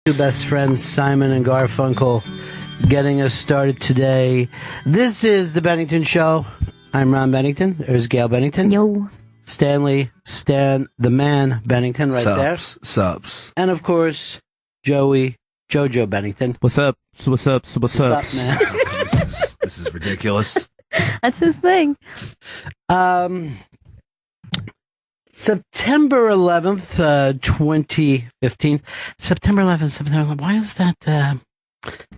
Two best friends, Simon and Garfunkel, getting us started today. This is the Bennington Show. I'm Ron Bennington. There's Gail Bennington. Yo. Stan the man Bennington right there. Subs. And of course, Jojo Bennington. What's up? What's up, man? This is ridiculous. That's his thing. September 11th, 2015. September 11th. Why is that?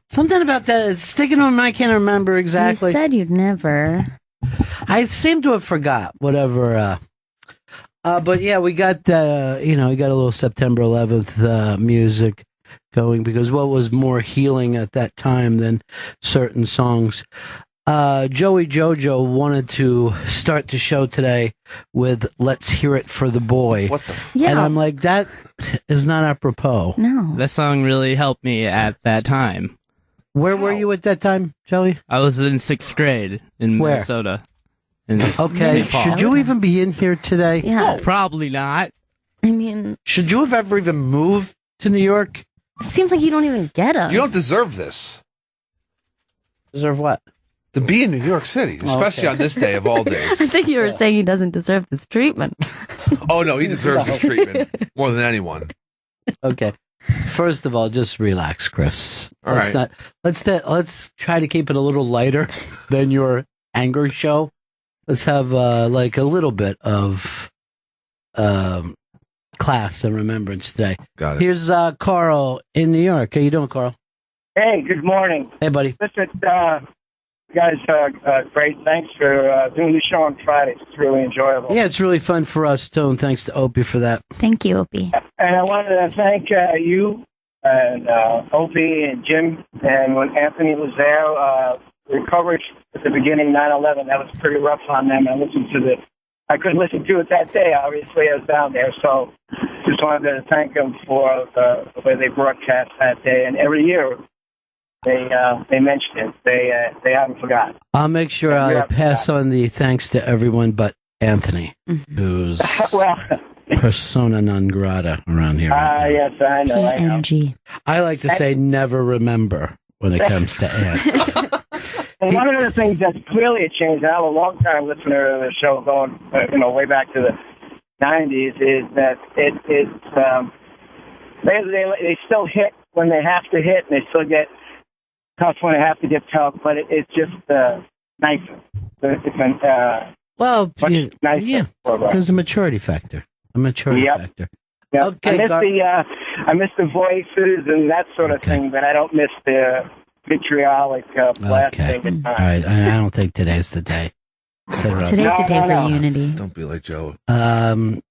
Something about that. It's sticking on me. I can't remember exactly. You said you'd never. I seem to have forgot whatever. But yeah, we got we got a little September 11th music going because what was more healing at that time than certain songs. Joey Jojo wanted to start the show today with "Let's Hear It for the Boy." What the? And I'm like, that is not apropos. No. That song really helped me at that time. Where were you at that time, Joey? I was in 6th grade in Where? Minnesota. Okay, should you even be in here today? Yeah. Probably not. I mean, Should you have ever even moved to New York? it seems like you don't even get us. You don't deserve this. Deserve what? To be in New York City, especially on this day of all I days. think you were saying he doesn't deserve this treatment. Oh no, he deserves this treatment more than anyone. Okay. First of all, just relax, Chris. All right. Let's try to keep it a little lighter than your anger show. Let's have like a little bit of class and remembrance today. Got it. Here's Carl in New York. How you doing, Carl? Hey, good morning. Hey, buddy. Listen, you guys are great. Thanks for doing the show on Fridays. It's really enjoyable. Yeah, it's really fun for us, too, and thanks to Opie for that. Thank you, Opie. And I wanted to thank you and Opie and Jim. And when Anthony was there, the coverage at the beginning, 9/11, that was pretty rough on them. I couldn't listen to it that day, obviously, I was down there. So just wanted to thank them for the way they broadcast that day. And every year, they mentioned it. They haven't forgotten. I'll make sure I pass on the thanks to everyone but Anthony, who's Well, persona non grata around here. yes, I know. PNG. I like to say never remember when it comes to Ant. And one of the things that's clearly a change, and I'm a long-time listener to the show going, way back to the 90s, is that they still hit when they have to hit, and they still get tough when they have to get tough, but it's just nicer. Well, nicer. yeah, there's a maturity factor. Factor. Yep. Okay, I miss the voices and that sort of thing, but I don't miss the vitriolic blasting. Okay. All right. I don't think today's the day. Today's the day for unity. Don't be like Joe. But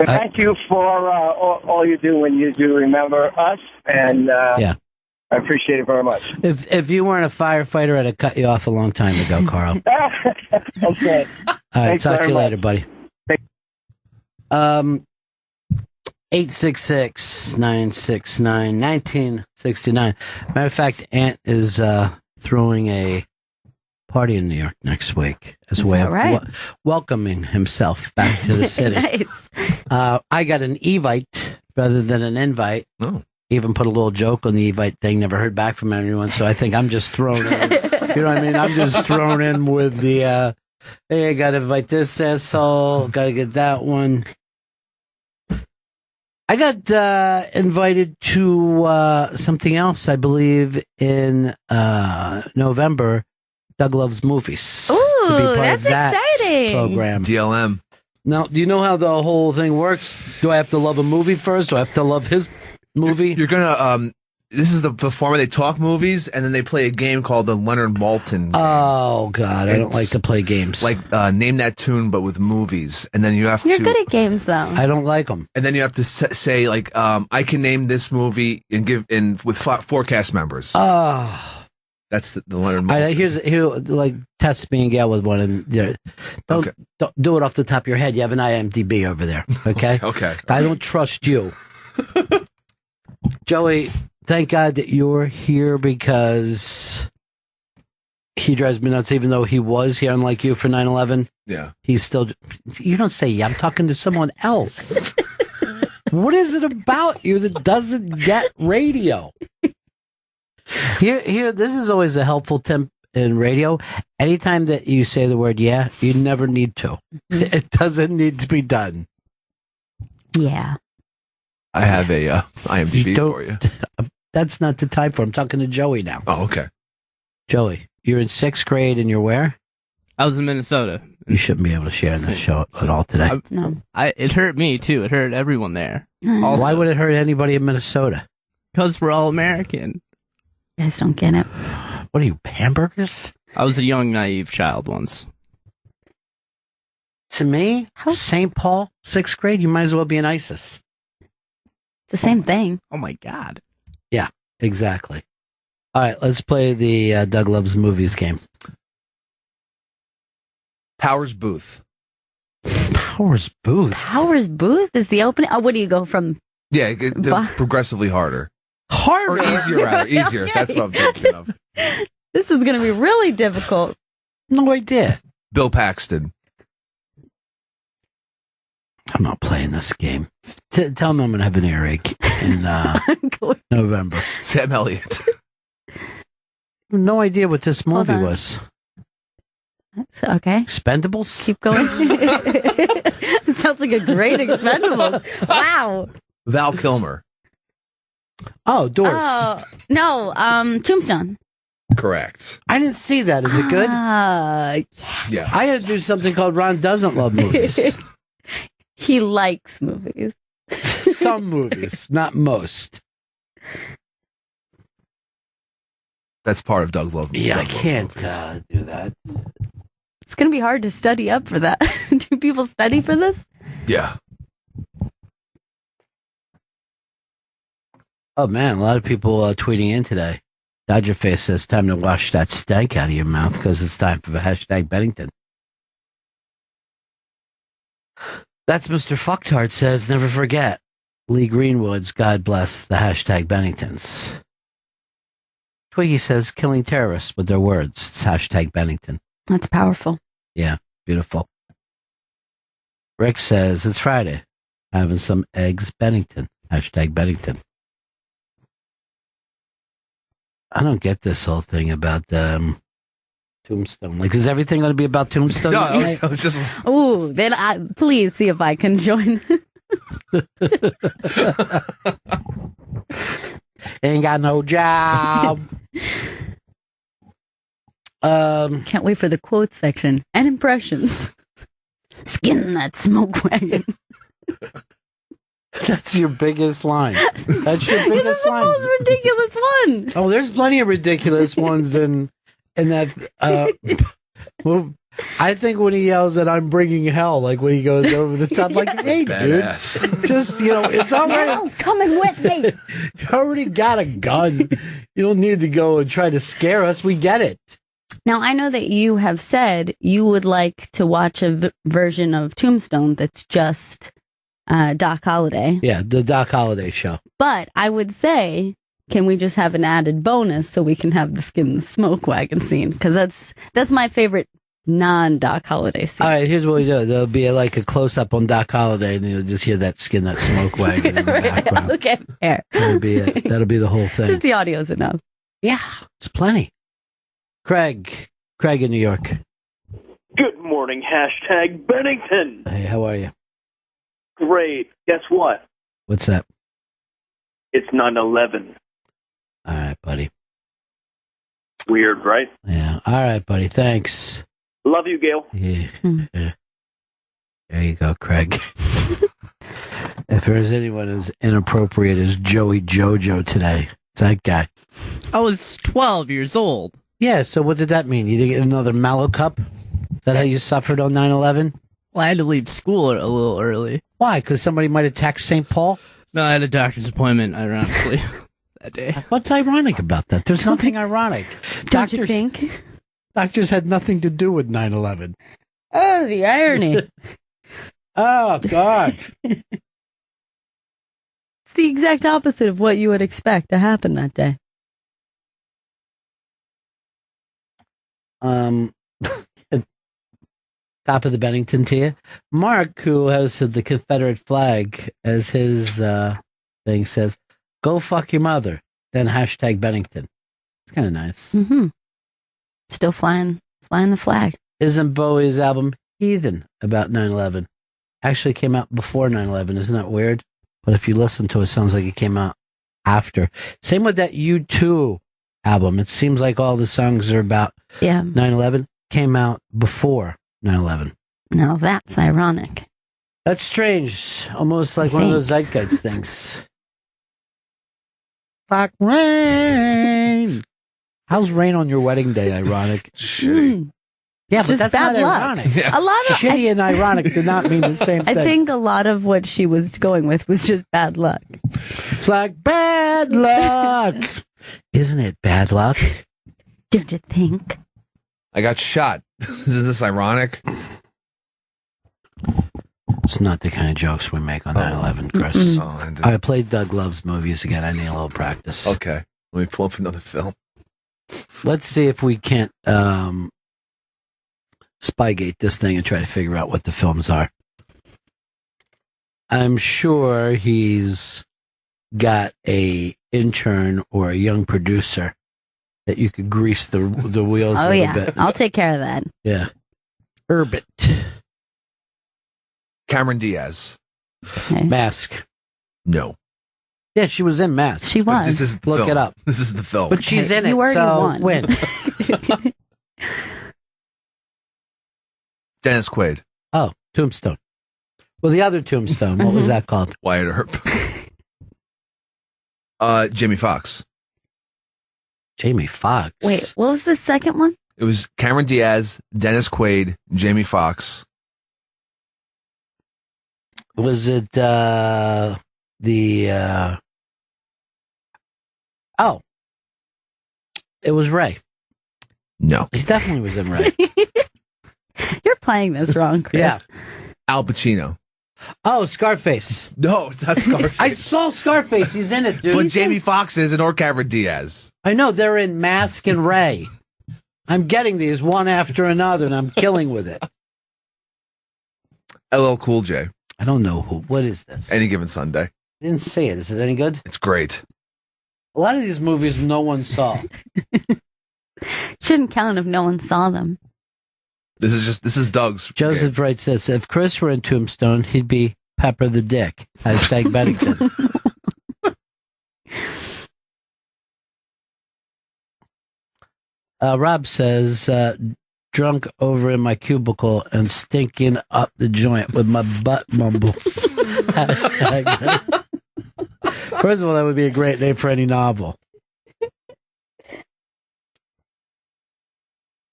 thank you for all you do when you do remember us, and yeah. I appreciate it very much. If you weren't a firefighter, I'd have cut you off a long time ago, Carl. Okay. All right. Thanks Talk to you very later, buddy. 866-969-1969. Matter of fact, Ant is throwing a party in New York next week as a way of welcoming himself back to the city. Nice. I got an evite rather than an invite. Oh. Even put a little joke on the evite thing. Never heard back from anyone, so I think I'm just thrown in. You know what I mean? I'm just thrown in with the, hey, I got to invite this asshole. Got to get that one. I got invited to something else, I believe, in November. Doug Loves Movies. Ooh, to be part that's of that exciting. program. DLM. Now, do you know how the whole thing works? Do I have to love a movie first? Do I have to love his movie? You're gonna this is the format they talk movies, and then they play a game called the Leonard Maltin game. Oh God, I don't like to play games. Like name that tune, but with movies, and then you have You're to. good at games, though. I don't like them. And then you have to say like, I can name this movie and give in with 4 cast members. Oh, That's the Leonard Maltin. Here, like test me and Gail with one, and don't do it off the top of your head. You have an IMDb over there, okay? Okay. I don't trust you, Joey. Thank God that you're here because he drives me nuts. Even though he was here, unlike you, for 9/11, Yeah. he's still. You don't say. I'm talking to someone else. What is it about you that doesn't get radio? Here, this is always a helpful tip in radio. Anytime that you say the word "yeah," you never need to. It doesn't need to be done. Yeah. I have a IMDb for you. That's not the time for. I'm talking to Joey now. Oh, okay. Joey, you're in 6th grade and you're where? I was in Minnesota. You shouldn't be able to share in this show at all today. No. It hurt me too. It hurt everyone there. Also, Why would it hurt anybody in Minnesota? Because we're all American. You guys don't get it. What are you, hamburgers? I was a young, naive child once. To me, How- St. Paul, 6th grade, you might as well be in ISIS. The same thing. Oh my God. Yeah, exactly. All right, let's play the Doug Loves Movies game. Powers Booth. Powers Booth. Powers Booth is the opening. Oh, what do you go from? Yeah, Bah. progressively harder. Harder. Or easier, rather. Easier. Okay. That's what I'm thinking of. This is going to be really difficult. No idea. Bill Paxton. I'm not playing this game. Tell me I'm going to have an earache in November. Sam Elliott. No idea what this Hold movie on. was. So, okay. Expendables? Keep going. It sounds like a great Expendables. Wow. Val Kilmer. Oh, Doors. Oh, no. Tombstone. Correct. I didn't see that. Is it good? Yeah. I had to do something called Ron Doesn't Love Movies. He likes movies. Some movies, not most. That's part of Doug's love. Yeah, I Doug Loves can't Movies. do that. It's going to be hard to study up for that. Do people study for this? Yeah. Oh, man, a lot of people tweeting in today. Dodger Face says, time to wash that stank out of your mouth because it's time for the hashtag Bennington. That's Mr. Fucktard says, never forget. Lee Greenwood's God bless the hashtag Benningtons. Twiggy says, killing terrorists with their words. It's hashtag Bennington. That's powerful. Yeah, beautiful. Rick says, it's Friday. Having some eggs Bennington. Hashtag Bennington. I don't get this whole thing about Tombstone. Like, is everything going to be about Tombstone? No, I was just. Ooh, then please see if I can join. Ain't got no job. Can't wait for the quote section and impressions. Skin that smoke wagon. That's your biggest line. That's your This is biggest the line. most ridiculous one. Oh, there's plenty of ridiculous ones in that. Well, I think when he yells that I'm bringing hell, like when he goes over the top, like, hey, Badass. dude, just, it's already, Hell's coming with me. you already got a gun. You don't need to go and try to scare us. We get it. Now, I know that you have said you would like to watch a version of Tombstone that's just Doc Holliday. Yeah, the Doc Holliday show. But I would say, can we just have an added bonus so we can have the skin the smoke wagon scene? Because that's my favorite non-Doc Holliday scene. All right, here's what we do. There'll be like a close-up on Doc Holliday, and you'll just hear that skin, that smoke wagon in the background. Okay, fair. That'll be it. That'll be the whole thing. Just the audio's enough. Yeah, it's plenty. Craig in New York. Good morning, hashtag Bennington. Hey, how are you? Great. Guess what? What's that? It's 9/11. All right, buddy. Weird, right? Yeah. All right, buddy. Thanks. Love you, Gail. Yeah. Yeah. There you go, Craig. If there's anyone as inappropriate as Joey Jojo today, it's that guy. I was 12 years old. Yeah, so what did that mean? You didn't get another Mallow Cup? Is that how you suffered on 9/11? Well, I had to leave school a little early. Why? Because somebody might attack St. Paul? No, I had a doctor's appointment, ironically, that day. What's ironic about that? There's nothing ironic. Don't you think? Doctors had nothing to do with 9/11. Oh, the irony. Oh, God. It's the exact opposite of what you would expect to happen that day. Top of the Bennington to you. Mark, who has the Confederate flag as his thing, says, "Go fuck your mother." Then hashtag Bennington. It's kind of nice. Mm-hmm. Still flying the flag. Isn't Bowie's album Heathen about 9/11? Actually came out before 9/11. Isn't that weird? But if you listen to it, it sounds like it came out after. Same with that U2 album. It seems like all the songs are about 9/11. Came out before 9/11. Now that's ironic. That's strange. Almost like one of those zeitgeist things. Fuck rain. How's rain on your wedding day ironic? Shitty. Yeah, It's but just that's not bad luck. ironic. Yeah. A lot of Shitty and ironic do not mean the same thing. I think a lot of what she was going with was just bad luck. It's like bad luck. Isn't it bad luck? Don't you think? I got shot. Isn't this ironic? It's not the kind of jokes we make on 9/11, Chris. Oh, I played Doug Love's movies again. I need a little practice. okay. Let me pull up another film. Let's see if we can't Spygate this thing and try to figure out what the films are. I'm sure he's got a intern or a young producer that you could grease the wheels a little bit. I'll take care of that. Yeah. Urbit. Cameron Diaz. Okay. Mask. No. Yeah, she was in Mask. She But was. this is the Look film. it up. This is the film. But she's in You it, already so won. win. Dennis Quaid. Oh, Tombstone. Well, the other Tombstone, what was that called? Wyatt Earp. Jamie Foxx. Jamie Foxx. Wait, what was the second one? It was Cameron Diaz, Dennis Quaid, Jamie Foxx. Was it oh, it was Ray. No. He definitely was in Ray. You're playing this wrong, Chris. Yeah. Al Pacino. Oh, Scarface. No, it's not Scarface. I saw Scarface. He's in it, dude. But Jamie Foxx is or Cameron Diaz. I know they're in Mask and Ray. I'm getting these one after another, and I'm killing with it. LL Cool J. I don't know who. What is this? Any Given Sunday. I didn't see it. Is it any good? It's great. A lot of these movies no one saw. Shouldn't count if no one saw them. This is Doug's. Joseph writes this: if Chris were in Tombstone, he'd be Pepper the Dick. Hashtag Bennington. Rob says, drunk over in my cubicle and stinking up the joint with my butt mumbles. First of all, that would be a great name for any novel.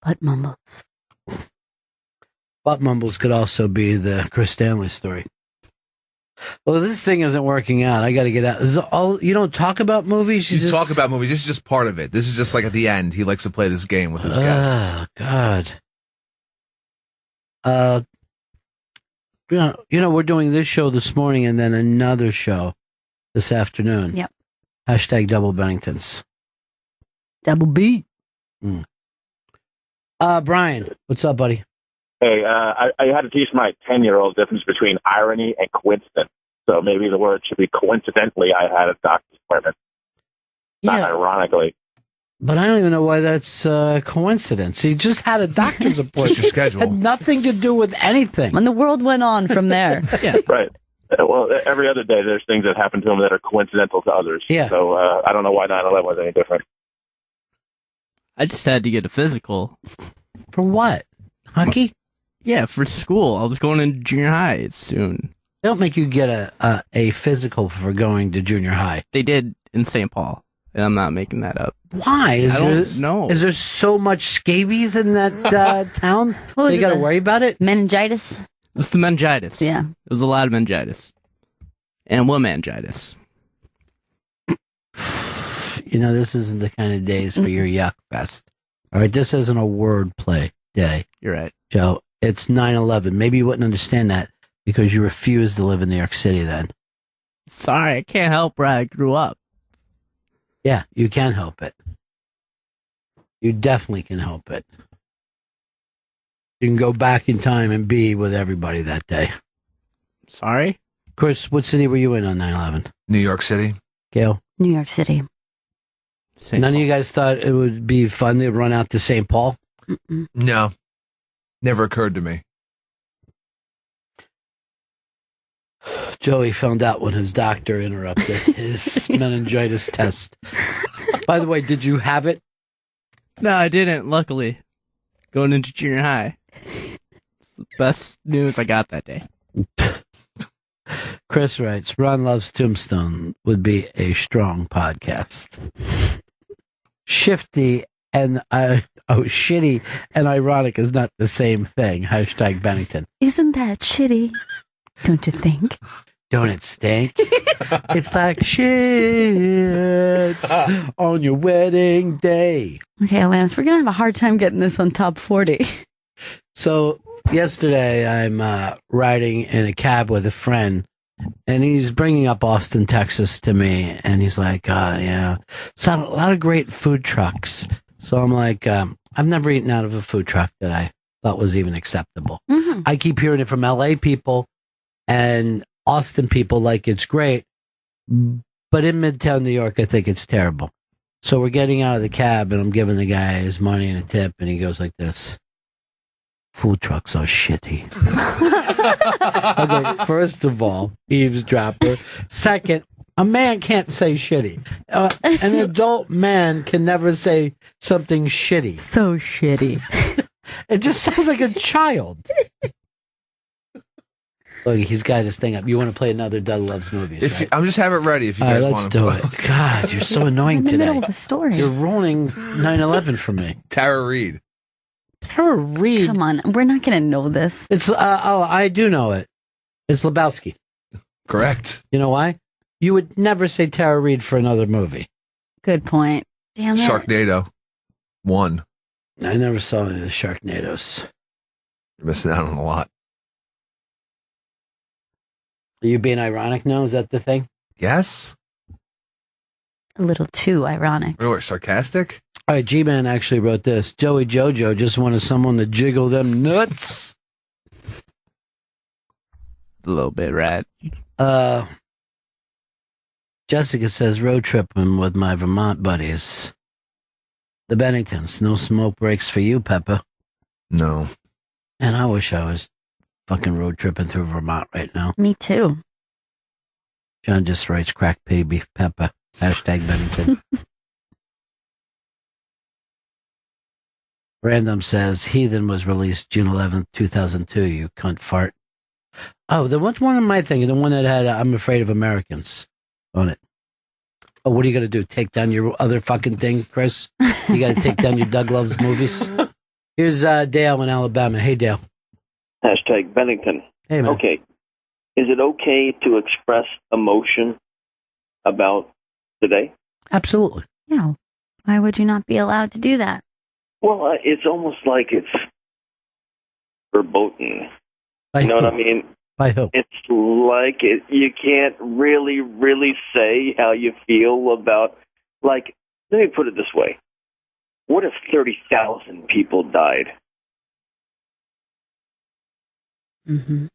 Butt mumbles. Butt mumbles could also be the Chris Stanley story. Well, this thing isn't working out. I got to get out. Is it all you don't talk about movies? You talk about movies. This is just part of it. This is just like at the end. He likes to play this game with his guests. Oh God. We're doing this show this morning and then another show this afternoon. Yep. Hashtag Double Benningtons. Double B. Brian, what's up, buddy? Hey, I had to teach my 10-year-old difference between irony and coincidence. So maybe the word should be coincidentally I had a doctor's appointment. Not ironically. But I don't even know why that's a coincidence. He just had a doctor's appointment. Just your schedule. Had nothing to do with anything. And the world went on from there. Yeah. Right. Well, every other day there's things that happen to him that are coincidental to others. Yeah. So I don't know why 9/11 was any different. I just had to get a physical. For what? Hockey? Yeah, for school. I was going into junior high soon. They don't make you get a physical for going to junior high. They did in St. Paul, and I'm not making that up. Why? I don't know. Is there so much scabies in that town? What was You it, got to the worry about it? meningitis? It's the meningitis. Yeah. It was a lot of meningitis. And womangitis. This isn't the kind of days for your yuck fest. All right, this isn't a wordplay day, You're right. Joe. It's 9/11. Maybe you wouldn't understand that because you refused to live in New York City then. Sorry, I can't help where I grew up. Yeah, you can help it. You definitely can help it. You can go back in time and be with everybody that day. Sorry? Chris, what city were you in on 9/11? New York City. Gail? New York City. None of you guys thought it would be fun to run out to St. Paul? Mm-mm. No. Never occurred to me. Joey found out when his doctor interrupted his meningitis test. By the way, did you have it? No, I didn't, luckily. Going into junior high. It's the best news I got that day. Chris writes, Ron Loves Tombstone would be a strong podcast. Shifty and shitty and ironic is not the same thing. Hashtag Bennington. Isn't that shitty? Don't you think? Don't it stink? It's like shit on your wedding day. Okay, Lance, we're going to have a hard time getting this on top 40. So yesterday I'm riding in a cab with a friend, and he's bringing up Austin, Texas to me, and he's like, yeah, it's a lot of great food trucks. So I'm like, I've never eaten out of a food truck that I thought was even acceptable. Mm-hmm. I keep hearing it from LA people and Austin people like it's great, but in Midtown New York, I think it's terrible. So we're getting out of the cab, and I'm giving the guy his money and a tip, and he goes like this. Food trucks are shitty. Okay, first of all, eavesdropper. Second, a man can't say shitty. An adult man can never say something shitty. So shitty. It just sounds like a child. Look, he's got his thing up. You want to play another Doug Loves Movies, right? I'm just have it ready if you All guys right, want let's to. do it. God, you're so annoying In the today. middle of a story. You're ruining 9/11 for me. Tara Reid. Tara Reid. Come on, we're not going to know this. It's I do know it. It's Lebowski. Correct. You know why? You would never say Tara Reid for another movie. Good point. Damn it. Sharknado. 1. I never saw any of the Sharknadoes. You're missing out on a lot. Are you being ironic now? Is that the thing? Yes? A little too ironic. Or sarcastic? All right, G-Man actually wrote this. Joey Jojo just wanted someone to jiggle them nuts. A little bit, right? Jessica says, road tripping with my Vermont buddies. The Benningtons. No smoke breaks for you, Peppa. No. And I wish I was fucking road tripping through Vermont right now. Me too. John just writes, crack baby, Peppa. Hashtag Bennington. Random says, Heathen was released June 11th, 2002, you cunt fart. Oh, the what's one of my thing? The one that had I'm Afraid of Americans on it. Oh, what are you going to do? Take down your other fucking thing, Chris? You got to take down your Doug Loves Movies? Here's Dale in Alabama. Hey, Dale. Hashtag Bennington. Hey, man. Okay. Is it okay to express emotion about today? Absolutely. Yeah. Why would you not be allowed to do that? Well, it's almost like it's verboten. By You know who? what I mean? By who? It's like you can't really say how you feel about, like, let me put it this way. What if 30,000 people died? Mm-hmm.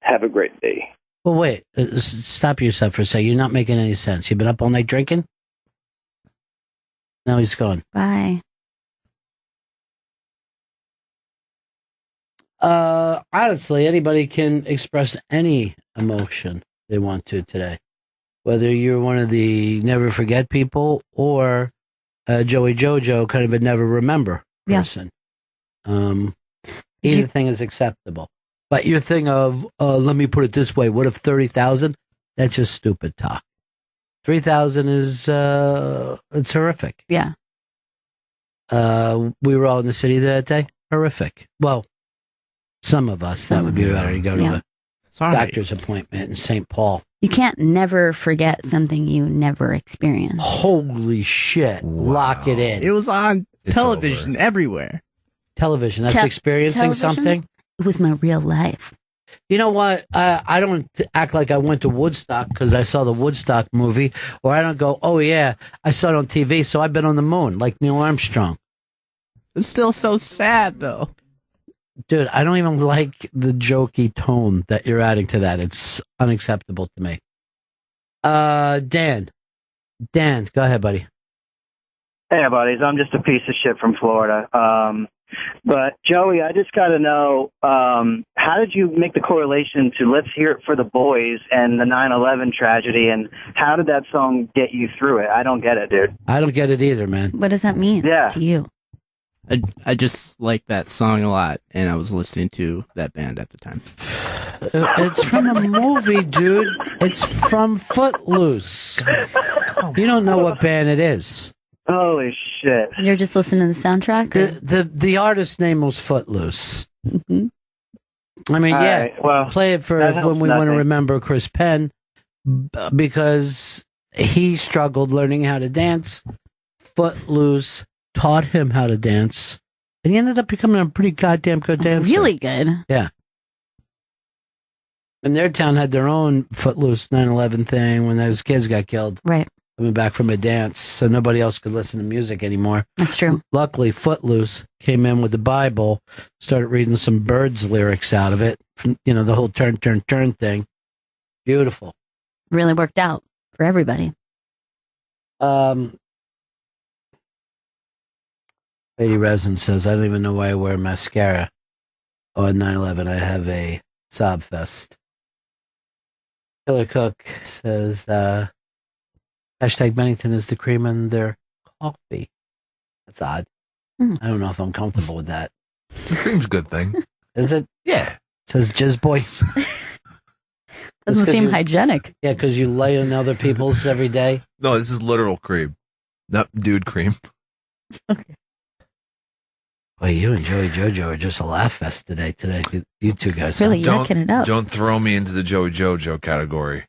Have a great day. Well, wait. Stop yourself for a second. You're not making any sense. You've been up all night drinking? Now he's gone. Bye. Honestly, anybody can express any emotion they want to today. Whether you're one of the never forget people or Joey Jojo, kind of a never remember person. Either thing is acceptable. But your thing of, let me put it this way, what if 30,000? That's just stupid talk. 3,000 is, it's horrific. Yeah. We were all in the city that day. Horrific. Well, some of us, that would be better to go to a doctor's appointment in St. Paul. You can't never forget something you never experienced. Holy shit. Wow. Lock it in. It was on It's television everywhere. Television. That's experiencing television? something. It was my real life. You know what? I don't act like I went to Woodstock because I saw the Woodstock movie, or I don't go, oh yeah, I saw it on TV, so I've been on the moon, like Neil Armstrong. It's still so sad, though. Dude, I don't even like the jokey tone that you're adding to that. It's unacceptable to me. Dan, go ahead, buddy. Hey, buddies. I'm just a piece of shit from Florida. But Joey, I just got to know, how did you make the correlation to Let's Hear It for the Boys and the 9/11 tragedy, and how did that song get you through it? I don't get it, dude. I don't get it either, man. What does that mean to you? I just like that song a lot, and I was listening to that band at the time. It's from a movie, dude. It's from Footloose. You don't know what band it is. Holy shit. You're just listening to the soundtrack? The artist's name was Footloose. Mm-hmm. I mean, All yeah, right, well, play it for that helps when we want to nothing. remember Chris Penn, because he struggled learning how to dance. Footloose taught him how to dance, and he ended up becoming a pretty goddamn good dancer. Really good. Yeah. And their town had their own Footloose 9/11 thing when those kids got killed. Right. Coming back from a dance, so nobody else could listen to music anymore. That's true. Luckily, Footloose came in with the Bible, started reading some Birds lyrics out of it. You know, the whole turn, turn, turn thing. Beautiful. Really worked out for everybody. Lady Resin says, I don't even know why I wear mascara on 9/11. I have a sob fest. Killer Cook says, hashtag Bennington is the cream in their coffee. That's odd. I don't know if I'm comfortable with that. The cream's a good thing. Is it? Yeah. Says Jizz Boy. Doesn't It's 'cause seem you- hygienic. Yeah, because you lay on other people's every day. No, this is literal cream, not dude cream. Well, you and Joey Jojo are just a laugh fest today. You two guys. Really huh? yucking it up. Don't throw me into the Joey Jojo category.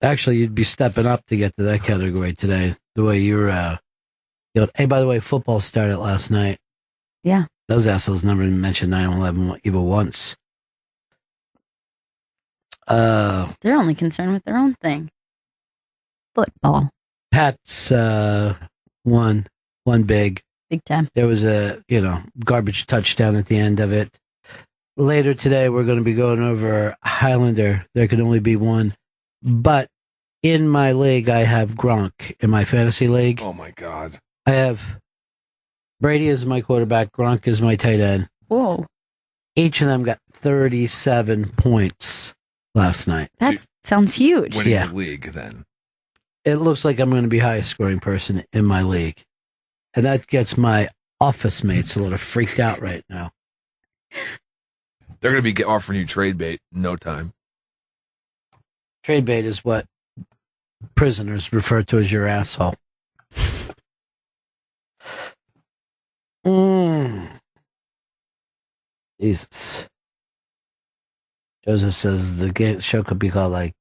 Actually, you'd be stepping up to get to that category today. The way you're, hey, by the way, football started last night. Yeah. Those assholes never even mentioned 9/11 even once. They're only concerned with their own thing. Football. Pats won big. Big time. There was a garbage touchdown at the end of it. Later today, we're going to be going over Highlander. There can only be one. But in my league, I have Gronk. In my fantasy league, Oh my God. I have Brady as my quarterback. Gronk is my tight end. Whoa. Each of them got 37 points last night. That sounds huge. Winning Yeah. the league, then. It looks like I'm going to be highest scoring person in my league. And that gets my office mates a little freaked out right now. They're going to be offering you trade bait in no time. Trade bait is what prisoners refer to as your asshole. Jesus. Joseph says the show could be called like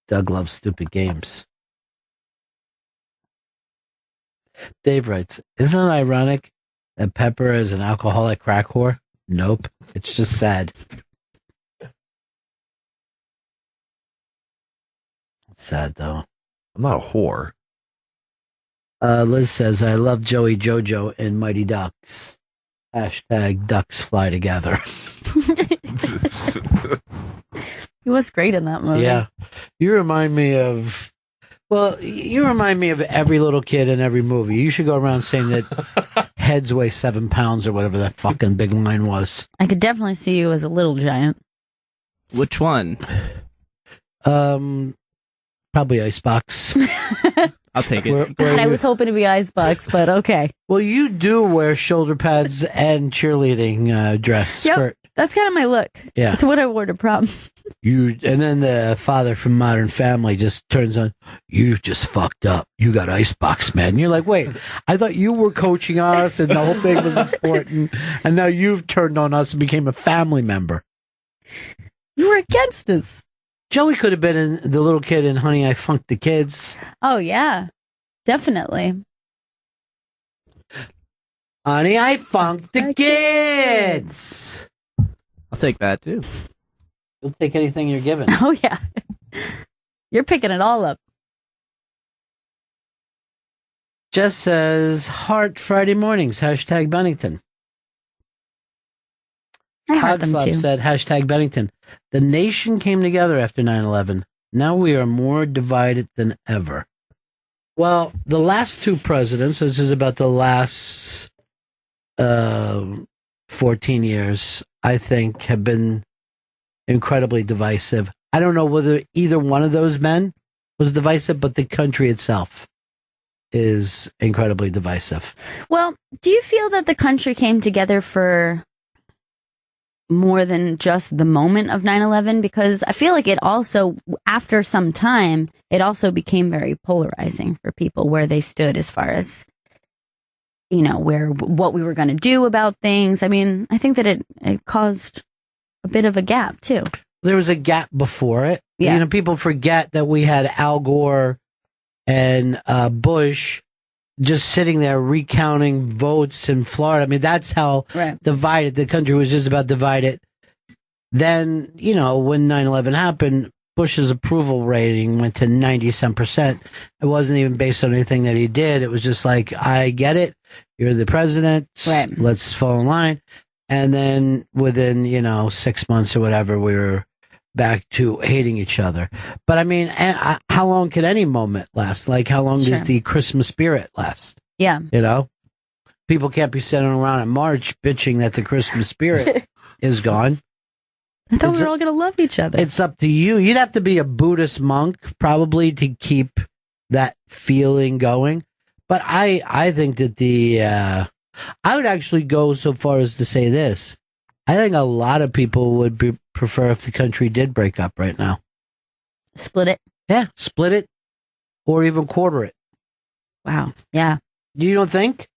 Doug Loves Stupid Games. Dave writes, isn't it ironic that Pepper is an alcoholic crack whore? Nope. It's just sad. It's sad, though. I'm not a whore. Liz says, I love Joey Jojo and Mighty Ducks. Hashtag ducks fly together. He was great in that movie. Yeah. You remind me of every little kid in every movie. You should go around saying that heads weigh 7 pounds or whatever that fucking big line was. I could definitely see you as a little giant. Which one? Probably Icebox. I'll take it. God, I was hoping to be Icebox, but okay. Well, you do wear shoulder pads and cheerleading dress Yep. skirt. That's kind of my look. Yeah. That's what I wore to prom. And then the father from Modern Family just turns on, you just fucked up. You got Icebox, man. And you're like, wait, I thought you were coaching us and the whole thing was important. And now you've turned on us and became a family member. You were against us. Joey could have been in the little kid in Honey, I Funked the Kids. Oh, yeah. Definitely. Honey, I Funked the Kids. I'll take that too. You'll take anything you're given. Oh, yeah. You're picking it all up. Jess says, Heart Friday mornings, hashtag Bennington. I heard them Hogslop too. said, hashtag Bennington. The nation came together after 9/11. Now we are more divided than ever. Well, the last two presidents, this is about the last 14 years, I think, have been incredibly divisive. I don't know whether either one of those men was divisive, but the country itself is incredibly divisive. Well, do you feel that the country came together for more than just the moment of 9/11? Because I feel like it also, after some time, it also became very polarizing for people where they stood as far as, what we were going to do about things. I mean, I think that it caused a bit of a gap too. There was a gap before it. Yeah. People forget that we had Al Gore and Bush just sitting there recounting votes in Florida. I mean, that's how divided the country was, just about divided. Then, when 9/11 happened, Bush's approval rating went to 90-some%. It wasn't even based on anything that he did. It was just like, I get it. You're the president. Right. Let's fall in line. And then within, 6 months or whatever, we were back to hating each other. But I mean, how long can any moment last? Like, how long does the Christmas spirit last? Yeah. People can't be sitting around in March bitching that the Christmas spirit is gone. I thought we were all going to love each other. It's up to you. You'd have to be a Buddhist monk probably to keep that feeling going. But I think that I would actually go so far as to say this. I think a lot of people would prefer if the country did break up right now. Split it? Yeah, split it or even quarter it. Wow. Yeah. You don't think?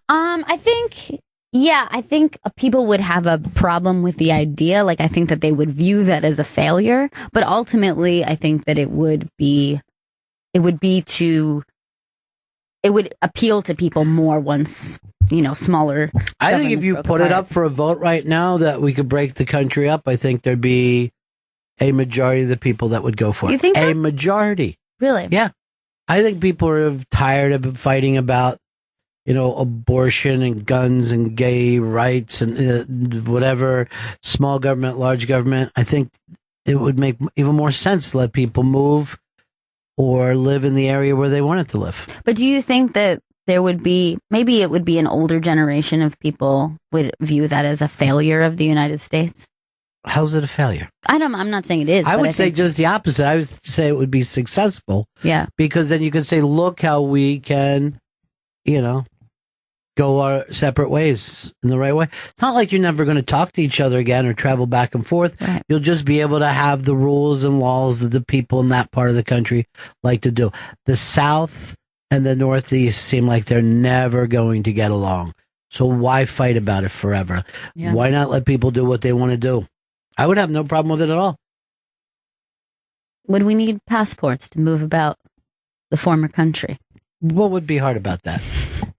I think people would have a problem with the idea. Like, I think that they would view that as a failure, but ultimately I think that it would appeal to people more once, smaller. I think if you put it up for a vote right now that we could break the country up, I think there'd be a majority of the people that would go for it. You think so? A majority. Really? Yeah. I think people are tired of fighting about, abortion and guns and gay rights and whatever, small government, large government. I think it would make even more sense to let people move or live in the area where they wanted to live. But do you think that there would be, maybe it would be an older generation of people would view that as a failure of the United States? How's it a failure? I'm not saying it is. I but would say just the opposite. I would say it would be successful. Yeah. Because then you could say, look how we can, go our separate ways in the right way. It's not like you're never going to talk to each other again or travel back and forth. Right. You'll just be able to have the rules and laws that the people in that part of the country like to do. The South and the Northeast seem like they're never going to get along. So why fight about it forever? Yeah. Why not let people do what they want to do? I would have no problem with it at all. Would we need passports to move about the former country? What would be hard about that?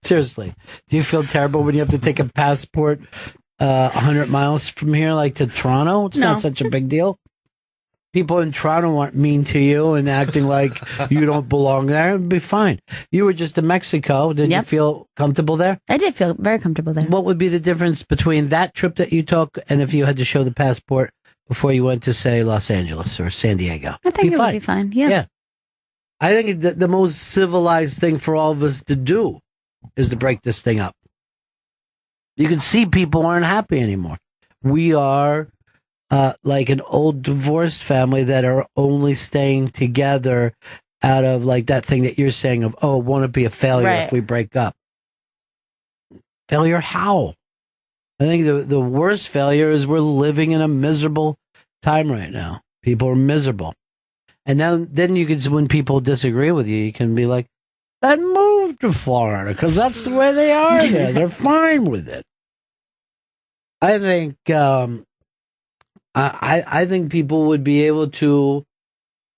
Seriously. Do you feel terrible when you have to take a passport 100 miles from here, like to Toronto? It's not such a big deal. People in Toronto aren't mean to you and acting like you don't belong there. It'd be fine. You were just in Mexico. Did you feel comfortable there? I did feel very comfortable there. What would be the difference between that trip that you took and if you had to show the passport before you went to, say, Los Angeles or San Diego? I think it would be fine. Yeah. I think the most civilized thing for all of us to do is to break this thing up. You can see people aren't happy anymore. We are like an old divorced family that are only staying together out of like that thing that you're saying of, won't it be a failure if we break up? Failure how? I think the worst failure is we're living in a miserable time right now. People are miserable. And then you can, when people disagree with you, you can be like, then move to Florida because that's the way they are there. They're fine with it. I think I think people would be able to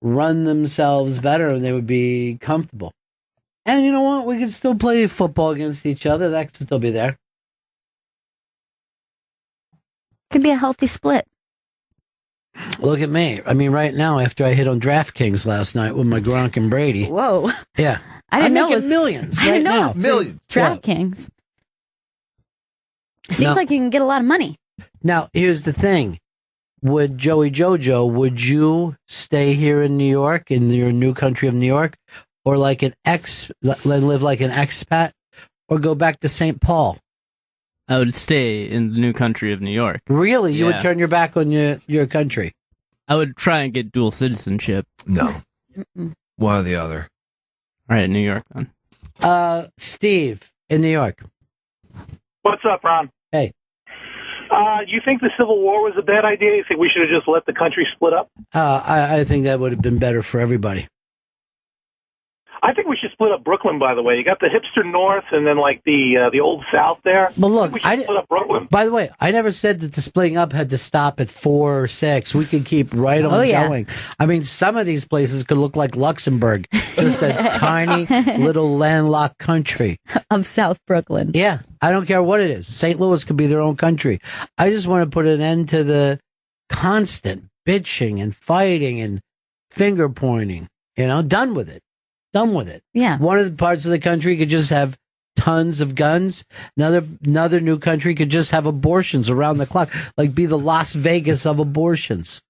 run themselves better and they would be comfortable. And you know what? We could still play football against each other. That could still be there. Could be a healthy split. Look at me. I mean, right now, after I hit on DraftKings last night with my Gronk and Brady. Whoa. Yeah. I didn't know it making was millions I right didn't know now. it was Millions. DraftKings. Seems No. like you can get a lot of money. Now, here's the thing. Would Joey Jojo, would you stay here in New York, in your new country of New York, or like live like an expat, or go back to St. Paul? I would stay in the new country of New York. Really? You would Yeah. turn your back on your country? I would try and get dual citizenship. No. Mm-mm. One or the other. All right, New York then. Steve, in New York. What's up, Ron? Hey. You think the Civil War was a bad idea? You think we should have just let the country split up? I think that would have been better for everybody. I think we should split up Brooklyn, by the way. You got the hipster north and then like the old south there. But look, we should split up Brooklyn. By the way, I never said that the splitting up had to stop at 4 or 6. We could keep right on going. I mean, some of these places could look like Luxembourg, just a tiny little landlocked country of South Brooklyn. Yeah, I don't care what it is. St. Louis could be their own country. I just want to put an end to the constant bitching and fighting and finger pointing. Done with it. Done with it. Yeah. One of the parts of the country could just have tons of guns. Another new country could just have abortions around the clock, like be the Las Vegas of abortions.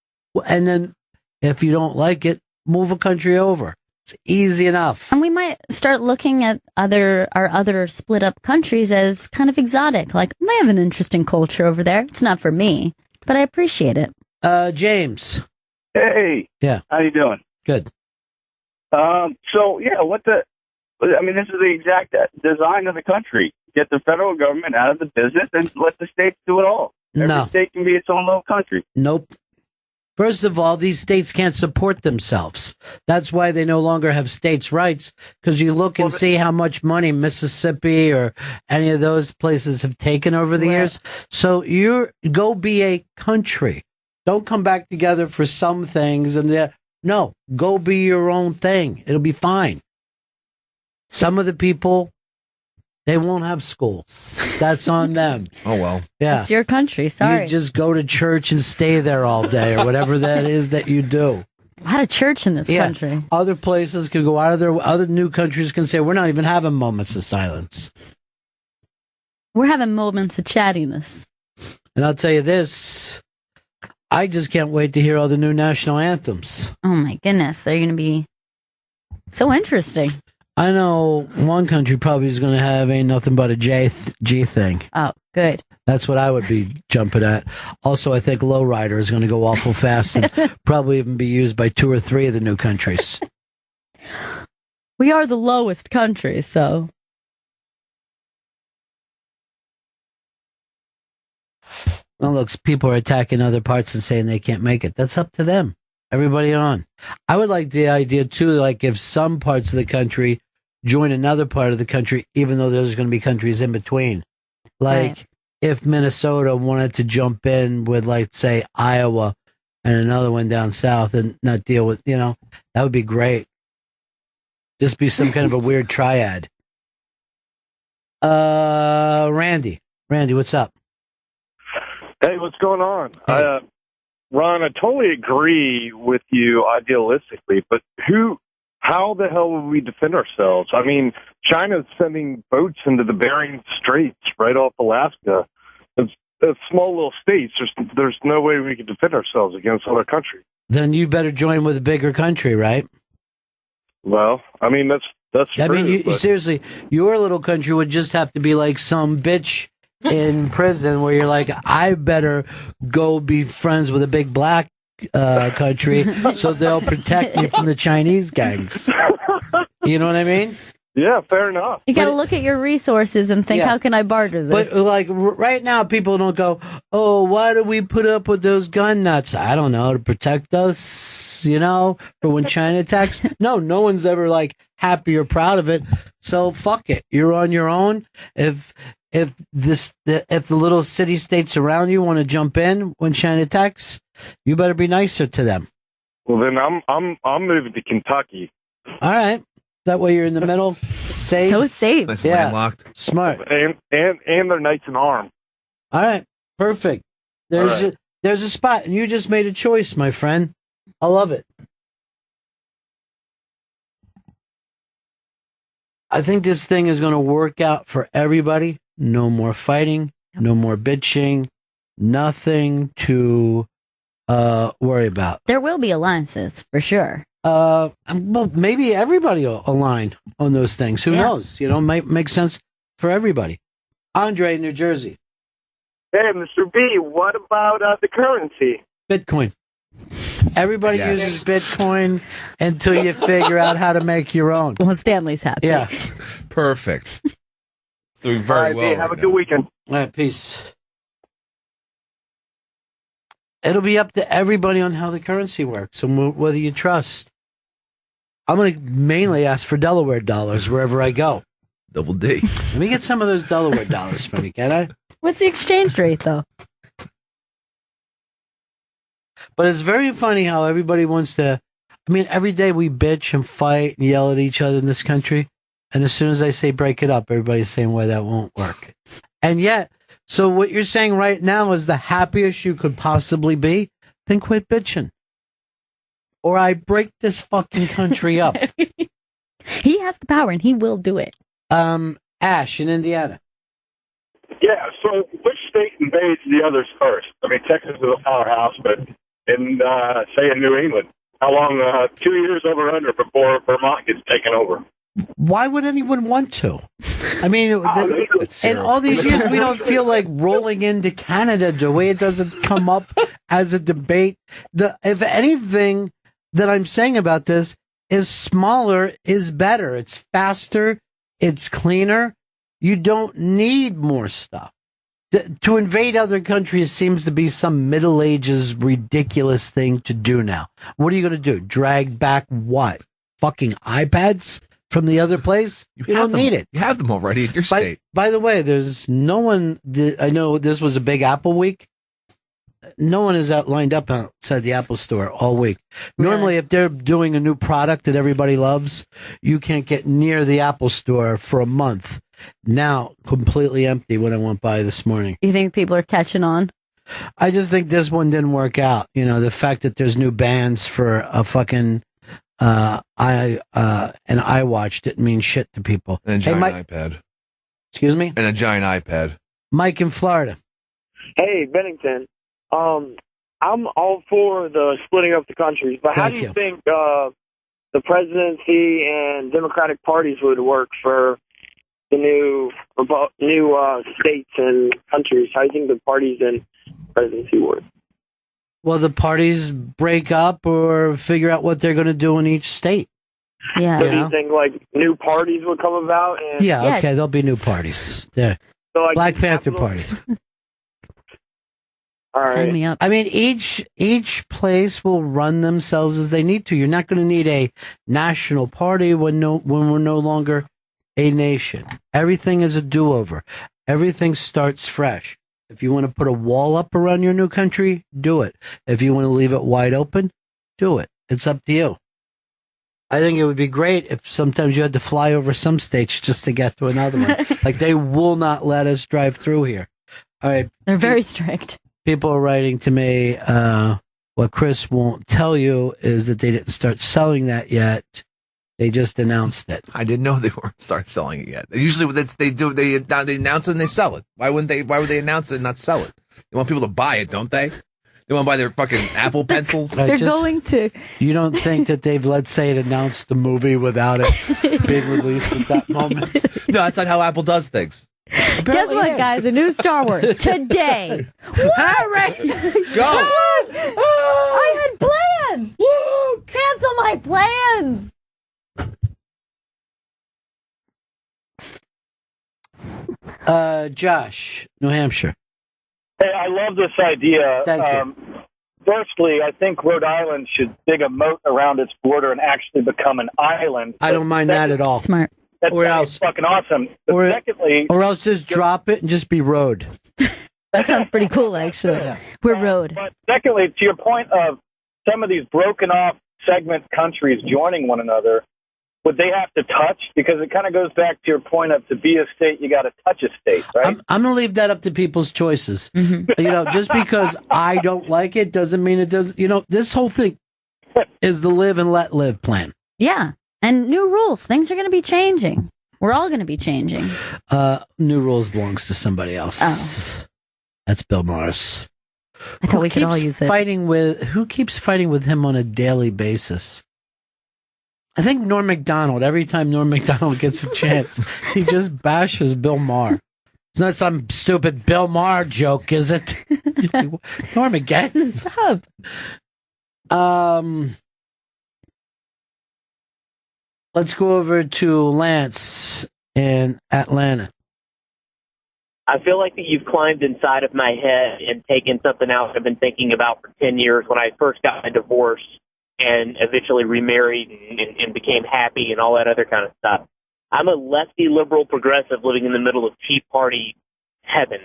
And then if you don't like it, move a country over. It's easy enough. And we might start looking at our other split up countries as kind of exotic. Like, they have an interesting culture over there. It's not for me, but I appreciate it. James. Hey. Yeah. How you doing? Good. This is the exact design of the country. Get the federal government out of the business and let the states do it all. Every state can be its own little country. Nope. First of all, these states can't support themselves. That's why they no longer have states' rights, because you look and see how much money Mississippi or any of those places have taken over the years. So go be a country. Don't come back together for some things. No, go be your own thing. It'll be fine. Some of the people, they won't have schools. That's on them. Oh, well. Yeah. It's your country. Sorry. You just go to church and stay there all day or whatever that is that you do. A lot of church in this country. Other places can go out of their, other new countries can say, we're not even having moments of silence. We're having moments of chattiness. And I'll tell you this, I just can't wait to hear all the new national anthems. Oh my goodness. They're going to be so interesting. I know one country probably is going to have Ain't Nothing But a G thing. Oh, good. That's what I would be jumping at. Also, I think Lowrider is going to go awful fast and probably even be used by 2 or 3 of the new countries. We are the lowest country, so. Well, look, people are attacking other parts and saying they can't make it. That's up to them. Everybody on. I would like the idea, too, like if some parts of the country join another part of the country, even though there's going to be countries in between. Like if Minnesota wanted to jump in with, like, say, Iowa and another one down south and not deal with, that would be great. Just be some kind of a weird triad. Randy, what's up? Hey, what's going on? Hey. Ron, I totally agree with you idealistically, but how the hell would we defend ourselves? I mean, China's sending boats into the Bering Straits right off Alaska. It's small little states. There's no way we could defend ourselves against other countries. Then you better join with a bigger country, right? Well, I mean, that's I true, mean, seriously, your little country would just have to be like some bitch in prison where you're like, I better go be friends with a big black country so they'll protect me from the Chinese gangs. You know what I mean? Yeah, fair enough. You got to look at your resources and think, how can I barter this? But like right now, people don't go, oh, why do we put up with those gun nuts? I don't know, to protect us, for when China attacks. No one's ever like happy or proud of it. So fuck it. You're on your own. If the little city states around you want to jump in when China attacks, you better be nicer to them. Well, then I'm moving to Kentucky. All right. That way you're in the middle, safe. So safe. Nice landlocked. Smart. And they're knights in arms. All right. Perfect. There's a spot, and you just made a choice, my friend. I love it. I think this thing is going to work out for everybody. No more fighting, no more bitching. Nothing to worry about. There will be alliances for sure. Well, maybe everybody will align on those things. Who knows? Might make sense for everybody. Andre in New Jersey. Hey, Mr. B, what about the currency? Bitcoin. Everybody uses Bitcoin until you figure out how to make your own. Well, Stanley's happy. Yeah. Perfect. It's doing very well. B, have a good weekend. All right, peace. It'll be up to everybody on how the currency works and whether you trust. I'm going to mainly ask for Delaware dollars wherever I go. Double D. Let me get some of those Delaware dollars from you, can I? What's the exchange rate, though? But it's very funny how everybody wants to. I mean, every day we bitch and fight and yell at each other in this country. And as soon as I say break it up, everybody's saying why that won't work. And yet, so what you're saying right now is the happiest you could possibly be? Then quit bitching. Or I break this fucking country up. He has the power and he will do it. Ash in Indiana. Yeah, so which state invades the others first? I mean, Texas is a powerhouse, but in New England, how long? 2 years over under before Vermont gets taken over. Why would anyone want to? I mean, in all these years, we don't feel like rolling into Canada, do we? It doesn't come up as a debate. If anything that I'm saying about this is smaller is better. It's faster. It's cleaner. You don't need more stuff. To invade other countries seems to be some Middle Ages ridiculous thing to do now. What are you going to do? Drag back what? Fucking iPads from the other place? You don't need it. You have them already in your state. By the way, there's no one. I know this was a big Apple week. No one is out lined up outside the Apple store all week. Normally, if they're doing a new product that everybody loves, you can't get near the Apple store for a month. Now, completely empty when I went by this morning. You think people are catching on? I just think this one didn't work out. The fact that there's new bands for a fucking an iWatch didn't mean shit to people. And a giant iPad. Excuse me? And a giant iPad. Mike in Florida. Hey, Bennington. I'm all for the splitting up the countries, but how do you think the presidency and Democratic parties would work for the new states and countries? How do you think the parties and presidency work? Well, the parties break up or figure out what they're going to do in each state. Yeah. So do you think new parties would come about? And yeah, okay, there'll be new parties. There. So, Black Panther party. All right. Sign me up. I mean, each place will run themselves as they need to. You're not going to need a national party when we're no longer a nation. Everything is a do-over. Everything starts fresh. If you want to put a wall up around your new country, do it. If you want to leave it wide open, do it. It's up to you. I think it would be great if sometimes you had to fly over some states just to get to another one. Like, they will not let us drive through here. All right. They're very strict. People are writing to me, what Chris won't tell you is that they didn't start selling that yet. They just announced it. I didn't know they weren't start selling it yet. Usually they announce it and they sell it. Why would they announce it and not sell it? They want people to buy it, don't they? They want to buy their fucking Apple pencils. They're going to. You don't think that they've, let's say, announced the movie without it being released at that moment? No, that's not how Apple does things. Guess what, guys? A new Star Wars today. Harry, go! I had plans. Woo! Cancel my plans. Josh, New Hampshire. Hey, I love this idea. Thank you. Firstly, I think Rhode Island should dig a moat around its border and actually become an island. I don't mind that at all. Smart. That's fucking awesome. But secondly, or else just drop it and just be road. That sounds pretty cool, actually. Yeah. We're road. But secondly, to your point of some of these broken off segment countries joining one another, would they have to touch? Because it kind of goes back to your point of to be a state, you got to touch a state, right? I'm going to leave that up to people's choices. Mm-hmm. Just because I don't like it doesn't mean it doesn't. This whole thing is the live and let live plan. Yeah. And new rules. Things are going to be changing. We're all going to be changing. New rules belongs to somebody else. Oh. That's Bill Morris. I thought we could all use it. Who keeps fighting with him on a daily basis? I think Norm Macdonald. Every time Norm Macdonald gets a chance, he just bashes Bill Maher. It's not some stupid Bill Maher joke, is it? Norm again. Stop. Let's go over to Lance in Atlanta. I feel like that you've climbed inside of my head and taken something else I've been thinking about for 10 years when I first got my divorce and eventually remarried and became happy and all that other kind of stuff. I'm a lefty, liberal, progressive living in the middle of Tea Party heaven.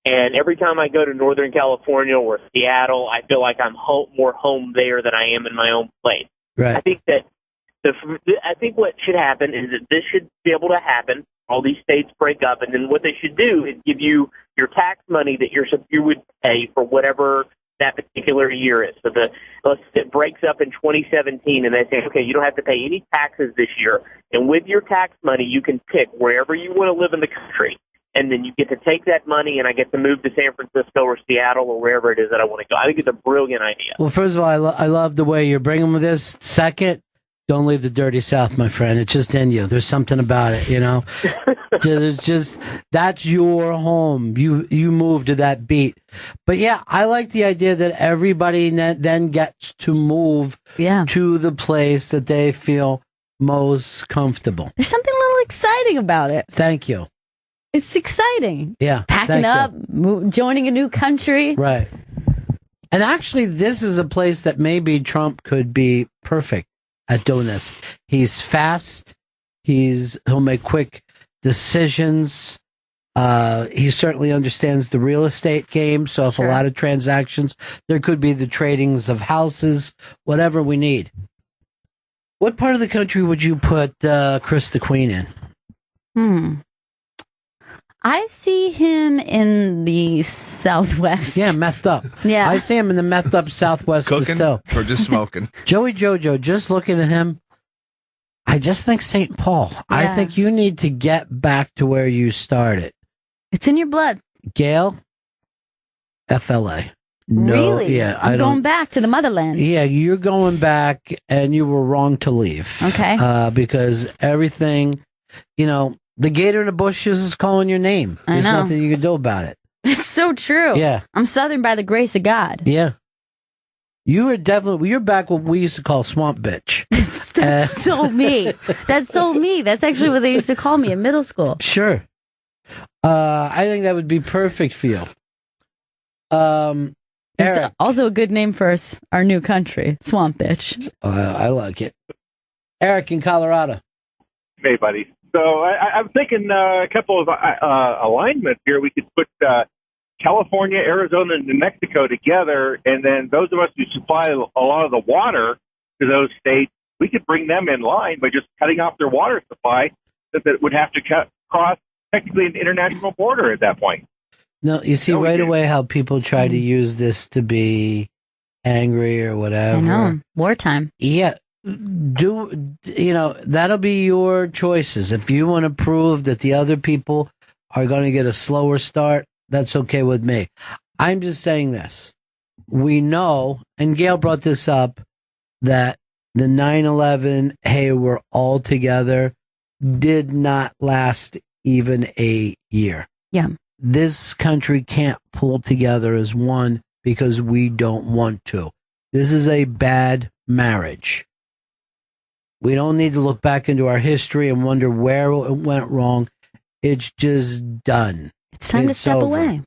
And every time I go to Northern California or Seattle, I feel like I'm more home there than I am in my own place. Right. I think that I think what should happen is that this should be able to happen. All these states break up, and then what they should do is give you your tax money that you would pay for whatever that particular year is. So it breaks up in 2017, and they say, okay, you don't have to pay any taxes this year, and with your tax money, you can pick wherever you want to live in the country, and then you get to take that money, and I get to move to San Francisco or Seattle or wherever it is that I want to go. I think it's a brilliant idea. Well, first of all, I love the way you're bringing with this. Second, don't leave the dirty South, my friend. It's just in you. There's something about it, you know. There's just, that's your home. You move to that beat. But yeah, I like the idea that everybody then gets to move to the place that they feel most comfortable. There's something a little exciting about it. Thank you. It's exciting. Yeah. Packing up, joining a new country. Right. And actually, this is a place that maybe Trump could be perfect at doing this. He's fast. He'll make quick decisions. He certainly understands the real estate game. So if a lot of transactions, there could be the tradings of houses, whatever we need. What part of the country would you put Chris the Queen in? I see him in the Southwest. Yeah, methed up. Yeah. I see him in the methed up Southwest Cooking still. or just smoking. Joey Jojo, just looking at him, I just think St. Paul. Yeah. I think you need to get back to where you started. It's in your blood. Gail, FLA. No, really? Yeah, I'm going back to the motherland. Yeah, you're going back, and you were wrong to leave. Okay. Because everything, the gator in the bushes is calling your name. There's nothing you can do about it. It's so true. Yeah. I'm Southern by the grace of God. Yeah. You're back what we used to call swamp bitch. That's so me. That's so me. That's actually what they used to call me in middle school. Sure. I think that would be perfect for you. Eric. It's also a good name for our new country, Swamp Bitch. I like it. Eric in Colorado. Hey, buddy. So I'm thinking a couple of alignments here. We could put California, Arizona, and New Mexico together, and then those of us who supply a lot of the water to those states, we could bring them in line by just cutting off their water supply that would have to cross technically an international border at that point. No, you see right away how people try to use this to be angry or whatever. I know. Wartime. Yeah. That'll be your choices. If you want to prove that the other people are going to get a slower start, that's okay with me. I'm just saying this. We know, and Gail brought this up, that the 9/11, hey, we're all together, did not last even a year. Yeah. This country can't pull together as one because we don't want to. This is a bad marriage. We don't need to look back into our history and wonder where it went wrong. It's just done. It's time to step away.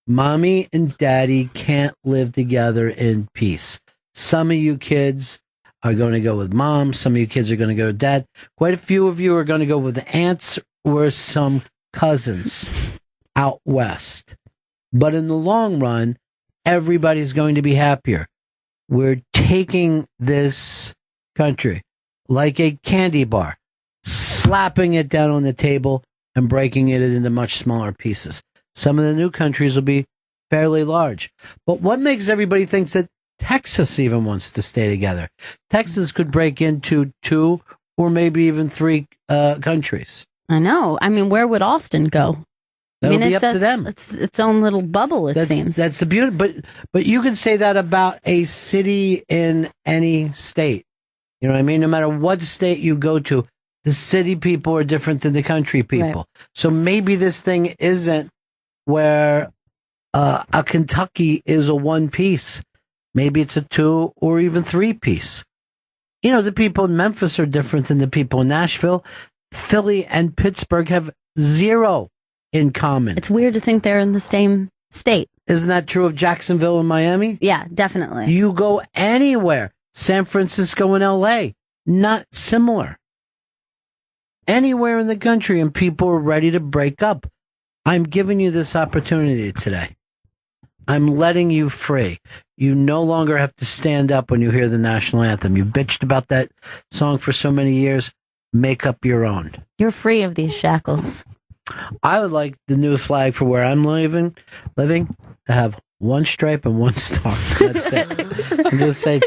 Mommy and daddy can't live together in peace. Some of you kids are going to go with mom. Some of you kids are going to go with dad. Quite a few of you are going to go with the aunts or some cousins out west. But in the long run, everybody's going to be happier. We're taking this country like a candy bar, slapping it down on the table and breaking it into much smaller pieces. Some of the new countries will be fairly large. But what makes everybody think that Texas even wants to stay together? Texas could break into 2 or maybe even 3 countries. I know. I mean, where would Austin go? That'll be up to them. It's its own little bubble, it seems. That's the beauty. But you can say that about a city in any state. You know what I mean? No matter what state you go to, the city people are different than the country people. Right. So maybe this thing isn't where a Kentucky is a one piece. Maybe it's a 2 or even 3 piece. You know, the people in Memphis are different than the people in Nashville. Philly and Pittsburgh have 0 in common. It's weird to think they're in the same state. Isn't that true of Jacksonville and Miami? Yeah, definitely. You go anywhere, San Francisco and LA, not similar. Anywhere in the country, and people are ready to break up. I'm giving you this opportunity today. I'm letting you free. You no longer have to stand up when you hear the national anthem. You bitched about that song for so many years. Make up your own. You're free of these shackles. I would like the new flag for where I'm living to have 1 stripe and 1 star. That's it. And just say,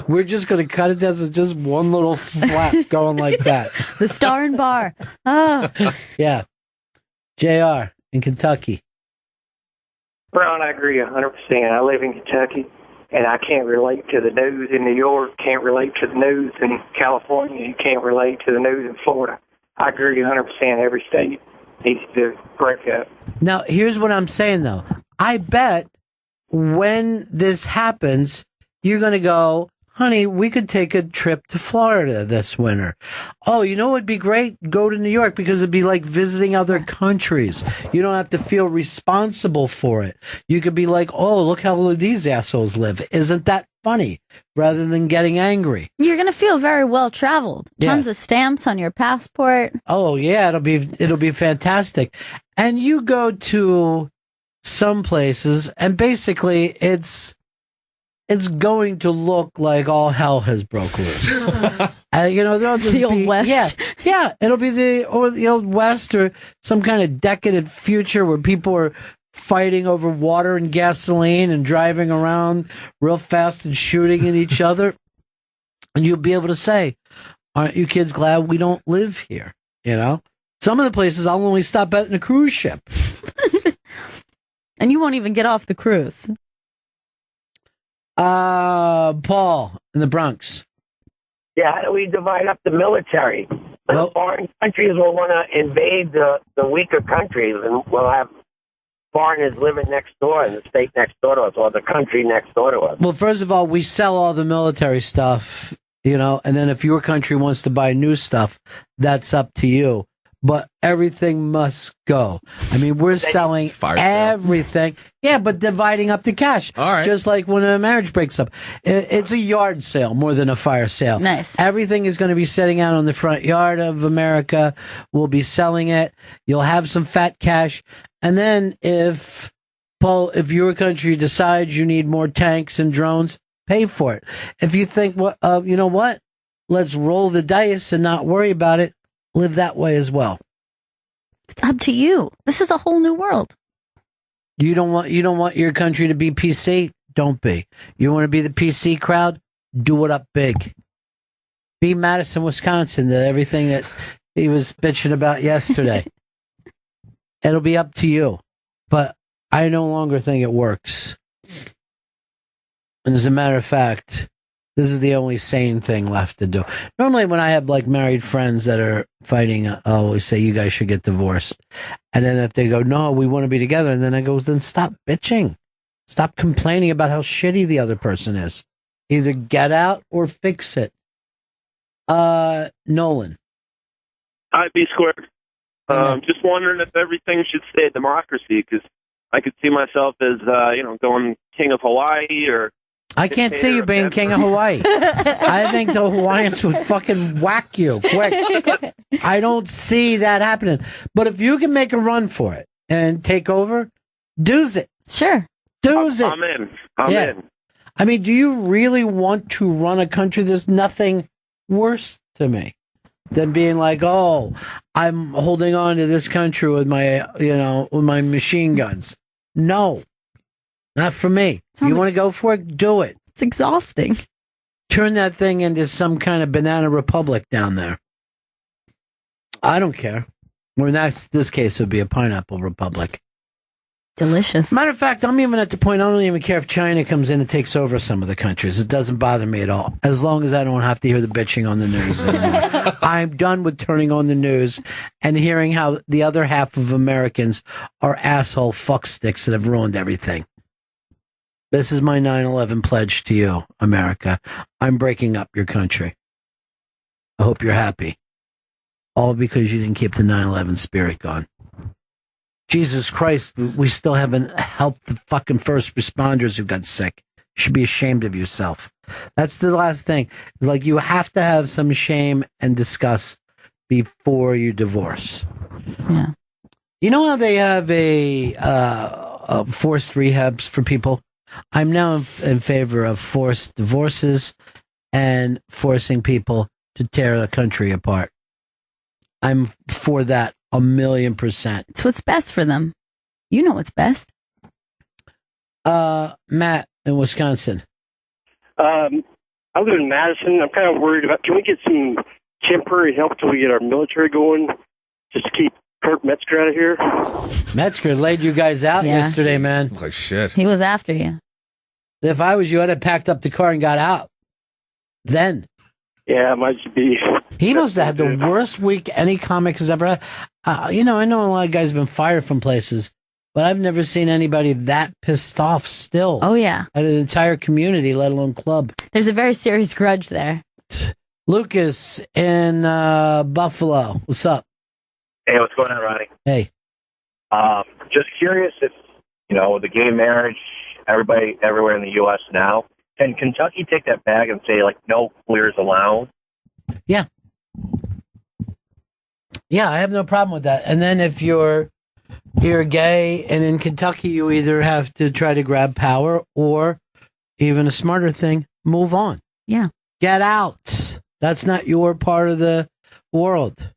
we're just going to cut it down to just one little flap going like that. The star and bar. Oh. Yeah. JR in Kentucky. Ron, I agree 100%. I live in Kentucky, and I can't relate to the news in New York, can't relate to the news in California, and can't relate to the news in Florida. I agree 100%. Every state needs to break up. Now, here's what I'm saying, though. I bet when this happens, you're going to go, honey, we could take a trip to Florida this winter. Oh, you know what would be great? Go to New York, because it'd be like visiting other countries. You don't have to feel responsible for it. You could be like, oh, look how these assholes live. Isn't that funny? Rather than getting angry. You're going to feel very well traveled. Tons of stamps on your passport. Oh, yeah, it'll be fantastic. And you go to some places, and basically it's going to look like all hell has broke loose. You know, they'll just the old West. Yeah, it'll be the old West, or some kind of decadent future where people are fighting over water and gasoline and driving around real fast and shooting at each other. And you'll be able to say, aren't you kids glad we don't live here? You know, some of the places I'll only stop at in a cruise ship. And you won't even get off the cruise. Paul in the Bronx. Yeah, how do we divide up the military? Well, foreign countries will want to invade the weaker countries, and we'll have foreigners living next door in the state next door to us, or the country next door to us. Well, first of all, we sell all the military stuff, you know, and then if your country wants to buy new stuff, that's up to you. But everything must go. I mean, we're selling everything. Yeah, but dividing up the cash. All right. Just like when a marriage breaks up. It's a yard sale more than a fire sale. Nice. Everything is going to be sitting out on the front yard of America. We'll be selling it. You'll have some fat cash. And then if your country decides you need more tanks and drones, pay for it. If you think, you know what? Let's roll the dice and not worry about it. Live that way as well. It's up to you. This is a whole new world. You don't want your country to be PC? Don't be. You want to be the PC crowd? Do it up big. Be Madison, Wisconsin, everything that he was bitching about yesterday. It'll be up to you. But I no longer think it works. And as a matter of fact, this is the only sane thing left to do. Normally when I have like married friends that are fighting, I always say, you guys should get divorced. And then if they go, no, we want to be together. And then I go, then stop bitching. Stop complaining about how shitty the other person is. Either get out or fix it. Nolan. I'd be squared. Just wondering if everything should stay a democracy, because I could see myself as, going king of Hawaii or... I can't see you being king of Hawaii. I think the Hawaiians would fucking whack you quick. I don't see that happening. But if you can make a run for it and take over, do's it. Sure. Do's it. I'm in. I'm in. I mean, do you really want to run a country? There's nothing worse to me than being like, oh, I'm holding on to this country with my, with my machine guns. No. Not for me. You want to go for it? Do it. It's exhausting. Turn that thing into some kind of banana republic down there. I don't care. Or in this case, it would be a pineapple republic. Delicious. Matter of fact, I'm even at the point I don't even care if China comes in and takes over some of the countries. It doesn't bother me at all, as long as I don't have to hear the bitching on the news anymore. I'm done with turning on the news and hearing how the other half of Americans are asshole fucksticks that have ruined everything. This is my 9/11 pledge to you, America. I'm breaking up your country. I hope you're happy. All because you didn't keep the 9/11 spirit going. Jesus Christ, we still haven't helped the fucking first responders who got sick. You should be ashamed of yourself. That's the last thing. It's like you have to have some shame and disgust before you divorce. Yeah. You know how they have a forced rehabs for people? I'm now in favor of forced divorces and forcing people to tear a country apart. I'm for that 1,000,000%. It's what's best for them. You know what's best. Matt in Wisconsin. I live in Madison. I'm kind of worried about, can we get some temporary help till we get our military going? Just to keep Kurt Metzger out of here. Metzger laid you guys out yesterday, man. Looks like shit. He was after you. If I was you, I'd have packed up the car and got out. Then. Yeah, it might be. He must have had the worst week any comic has ever had. I know a lot of guys have been fired from places, but I've never seen anybody that pissed off still. Oh, yeah. At an entire community, let alone club. There's a very serious grudge there. Lucas in Buffalo. What's up? Hey, what's going on, Ronnie? Hey. Just curious if, the gay marriage, everybody everywhere in the U.S. now, can Kentucky take that back and say, no queers allowed? Yeah. Yeah, I have no problem with that. And then if you're gay, and in Kentucky, you either have to try to grab power or, even a smarter thing, move on. Yeah. Get out. That's not your part of the world.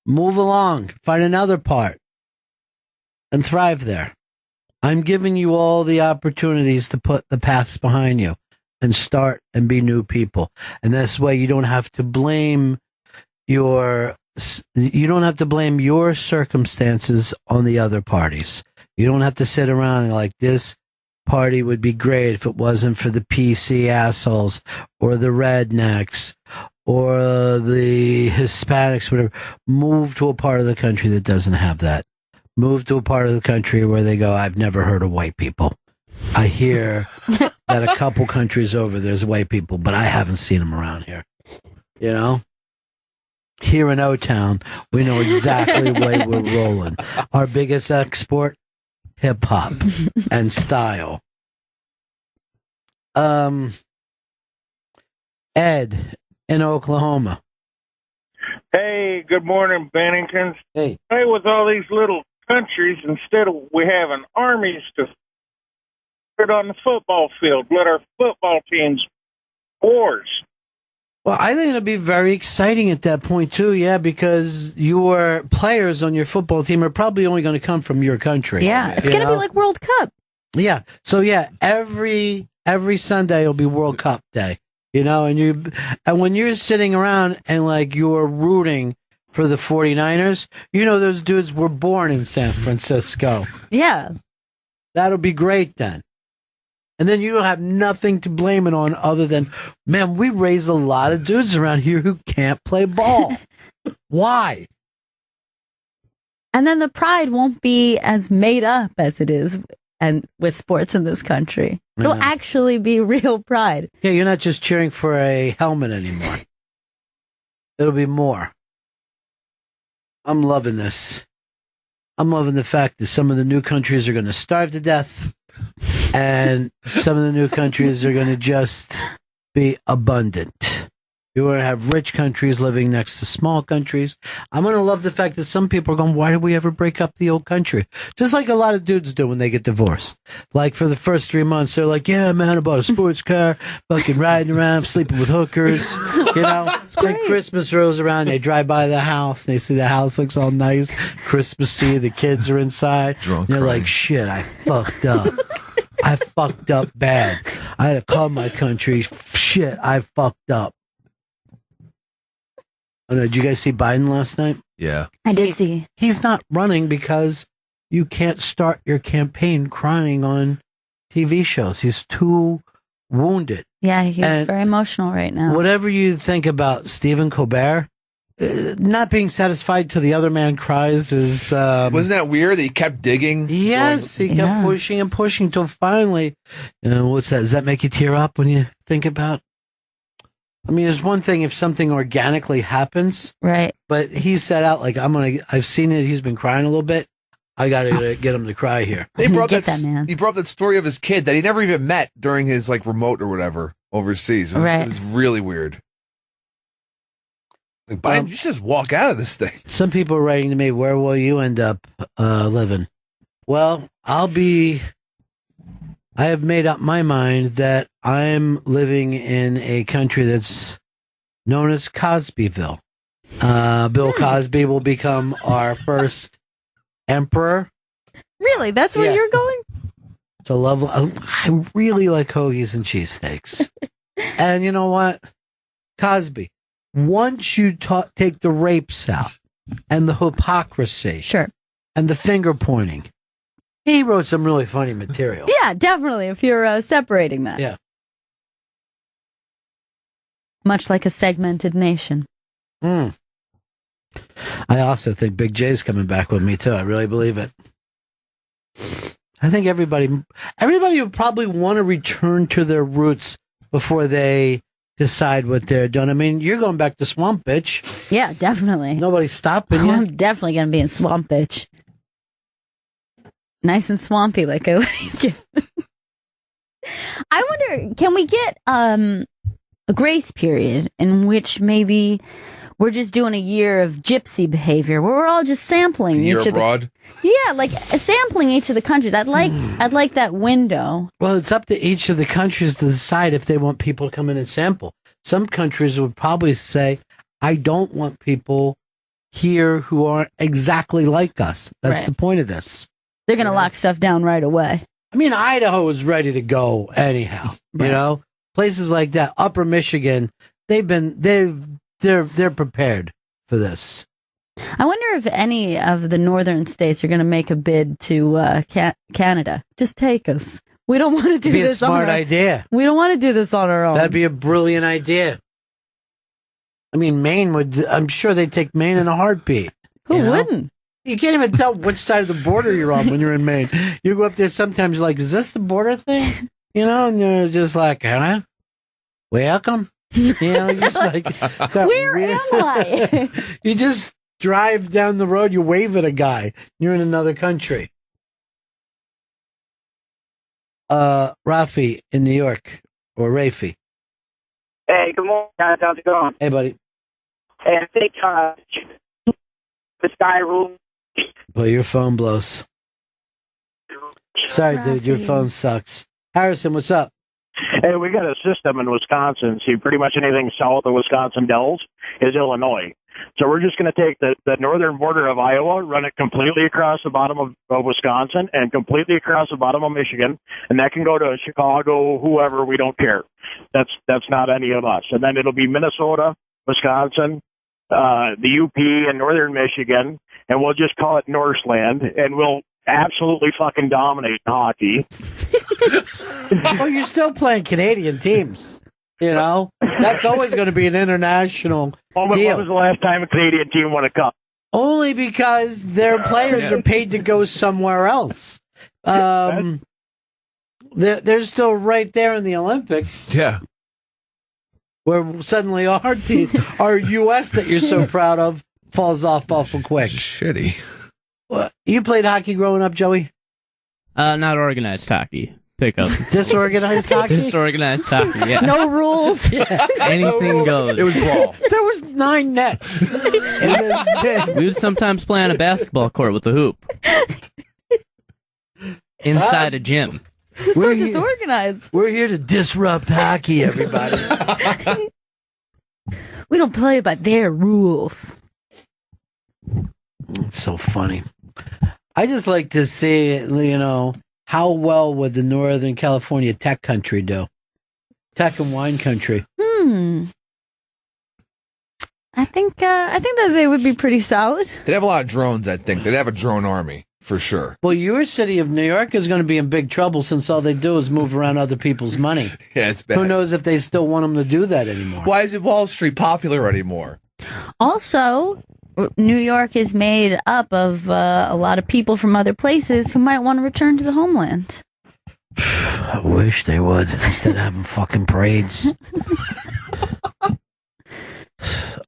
Move along. Find another part and thrive there. I'm giving you all the opportunities to put the past behind you and start and be new people. And this way you don't have to blame your circumstances on the other parties. You don't have to sit around and like, this party would be great if it wasn't for the PC assholes or the rednecks or the Hispanics, whatever. Move to a part of the country that doesn't have that. Move to a part of the country where they go, I've never heard of white people. I hear that a couple countries over there's white people, but I haven't seen them around here. Here in O-Town, we know exactly where we're rolling. Our biggest export, hip-hop and style. Ed in Oklahoma. Hey, good morning, Benningtons. Hey. Hey, with all these little countries, instead of we having armies to put on the football field, let our football teams wars. Well, I think it'll be very exciting at that point, too, yeah, because your players on your football team are probably only going to come from your country. Yeah, it's going to be like World Cup. Yeah, so yeah, every Sunday will be World Cup Day, and when you're sitting around and like you're rooting for the 49ers, those dudes were born in San Francisco. Yeah. That'll be great then. And then you have nothing to blame it on other than, man, we raise a lot of dudes around here who can't play ball. Why? And then the pride won't be as made up as it is and with sports in this country. It'll actually be real pride. Yeah, you're not just cheering for a helmet anymore. It'll be more. I'm loving this. I'm loving the fact that some of the new countries are going to starve to death, and some of the new countries are going to just be abundant. You're going to have rich countries living next to small countries. I'm going to love the fact that some people are going, why did we ever break up the old country? Just like a lot of dudes do when they get divorced. Like for the first 3 months, they're like, yeah, man, I bought a sports car, fucking riding around, sleeping with hookers, Then Christmas rolls around, they drive by the house, and they see the house looks all nice, Christmassy, the kids are inside. Drunk, and they're like, shit, I fucked up. I fucked up bad. I had to call my country. Shit, I fucked up. Oh, no, did you guys see Biden last night? Yeah. I did see. He's not running because you can't start your campaign crying on TV shows. He's too wounded. Yeah, he's And very emotional right now. Whatever you think about Stephen Colbert, not being satisfied till the other man cries is... Wasn't that weird that he kept digging? Yes, he kept pushing and pushing till finally... what's that? Does that make you tear up when you think about... I mean, there's one thing if something organically happens. Right. But he set out like, I've seen it. He's been crying a little bit. I got to get him to cry here. He brought He brought up that story of his kid that he never even met during his like remote or whatever overseas. It was really weird. Like, Biden, you should just walk out of this thing. Some people are writing to me, where will you end up living? Well, I have made up my mind that I'm living in a country that's known as Cosbyville. Bill Cosby will become our first emperor. Really? That's where you're going? It's a lovely. I really like hoagies and cheesesteaks. And you know what? Cosby, once you take the rapes out and the hypocrisy, sure, and the finger pointing, he wrote some really funny material. Yeah, definitely. If you're separating that. Yeah. Much like a segmented nation. I also think Big J's coming back with me too. I really believe it. I think everybody would probably want to return to their roots before they decide what they're doing. I mean, you're going back to Swamp Bitch. Yeah, definitely. Nobody's stopping you. I'm definitely going to be in Swamp Bitch. Nice and swampy, like I like it. I wonder, can we get a grace period in which maybe we're just doing a year of gypsy behavior where we're all just sampling Year each abroad? like sampling each of the countries. I'd like that window. Well, it's up to each of the countries to decide if they want people to come in and sample. Some countries would probably say, I don't want people here who aren't exactly like us. That's Right. the point of this. They're going to lock stuff down right away. I mean, Idaho is ready to go anyhow. You know, places like that, Upper Michigan, they're prepared for this. I wonder if any of the northern states are going to make a bid to Canada. Just take us. We don't want to do Be a this smart on our idea. We don't want to do this on our own. That'd be a brilliant idea. I mean, Maine would. I'm sure they'd take Maine in a heartbeat. Who wouldn't? You can't even tell which side of the border you're on when you're in Maine. You go up there sometimes, you're like, is this the border thing? You know, and you're just like, huh? Welcome. You know, just like that Where am I? You just drive down the road, you wave at a guy. You're in another country. Rafi in New York, or Rafi. Hey, good morning, guys. How's it going? Hey, buddy. Hey, I think the sky rule. Well, your phone blows. Sorry, dude, your phone sucks. Harrison, what's up? Hey, we got a system in Wisconsin. See, pretty much anything south of Wisconsin Dells is Illinois. So we're just going to take the northern border of Iowa, run it completely across the bottom of Wisconsin and completely across the bottom of Michigan, and that can go to Chicago, whoever, we don't care. That's not any of us. And then it'll be Minnesota, Wisconsin, the UP, and northern Michigan, and we'll just call it Norseland, and we'll absolutely fucking dominate hockey. Well, you're still playing Canadian teams. You know, that's always going to be an international deal. When was the last time a Canadian team won a cup? Only because their players are paid to go somewhere else. They're still right there in the Olympics. Yeah. Where suddenly our team, our U.S. that you're so proud of, falls off awful quick. Shitty. What? You played hockey growing up, Joey? Not organized hockey. Pick up. Disorganized hockey? Disorganized hockey, yeah. No rules. Anything goes. It was brawl. There was 9 nets. We would sometimes play on a basketball court with a hoop. Inside a gym. This is so disorganized. We're here to disrupt hockey, everybody. We don't play by their rules. It's so funny. I just like to see, you know, how well would the Northern California tech country do? Tech and wine country. I think that they would be pretty solid. They'd have a lot of drones, I think. They'd have a drone army, for sure. Well, your city of New York is going to be in big trouble since all they do is move around other people's money. Yeah, it's bad. Who knows if they still want them to do that anymore? Why isn't Wall Street popular anymore? Also, New York is made up of a lot of people from other places who might want to return to the homeland. I wish they would, instead of having fucking parades.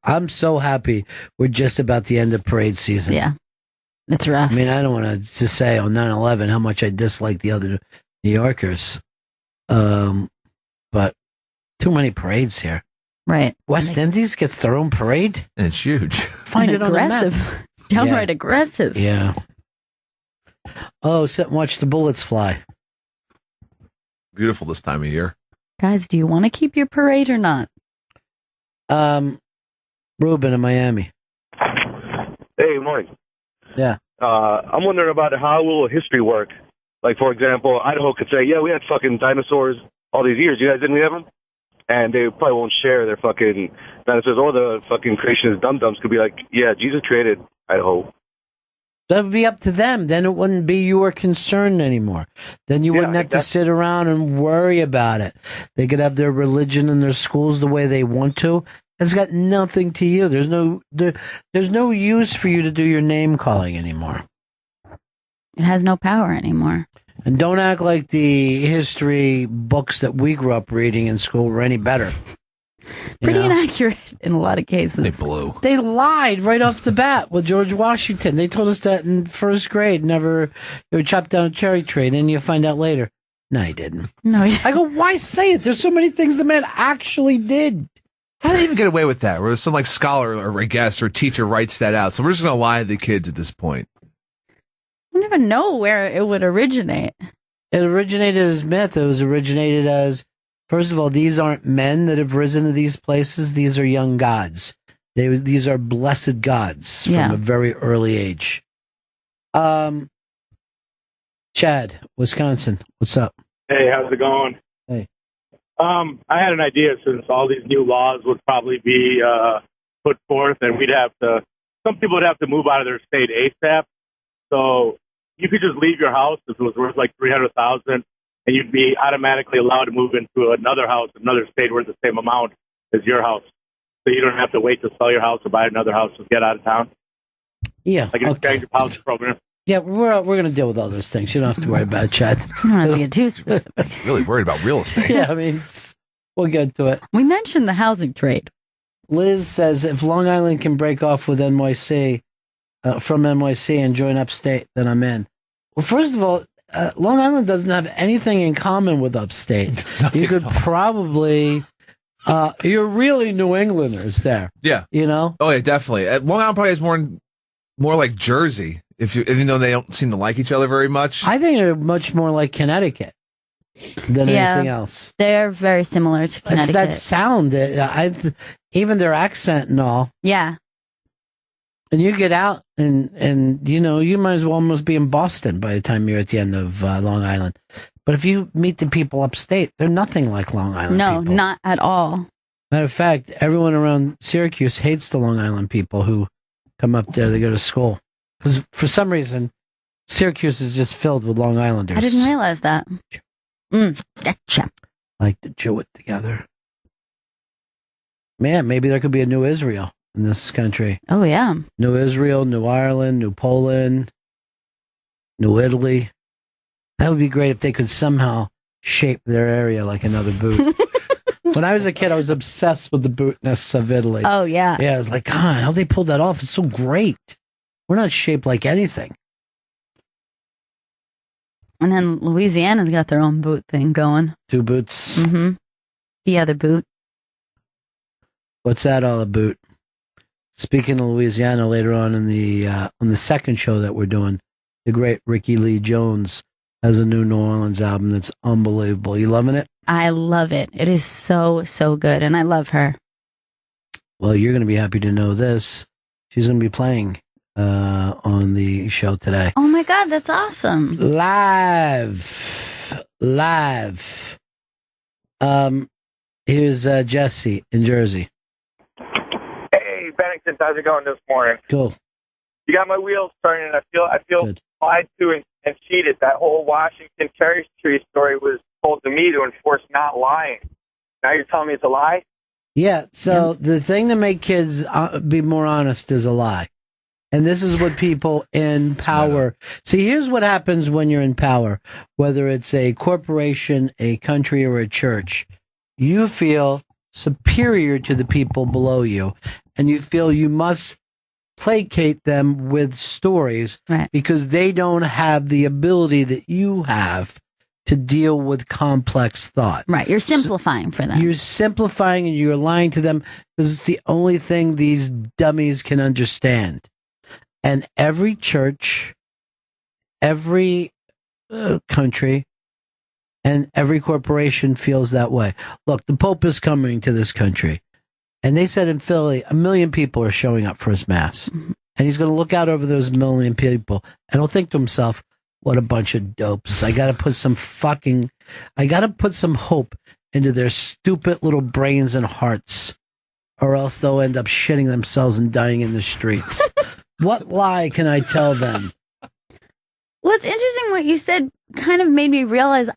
I'm so happy we're just about the end of parade season. Yeah, it's rough. I mean, I don't want to just say on 9/11 how much I dislike the other New Yorkers. But too many parades here. Right. West Indies gets their own parade? And it's huge. Find it on the map. Aggressive. Downright aggressive. Yeah. Oh, sit and watch the bullets fly. Beautiful this time of year. Guys, do you want to keep your parade or not? Ruben in Miami. Hey, morning. Yeah. I'm wondering about how will history work? Like, for example, Idaho could say, yeah, we had fucking dinosaurs all these years. You guys didn't have them? And they probably won't share their fucking dinosaurs. Or the fucking creationist dum-dums could be like, yeah, Jesus created Idaho. That would be up to them. Then it wouldn't be your concern anymore. Then you wouldn't have to sit around and worry about it. They could have their religion and their schools the way they want to. It's got nothing to you. There's no use for you to do your name calling anymore. It has no power anymore. And don't act like the history books that we grew up reading in school were any better. Pretty inaccurate in a lot of cases. They blew. They lied right off the bat with George Washington. They told us that in first grade. Never, you would chop down a cherry tree, and then you find out later. No, he didn't. No, I go, why say it? There's so many things the man actually did. How do they even get away with that? Where some like scholar or I guess or teacher writes that out. So we're just going to lie to the kids at this point. I don't even know where it would originate. It originated as myth. It was originated as, first of all, these aren't men that have risen to these places. These are young gods. These are blessed gods from a very early age. Chad, Wisconsin, what's up? Hey, how's it going? Hey. I had an idea since all these new laws would probably be put forth, and some people would have to move out of their state ASAP. So you could just leave your house if it was worth like $300,000, and you'd be automatically allowed to move into another house, another state worth the same amount as your house. So you don't have to wait to sell your house or buy another house to get out of town. Yeah, like an exchange of house program. Yeah, we're going to deal with all those things. You don't have to worry about it, Chad. You don't have to get too specific. Really worried about real estate. Yeah, I mean, we'll get to it. We mentioned the housing trade. Liz says if Long Island can break off with NYC, from NYC and join upstate, then I'm in. Well, first of all, Long Island doesn't have anything in common with upstate. You could probably, you're really New Englanders there. Yeah. You know? Oh, yeah, definitely. Long Island probably is more like Jersey, even though they don't seem to like each other very much. I think they're much more like Connecticut than anything else. They're very similar to Connecticut. It's that sound, even their accent and all. Yeah. And you get out and you know, you might as well almost be in Boston by the time you're at the end of Long Island. But if you meet the people upstate, they're nothing like Long Island No, people. not at all. Matter of fact, everyone around Syracuse hates the Long Island people who come up there. They go to school. Because for some reason, Syracuse is just filled with Long Islanders. I didn't realize that. Gotcha. Like to Jew it together. Man, maybe there could be a new Israel in this country. Oh, yeah. New Israel, New Ireland, New Poland, New Italy. That would be great if they could somehow shape their area like another boot. When I was a kid, I was obsessed with the bootness of Italy. Oh, yeah. Yeah, I was like, God, how they pulled that off? It's so great. We're not shaped like anything. And then Louisiana's got their own boot thing going. Two boots. Mm-hmm. The other boot. What's that all about? Speaking of Louisiana, later on in the second show that we're doing, the great Rickie Lee Jones has a new New Orleans album that's unbelievable. You loving it? I love it. It is so, so good, and I love her. Well, you're going to be happy to know this. She's going to be playing on the show today. Oh, my God, that's awesome. Live. Here's Jesse in Jersey. Hey, Remembrance. How's it going this morning? Cool. You got my wheels turning. I feel lied to and cheated. That whole Washington cherry tree story was told to me to enforce not lying. Now you're telling me it's a lie? Yeah, so the thing to make kids be more honest is a lie. And this is what people in power see. Here's what happens when you're in power, whether it's a corporation, a country, or a church. You feel superior to the people below you, and you feel you must placate them with stories because they don't have the ability that you have to deal with complex thought. Right. You're simplifying for them. You're simplifying and you're lying to them because it's the only thing these dummies can understand. And every church, every country, and every corporation feels that way. Look, the Pope is coming to this country. And they said in Philly, 1 million people are showing up for his mass. And he's going to look out over those 1 million people and he'll think to himself, what a bunch of dopes. I got to put some hope into their stupid little brains and hearts, or else they'll end up shitting themselves and dying in the streets. What lie can I tell them? Well, it's interesting what you said kind of made me realize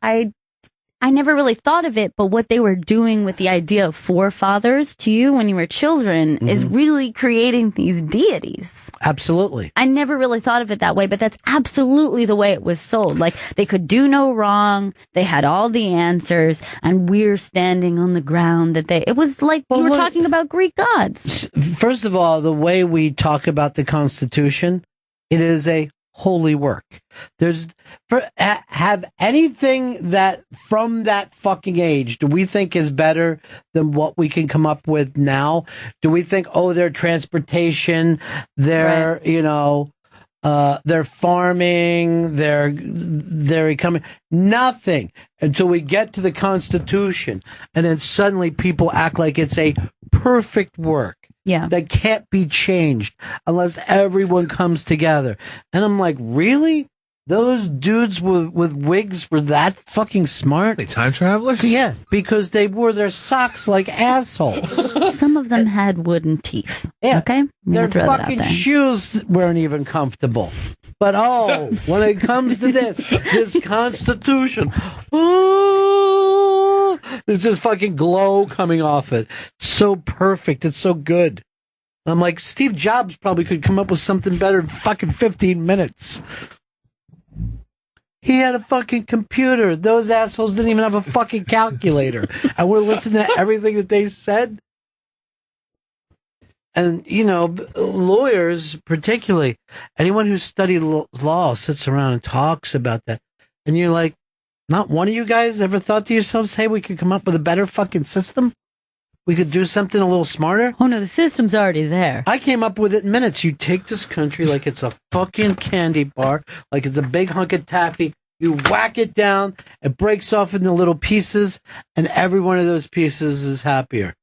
I never really thought of it, but what they were doing with the idea of forefathers to you when you were children is really creating these deities. Absolutely. I never really thought of it that way, but that's absolutely the way it was sold. Like, they could do no wrong, they had all the answers, and we're standing on the ground it was like you were talking about Greek gods. First of all, the way we talk about the Constitution, it is a holy work. Have anything that from that fucking age do we think is better than what we can come up with now? Do we think, their transportation, their their farming, their economy, nothing until we get to the Constitution, and then suddenly people act like it's a perfect work. Yeah. That can't be changed unless everyone comes together. And I'm like, really? Those dudes with wigs were that fucking smart? They time travelers? Yeah, because they wore their socks like assholes. Some of them had wooden teeth. Yeah. Okay? Their fucking shoes weren't even comfortable. But when it comes to this Constitution, there's just fucking glow coming off it. So perfect. It's so good. I'm like, Steve Jobs probably could come up with something better in fucking 15 minutes. He had a fucking computer. Those assholes didn't even have a fucking calculator. And we're listening to everything that they said. And, lawyers, particularly, anyone who studied law sits around and talks about that. And you're like, not one of you guys ever thought to yourselves, hey, we could come up with a better fucking system? We could do something a little smarter? Oh, no, the system's already there. I came up with it in minutes. You take this country like it's a fucking candy bar, like it's a big hunk of taffy. You whack it down, it breaks off into little pieces, and every one of those pieces is happier.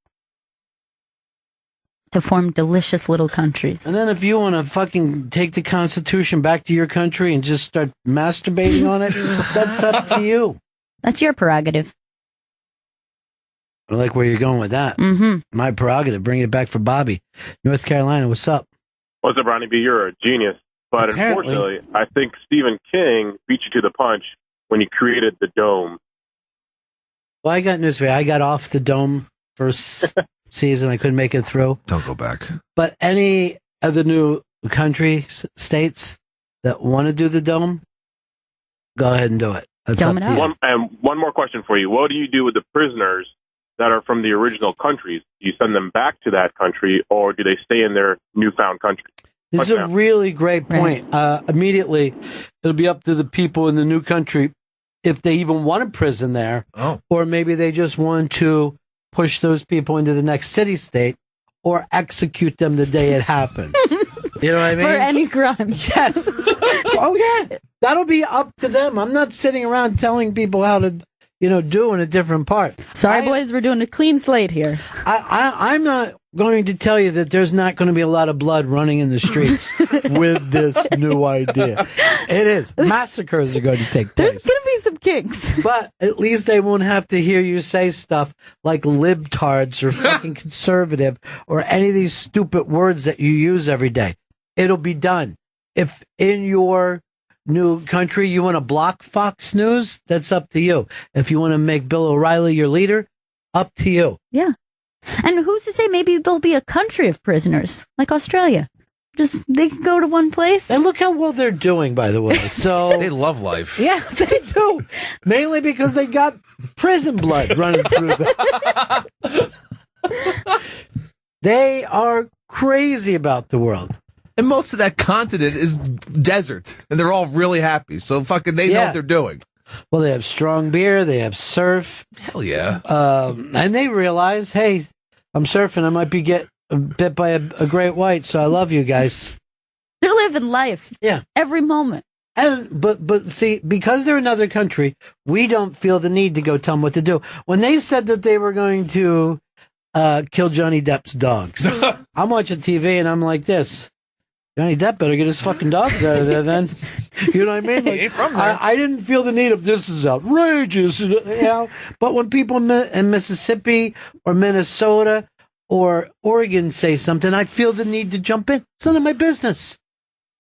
To form delicious little countries. And then if you want to fucking take the Constitution back to your country and just start masturbating on it, that's up to you. That's your prerogative. I like where you're going with that. Mm-hmm. My prerogative. Bring it back for Bobby. North Carolina, what's up? What's up, Ronnie B? You're a genius. But unfortunately, I think Stephen King beat you to the punch when he created the dome. Well, I got news for you. I got off the dome first season. I couldn't make it through. Don't go back. But any of the new states that want to do the dome, go ahead and do it. That's up to you. One more question for you. What do you do with the prisoners that are from the original countries? Do you send them back to that country, or do they stay in their newfound country? This is a really great point. Immediately, it'll be up to the people in the new country if they even want a prison there, or maybe they just want to push those people into the next city-state or execute them the day it happens. You know what I mean? For any crime. Yes. Oh, yeah. That'll be up to them. I'm not sitting around telling people how to, do in a different part. Sorry, boys, we're doing a clean slate here. I'm not going to tell you that there's not going to be a lot of blood running in the streets with this new idea. It is. Massacres are going to take place. There's going to be some kinks. But at least they won't have to hear you say stuff like libtards or fucking conservative or any of these stupid words that you use every day. It'll be done. If in your new country you want to block Fox News, that's up to you. If you want to make Bill O'Reilly your leader, up to you. Yeah. And who's to say maybe there'll be a country of prisoners, like Australia? Just, they can go to one place. And look how well they're doing, by the way. So they love life. Yeah, they do. Mainly because they got prison blood running through them. They are crazy about the world. And most of that continent is desert, and they're all really happy. So fucking, they know what they're doing. Well, they have strong beer. They have surf. Hell yeah. And they realize, hey, I'm surfing. I might be get bit by a great white, so I love you guys. They're living life. Yeah. Every moment. And but see, because they're another country, we don't feel the need to go tell them what to do. When they said that they were going to kill Johnny Depp's dogs, I'm watching TV and I'm like this. Johnny Depp better get his fucking dogs out of there then. You know what I mean? Like, He ain't from there. I didn't feel the need of this is outrageous, you know. But when people in Mississippi or Minnesota or Oregon say something, I feel the need to jump in. It's none of my business.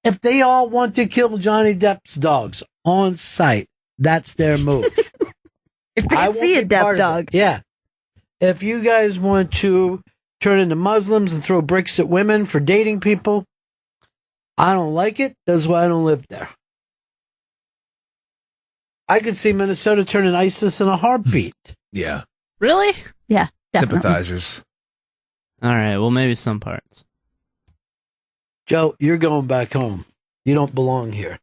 If they all want to kill Johnny Depp's dogs on site, that's their move. If they see a Depp dog. Yeah. If you guys want to turn into Muslims and throw bricks at women for dating people, I don't like it. That's why I don't live there. I could see Minnesota turning ISIS in a heartbeat. Yeah. Really? Yeah. Definitely. Sympathizers. All right. Well, maybe some parts. Joe, you're going back home. You don't belong here.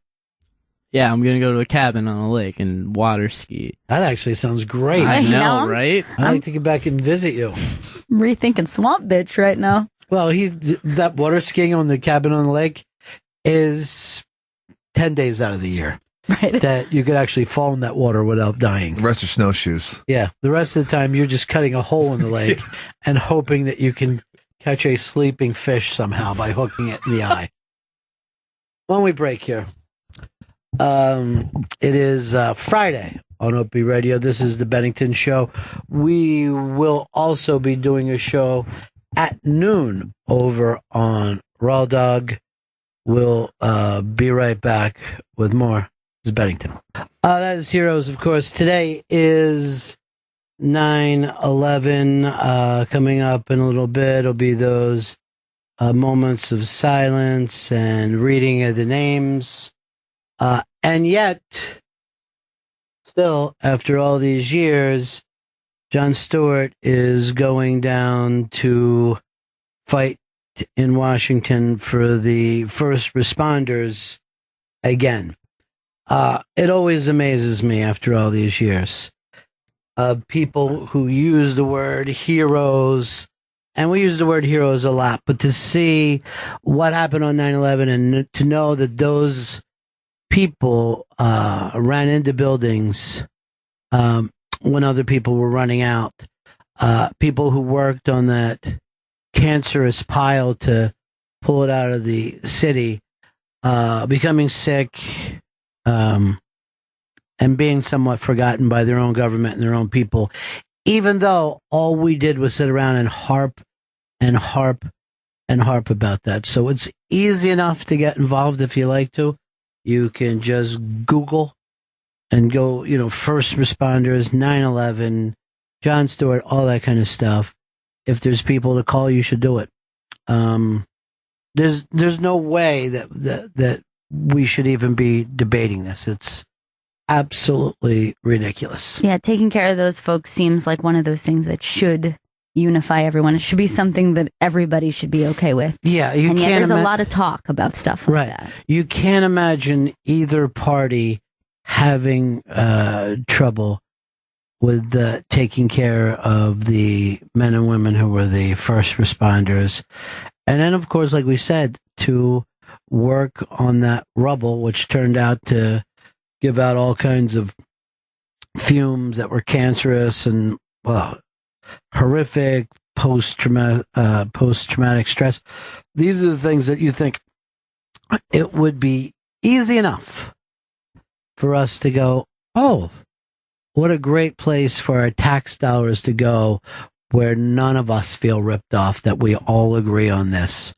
Yeah, I'm gonna go to a cabin on a lake and water ski. That actually sounds great. I know, right? I'd like to get back and visit you. I'm rethinking Swamp Bitch right now. Well, that water skiing on the cabin on the lake is 10 days out of the year. Right. That you could actually fall in that water without dying. The rest are snowshoes. Yeah. The rest of the time, you're just cutting a hole in the lake and hoping that you can catch a sleeping fish somehow by hooking it in the eye. When we break here, it is Friday on Opie Radio. This is the Bennington Show. We will also be doing a show at noon over on Raw Dog. We'll be right back with more. This is Bennington. That is Heroes, of course. Today is 9/11. Coming up in a little bit, it'll be those moments of silence and reading of the names. And yet, still, after all these years, Jon Stewart is going down to fight in Washington for the first responders again. It always amazes me after all these years. People who use the word heroes, and we use the word heroes a lot, but to see what happened on 9/11 and to know that those people ran into buildings when other people were running out, people who worked on that cancerous pile to pull it out of the city, becoming sick, and being somewhat forgotten by their own government and their own people, even though all we did was sit around and harp and harp and harp about that. So it's easy enough to get involved if you like to. You can just Google and go, first responders, 9/11, Jon Stewart, all that kind of stuff. If there's people to call, you should do it. There's no way that we should even be debating this. It's absolutely ridiculous. Yeah, taking care of those folks seems like one of those things that should unify everyone. It should be something that everybody should be okay with. Yeah, and yet there's a lot of talk about stuff like that. You can't imagine either party having trouble with taking care of the men and women who were the first responders. And then, of course, like we said, to work on that rubble, which turned out to give out all kinds of fumes that were cancerous and horrific, post-traumatic stress. These are the things that you think it would be easy enough for us to go, oh, what a great place for our tax dollars to go, where none of us feel ripped off, that we all agree on this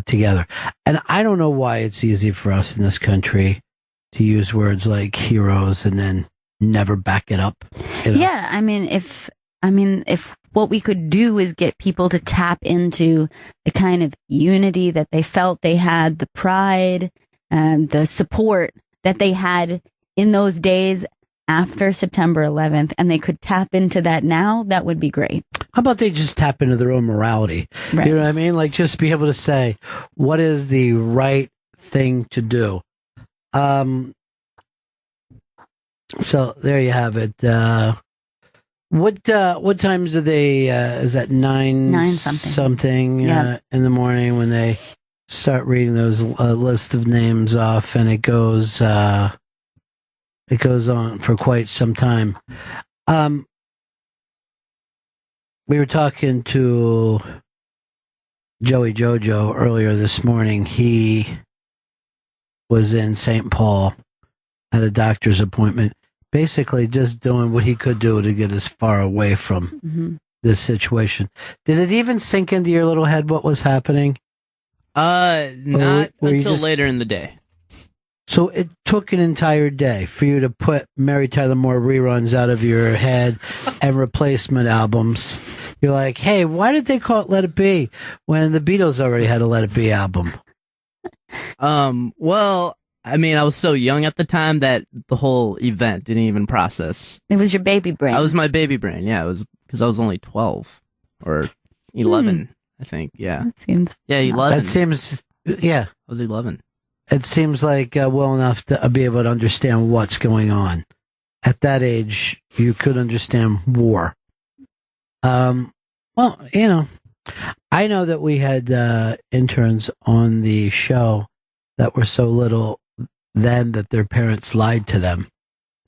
together. And I don't know why it's easy for us in this country to use words like heroes and then never back it up. You know? Yeah, I mean, if what we could do is get people to tap into the kind of unity that they felt they had, the pride and the support that they had in those days after September 11th, and they could tap into that now, that would be great. How about they just tap into their own morality? Right. You know what I mean? Like, just be able to say, what is the right thing to do? So there you have it. What times do they, is that 9 something Yeah. in the morning when they start reading those list of names off, and it goes on for quite some time. We were talking to Joey Jojo earlier this morning. He was in St. Paul at a doctor's appointment, basically just doing what he could do to get as far away from this situation. Did it even sink into your little head what was happening? Not were you until just- later in the day. So it took an entire day for you to put Mary Tyler Moore reruns out of your head and replacement albums. You're like, hey, why did they call it Let It Be when the Beatles already had a Let It Be album? Well, I mean, I was so young at the time that the whole event didn't even process. It was your baby brain. I was my baby brain, yeah. It was because I was only 12 or 11, I think, yeah. That seems... Yeah, 11. That seems, yeah. I was 11. It seems like well enough to be able to understand what's going on. At that age, you could understand war. Well, you know, I know that we had interns on the show that were so little then that their parents lied to them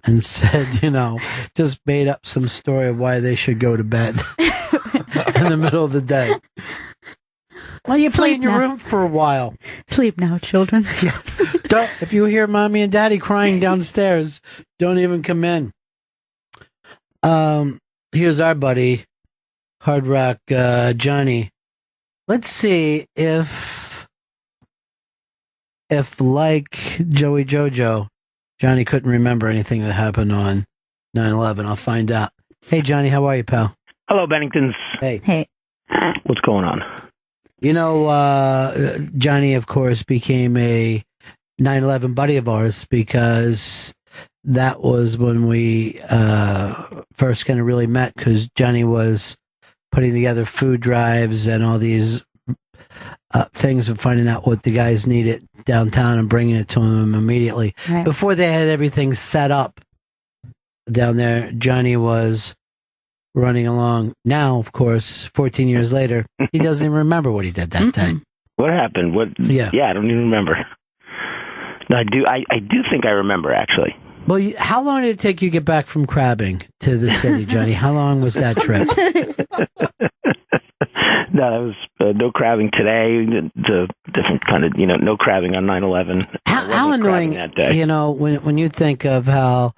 and said, you know, just made up some story of why they should go to bed in the middle of the day. Well, you play in your room for a while. Sleep now, children. Yeah. Don't, if you hear mommy and daddy crying downstairs, don't even come in. Here's our buddy, Hard Rock Johnny. Let's see if like Joey Jojo, Johnny couldn't remember anything that happened on 9/11. I'll find out. Hey, Johnny, how are you, pal? Hello, Benningtons. Hey. Hey. What's going on? You know, Johnny, of course, became a 9/11 buddy of ours because that was when we first kind of really met, because Johnny was putting together food drives and all these things of finding out what the guys needed downtown and bringing it to them immediately. Right. Before they had everything set up down there, Johnny was running along. Now, of course, 14 years later, he doesn't even remember what he did that day. What happened? What? Yeah, I don't even remember. No, I do. I do think I remember, actually. Well, how long did it take you to get back from crabbing to the city, Johnny? How long was that trip? No, that was no crabbing today. The different kind of, no crabbing on 9/11. How annoying, that day. When you think of how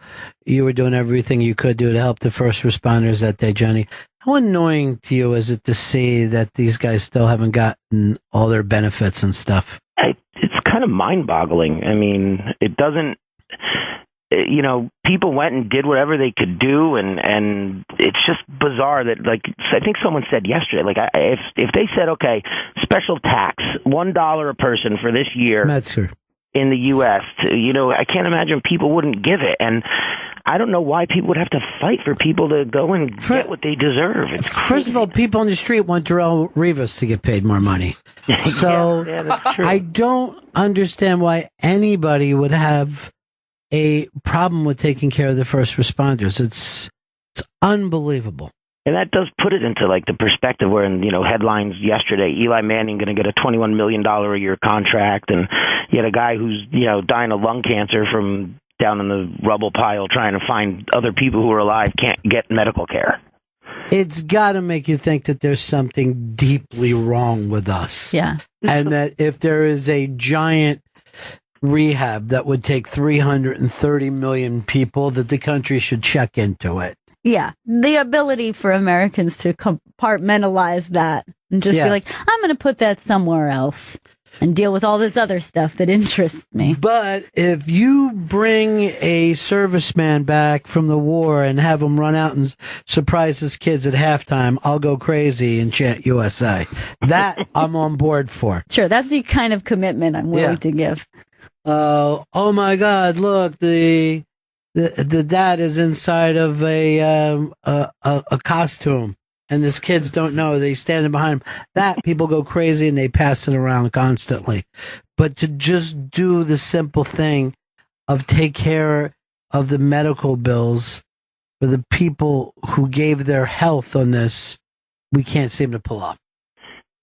you were doing everything you could do to help the first responders that day, Johnny, how annoying to you is it to see that these guys still haven't gotten all their benefits and stuff? It's kind of mind-boggling. I mean, it doesn't... people went and did whatever they could do, and it's just bizarre that, like, I think someone said yesterday, like, if they said, okay, special tax, $1 a person for this year Metzger. in the U.S., I can't imagine people wouldn't give it, and I don't know why people would have to fight for people to go and get what they deserve. It's First of all, people on the street want Darrell Rivas to get paid more money. So yeah, that's true. I don't understand why anybody would have a problem with taking care of the first responders. It's unbelievable. And that does put it into, like, the perspective where, in, headlines yesterday, Eli Manning going to get a $21 million a year contract, and you had a guy who's, dying of lung cancer from down in the rubble pile trying to find other people who are alive, can't get medical care. It's got to make you think that there's something deeply wrong with us. Yeah. And that if there is a giant rehab that would take 330 million people, that the country should check into it. Yeah. The ability for Americans to compartmentalize that and just be like, I'm going to put that somewhere else and deal with all this other stuff that interests me. But if you bring a serviceman back from the war and have him run out and surprise his kids at halftime, I'll go crazy and chant USA. That I'm on board for. Sure, that's the kind of commitment I'm willing to give. Oh my God! Look, the dad is inside of a costume. And his kids don't know. They standing behind him. That people go crazy and they pass it around constantly. But to just do the simple thing of take care of the medical bills for the people who gave their health on this, we can't seem to pull off.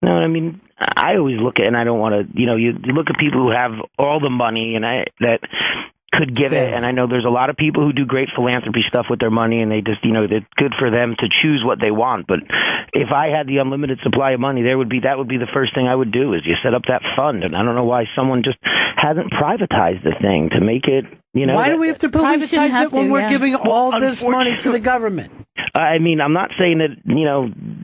No, I mean, I always look at, and I don't want to, you look at people who have all the money and that could give it, and I know there's a lot of people who do great philanthropy stuff with their money, and they just, it's good for them to choose what they want. But if I had the unlimited supply of money, that would be the first thing I would do, is you set up that fund. And I don't know why someone just hasn't privatized the thing to make it, Why do we have to privatize it when we're giving all this money to the government? I mean, I'm not saying that,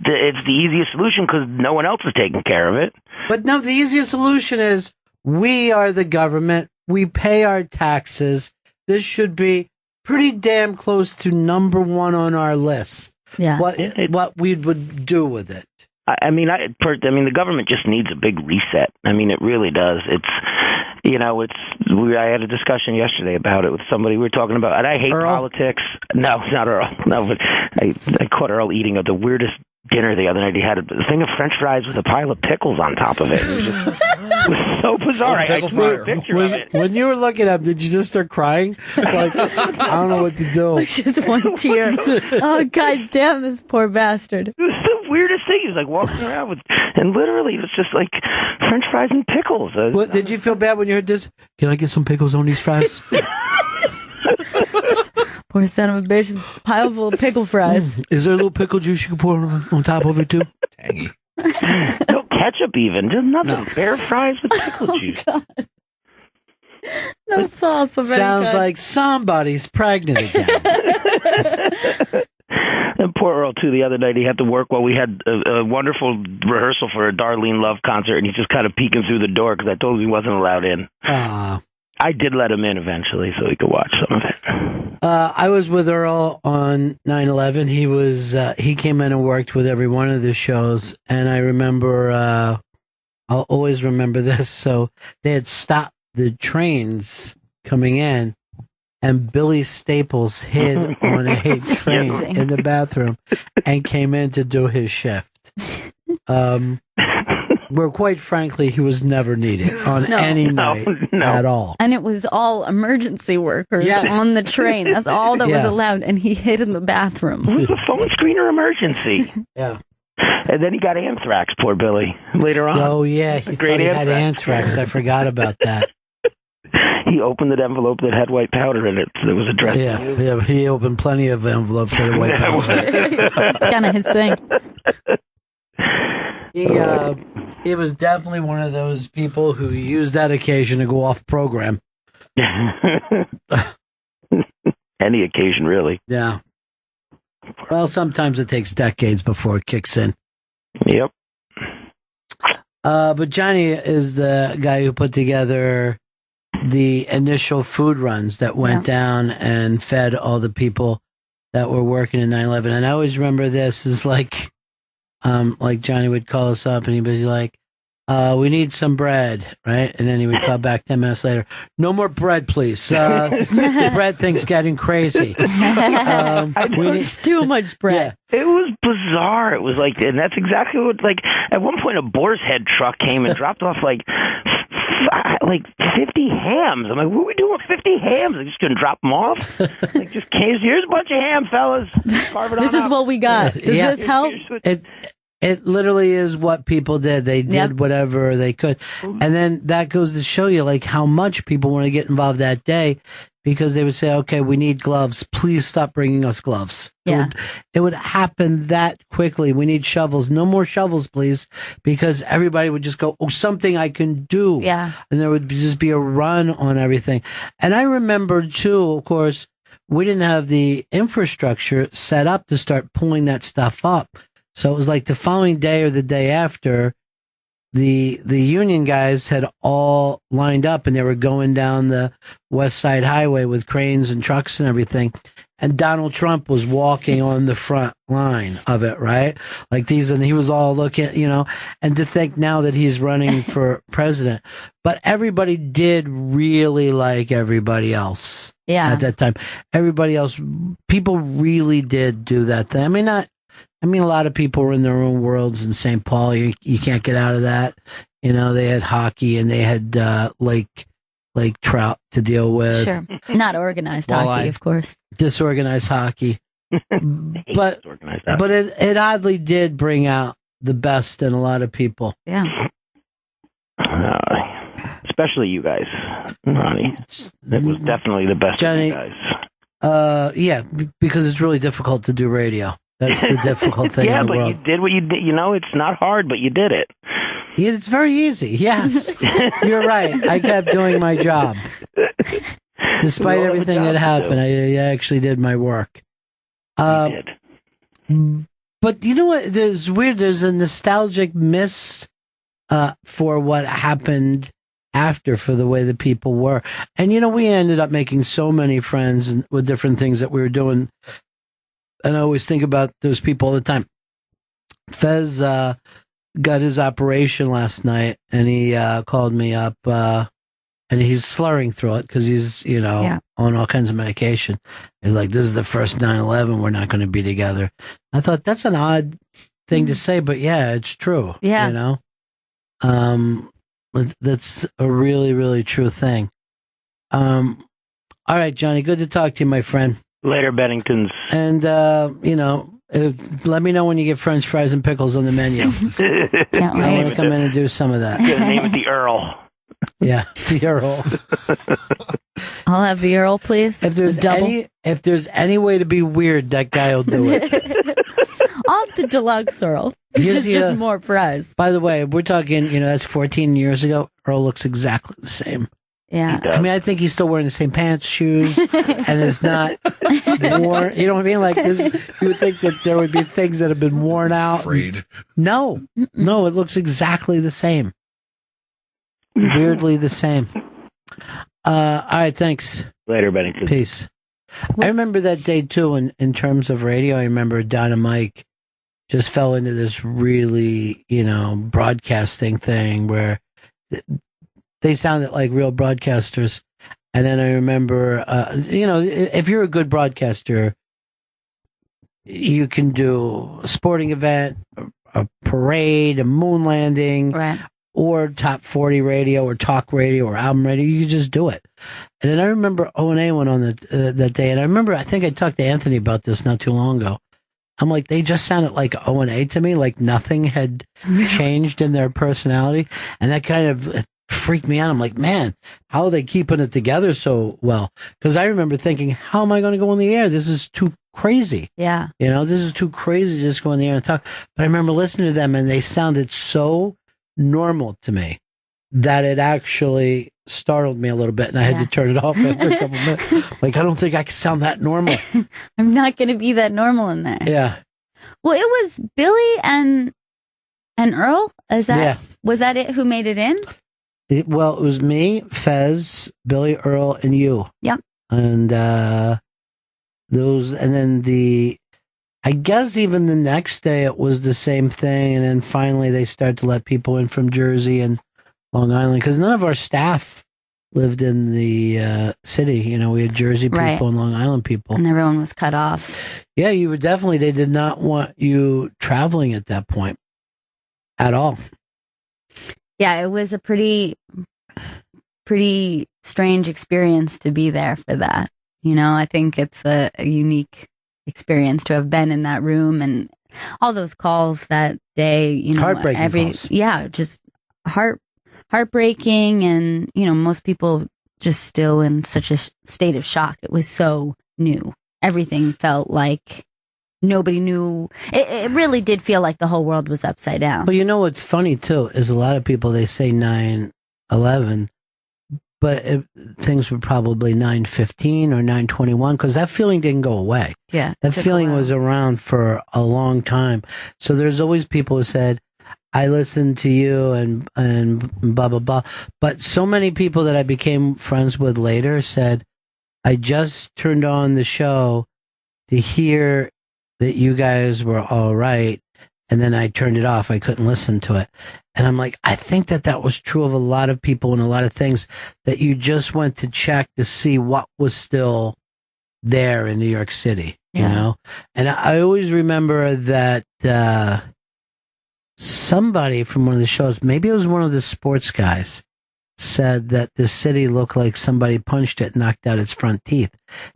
it's the easiest solution because no one else is taking care of it. But no, the easiest solution is we are the government. We pay our taxes. This should be pretty damn close to number one on our list. Yeah. What we would do with it. I mean, the government just needs a big reset. I mean, it really does. I had a discussion yesterday about it with somebody. We were talking about, and I hate politics. No, not Earl. No, but I caught Earl eating the weirdest dinner the other night. He had a thing of French fries with a pile of pickles on top of it. It was so bizarre. I drew a picture of it. When you were looking up, did you just start crying? Like, I don't know what to do. Just one tear. Oh, God damn, this poor bastard. It was the weirdest thing. He was like walking around with, and literally it was just like French fries and pickles. What, did you feel bad when you heard this? Can I get some pickles on these fries? Poor son of a bitch, pile full of pickle fries. Is there a little pickle juice you can pour on top of it too? Tangy. No ketchup even. Just nothing. No. Bare fries with pickle juice. God. No sauce of any Sounds kind. like somebody's pregnant again. And poor Earl, too, the other night he had to work while we had a wonderful rehearsal for a Darlene Love concert, and he's just kind of peeking through the door because I told him he wasn't allowed in. I did let him in eventually so he could watch some of it. I was with Earl on 9/11. He came in and worked with every one of the shows, and I remember, I'll always remember this. So they had stopped the trains coming in, and Billy Staples hid on a train in the bathroom and came in to do his shift. Where quite frankly, he was never needed on any night at all. And it was all emergency workers on the train. That's all that was allowed. And he hid in the bathroom. It was a phone screener emergency. Yeah. And then he got anthrax, poor Billy, later on. Oh, yeah. He thought he had anthrax. I forgot about that. He opened the envelope that had white powder in it. That was addressed to you. Yeah, he opened plenty of envelopes that had white powder. It's kind of his thing. He was definitely one of those people who used that occasion to go off program. Any occasion, really. Yeah. Well, sometimes it takes decades before it kicks in. Yep. But Johnny is the guy who put together the initial food runs that went down and fed all the people that were working in 9/11. And I always remember this is like Johnny would call us up and he'd be like, we need some bread, right? And then he would call back 10 minutes later. No more bread, please. The bread thing's getting crazy. It's too much bread. Yeah. It was bizarre. It was like, and that's exactly what, at one point a boar's head truck came and dropped off 50 hams. I'm like, what are we doing with 50 hams? I just couldn't drop them off. Here's a bunch of ham, fellas. Carve it on This is up. what we got. Does this help? It literally is what people did. They did whatever they could. And then that goes to show you like how much people want to get involved that day, because they would say, okay, we need gloves. Please stop bringing us gloves. Yeah. It would happen that quickly. We need shovels. No more shovels, please. Because everybody would just go, oh, something I can do. Yeah. And there would just be a run on everything. And I remember too, of course, we didn't have the infrastructure set up to start pulling that stuff up. So it was like the following day or the day after, the union guys had all lined up and they were going down the West Side Highway with cranes and trucks and everything. And Donald Trump was walking on the front line of it, right? Like these, and he was all looking, you know, and to think now that he's running for president. But everybody did really like everybody else at that time. Everybody else, people really did do that thing. I mean, a lot of people were in their own worlds in St. Paul. You can't get out of that. You know, they had hockey and they had lake trout to deal with. Sure. Not organized hockey, of course. Disorganized hockey. but it oddly did bring out the best in a lot of people. Yeah. Especially you guys, Ronnie. It was definitely the best Johnny, of you guys. Yeah, because it's really difficult to do radio. That's the difficult thing in the world. You did what you did. You know, it's not hard, but you did it. Yeah, it's very easy. Yes, you're right. I kept doing my job. Despite everything that happened, I actually did my work. But you know what? There's a nostalgic miss for what happened after, for the way the people were. And, you know, we ended up making so many friends with different things that we were doing. And I always think about those people all the time. Fez got his operation last night, and he called me up, and he's slurring through it because he's, you know, on all kinds of medication. He's like, this is the first 9/11 we're not going to be together. I thought that's an odd thing to say, but yeah, it's true. Yeah. You know? That's a really, really true thing. All right, Johnny, good to talk to you, my friend. Later, Benningtons. And, you know, let me know when you get French fries and pickles on the menu. Can't I want to come in and do some of that. You gotta name it the Earl. Yeah, the Earl. I'll have the Earl, please. If there's any way to be weird, that guy will do it. I'll have the deluxe Earl. It's just more fries. By the way, we're talking, you know, that's 14 years ago. Earl looks exactly the same. Yeah. I mean, I think he's still wearing the same pants, shoes, and it's not worn. You know what I mean? Like this, you would think that there would be things that have been worn out. Afraid. No, it looks exactly the same. Weirdly the same. All right, thanks. Later, Bennington. Peace. I remember that day too. In terms of radio, I remember Don and Mike just fell into this really, you know, broadcasting thing where they sounded like real broadcasters. And then I remember, you know, if you're a good broadcaster, you can do a sporting event, a parade, a moon landing, right, or top 40 radio or talk radio or album radio. You just do it. And then I remember O&A went on that day. And I remember, I think I talked to Anthony about this not too long ago. I'm like, they just sounded like O&A to me, like nothing had changed in their personality. And that kind of freaked me out. I'm like, man, how are they keeping it together so well? Because I remember thinking, how am I going to go on the air? This is too crazy. Yeah. You know, this is too crazy to just go on the air and talk. But I remember listening to them and they sounded so normal to me that it actually startled me a little bit, and I had to turn it off after a couple minutes. Like, I don't think I can sound that normal. I'm not going to be that normal in there. Yeah. Well, it was Billy and Earl. Was that it? Who made it in? It was me, Fez, Billy, Earl, and you. Yeah. And then I guess even the next day it was the same thing, and then finally they started to let people in from Jersey and Long Island, because none of our staff lived in the city. You know, we had Jersey people and Long Island people. And everyone was cut off. Yeah, they did not want you traveling at that point at all. Yeah, it was a pretty strange experience to be there for that. You know, I think it's a unique experience to have been in that room and all those calls that day, you know, Heartbreaking calls. yeah, just heartbreaking, and most people just still in such a state of shock. It was so new. Everything felt like nobody knew. It really did feel like the whole world was upside down. But you know what's funny too is a lot of people, they say 9/11, but things were probably 9/15 or 9/21 because that feeling didn't go away. Yeah, that feeling was around for a long time. So there's always people who said, I listened to you and blah, blah, blah. But so many people that I became friends with later said, I just turned on the show to hear that you guys were all right. And then I turned it off. I couldn't listen to it. And I'm like, I think that was true of a lot of people and a lot of things, that you just went to check to see what was still there in New York City, you know? And I always remember that, somebody from one of the shows, maybe it was one of the sports guys, said that the city looked like somebody punched it, knocked out its front teeth,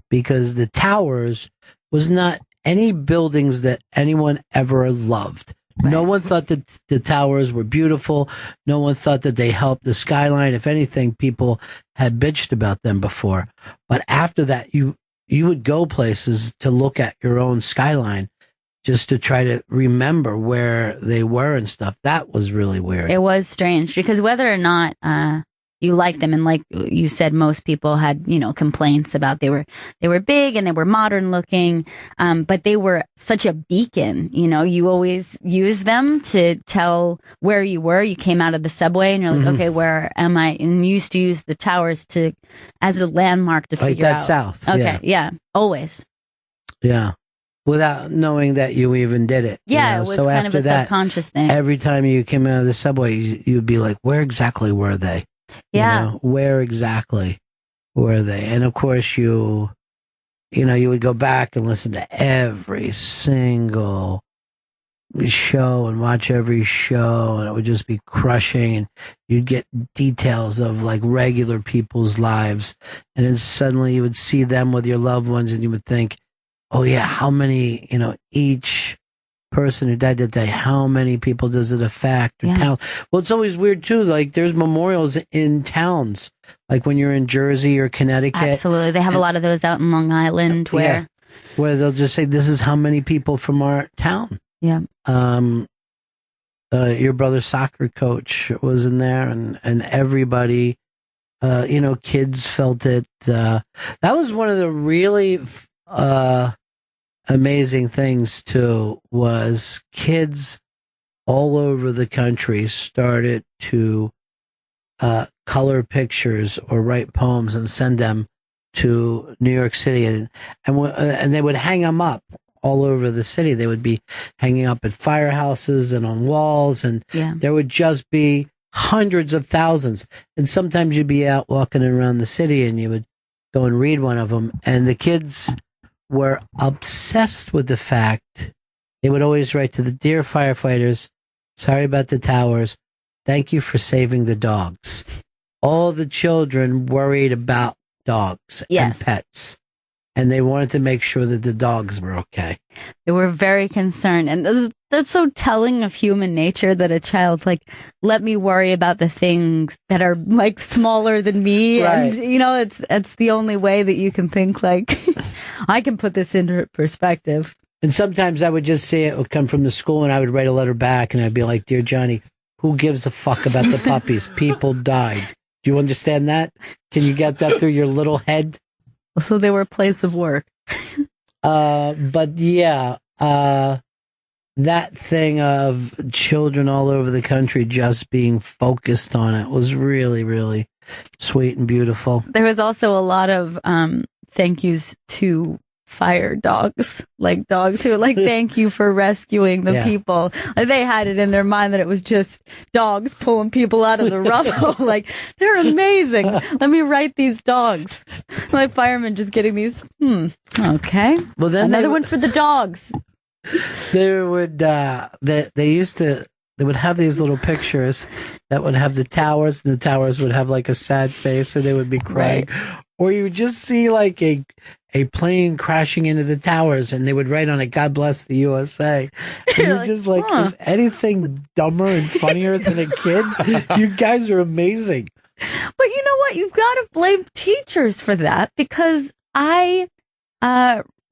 because the towers was not any buildings that anyone ever loved. Right. No one thought that the towers were beautiful. No one thought that they helped the skyline. If anything, people had bitched about them before. But after that, you would go places to look at your own skyline, just to try to remember where they were and stuff. That was really weird. It was strange because whether or not you liked them, and like you said, most people had complaints about they were big and they were modern looking, but they were such a beacon. You always use them to tell where you were. You came out of the subway and you're like, okay, where am I? And you used to use the towers as a landmark to figure out. South. Okay, yeah, always. Yeah. Without knowing that you even did it. Yeah, it was so kind of a subconscious thing. Every time you came out of the subway, you'd be like, where exactly were they? Yeah. Where exactly were they? And of course, you would go back and listen to every single show and watch every show, and it would just be crushing, and you'd get details of like regular people's lives, and then suddenly you would see them with your loved ones, and you would think, oh yeah, how many, each person who died that day, how many people does it affect? Or town? Well, it's always weird too. Like there's memorials in towns, like when you're in Jersey or Connecticut. Absolutely, they have a lot of those out in Long Island, where they'll just say, "This is how many people from our town." Yeah. Your brother's soccer coach was in there, and everybody, kids felt it. That was one of the really amazing things too, was kids all over the country started to color pictures or write poems and send them to New York City, and they would hang them up all over the city. They would be hanging up at firehouses and on walls, and there would just be hundreds of thousands. And sometimes you'd be out walking around the city and you would go and read one of them, and the kids were obsessed with the fact they would always write to the dear firefighters, sorry about the towers, thank you for saving the dogs. All the children worried about dogs and pets, and they wanted to make sure that the dogs were okay. They were very concerned, and that's so telling of human nature, that a child's like, let me worry about the things that are like smaller than me. Right. And it's the only way that you can think like, I can put this into perspective. And sometimes I would just say it would come from the school, and I would write a letter back, and I'd be like, dear Johnny, who gives a fuck about the puppies? People died. Do you understand that? Can you get that through your little head? So they were a place of work. But yeah, that thing of children all over the country just being focused on it was really, really sweet and beautiful. There was also a lot of thank yous to fire dogs, like dogs who were like, thank you for rescuing the people. Like, they had it in their mind that it was just dogs pulling people out of the rubble. Like, they're amazing. Let me write these dogs. Like firemen just getting these. Okay. Well, then another one for the dogs. They would. They would have these little pictures that would have the towers, and the towers would have like a sad face, and they would be crying. Right. or you would just see like a plane crashing into the towers, and they would write on it, "God bless the USA." And you're just like, is anything dumber and funnier than a kid? You guys are amazing. But you know what? You've got to blame teachers for that, because I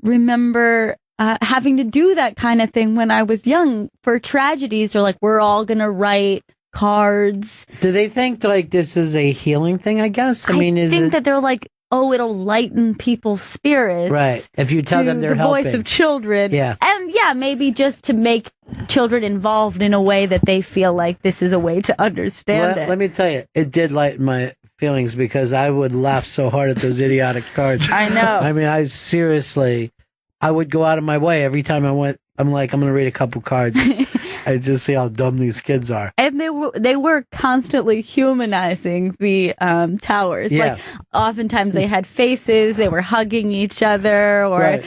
remember having to do that kind of thing when I was young for tragedies, or like, we're all going to write cards. Do they think like this is a healing thing, I guess? I mean, think that they're like, oh, it'll lighten people's spirits. Right. If you tell them they're the helping. voice of children. Yeah. And yeah, maybe just to make children involved in a way that they feel like this is a way to understand it. Let me tell you, it did lighten my feelings, because I would laugh so hard at those idiotic cards. I know. I mean, I would go out of my way every time I went. I'm like, I'm going to read a couple cards. I just see how dumb these kids are. And they were constantly humanizing the towers. Yeah. Like, oftentimes they had faces, they were hugging each other, or Right.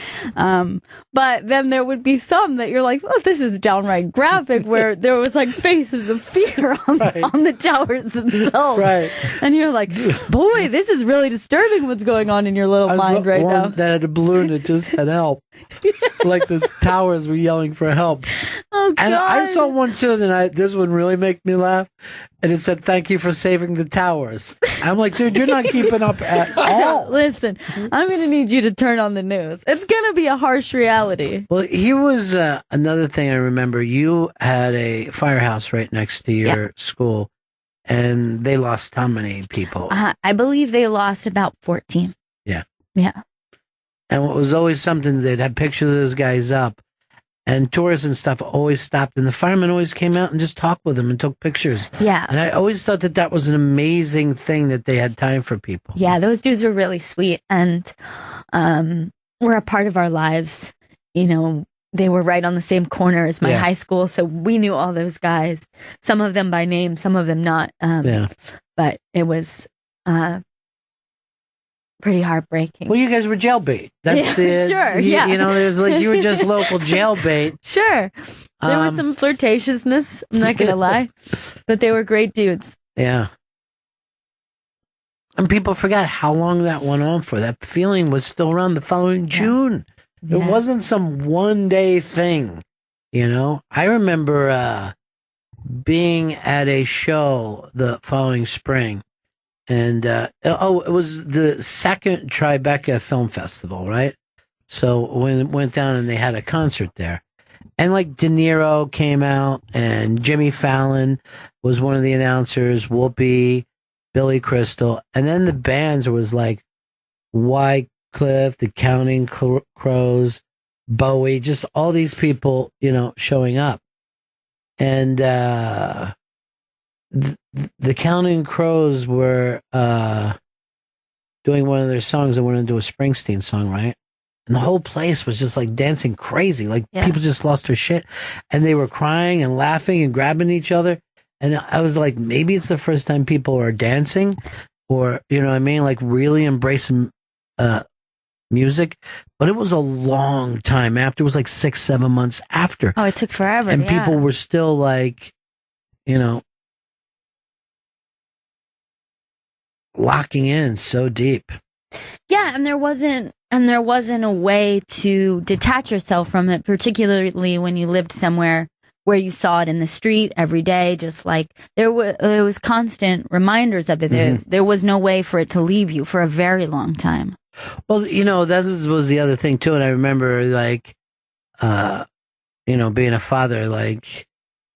but then there would be some that you're like, oh, this is downright graphic, where there was like faces of fear on the towers themselves. Right. And you're like, boy, this is really disturbing what's going on in your little I saw mind right one now. that had a balloon that just had help. Like the towers were yelling for help. Oh, God. And I saw one too, and this would really make me laugh. And it said, "Thank you for saving the towers." I'm like, dude, you're not keeping up at all. Listen, I'm going to need you to turn on the news. It's going to be a harsh reality. Well, here was another thing I remember. You had a firehouse right next to your school, and they lost how many people? I believe they lost about 14. Yeah. Yeah. And what was always something, they'd have pictures of those guys up, and tourists and stuff always stopped, and the firemen always came out and just talked with them and took pictures. Yeah. And I always thought that was an amazing thing, that they had time for people. Yeah, those dudes were really sweet, and were a part of our lives. You know, they were right on the same corner as my high school, so we knew all those guys. Some of them by name, some of them not. But it was pretty heartbreaking. Well, you guys were jailbait. That's sure. You know, there's like, you were just local jailbait. Sure. There was some flirtatiousness, I'm not going to lie, but they were great dudes. Yeah. And people forgot how long that went on for. That feeling was still around the following June. It wasn't some one day thing, you know? I remember being at a show the following spring. And, it was the second Tribeca Film Festival, right? So when it went down and they had a concert there. And like De Niro came out, and Jimmy Fallon was one of the announcers, Whoopi, Billy Crystal. And then the bands was like Wycliffe, the Counting Crows, Bowie, just all these people, you know, showing up. And, the Counting Crows were doing one of their songs that went into a Springsteen song, right? And the whole place was just like dancing crazy. Like people just lost their shit. And they were crying and laughing and grabbing each other. And I was like, maybe it's the first time people are dancing, or, you know what I mean? Like really embracing music. But it was a long time after. It was like 6-7 months after. Oh, it took forever. And people were still like, you know, locking in so deep. Yeah, and there wasn't a way to detach yourself from it, particularly when you lived somewhere where you saw it in the street every day. Just like there was constant reminders of it. There was no way for it to leave you for a very long time. Well, you know, that was the other thing too. And I remember like, you know, being a father, like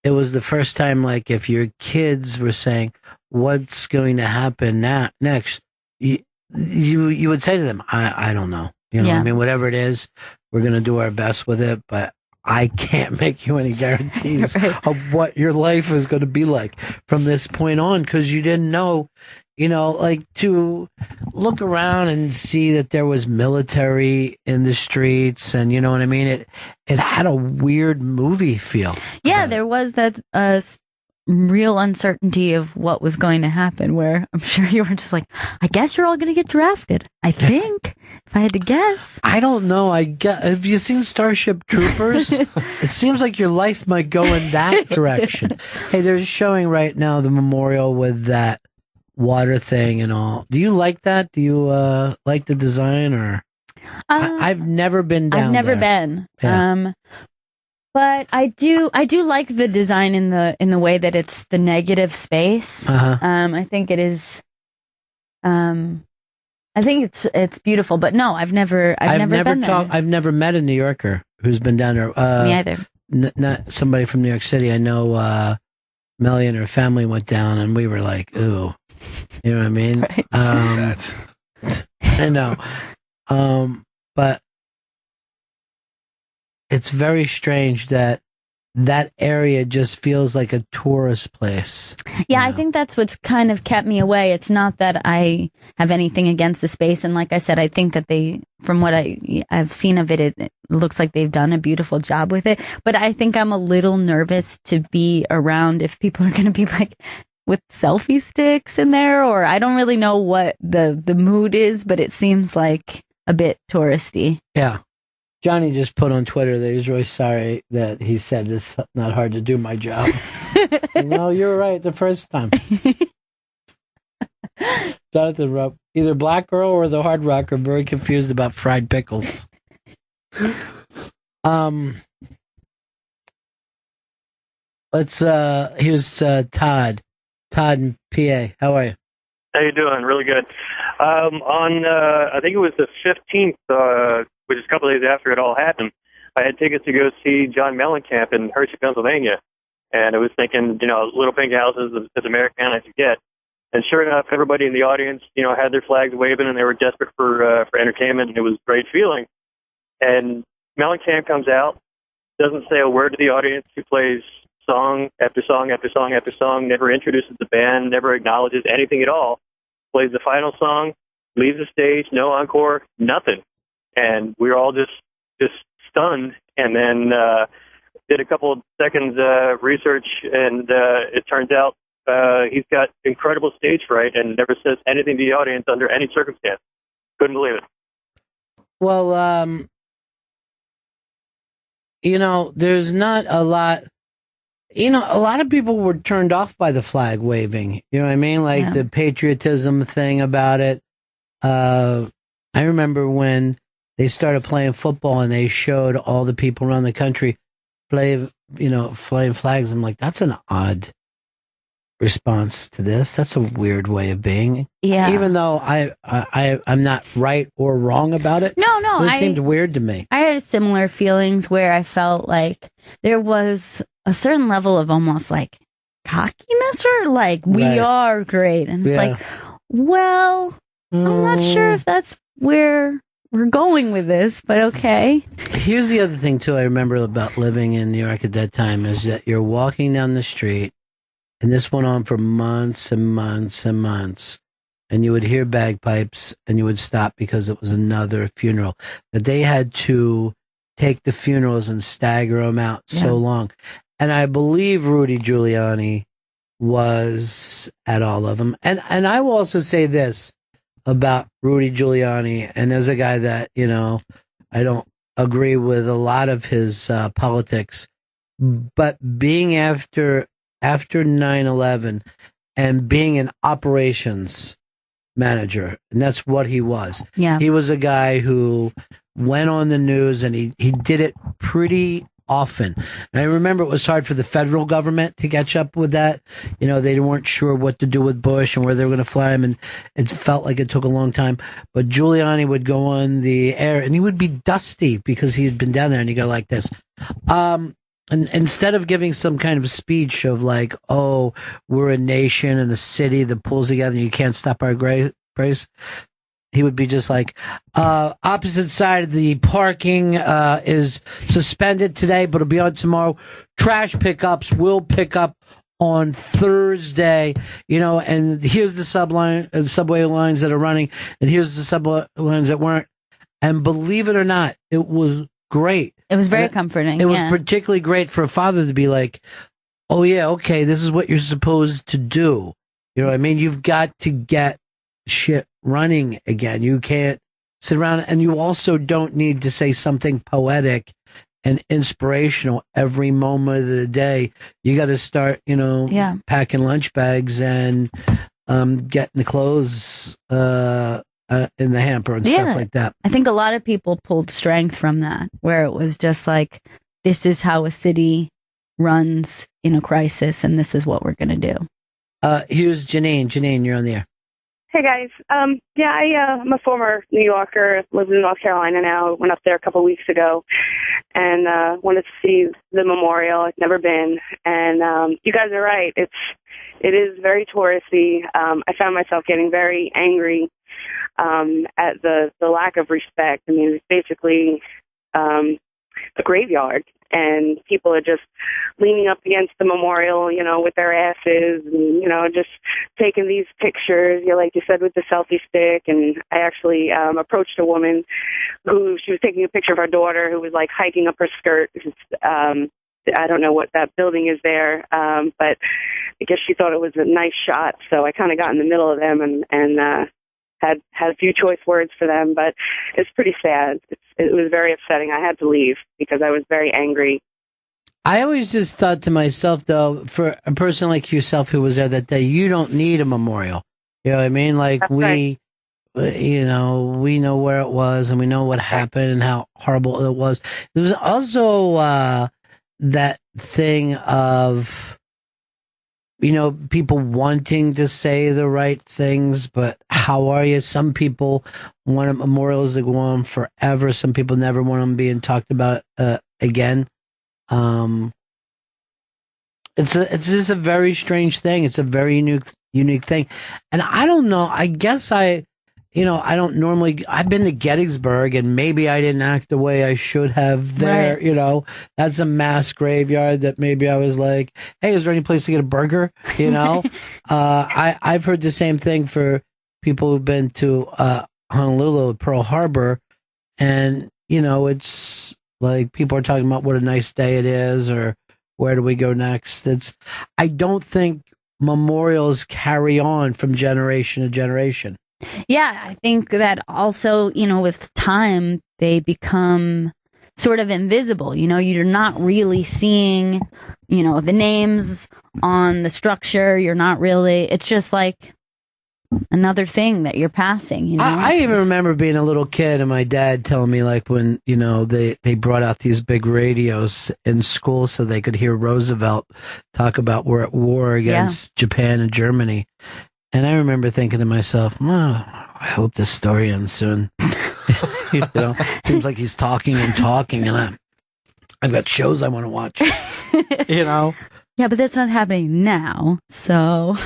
it was the first time, like if your kids were saying, what's going to happen next? You would say to them, I don't know. You know what I mean? Whatever it is, we're going to do our best with it, but I can't make you any guarantees of what your life is going to be like from this point on, because you didn't know, you know, like to look around and see that there was military in the streets, and you know what I mean? It had a weird movie feel. Yeah, there was that real uncertainty of what was going to happen, where I'm sure you were just like, I guess you're all going to get drafted. I think, if I had to guess. I don't know. Have you seen Starship Troopers? It seems like your life might go in that direction. Hey, they're showing right now the memorial with that water thing and all. Do you like that? Do you like the design or? I've never been down. I've never there. been. Yeah. But I do like the design in the way that it's the negative space. I think it is. I think it's beautiful. But no, I've never been there. I've never met a New Yorker who's been down there. Me either. Not somebody from New York City. I know Melly and her family went down, and we were like, ooh, you know what I mean? Right. That? I know. But it's very strange that area just feels like a tourist place. Yeah, I think that's what's kind of kept me away. It's not that I have anything against the space. And like I said, I think that from what I've seen of it, it looks like they've done a beautiful job with it. But I think I'm a little nervous to be around if people are going to be like with selfie sticks in there, or I don't really know what the mood is, but it seems like a bit touristy. Yeah. Johnny just put on Twitter that he's really sorry that he said it's not hard to do my job. No, you're right the first time. Jonathan wrote, either Black Girl or the Hard Rock are very confused about fried pickles. Here's Todd. Todd in PA. How are you? How you doing? Really good. I think it was the 15th, which is a couple of days after it all happened, I had tickets to go see John Mellencamp in Hershey, Pennsylvania. And I was thinking, little pink houses as American I could get. And sure enough, everybody in the audience, had their flags waving and they were desperate for entertainment, and it was a great feeling. And Mellencamp comes out, doesn't say a word to the audience. He plays song after song after song after song, never introduces the band, never acknowledges anything at all. Plays the final song, leaves the stage, no encore, nothing. And we were all just stunned. And then did a couple of seconds research, and it turns out he's got incredible stage fright and never says anything to the audience under any circumstance. Couldn't believe it. Well, there's not a lot. A lot of people were turned off by the flag waving. You know what I mean? Like the patriotism thing about it. I remember when they started playing football and they showed all the people around the country flying flags. I'm like, that's an odd response to this. That's a weird way of being. Yeah. Even though I'm not right or wrong about it. No, it seemed weird to me. I had similar feelings where I felt like there was a certain level of almost like cockiness, or like we are great, and it's like, well, I'm not sure if that's where we're going with this, but okay. Here's the other thing too I remember about living in New York at that time is that you're walking down the street, and this went on for months and months and months, and you would hear bagpipes and you would stop because it was another funeral, that they had to take the funerals and stagger them out so long. And I believe Rudy Giuliani was at all of them. And I will also say this about Rudy Giuliani, and as a guy that, I don't agree with a lot of his politics, but being after 9/11 and being an operations manager, and that's what he was. Yeah. He was a guy who went on the news, and he did it pretty often. And I remember it was hard for the federal government to catch up with that. They weren't sure what to do with Bush and where they were going to fly him, and it felt like it took a long time. But Giuliani would go on the air, and he would be dusty because he had been down there, and he'd go like this. And instead of giving some kind of speech of like, oh, we're a nation and a city that pulls together and you can't stop our grace, he would be just like, opposite side of the parking is suspended today, but it'll be on tomorrow. Trash pickups will pick up on Thursday, and here's the subway lines that are running, and here's the subway lines that weren't. And believe it or not, it was great. It was very comforting. It was particularly great for a father to be like, oh yeah, okay, this is what you're supposed to do. You know what I mean? You've got to get shit running again. You can't sit around, and you also don't need to say something poetic and inspirational every moment of the day. You got to start, packing lunch bags and getting the clothes in the hamper and stuff like that. I think a lot of people pulled strength from that, where it was just like, this is how a city runs in a crisis, and this is what we're going to do. Here's Janine. Janine, you're on the air. Hey guys, I'm a former New Yorker, live in North Carolina now. Went up there a couple of weeks ago, and wanted to see the memorial. I've never been, and you guys are right. It is very touristy. I found myself getting very angry at the lack of respect. I mean, it's basically a graveyard. And people are just leaning up against the memorial, with their asses and, just taking these pictures, like you said, with the selfie stick. And I actually approached a woman she was taking a picture of her daughter who was, like, hiking up her skirt. I don't know what that building is there, but I guess she thought it was a nice shot. So I kind of got in the middle of them and had a few choice words for them, but it's pretty sad. It was very upsetting. I had to leave because I was very angry. I always just thought to myself, though, for a person like yourself who was there that day, you don't need a memorial. You know what I mean? Like, we know where it was and we know what happened and how horrible it was. There was also that thing of, people wanting to say the right things, but how are you? Some people want memorials to go on forever. Some people never want them being talked about again. It's just a very strange thing. It's a very unique thing. And I don't know. I guess I don't normally, I've been to Gettysburg and maybe I didn't act the way I should have there. Right. That's a mass graveyard that maybe I was like, hey, is there any place to get a burger? I've heard the same thing for people who've been to Honolulu, Pearl Harbor. And, it's like people are talking about what a nice day it is or where do we go next? I don't think memorials carry on from generation to generation. Yeah, I think that also, with time, they become sort of invisible. You're not really seeing, the names on the structure. You're not really, it's just like another thing that you're passing. I even remember being a little kid and my dad telling me, like, when, they brought out these big radios in school so they could hear Roosevelt talk about we're at war against Japan and Germany. And I remember thinking to myself, I hope this story ends soon. It seems like he's talking, and I've got shows I want to watch. Yeah, but that's not happening now. So,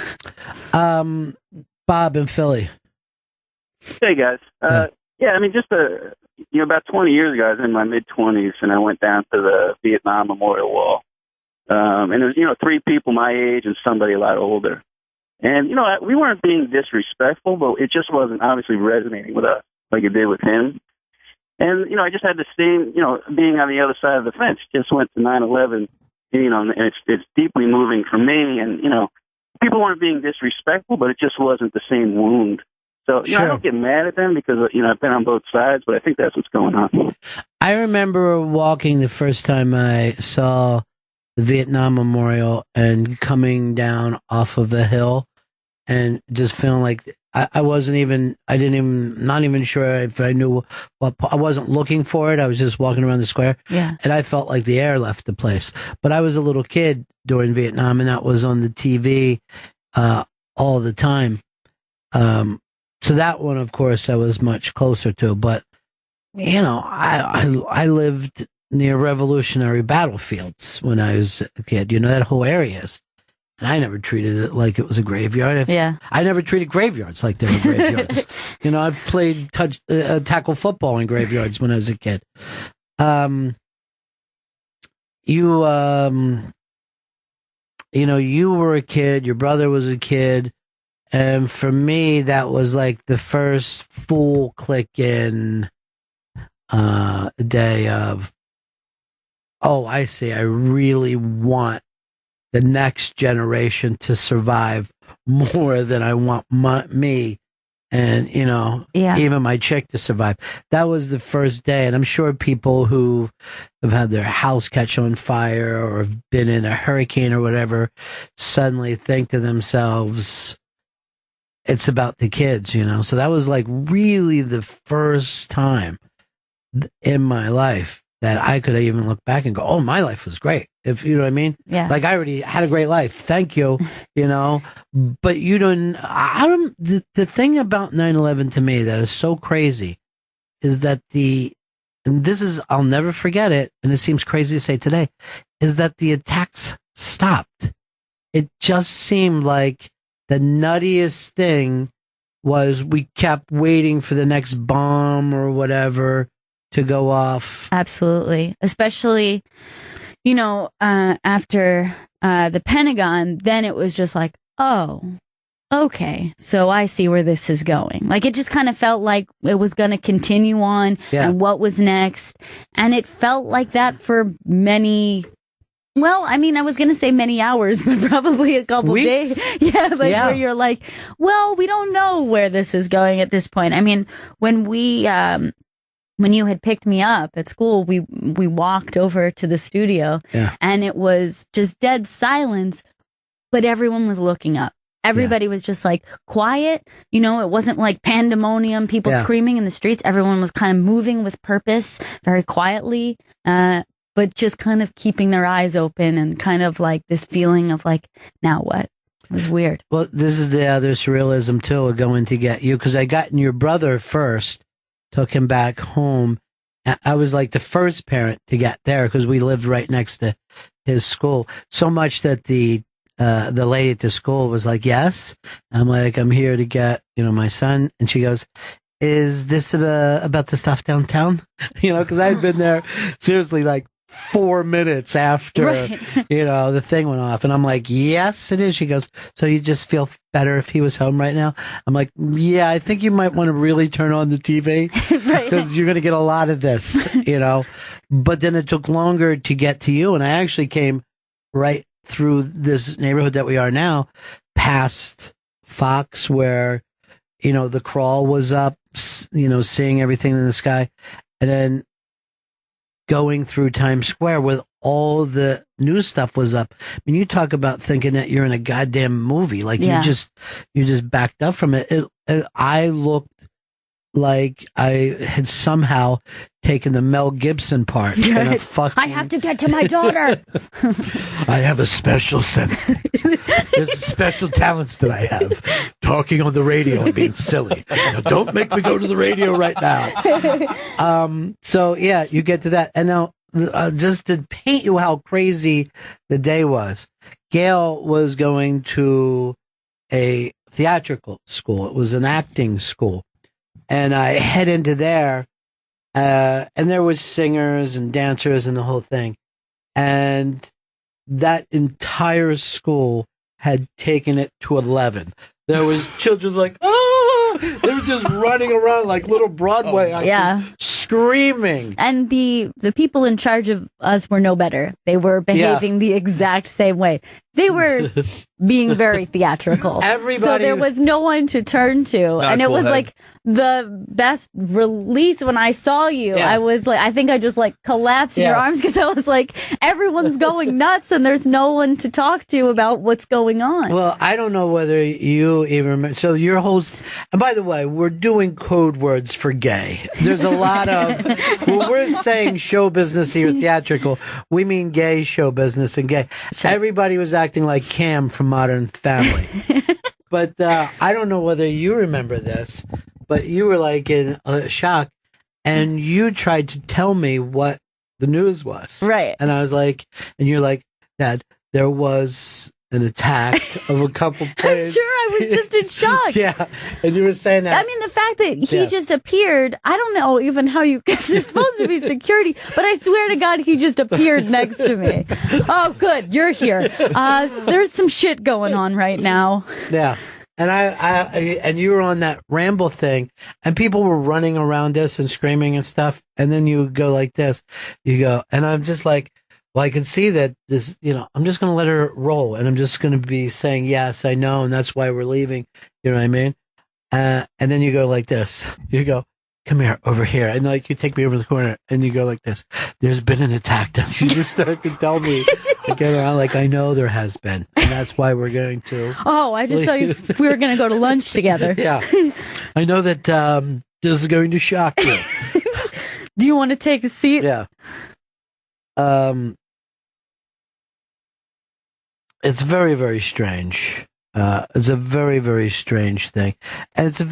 Bob in Philly. Hey guys. Just about 20 years ago, I was in my mid-20s, and I went down to the Vietnam Memorial Wall. And it was, 3 people my age and somebody a lot older. And, we weren't being disrespectful, but it just wasn't obviously resonating with us like it did with him. And, I just had the same, being on the other side of the fence, just went to 9/11, and it's deeply moving for me. And, people weren't being disrespectful, but it just wasn't the same wound. So, I don't get mad at them because, I've been on both sides, but I think that's what's going on. I remember walking the first time I saw the Vietnam Memorial and coming down off of the hill and just feeling like not even sure if I knew I wasn't looking for it. I was just walking around the square. Yeah. And I felt like the air left the place. But I was a little kid during Vietnam and that was on the TV all the time. So that one, of course, I was much closer to. But, I lived near revolutionary battlefields when I was a kid. That whole area is. And I never treated it like it was a graveyard. I never treated graveyards like they were graveyards. I've played tackle football in graveyards when I was a kid. You were a kid, your brother was a kid, and for me, that was like the first full click in day of, I see, I really want the next generation to survive more than I want me and, even my chick to survive. That was the first day. And I'm sure people who have had their house catch on fire or have been in a hurricane or whatever suddenly think to themselves, it's about the kids, So that was like really the first time in my life that I could even look back and go, oh, my life was great. If you know what I mean? Yeah. Like I already had a great life. Thank you. But you don't, the thing about 9/11 to me that is so crazy is that and this is, I'll never forget it. And it seems crazy to say today, is that the attacks stopped. It just seemed like the nuttiest thing was we kept waiting for the next bomb or whatever to go off. Absolutely. Especially, after the Pentagon, then it was just like, oh, okay, so I see where this is going. Like, it just kind of felt like it was going to continue on and what was next. And it felt like that for many, I was going to say many hours, but probably a couple days. Yeah, where you're like, well, we don't know where this is going at this point. I mean, when you had picked me up at school, we walked over to the studio and it was just dead silence, but everyone was looking up. Everybody was just like quiet. It wasn't like pandemonium, people screaming in the streets. Everyone was kind of moving with purpose, very quietly, but just kind of keeping their eyes open and kind of like this feeling of like, now what? It was weird. Well, this is the other surrealism too, of going to get you, because I got your brother first, took him back home. I was like the first parent to get there because we lived right next to his school. So much that the lady at the school was like, yes. I'm like, I'm here to get, my son. And she goes, is this about the stuff downtown? Because I'd been there seriously like 4 minutes after, the thing went off. And I'm like, yes, it is. She goes, so you just feel better if he was home right now? I'm like, yeah, I think you might want to really turn on the TV because you're going to get a lot of this, But then it took longer to get to you. And I actually came right through this neighborhood that we are now, past Fox, where, the crawl was up, seeing everything in the sky, and then going through Times Square with all the new stuff was up. I mean, you talk about thinking that you're in a goddamn movie. Like you just backed up from it. I looked like I had somehow taken the Mel Gibson part. In a fucking... I have to get to my daughter. I have a special sense. There's special talents that I have. Talking on the radio and being silly. Now, don't make me go to the radio right now. So yeah, you get to that. And now, just to paint you how crazy the day was, Gail was going to a theatrical school. It was an acting school. And I head into there, and there was singers and dancers and the whole thing. And that entire school had taken it to 11. There was children like, oh! They were just running around like little Broadway actors, screaming. And the people in charge of us were no better. They were behaving the exact same way. They were being very theatrical. So there was no one to turn to. And it was like the best release when I saw you. I was like, I think I just like collapsed in your arms because I was like, everyone's going nuts and there's no one to talk to about what's going on. Well, I don't know whether you even remember. So your whole, and by the way, we're doing code words for gay. There's a lot of, when we're saying show business here, theatrical, we mean gay show business and gay. Everybody was acting like Cam from Modern Family. But I don't know whether you remember this, but you were like in shock and you tried to tell me what the news was. Right. And I was like, and you're like, Dad, there was an attack of a couple planes. I'm sure I was just in shock. Yeah. And you were saying that. I mean, the fact that he just appeared, I don't know even how you, because there's supposed to be security, but I swear to God, he just appeared next to me. Oh, good. You're here. There's some shit going on right now. Yeah. And I and you were on that ramble thing and people were running around us and screaming and stuff. And then you go like this, you go, and I'm just like, well, I can see that this, I'm just going to let her roll and I'm just going to be saying, yes, I know. And that's why we're leaving. You know what I mean? And then you go like this, you go, come here, over here. And like, you take me over the corner and you go like this. There's been an attack. You just start to tell me again around like, I know there has been. And that's why we're going to. Oh, I just thought we were going to go to lunch together. Yeah. I know that this is going to shock you. Do you want to take a seat? Yeah. It's very, very strange. It's a very, very strange thing. And it's,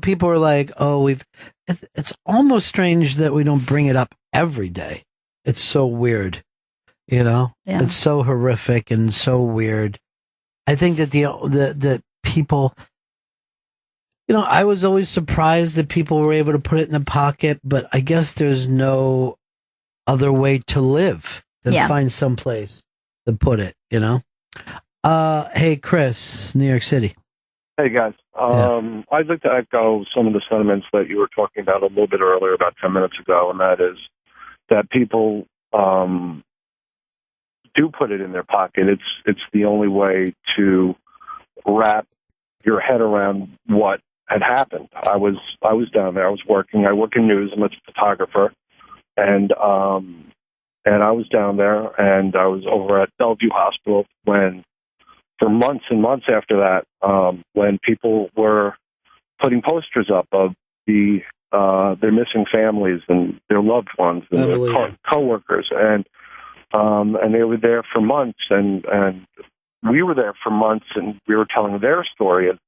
people are like, oh, it's almost strange that we don't bring it up every day. It's so weird, Yeah. It's so horrific and so weird. I think that the people, I was always surprised that people were able to put it in a pocket, but I guess there's no other way to live than find some place to put it, Hey, Chris, New York City. Hey, guys. I'd like to echo some of the sentiments that you were talking about a little bit earlier, about 10 minutes ago, and that is that people do put it in their pocket. It's the only way to wrap your head around what had happened. I was down there. I was working. I work in news. I'm a photographer, and I was down there, and I was over at Bellevue Hospital when, for months and months after that, when people were putting posters up of their missing families and their loved ones and their coworkers, and they were there for months, and we were there for months, and we were telling their story. And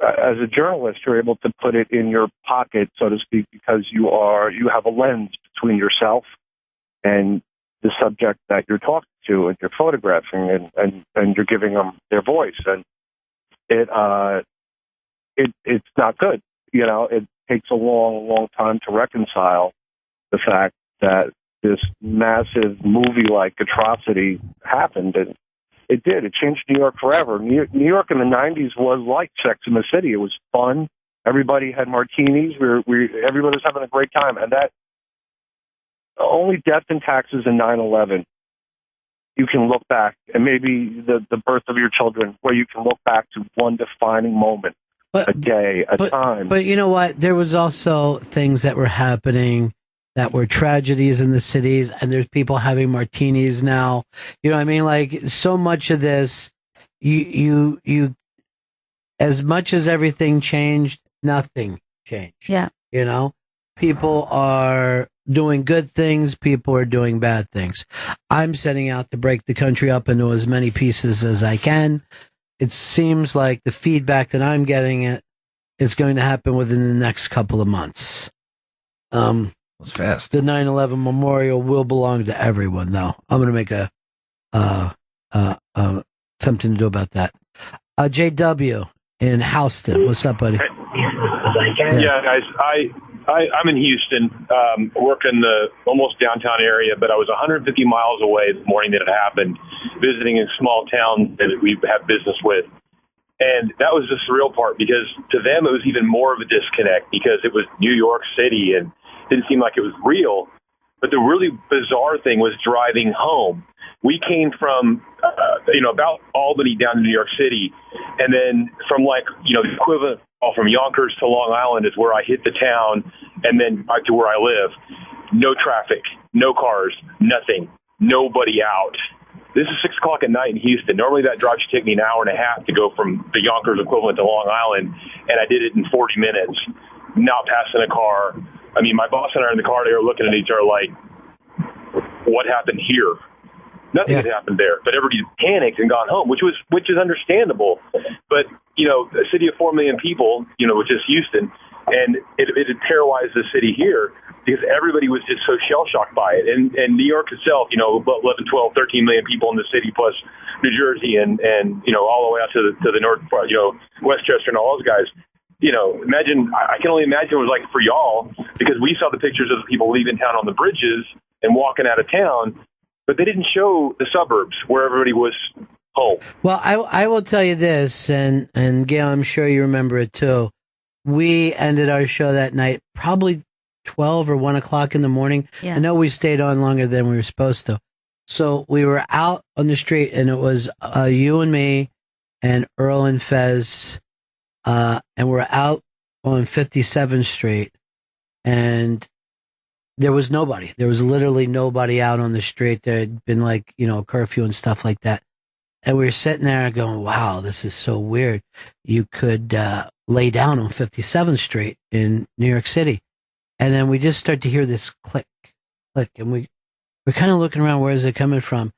as a journalist, you're able to put it in your pocket, so to speak, because you have a lens between yourself and the subject that you're talking to and you're photographing, and you're giving them their voice, and it's not good. It takes a long time to reconcile the fact that this massive movie-like atrocity happened, and it did. It changed New York forever. New York in the 90s was like Sex in the City. It was fun. Everybody had martinis. Everybody was having a great time, and that only death and taxes and 9/11. You can look back, and maybe the birth of your children, where you can look back to one defining moment, a day, a time. But you know what? There was also things that were happening that were tragedies in the cities, and there's people having martinis now. You know what I mean? Like, so much of this, you as much as everything changed, nothing changed. Yeah. People are doing good things, people are doing bad things. I'm setting out to break the country up into as many pieces as I can. It seems like the feedback that I'm getting is going to happen within the next couple of months. It's fast. The 9/11 memorial will belong to everyone, though. I'm going to make something to do about that. JW in Houston, what's up, buddy? Yeah, guys. I'm in Houston, working the almost downtown area, but I was 150 miles away the morning that it happened, visiting a small town that we have business with. And that was the surreal part, because to them it was even more of a disconnect, because it was New York City and didn't seem like it was real. But the really bizarre thing was driving home. We came from, about Albany down to New York City, and then from the equivalent from Yonkers to Long Island is where I hit the town, and then back to where I live. No traffic, no cars, nothing, nobody out. This is 6 o'clock at night in Houston. Normally that drive should take me an hour and a half to go from the Yonkers equivalent to Long Island, and I did it in 40 minutes, not passing a car. I mean, my boss and I are in the car, they were looking at each other like, what happened here? Nothing had happened there, but everybody's panicked and gone home, which is understandable. But, a city of 4 million people, which is Houston, and it had paralyzed the city here because everybody was just so shell-shocked by it. And New York itself, 11, 12, 13 million people in the city, plus New Jersey and all the way out to the north part, Westchester and all those guys. Imagine, I can only imagine what it was like for y'all, because we saw the pictures of the people leaving town on the bridges and walking out of town, but they didn't show the suburbs where everybody was home. Well, I will tell you this, and Gail, I'm sure you remember it too. We ended our show that night probably 12 or 1 o'clock in the morning. Yeah. I know we stayed on longer than we were supposed to. So we were out on the street, and it was you and me and Earl and Fez, and we're out on 57th Street. and there was nobody. There was literally nobody out on the street. There had been like, a curfew and stuff like that. And we were sitting there going, wow, this is so weird. You could lay down on 57th Street in New York City. And then we just start to hear this click, click. And we're kind of looking around, where is it coming from?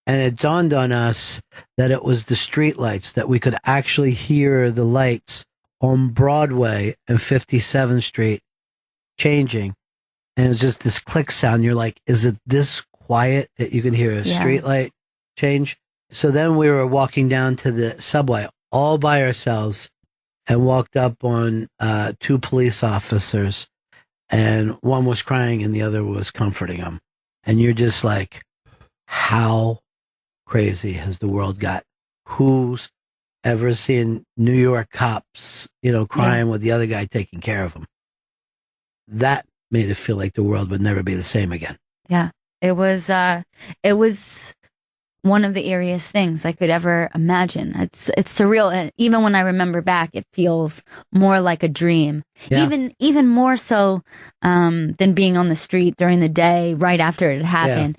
And it dawned on us that it was the street lights, that we could actually hear the lights on Broadway and 57th Street changing. And it was just this click sound. You're like, is it this quiet that you can hear a street light change? So then we were walking down to the subway all by ourselves and walked up on 2 police officers, and one was crying and the other was comforting him. And you're just like, how crazy has the world got? Who's ever seen New York cops, crying with the other guy taking care of him? That made it feel like the world would never be the same again. Yeah, it was one of the eeriest things I could ever imagine. It's surreal. And even when I remember back, it feels more like a dream. Yeah. Even more so than being on the street during the day right after it happened.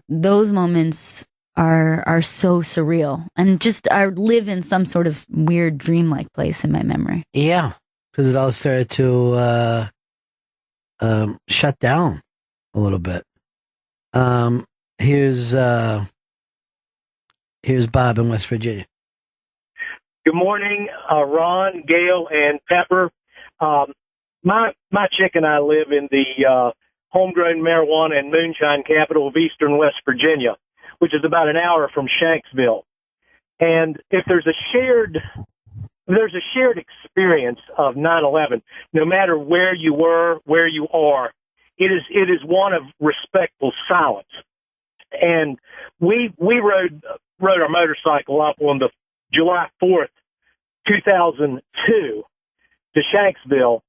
Those moments are so surreal and just live in some sort of weird dreamlike place in my memory. Yeah, because it all started to shut down a little bit. Here's Bob in West Virginia. Good morning, Ron, Gail, and Pepper. My chick and I live in the homegrown marijuana and moonshine capital of eastern West Virginia, which is about an hour from Shanksville. And if there's a shared experience of 9/11, no matter where you were, where you are, it is one of respectful silence. And we rode our motorcycle up on the July 4th, 2002 to Shanksville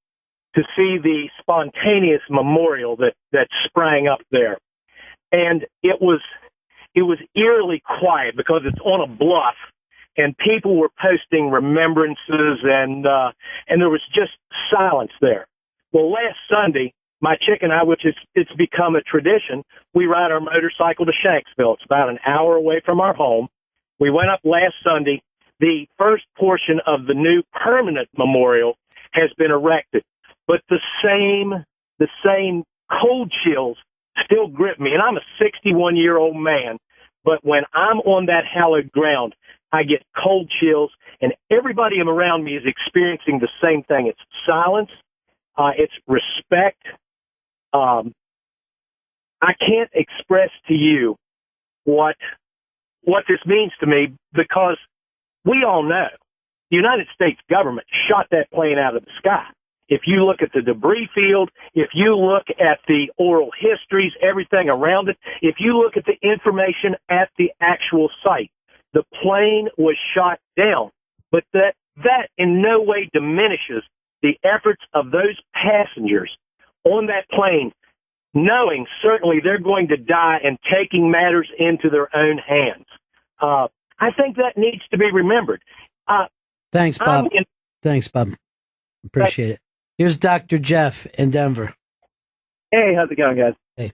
to see the spontaneous memorial that sprang up there. And it was eerily quiet because it's on a bluff, and people were posting remembrances, and there was just silence there. Well, last Sunday, my chick and I, which it's become a tradition, we ride our motorcycle to Shanksville. It's about an hour away from our home. We went up last Sunday. The first portion of the new permanent memorial has been erected, but the same cold chills still grip me. And I'm a 61-year-old man, but when I'm on that hallowed ground, I get cold chills, and everybody around me is experiencing the same thing. It's silence. It's respect. I can't express to you what this means to me, because we all know the United States government shot that plane out of the sky. If you look at the debris field, if you look at the oral histories, everything around it, if you look at the information at the actual site, the plane was shot down. But that in no way diminishes the efforts of those passengers on that plane, knowing certainly they're going to die and taking matters into their own hands. I think that needs to be remembered. Thanks, Bob. Thanks, Bob. Appreciate it. Here's Dr. Jeff in Denver. Hey, how's it going, guys? Hey.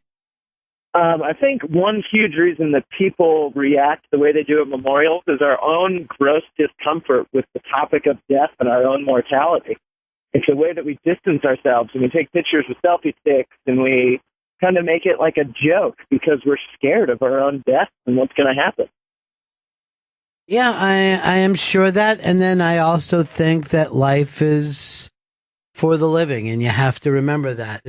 I think one huge reason that people react the way they do at memorials is our own gross discomfort with the topic of death and our own mortality. It's a way that we distance ourselves, and we take pictures with selfie sticks, and we kind of make it like a joke because we're scared of our own death and what's going to happen. Yeah, I am sure that. And then I also think that life is for the living, and you have to remember that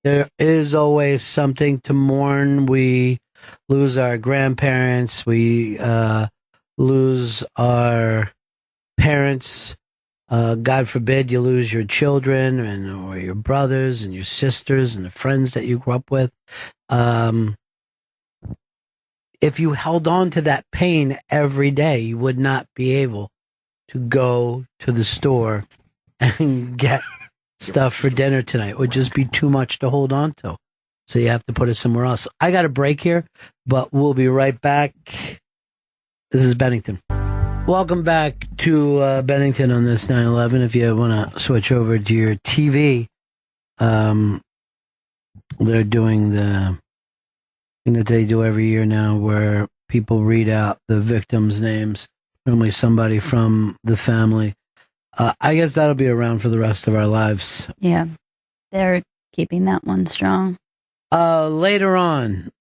there is always something to mourn. We lose our grandparents. We lose our parents. God forbid you lose your children or your brothers and your sisters and the friends that you grew up with. If you held on to that pain every day, you would not be able to go to the store and get stuff for dinner tonight. It would just be too much to hold on to. So you have to put it somewhere else. I got a break here, but we'll be right back. This is Bennington. Welcome back to Bennington on this 9/11. If you want to switch over to your TV, they're doing the thing that they do every year now where people read out the victims' names, normally somebody from the family. I guess that'll be around for the rest of our lives. Yeah, they're keeping that one strong. Later on,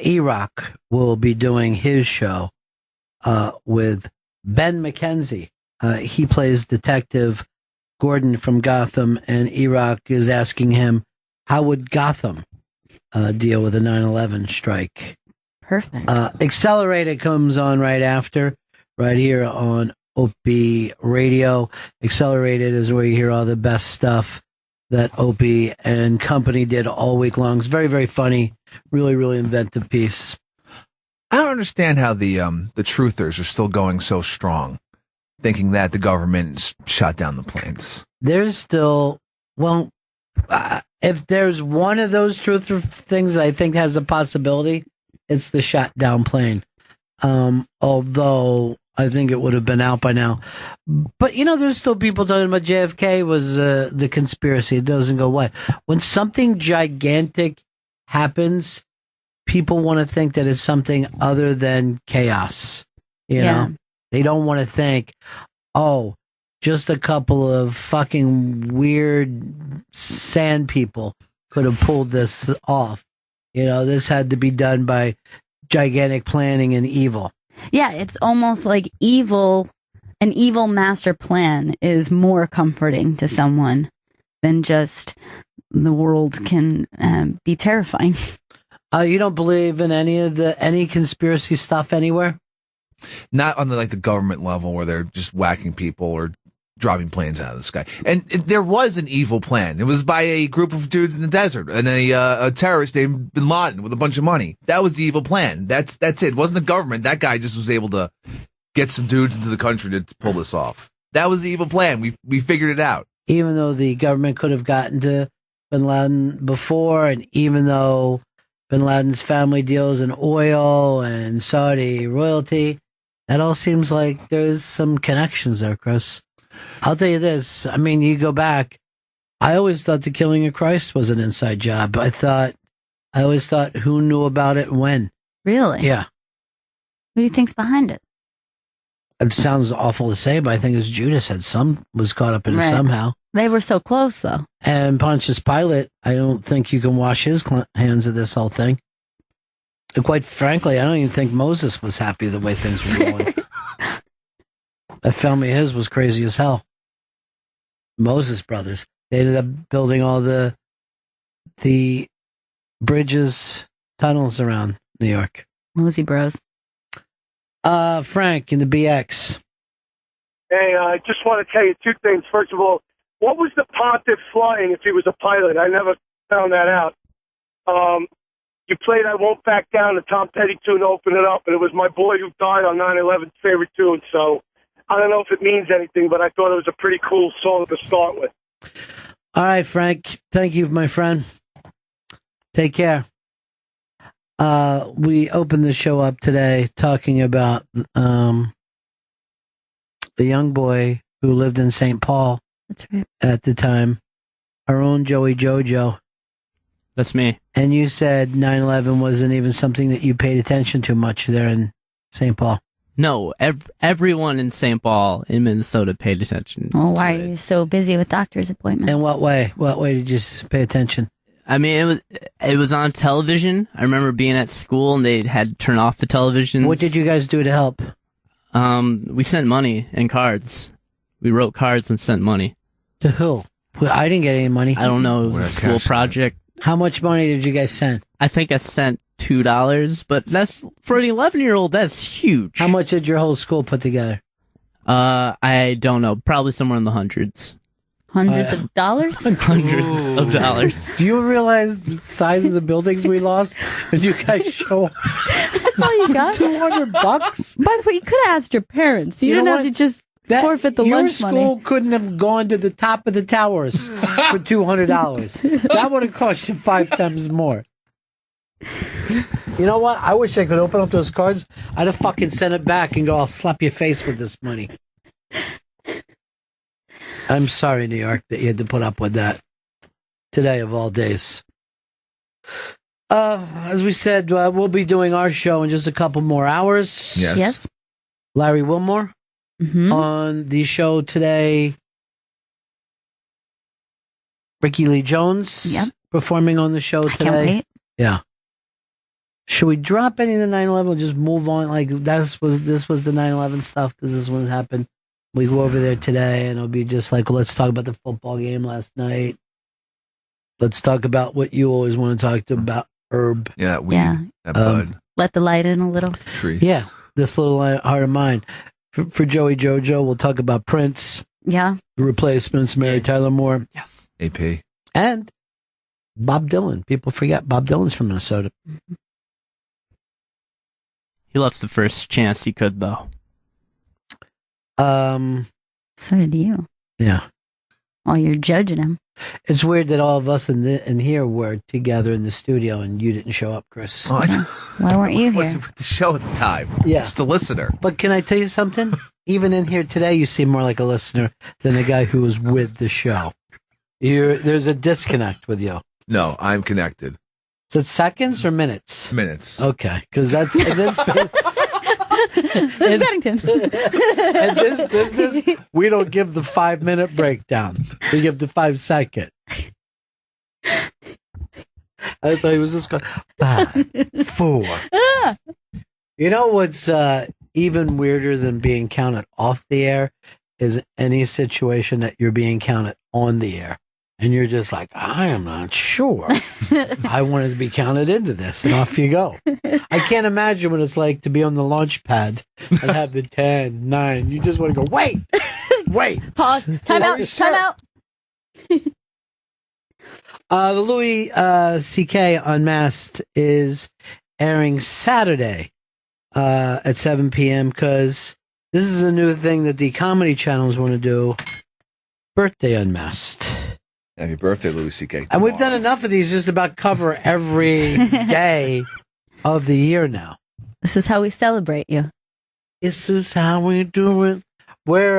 E-Rock will be doing his show with Ben McKenzie. He plays Detective Gordon from Gotham, and E-Rock is asking him, how would Gotham deal with a 9/11 strike? Perfect. Accelerated comes on right after, right here on Opie Radio. Accelerated is where you hear all the best stuff that Opie and company did all week long. It's very, very funny. Really, really inventive piece. I don't understand how the truthers are still going so strong, thinking that the government shot down the planes. There's still, well, if there's one of those truth things that I think has a possibility, it's the shot down plane. Although I think it would have been out by now. But, you know, there's still people talking about JFK was the conspiracy. It doesn't go away. When something gigantic happens, people want to think that it's something other than chaos. You know? They don't want to think, oh, just a couple of fucking weird sand people could have pulled this off. You know, this had to be done by gigantic planning and evil. Yeah, it's almost like an evil master plan is more comforting to someone than just the world can be terrifying. You don't believe in any conspiracy stuff anywhere? Not on the government level where they're just whacking people or dropping planes out of the sky. And there was an evil plan. It was by a group of dudes in the desert and a terrorist named Bin Laden with a bunch of money. That was the evil plan. That's it. It wasn't the government. That guy just was able to get some dudes into the country to pull this off. That was the evil plan. We figured it out. Even though the government could have gotten to Bin Laden before, and even though Bin Laden's family deals in oil and Saudi royalty, that all seems like there's some connections there, Chris. I'll tell you this. I mean, you go back. I always thought the killing of Christ was an inside job. I always thought who knew about it and when. Really? Yeah. Who do you think's behind it? It sounds awful to say, but I think it was Judas was caught up in it somehow. They were so close, though. And Pontius Pilate, I don't think you can wash his hands of this whole thing. And quite frankly, I don't even think Moses was happy the way things were going. That family of his was crazy as hell. Moses brothers. They ended up building all the bridges, tunnels around New York. Mosey Bros. Frank in the BX. Hey, I just want to tell you two things. First of all, what was the pontiff flying if he was a pilot? I never found that out. You played I Won't Back Down, the Tom Petty tune to open it up, and it was my boy who died on 9/11's favorite tune, so I don't know if it means anything, but I thought it was a pretty cool song to start with. All right, Frank. Thank you, my friend. Take care. We opened the show up today talking about the young boy who lived in St. Paul. That's right. At the time. Our own Joey Jojo. That's me. And you said 9/11 wasn't even something that you paid attention to much there in St. Paul. No, everyone in St. Paul in Minnesota paid attention. Oh, why are you so busy with doctor's appointments? In what way? What way did you pay attention? I mean, it was on television. I remember being at school and they had to turn off the television. What did you guys do to help? We sent money and cards. We wrote cards and sent money. To who? I didn't get any money. I don't know. It was a school project. How much money did you guys send? I think I sent $2, but that's for an 11-year-old. That's huge. How much did your whole school put together? I don't know. Probably somewhere in the hundreds. Hundreds of dollars? Hundreds of dollars. Do you realize the size of the buildings we lost? And you guys show That's all you got? $200? By the way, you could have asked your parents. You didn't have to just forfeit the lunch money. Your school couldn't have gone to the top of the towers for $200. That would have cost you 5 times more. You know what? I wish I could open up those cards. I'd have fucking sent it back and go, I'll slap your face with this money. I'm sorry, New York, that you had to put up with that. today of all days. As we said, we'll be doing our show in just a couple more hours. Yes. Larry Wilmore on the show today. Rickie Lee Jones performing on the show today. Can't wait. Yeah. Should we drop any of the 9/11 or just move on? Like this was the 9/11 stuff because this one happened. We go over there today and it'll be just like, well, let's talk about the football game last night. Let's talk about what you always want to talk to about, herb. Yeah, weed. That bud. Let the light in a little. Tree. Yeah, this little heart of mine. For Joey Jojo, we'll talk about Prince. Yeah. The Replacements, Mary Tyler Moore. Yes. AP. And Bob Dylan. People forget Bob Dylan's from Minnesota. He left the first chance he could, though. So did you. Yeah. Oh, you're judging him. It's weird that all of us in here were together in the studio and you didn't show up, Chris. Why weren't you I here? wasn't with the show at the time. Yeah. Just a listener. But can I tell you something? Even in here today, you seem more like a listener than a guy who was with the show. There's a disconnect with you. No, I'm connected. Is it seconds or minutes? Minutes. Okay, because that's in this Bennington. in this business, we don't give the 5-minute breakdown. We give the 5-second. I thought he was just going 5, 4. You know what's even weirder than being counted off the air is any situation that you're being counted on the air. And you're just like, I am not sure. I wanted to be counted into this, and off you go. I can't imagine what it's like to be on the launch pad and have the 10, 9. You just want to go, wait. Pause. Time out. Time out. The Louis C.K. Unmasked is airing Saturday at 7 p.m. because this is a new thing that the comedy channels want to do. Birthday Unmasked. Happy birthday, Louis C.K. And we've done enough of these just about cover every day of the year now. This is how we celebrate you. This is how we do it. Where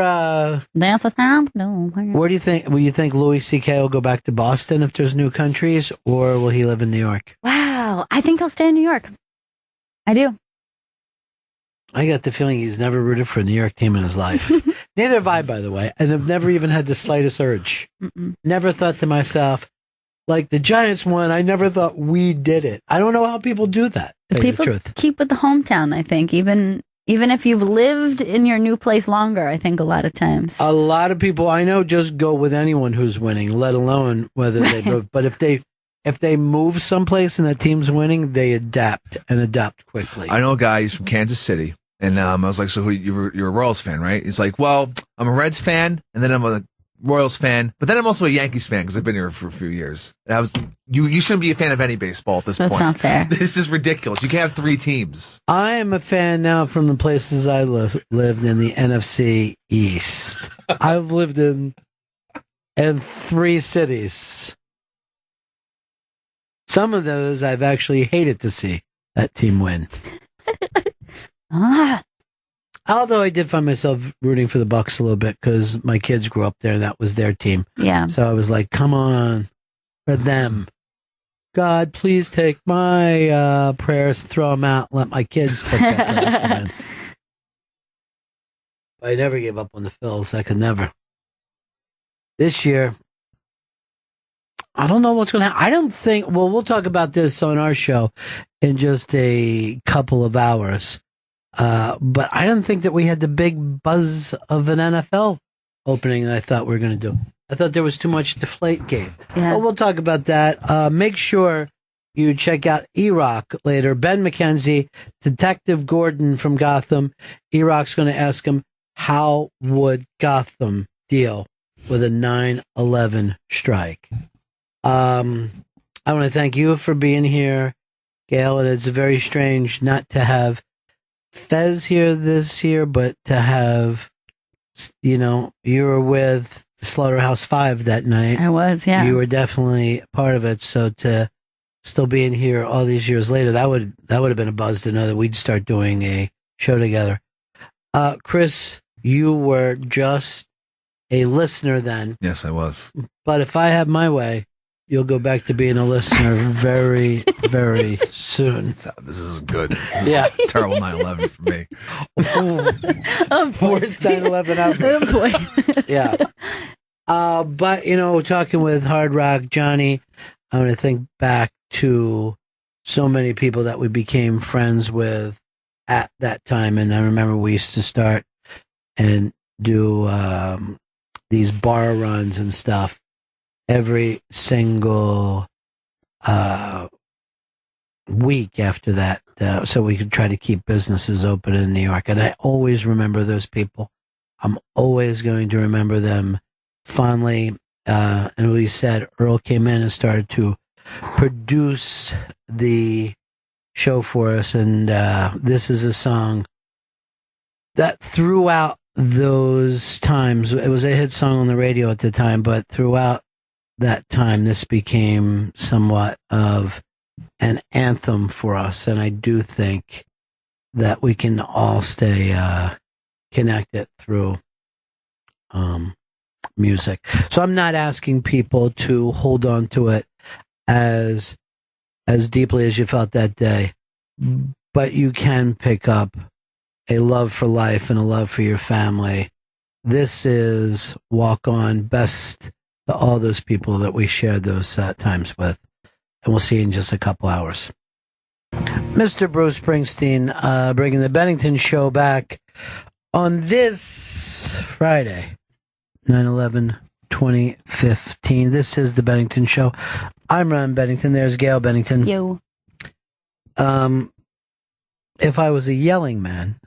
Dance with time? No. Where do you think? Will you think Louis C.K. will go back to Boston if there's new countries, or will he live in New York? Wow. I think he'll stay in New York. I do. I got the feeling he's never rooted for a New York team in his life. Neither have I, by the way, and I've never even had the slightest urge. Never thought to myself, like the Giants won, I never thought we did it. I don't know how people do that. To tell you the People truth. keep with the hometown, I think. Even if you've lived in your new place longer, I think a lot of times. A lot of people I know just go with anyone who's winning, let alone whether they move. But if they move someplace and that team's winning, they adapt quickly. I know a guy, he's from Kansas City. And I was like, so you're a Royals fan, right? He's like, well, I'm a Reds fan, and then I'm a Royals fan, but then I'm also a Yankees fan because I've been here for a few years. And you shouldn't be a fan of any baseball at this point. That's not fair. This is ridiculous. You can't have 3 teams. I am a fan now from the places I lived in the NFC East. I've lived in 3 cities. Some of those I've actually hated to see that team win. Although I did find myself rooting for the Bucks a little bit because my kids grew up there and that was their team. Yeah. So I was like, come on, for them. God, please take my prayers, throw them out, let my kids put that last one in. I never gave up on the Phils. I could never. This year, I don't know what's going to happen. I don't think, well, we'll talk about this on our show in just a couple of hours. But I don't think that we had the big buzz of an NFL opening that I thought we were going to do. I thought there was too much Deflategate. Yeah. But we'll talk about that. Make sure you check out E-Rock later. Ben McKenzie, Detective Gordon from Gotham. E-Rock's going to ask him, how would Gotham deal with a 9/11 strike? I want to thank you for being here, Gail. And it's very strange not to have Fez here this year, but to have, you were with Slaughterhouse-5 that night. I was, yeah. You were definitely part of it. So to still being here all these years later, that would have been a buzz to know that we'd start doing a show together. Chris, you were just a listener then. Yes, I was. But if I have my way, You'll go back to being a listener very, very soon. This is good. Yeah. Terrible 9/11 for me. Worst 9/11 ever. Oh boy. Yeah. But, talking with Hard Rock Johnny, I'm going to think back to so many people that we became friends with at that time. And I remember we used to start and do these bar runs and stuff every single week after that, so we could try to keep businesses open in New York. And I always remember those people. I'm always going to remember them fondly. And we said Earl came in and started to produce the show for us. And this is a song that throughout those times, it was a hit song on the radio at the time, but throughout that time, this became somewhat of an anthem for us. And I do think that we can all stay connected through music. So I'm not asking people to hold on to it as deeply as you felt that day, but you can pick up a love for life and a love for your family. This is Walk On, best to all those people that we shared those times with. And we'll see you in just a couple hours. Mr. Bruce Springsteen bringing the Bennington Show back on this Friday, 9/11/2015. This is the Bennington Show. I'm Ron Bennington. There's Gail Bennington. Yo. If I was a yelling man,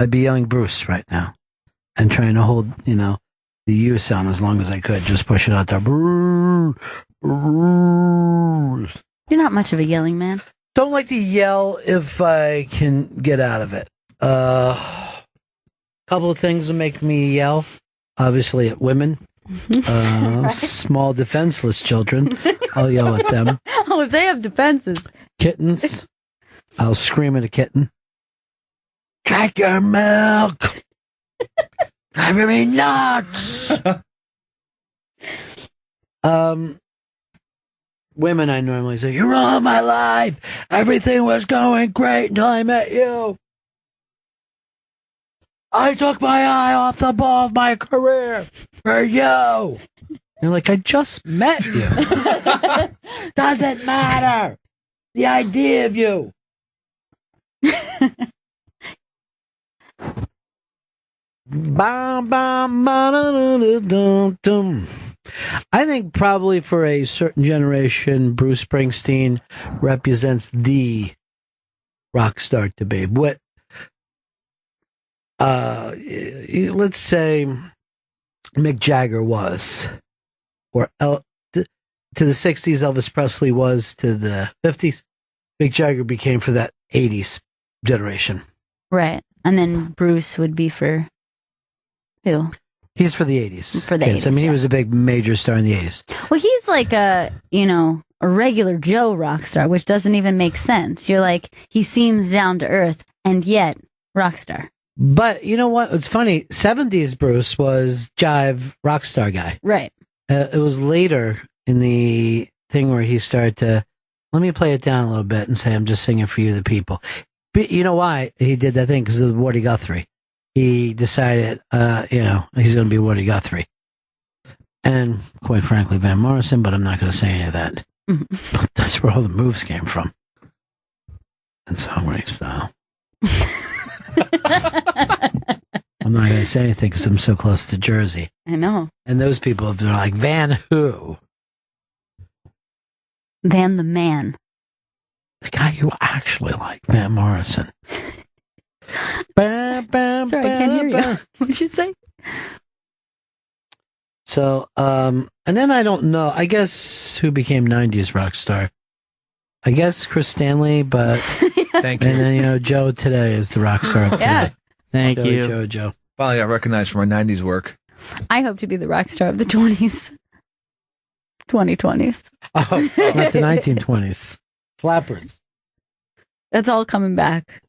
I'd be yelling Bruce right now and trying to hold, the U sound as long as I could. Just push it out there. Bruce. Bruce. You're not much of a yelling man. Don't like to yell if I can get out of it. Couple of things that make me yell. Obviously at women. Right. Small defenseless children. I'll yell at them. Oh, if they have defenses. Kittens. I'll scream at a kitten. Drink your milk. Driving me nuts. Women, I normally say, you ruined my life. Everything was going great until I met you. I took my eye off the ball of my career for you. You're like, I just met you. Doesn't matter. The idea of you. I think probably for a certain generation, Bruce Springsteen represents the rock star to be. What, let's say Mick Jagger was, or to the 60s, Elvis Presley was to the 50s, Mick Jagger became for that 80s generation. Right. And then Bruce would be for who? He's for the 80s. For the 80s. I mean, he was a big major star in the 80s. Well, he's like a regular Joe rock star, which doesn't even make sense. You're like, he seems down to earth, and yet rock star. But you know what? It's funny. 70s Bruce was jive rock star guy. Right. It was later in the thing where he started to, let me play it down a little bit and say, I'm just singing for you, the people. But you know why he did that thing? Because of Woody Guthrie. He decided, he's going to be Woody Guthrie. And quite frankly, Van Morrison, but I'm not going to say any of that. But that's where all the moves came from. And songwriting style. I'm not going to say anything because I'm so close to Jersey. I know. And those people, they're like, Van who? Van the man. The guy you actually like, Van Morrison. Sorry, I can't hear you. What did you say? So, and then I don't know. I guess who became 90s rock star? I guess Chris Stanley, but Thank you. And then Joe today is the rock star of today. Yeah. Thank you. Joe. Finally got recognized for my 90s work. I hope to be the rock star of the 20s. 2020s. Oh, not the 1920s. Flappers. That's all coming back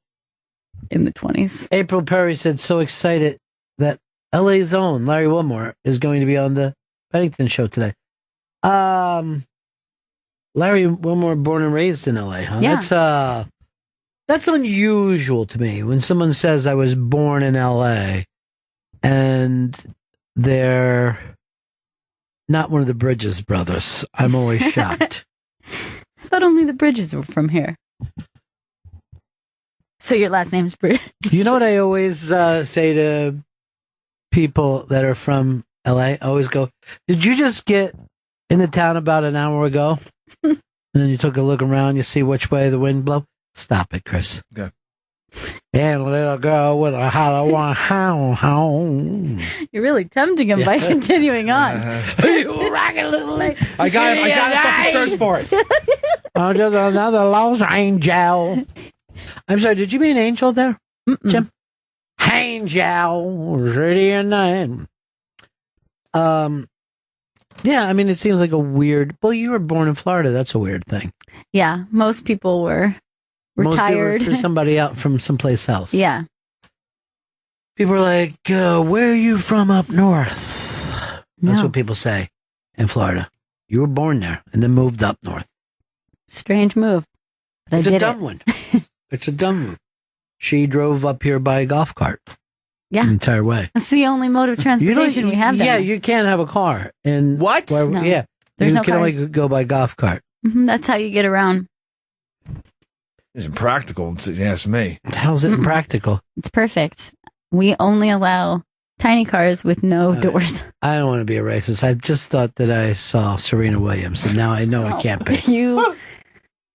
in the 20s. April Perry said, so excited that LA's own Larry Wilmore is going to be on the Bennington Show today. Larry Wilmore, born and raised in L.A., huh? Yeah. That's unusual to me when someone says I was born in L.A. and they're not one of the Bridges brothers. I'm always shocked. I thought only the Bridges were from here. So your last name's Bridge. You know what I always say to people that are from L.A.? I always go, did you just get into town about an hour ago? And then you took a look around, you see which way the wind blow? Stop it, Chris. Okay. And a little girl with a hollow home. You're really tempting him by continuing on. You ragged little lady. I got to fucking search for it. Oh, just another lost angel. I'm sorry, did you mean angel there, Jim? Angel, city and night. Yeah, I mean, it seems like a weird... Well, you were born in Florida. That's a weird thing. Yeah, most people were retired. Most people were for somebody out from someplace else. Yeah. People are like, where are you from up north? That's what people say in Florida. You were born there and then moved up north. Strange move. But It's I a did dumb it. one. It's a dumb move. She drove up here by a golf cart. Yeah. The entire way. That's the only mode of transportation we have there. Yeah, you can't have a car. And what? No. Yeah. There's you no can cars. only go by golf cart. That's how you get around. It's impractical, you ask me. How's it impractical? It's perfect. We only allow tiny cars with no doors. I don't want to be a racist. I just thought that I saw Serena Williams, and now I know it can't be.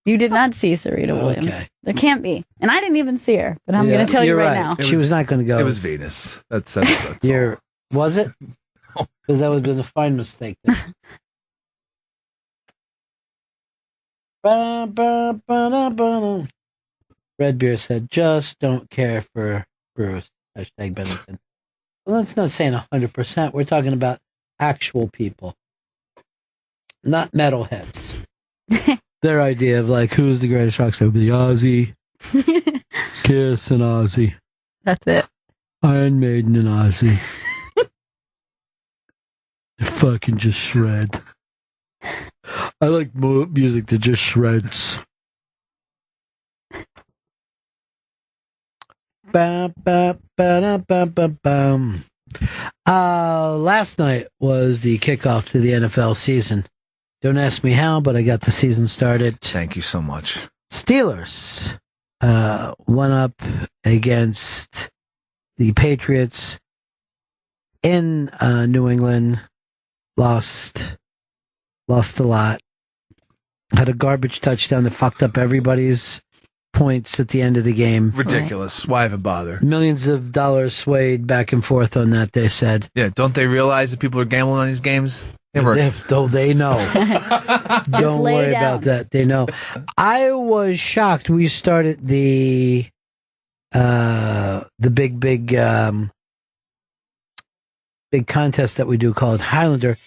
You did not see Serena Williams. Okay. There can't be. And I didn't even see her, but I'm going to tell you you're right now. She was not going to go. It was Venus. That's Was it? Because that would have been a fine mistake. Then. Redbeard said, just don't care for Bruce. Hashtag Bennington. Well, that's not saying 100%. We're talking about actual people, not metalheads. Their idea of like, who's the greatest rock star would be Ozzy, Kiss and Ozzy. That's it. Iron Maiden and Ozzy. They fucking just shred. I like music that just shreds. Last night was the kickoff to the NFL season. Don't ask me how, but I got the season started. Thank you so much. Steelers went up against the Patriots in New England. Lost a lot. Had a garbage touchdown that fucked up everybody's points at the end of the game. Ridiculous. Why even bother? Millions of dollars swayed back and forth on that, they said. Yeah, don't they realize that people are gambling on these games? Though they know. Don't lay worry down. about that. They know. I was shocked. We started the big contest that we do called Highlander.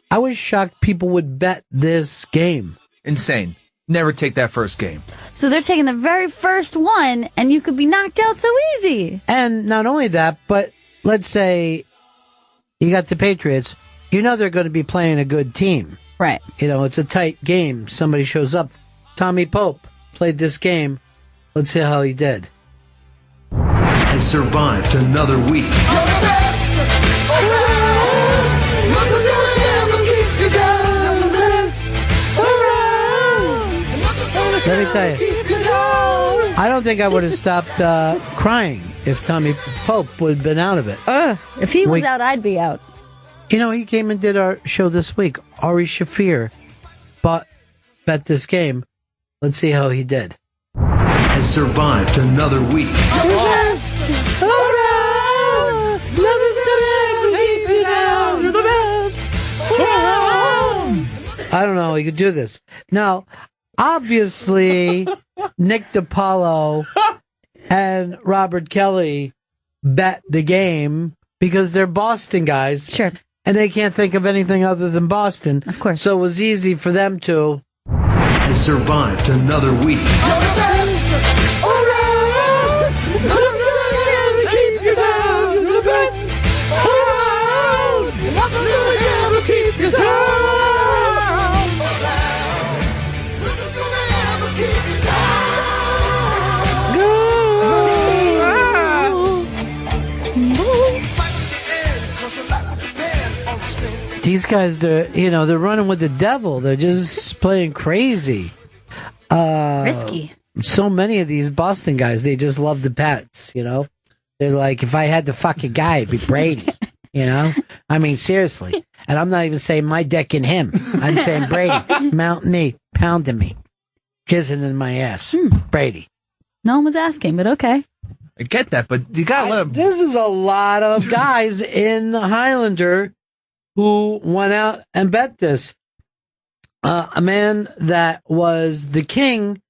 I was shocked people would bet this game. Insane. Never take that first game. So they're taking the very first one, and you could be knocked out so easy. And not only that, but let's say you got the Patriots. You know they're going to be playing a good team. Right. You know, it's a tight game. Somebody shows up. Tommy Pope played this game. Let's see how he did. Has survived another week. Let me tell you, I don't think I would have stopped crying if Tommy Pope would have been out of it. If he was out, I'd be out. You know, he came and did our show this week. Ari Shafir bet this game. Let's see how he did. Has survived another week. I don't know how he could do this. Now, obviously, Nick DiPaolo and Robert Kelly bet the game because they're Boston guys. Sure. And they can't think of anything other than Boston. Of course. So it was easy for them to. Has survived another week. these guys, they're running with the devil. They're just playing crazy. Risky. So many of these Boston guys, they just love the pets, They're like, if I had to fuck a guy, it'd be Brady, I mean, seriously. And I'm not even saying my dick and him. I'm saying Brady, mounting me, pounding me, kissing in my ass. Brady. No one was asking, but okay. I get that, but you gotta let him. This is a lot of guys in Highlander who went out and bet this. A man that was the king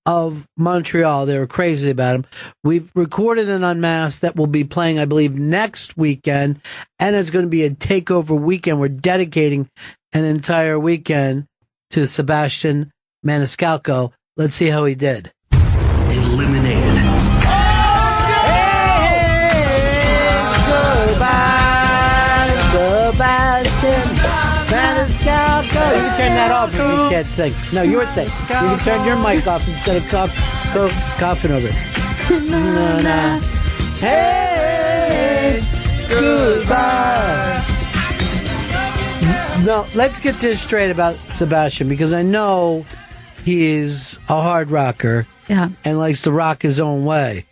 of Montreal. They were crazy about him. We've recorded an Unmasked that will be playing, I believe, next weekend, and it's going to be a takeover weekend. We're dedicating an entire weekend to Sebastian Maniscalco. Let's see how he did. Eliminated. Sebastian Maniscalco. You can turn that off if you can't sing. No, your thing. You can turn your mic off instead of coughing over it. No. Hey, goodbye. No, let's get this straight about Sebastian, because I know he's a hard rocker and likes to rock his own way.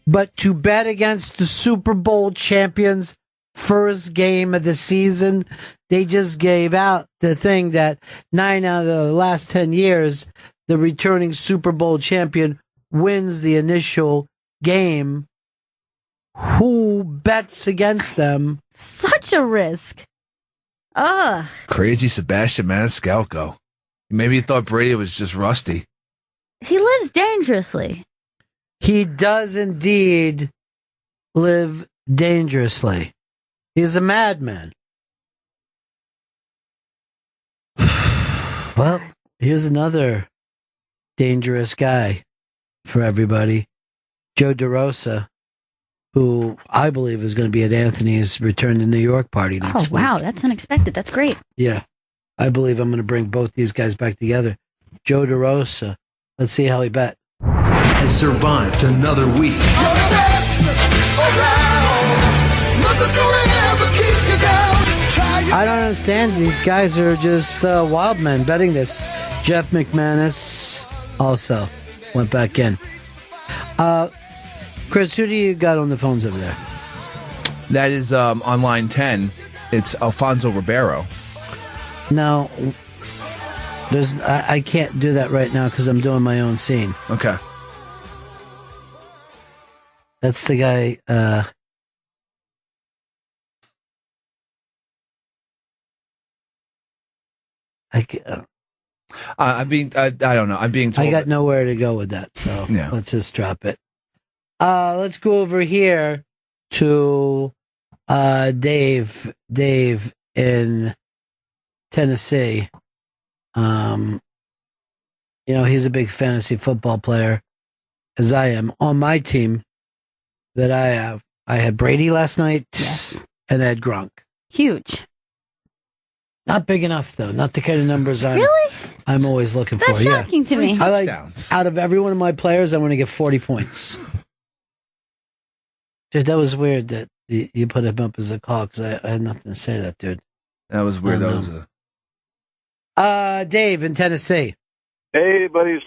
But to bet against the Super Bowl champions, first game of the season, they just gave out the thing that 9 out of the last 10 years, the returning Super Bowl champion wins the initial game. Who bets against them? Such a risk. Ugh. Crazy Sebastian Maniscalco. Maybe he thought Brady was just rusty. He lives dangerously. He does indeed live dangerously. He's a madman. Well, here's another dangerous guy for everybody. Joe DeRosa, who I believe is going to be at Anthony's Return to New York party next week. Oh, wow. That's unexpected. That's great. Yeah. I believe I'm going to bring both these guys back together. Joe DeRosa. Let's see how he bet. Has survived another week. I don't understand. These guys are just wild men betting this. Jeff McManus also went back in. Chris, who do you got on the phones over there? That is on line 10. It's Alfonso Ribeiro. No, I can't do that right now because I'm doing my own scene. Okay. That's the guy. I don't know. I'm being told. I got nowhere to go with that, so Yeah. Let's just drop it. Let's go over here to Dave. Dave in Tennessee. He's a big fantasy football player, as I am. On my team that I have, I had Brady last night and Ed Gronk. Huge. Not big enough, though. Not the kind of numbers Really? I'm always looking That's for. shocking to me. I like, out of every one of my players, I want to get 40 points. Dude, that was weird that you put him up as a call, because I had nothing to say to that, dude. That was weird. Oh, That no. was a. Dave in Tennessee. Hey, buddies.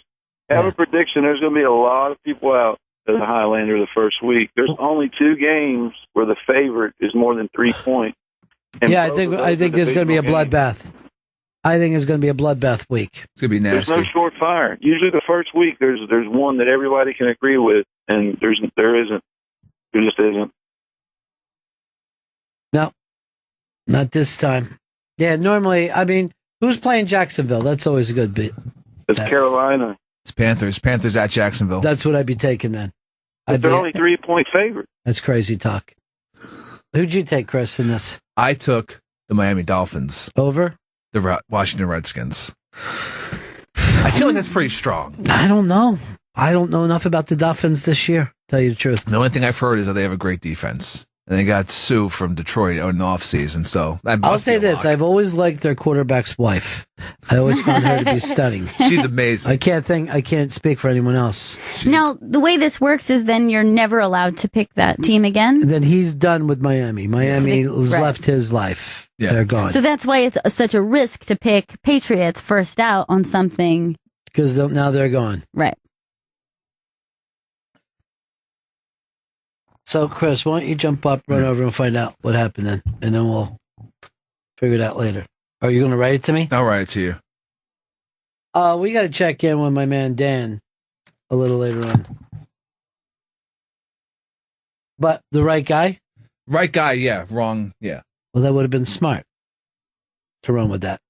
Have a prediction. There's going to be a lot of people out at the Highlander the first week. There's only 2 games where the favorite is more than 3 points. And Yeah, both of those I think are there's going to be a divisional games. bloodbath. I think it's going to be a bloodbath week. It's going to be There's nasty. no short fire. Usually the first week there's one that everybody can agree with, and there isn't. There just isn't. No, not this time. Yeah, normally, I mean, who's playing Jacksonville? That's always a good bit. It's Carolina. It's Panthers. Panthers at Jacksonville. That's what I'd be taking then. But they're only 3-point favorite. That's crazy talk. Who'd you take, Chris, in this? I took the Miami Dolphins over the Washington Redskins. I feel like that's pretty strong. I don't know. I don't know enough about the Dolphins this year, tell you the truth. The only thing I've heard is that they have a great defense. And they got Sue from Detroit in the offseason, so that I'll must be say a this. lock. I've always liked their quarterback's wife. I always found her to be stunning. She's amazing. I can't speak for anyone else. Now, the way this works is then you're never allowed to pick that team again. Then he's done with Miami. Miami has Right. left his life. Yeah. They're gone. So that's why it's such a risk to pick Patriots first out on something. Because now they're gone. Right. So, Chris, why don't you jump up, run over, and find out what happened then, and then we'll figure it out later. Are you going to write it to me? I'll write it to you. We got to check in with my man Dan a little later on. But the right guy? Right guy, yeah. Wrong, yeah. Well, that would have been smart to run with that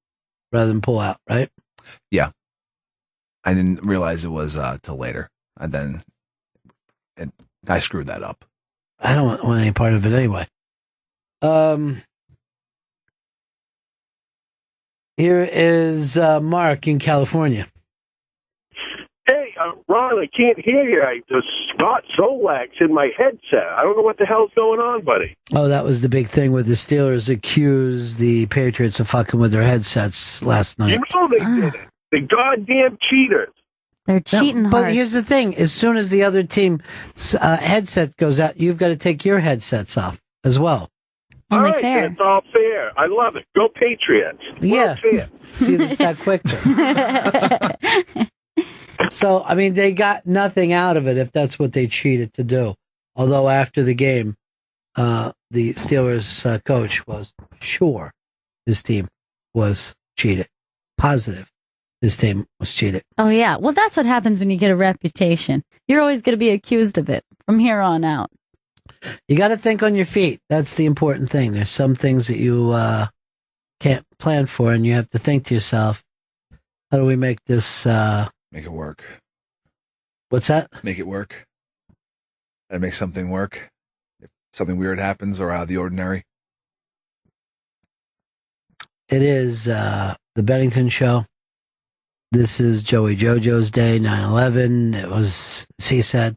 rather than pull out, right? Yeah. I didn't realize it was till later. And then I screwed that up. I don't want any part of it anyway. Here is Mark in California. Hey, Ron, I can't hear you. The Scott Solak's in my headset. I don't know what the hell's going on, buddy. Oh, that was the big thing with the Steelers accused the Patriots of fucking with their headsets last night. You know they did it. The goddamn cheaters. They're cheating hard. But here's the thing. As soon as the other team's headset goes out, you've got to take your headsets off as well. All right, then it's all fair. I love it. Go Patriots. Yeah. Fair. See, it's that quick. So, I mean, they got nothing out of it if that's what they cheated to do. Although after the game, the Steelers coach was sure his team was cheated. Positive his team was cheated. Oh, yeah. Well, that's what happens when you get a reputation. You're always going to be accused of it from here on out. You got to think on your feet. That's the important thing. There's some things that you can't plan for, and you have to think to yourself, how do we make this... Make it work. What's that? Make it work. And make something work. If something weird happens or out of the ordinary. It is the Bennington Show. This is Joey JoJo's day, 9/11. It was, as he said,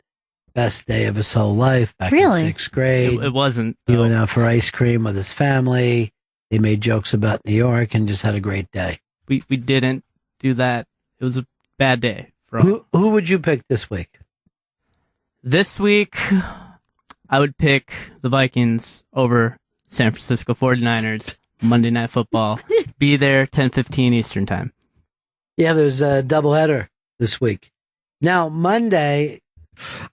best day of his whole life back in sixth grade. It wasn't. He went out for ice cream with his family. They made jokes about New York and just had a great day. We didn't do that. It was a bad day. For all. Who would you pick this week? This week, I would pick the Vikings over San Francisco 49ers, Monday Night Football. Be there 10:15 Eastern Time. Yeah, there's a doubleheader this week. Now, Monday,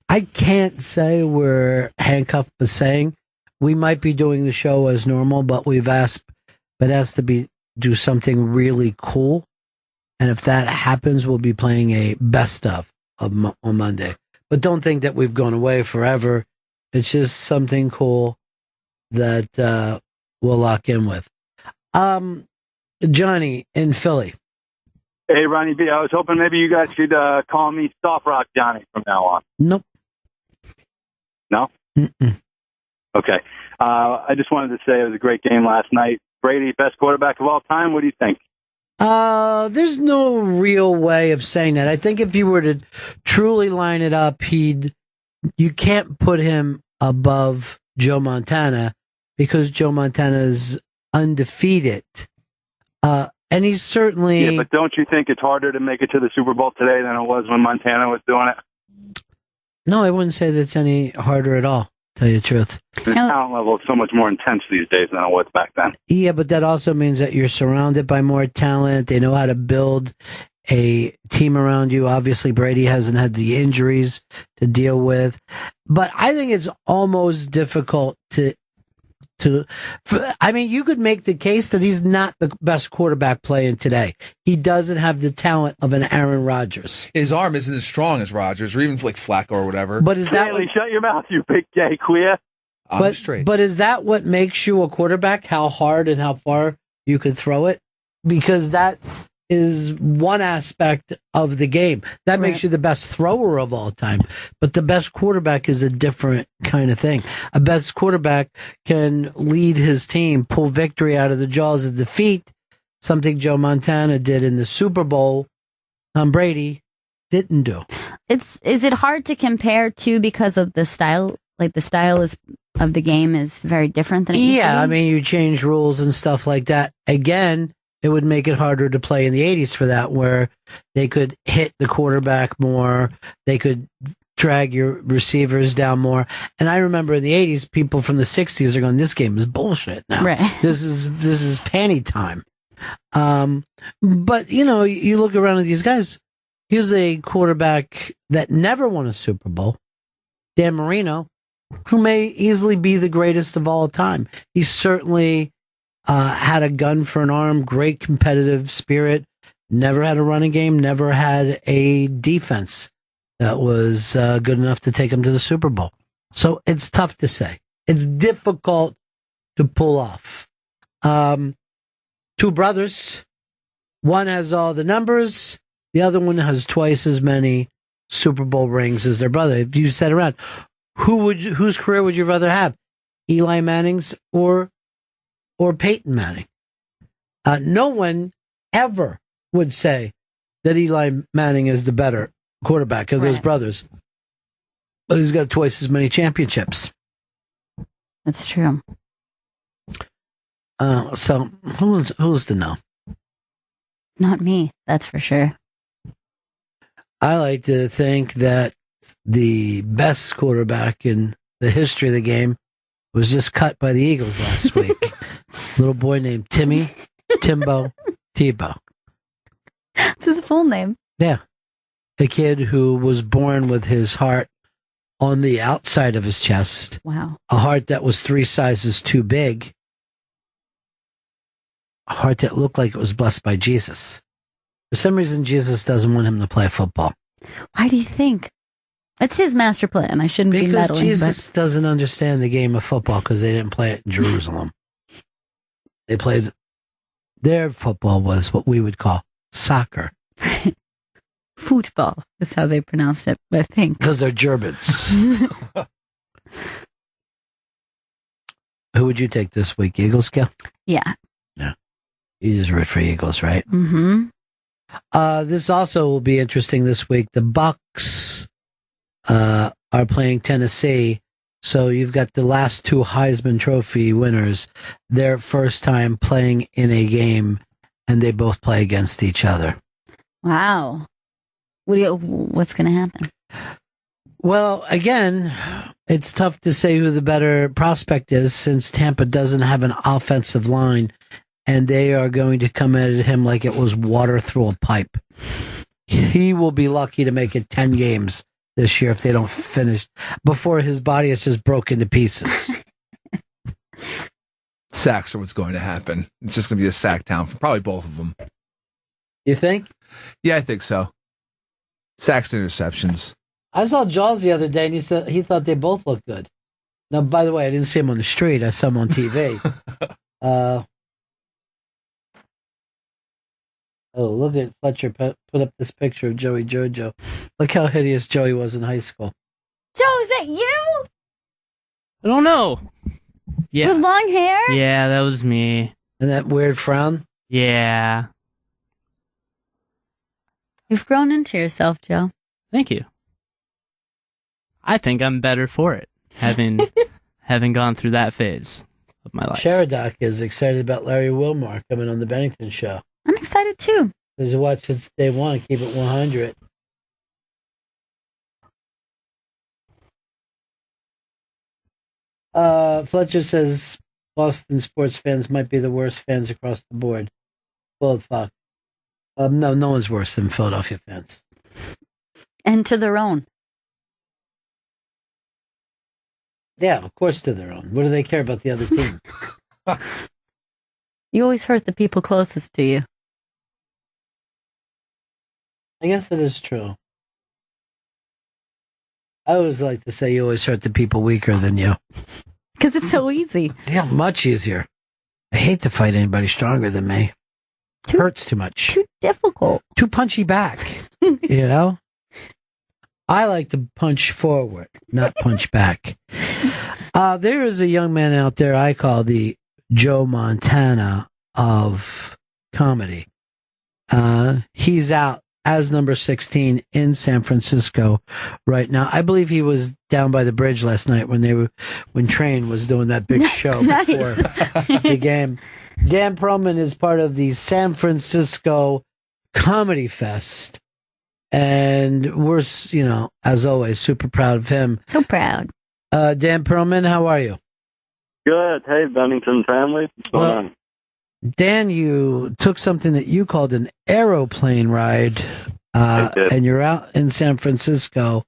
I can't say we're handcuffed, but saying we might be doing the show as normal, but we've asked to do something really cool. And if that happens, we'll be playing a best of on Monday. But don't think that we've gone away forever. It's just something cool that we'll lock in with. Johnny in Philly. Hey, Ronnie B, I was hoping maybe you guys could call me Soft Rock Johnny from now on. Nope. No? Mm-mm. Okay. I just wanted to say it was a great game last night. Brady, best quarterback of all time. What do you think? There's no real way of saying that. I think if you were to truly line it up, you can't put him above Joe Montana because Joe Montana is undefeated. And he's certainly... Yeah, but don't you think it's harder to make it to the Super Bowl today than it was when Montana was doing it? No, I wouldn't say that's any harder at all, tell you the truth. The talent level is so much more intense these days than it was back then. Yeah, but that also means that you're surrounded by more talent. They know how to build a team around you. Obviously, Brady hasn't had the injuries to deal with. But I think it's almost difficult I mean, you could make the case that he's not the best quarterback playing today. He doesn't have the talent of an Aaron Rodgers. His arm isn't as strong as Rodgers, or even like Flacco or whatever. But is that Stanley, shut your mouth, you big gay queer. I'm straight. But is that what makes you a quarterback? How hard and how far you can throw it? Because that is one aspect of the game. That makes you the best thrower of all time. But the best quarterback is a different kind of thing. A best quarterback can lead his team, pull victory out of the jaws of defeat, something Joe Montana did in the Super Bowl. Tom Brady didn't do. Is it hard to compare too because of the style? Like the style of the game is very different than it used to be? I mean, you change rules and stuff like that. Again, it would make it harder to play in the 80s for that, where they could hit the quarterback more, they could drag your receivers down more. And I remember in the 80s, people from the 60s are going, this game is bullshit now. Right. This is panty time. But, you look around at these guys. Here's a quarterback that never won a Super Bowl, Dan Marino, who may easily be the greatest of all time. He certainly had a gun for an arm, great competitive spirit, never had a running game, never had a defense that was good enough to take him to the Super Bowl. So it's tough to say. It's difficult to pull off. Two brothers. One has all the numbers. The other one has twice as many Super Bowl rings as their brother. If you sat around, whose career would you rather have? Eli Manning's or Peyton Manning? No one ever would say that Eli Manning is the better quarterback of those brothers. But he's got twice as many championships. That's true. So who's to know? Not me, that's for sure. I like to think that the best quarterback in the history of the game was just cut by the Eagles last week. Little boy named Timmy Timbo Tebow. That's his full name. Yeah. A kid who was born with his heart on the outside of his chest. Wow. A heart that was 3 sizes too big. A heart that looked like it was blessed by Jesus. For some reason, Jesus doesn't want him to play football. Why do you think? That's his master plan. I shouldn't be meddling. Because Jesus doesn't understand the game of football because they didn't play it in Jerusalem. They played, their football was what we would call soccer. Football is how they pronounce it, I think. Because they're Germans. Who would you take this week? Eagles, Gail? Yeah. Yeah. You just root for Eagles, right? Mm-hmm. This also will be interesting this week. The Bucks are playing Tennessee. So you've got the last 2 Heisman Trophy winners, their first time playing in a game, and they both play against each other. Wow. What's going to happen? Well, again, it's tough to say who the better prospect is since Tampa doesn't have an offensive line, and they are going to come at him like it was water through a pipe. He will be lucky to make it 10 games this year if they don't finish before his body is just broken to pieces. Sacks are what's going to happen. It's just going to be a sack town for probably both of them. You think? Yeah, I think so. Sacks and interceptions. I saw Jaws the other day, and he said he thought they both looked good. Now, by the way, I didn't see him on the street. I saw him on TV. Oh, look at Fletcher put up this picture of Joey Jojo. Look how hideous Joey was in high school. Joe, is that you? I don't know. Yeah. With long hair? Yeah, that was me. And that weird frown? Yeah. You've grown into yourself, Joe. Thank you. I think I'm better for it, having gone through that phase of my life. Sheridoc is excited about Larry Wilmore coming on the Bennington show. I'm excited too. He's watched since day one. Keep it 100. Fletcher says Boston sports fans might be the worst fans across the board. Well, fuck. No one's worse than Philadelphia fans. And to their own. Yeah, of course to their own. What do they care about the other team? You always hurt the people closest to you. I guess that is true. I always like to say you always hurt the people weaker than you. Because it's so easy. Yeah, much easier. I hate to fight anybody stronger than me. Hurts too much. Too difficult. Too punchy back. You know? I like to punch forward, not punch back. There is a young man out there I call the Joe Montana of comedy. He's out as number 16 in San Francisco right now. I believe he was down by the bridge last night when Train was doing that big show before the game. Dan Perlman is part of the San Francisco Comedy Fest. And we're, as always, super proud of him. So proud. Dan Perlman, how are you? Good. Hey, Bennington family. What's going on? Dan, you took something that you called an aeroplane ride, and you're out in San Francisco.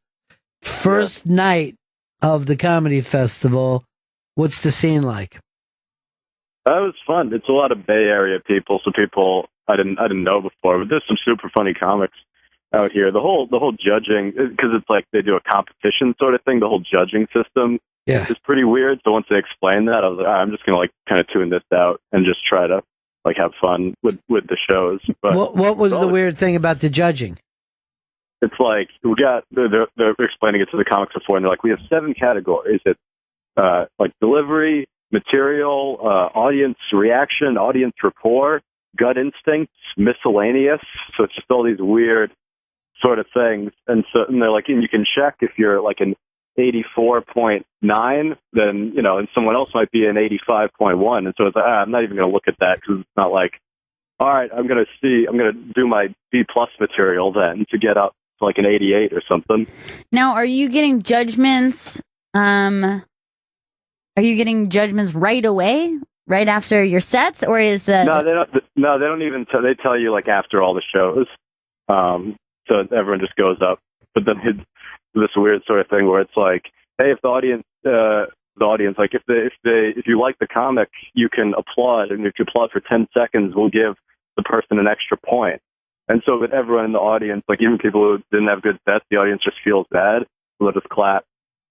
First night of the comedy festival. What's the scene like? That was fun. It's a lot of Bay Area people, so people I didn't know before. But there's some super funny comics out here. The whole judging, because it's like they do a competition sort of thing. The whole judging system is pretty weird. So once they explained that, I was like, I'm just gonna kind of tune this out and just try to have fun with the shows. But what was the weird thing about the judging? It's like they're explaining it to the comics before, and they're like, we have 7 categories. It's like delivery, material, audience reaction, audience rapport, gut instincts, miscellaneous. So it's just all these weird sort of things. And they're like, and you can check if you're like an 84.9, then, and someone else might be an 85.1. And so it's like, I'm not even going to look at that because it's not like, all right, I'm going to do my B+ material then to get up to like an 88 or something. Now, are you getting judgments? Are you getting judgments right away, right after your sets, or is that? No, they don't. No, they don't even. They tell you like after all the shows. So everyone just goes up. But then it's this weird sort of thing where it's like, hey, if the audience, like if you like the comic, you can applaud, and if you applaud for 10 seconds, we'll give the person an extra point. And so with everyone in the audience, like even people who didn't have good sets, the audience just feels bad. So they'll just clap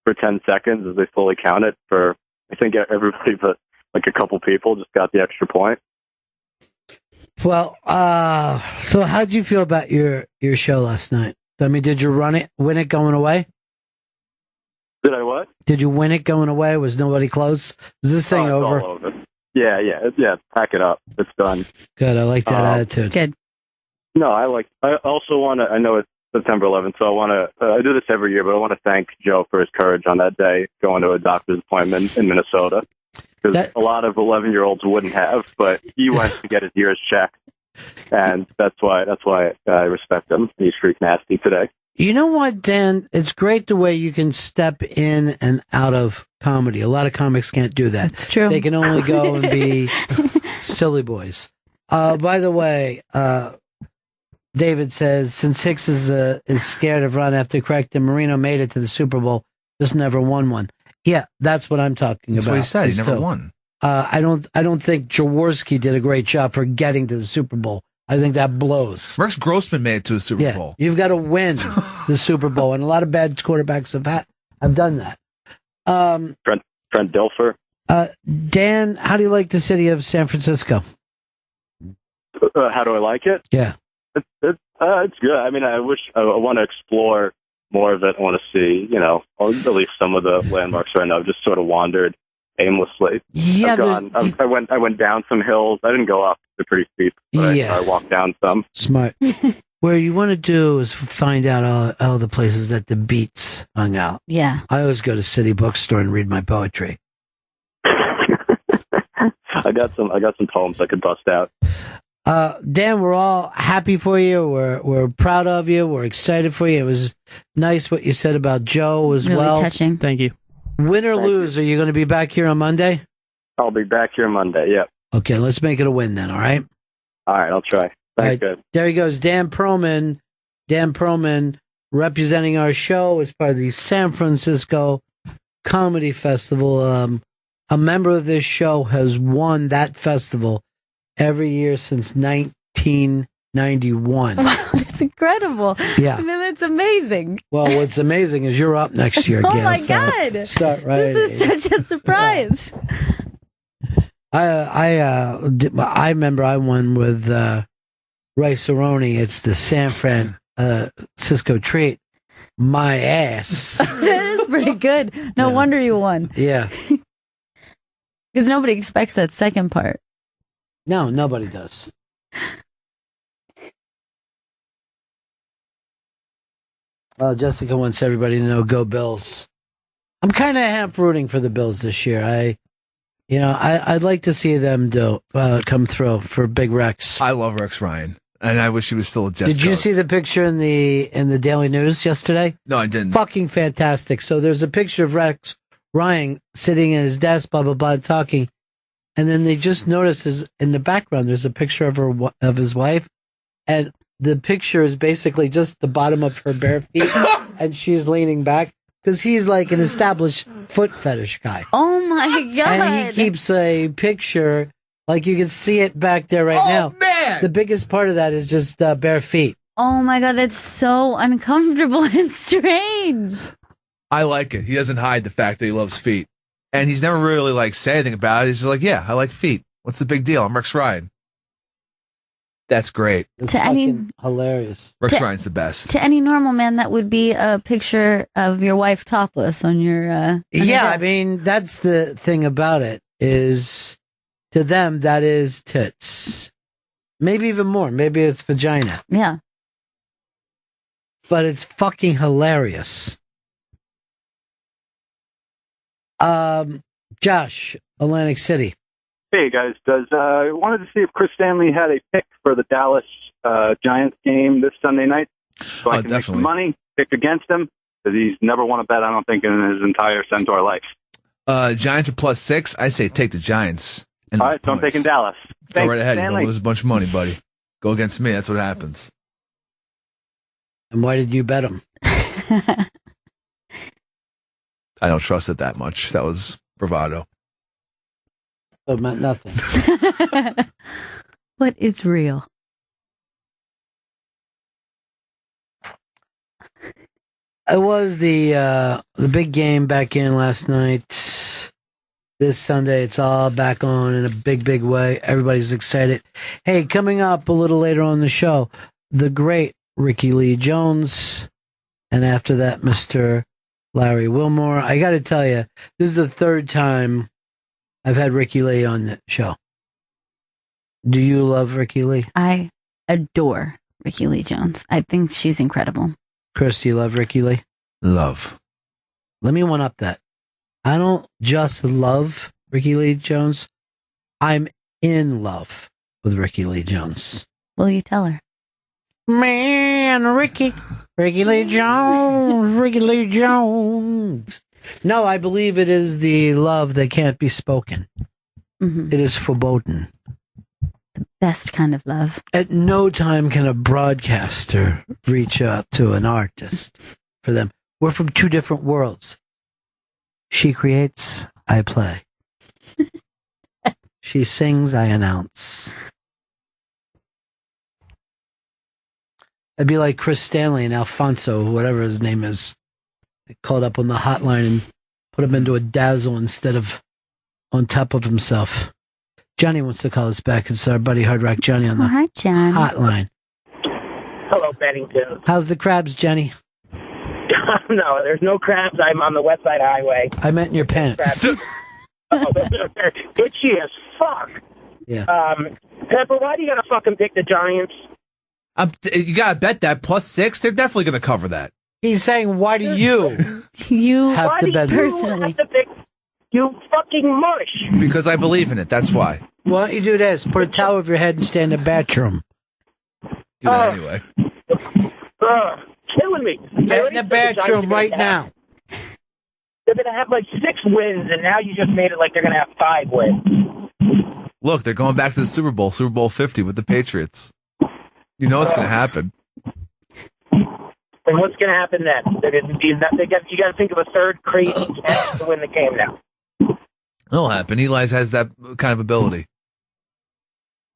for 10 seconds as they fully count it for. I think everybody but like a couple people just got the extra point. Well, so how'd you feel about your show last night? I mean, did you win it going away? Did I what? Did you win it going away? Was nobody close? Is this thing over? All over. Yeah. Pack it up. It's done. Good. I like that attitude. Good. No, I also want to, I know it's September 11th, so I want to, I do this every year, but I want to thank Joe for his courage on that day, going to a doctor's appointment in Minnesota. Because a lot of 11-year-olds wouldn't have, but he went to get his ears checked. And that's why I respect him. He's freak nasty today. You know what, Dan? It's great the way you can step in and out of comedy. A lot of comics can't do that. That's true. They can only go and be silly boys. By the way, David says, since Hicks is scared of Ron after correcting, Marino made it to the Super Bowl, just never won one. Yeah, that's what I'm talking That's about. what he said. He never won. I don't think Jaworski did a great job for getting to the Super Bowl. I think that blows. Rex Grossman made it to a Super Bowl. You've got to win the Super Bowl, and a lot of bad quarterbacks have done that. Trent Dilfer. Dan, how do you like the city of San Francisco? How do I like it? Yeah. It's good. I mean, I want to explore more of it. I want to see, at least some of the landmarks right now. I've just sort of wandered aimlessly. Yeah, I went down some hills. I didn't go up; they're pretty steep. But I walked down some. Smart. Where you want to do is find out all the places that the Beats hung out. Yeah. I always go to City Bookstore and read my poetry. I got some poems I could bust out. Dan, we're all happy for you. We're proud of you. We're excited for you. It was nice what you said about Joe as really well. Touching. Thank you. Win or lose, are you going to be back here on Monday? I'll be back here Monday. Yep. Okay, let's make it a win then. All right. All right, I'll try. Thanks, good. There he goes, Dan Perlman. Dan Perlman representing our show as part of the San Francisco Comedy Festival. A member of this show has won that festival every year since 1991. Wow, that's incredible. Yeah. I mean, that's amazing. Well, what's amazing is you're up next year, Oh Gail. my so God. start right. This is such a surprise. I remember I won with Ray Cerrone. It's the San Francisco treat. My ass. That is pretty good. No wonder you won. Yeah. Because nobody expects that second part. No, nobody does. Well, Jessica wants everybody to know, go Bills. I'm kind of half rooting for the Bills this year. You know, I'd like to see them come through for Big Rex. I love Rex Ryan, and I wish he was still a Jets Did you coach. see the picture in the Daily News yesterday? No, I didn't. Fucking fantastic. So there's a picture of Rex Ryan sitting at his desk, blah blah blah, talking, and then they just notice in the background there's a picture of his wife, and the picture is basically just the bottom of her bare feet, and she's leaning back. Because he's like an established foot fetish guy. Oh my God. And he keeps a picture, like you can see it back there right now. Man! The biggest part of that is just bare feet. Oh my God, that's so uncomfortable and strange. I like it. He doesn't hide the fact that he loves feet. And he's never really like said anything about it. He's just like, yeah, I like feet. What's the big deal? I'm Rex Ryan. That's great. It's To any- fucking hilarious. Rex To- Ryan's the best. To any normal man, that would be a picture of your wife topless on your. On your Yeah, I desk. mean, that's the thing about it is, to them, that is tits. Maybe even more. Maybe it's vagina. Yeah. But it's fucking hilarious. Josh, Atlantic City. Hey guys, I wanted to see if Chris Stanley had a pick for the Dallas Giants game this Sunday night, so I can make some money, pick against him, because he's never won a bet, I don't think, in his entire Centaur life. Giants are +6. I say take the Giants. All right, so I'm taking Dallas. Go Thanks, right ahead. You're Stanley. going to lose a bunch of money, buddy. Go against me. That's what happens. And why did you bet him? I don't trust it that much. That was bravado. It meant nothing. What is real? It was the big game back in last night. This Sunday, it's all back on in a big, big way. Everybody's excited. Hey, coming up a little later on the show, the great Rickie Lee Jones, and after that, Mr. Larry Wilmore. I got to tell you, this is the third time I've had Rickie Lee on the show. Do you love Rickie Lee? I adore Rickie Lee Jones. I think she's incredible. Chris, do you love Rickie Lee? Love. Let me one up that. I don't just love Rickie Lee Jones. I'm in love with Rickie Lee Jones. Will you tell her? Man, Rickie Lee Jones, Rickie Lee Jones. No, I believe it is the love that can't be spoken. Mm-hmm. It is foreboding. Best kind of love. At no time can a broadcaster reach out to an artist for them. We're from two different worlds. She creates, I play. She sings, I announce. It'd be like Chris Stanley and Alfonso, whatever his name is. They called up on the hotline and put him into a dazzle instead of on top of himself. Johnny wants to call us back. It's our buddy Hard Rock Johnny on the Hi, John. hotline. Hello, Bennington. How's the crabs, Jenny? No, there's no crabs. I'm on the West Side Highway. I meant in your pants. They're itchy as fuck. Yeah. Pepper, why do you gotta fucking pick the Giants? You got to bet that +6. They're definitely going to cover that. He's saying, why do you you have to bet? personally? You fucking mush. Because I believe in it. That's why. Why don't you do this? Put a towel over your head and stand in the bathroom. Do that anyway. Killing me. Get in the bathroom right now. They're going to have like 6 wins, and now you just made it like they're going to have 5 wins. Look, they're going back to the Super Bowl 50 with the Patriots. You know what's going to happen. And what's going to happen then? They're gonna be, you got to think of a third crazy catch to win the game now. It'll happen. Eli has that kind of ability.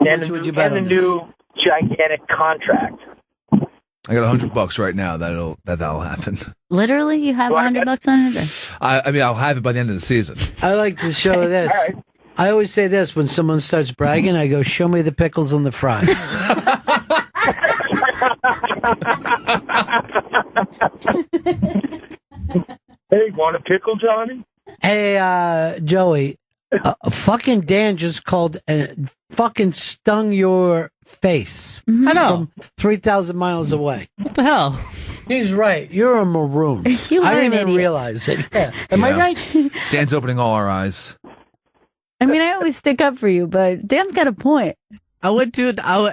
And the new gigantic contract. I got $100 right now. That'll happen. Literally, you have $100 on it? I mean, I'll have it by the end of the season. I like to show this. Right. I always say this when someone starts bragging. I go, show me the pickles and the fries. Hey, want a pickle, Johnny? Hey, Joey, fucking Dan just called and fucking stung your face. I know. From 3,000 miles away. What the hell? He's right. You're a maroon. You I are didn't an even idiot. realize it. Yeah. Am I Yeah. right? Dan's opening all our eyes. I mean, I always stick up for you, but Dan's got a point. I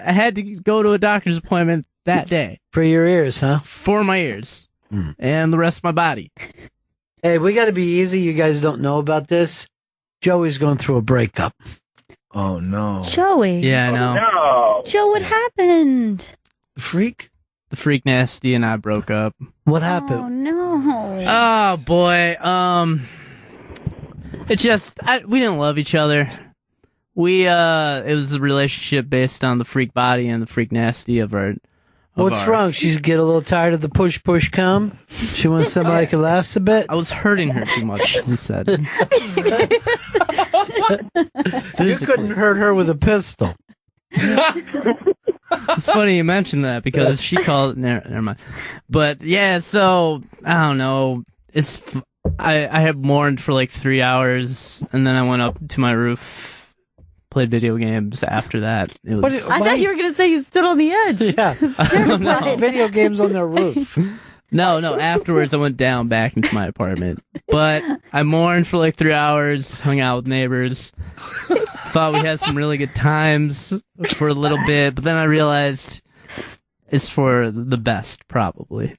had to go to a doctor's appointment that day. For your ears, huh? For my ears. And the rest of my body. Hey, we got to be easy. You guys don't know about this. Joey's going through a breakup. Oh, no. Joey. Yeah, I know. No. Joe, what happened? The freak? The freak nasty and I broke up. What happened? Oh, no. Oh, boy. It just, we didn't love each other. It was a relationship based on the freak body and the freak nasty of our. What's wrong? She get a little tired of the push come? She wants somebody that can last a bit? I was hurting her too much, he said. You couldn't hurt her with a pistol. It's funny you mentioned that because she called. Never mind. But yeah, so I don't know. I had mourned for like 3 hours, and then I went up to my roof, played video games. After that, it was. I thought you were going to say you stood on the edge. Yeah, video games on their roof. No. Afterwards, I went down back into my apartment. But I mourned for like 3 hours, hung out with neighbors. Thought we had some really good times for a little bit, but then I realized it's for the best, probably.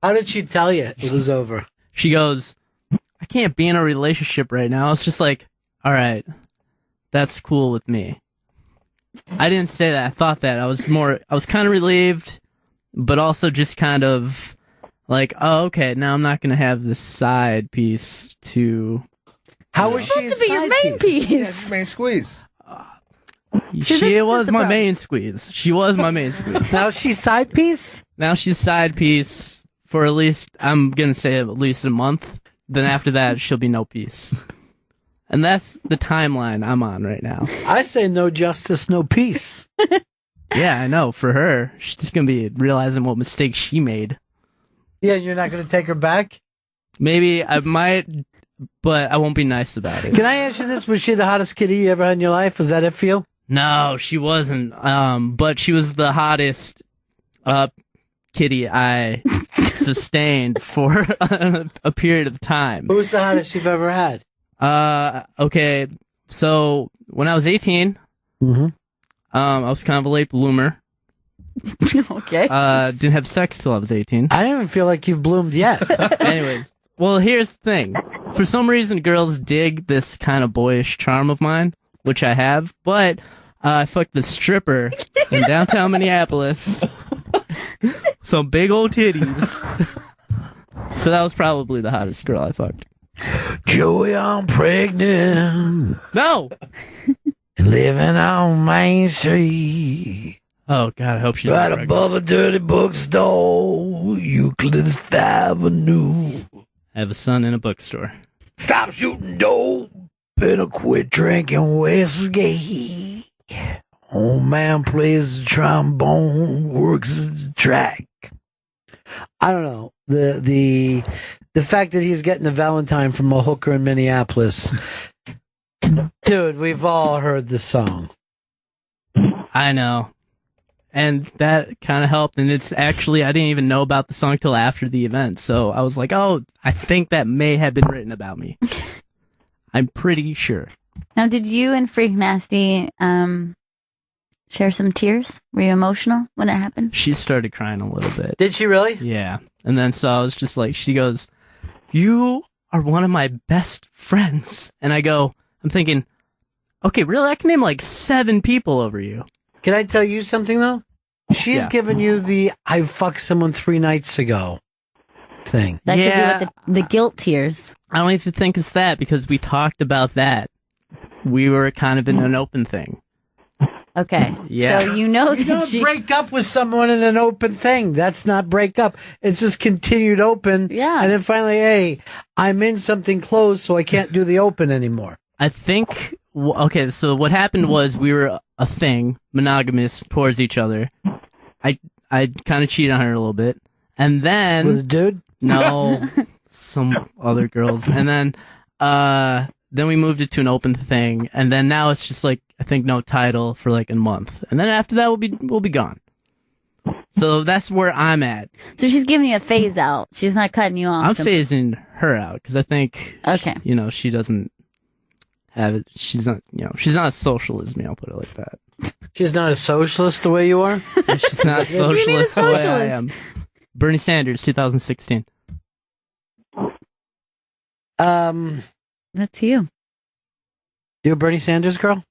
How did she tell you it was over? She goes, I can't be in a relationship right now. It's just like, all right, that's cool with me. I didn't say that. I thought that. I was kind of relieved, but also just kind of like, oh, okay, now I'm not going to have this side piece to... How was she supposed to be your main piece? Yeah, main squeeze. She was my main squeeze. She was my main squeeze. Now she's side piece? Now she's side piece for at least, I'm going to say at least a month. Then after that, she'll be no piece. And that's the timeline I'm on right now. I say no justice, no peace. Yeah, I know. For her, she's just going to be realizing what mistake she made. Yeah, you're not going to take her back? Maybe I might, but I won't be nice about it. Can I ask you this? Was she the hottest kitty you ever had in your life? Was that it for you? No, she wasn't. But she was the hottest kitty I sustained for a period of time. Who was the hottest you've ever had? Okay, so when I was 18, I was kind of a late bloomer. Okay. Didn't have sex till I was 18. I don't even feel like you've bloomed yet. Anyways, well, here's the thing. For some reason, girls dig this kind of boyish charm of mine, which I have, but I fucked the stripper in downtown Minneapolis. Some big old titties. So that was probably the hottest girl I fucked. Joey, I'm pregnant. No! Living on Main Street. Oh, God, I hope she's right pregnant. above a dirty bookstore, Euclid Avenue. I have a son in a bookstore. Stop shooting dope and quit drinking whiskey. Old man plays the trombone, works the track. I don't know. The fact that he's getting a Valentine from a hooker in Minneapolis. Dude, we've all heard the song. I know. And that kind of helped. And it's actually, I didn't even know about the song till after the event. So I was like, oh, I think that may have been written about me. I'm pretty sure. Now, did you and Freak Nasty share some tears? Were you emotional when it happened? She started crying a little bit. Did she really? Yeah. And then so I was just like, she goes, you are one of my best friends. And I'm thinking, okay, really? I can name like 7 people over you. Can I tell you something, though? She's given you the I fucked someone 3 nights ago thing. That could be what the guilt tears. I don't even think it's that because we talked about that. We were kind of in an open thing. Okay. Yeah. So you know You that don't break up with someone in an open thing. That's not break up. It's just continued open. Yeah. And then finally, hey, I'm in something closed, so I can't do the open anymore. I think, okay, so what happened was we were a thing, monogamous towards each other. I kind of cheated on her a little bit. And then... With a dude? No, some other girls. And then we moved it to an open thing. And then now it's just like, I think no title for like a month. And then after that, we'll be gone. So that's where I'm at. So she's giving you a phase out. She's not cutting you off. I'm phasing her out because I think, okay, she doesn't have it. She's not, she's not a socialist. I'll put it like that. She's not a socialist the way you are? She's not a socialist the way I am. Bernie Sanders, 2016. That's you. You a Bernie Sanders girl?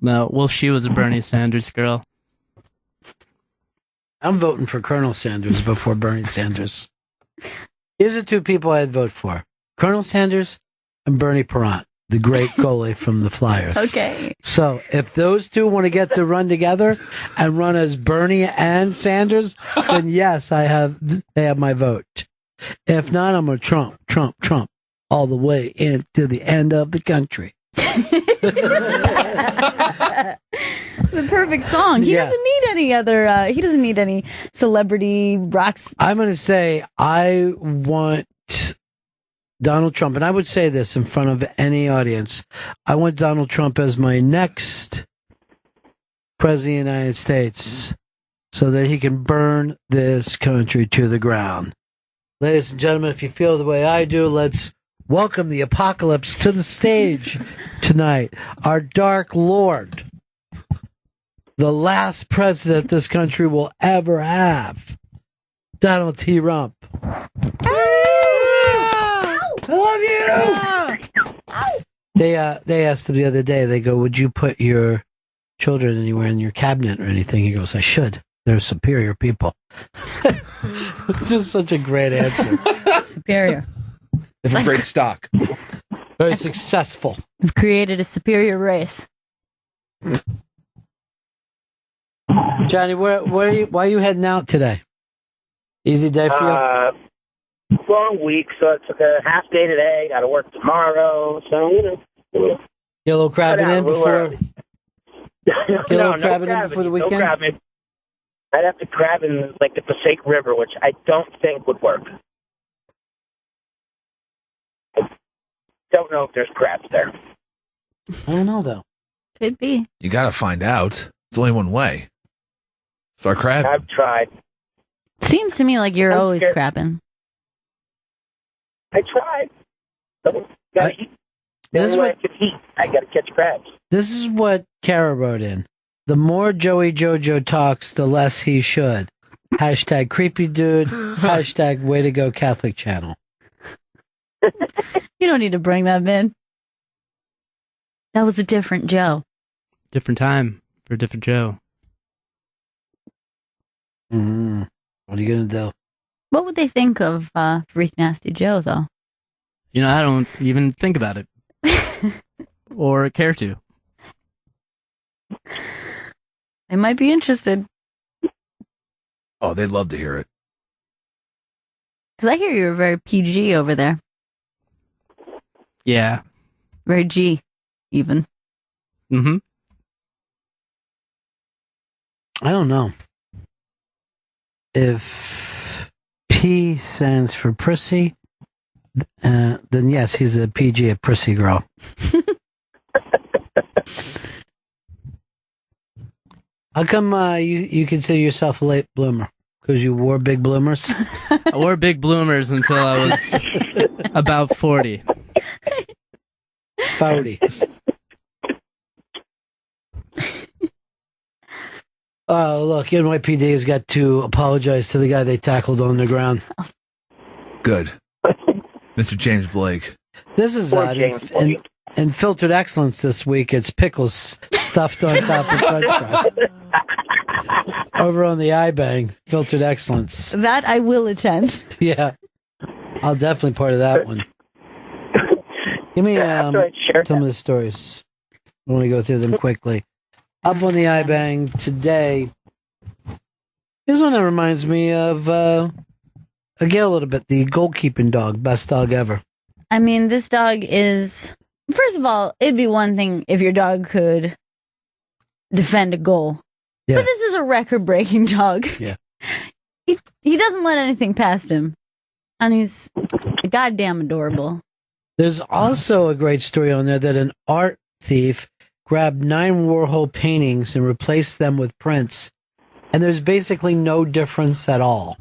No, well, she was a Bernie Sanders girl. I'm voting for Colonel Sanders before Bernie Sanders. Here's the two people I'd vote for. Colonel Sanders and Bernie Perrant, the great goalie from the Flyers. Okay. So if those two want to get to run together and run as Bernie and Sanders, then yes, they have my vote. If not, I'm going to Trump, all the way into the end of the country. The perfect song. He doesn't need any other, he doesn't need any celebrity rocks. I'm going to say I want Donald Trump, and I would say this in front of any audience. I want Donald Trump as my next president of the United States so that he can burn this country to the ground. Ladies and gentlemen, if you feel the way I do, let's welcome the apocalypse to the stage tonight. Our Dark Lord, the last president this country will ever have, Donald T. Rump. I love you. They asked him the other day, they go, would you put your children anywhere in your cabinet or anything? He goes, I should. They're superior people. This is such a great answer. Superior. They have great stock. Very successful. We've created a superior race. Johnny, why are you heading out today? Easy day for you? Long week, so I took a half day today. Got to work tomorrow, so Get a little crabbing in before. Get a little crabbing in before the weekend. No crabbing. I'd have to crab in like the Passaic River, which I don't think would work. I don't know if there's crabs there. I don't know though. Could be. You got to find out. It's only one way. Start crabbing. I've tried. Seems to me like you're always crabbing. I tried. Gotta eat. This is what I can eat. I got to catch crabs. This is what Kara wrote in. The more Joey Jojo talks, the less he should. Hashtag creepy dude. Hashtag way to go Catholic channel. You don't need to bring that in. That was a different Joe. Different time for a different Joe. What are you going to do? What would they think of Freak Nasty Joe, though? I don't even think about it. Or care to. They might be interested. Oh, they'd love to hear it. Because I hear you're very PG over there. Yeah. Very G, even. Mm-hmm. I don't know. If P stands for prissy, then yes, he's a PG, a prissy girl. How come you consider yourself a late bloomer? Because you wore big bloomers? I wore big bloomers until I was about 40. 40. Oh, look, NYPD has got to apologize to the guy they tackled on the ground. Good. Mr. James Blake. This is odd. In Filtered Excellence this week, it's pickles stuffed on top of french fries. Over on the iBang, Filtered Excellence. That I will attend. Yeah. I'll definitely part of that one. Give me some of the stories. I want to go through them quickly. Up on the iBang today. Here's one that reminds me of a Gail a little bit. The goalkeeping dog. Best dog ever. I mean, this dog is... First of all, it'd be one thing if your dog could defend a goal. Yeah. But this is a record-breaking dog. Yeah. He doesn't let anything past him. And he's goddamn adorable. There's also a great story on there that an art thief grabbed 9 Warhol paintings and replaced them with prints. And there's basically no difference at all.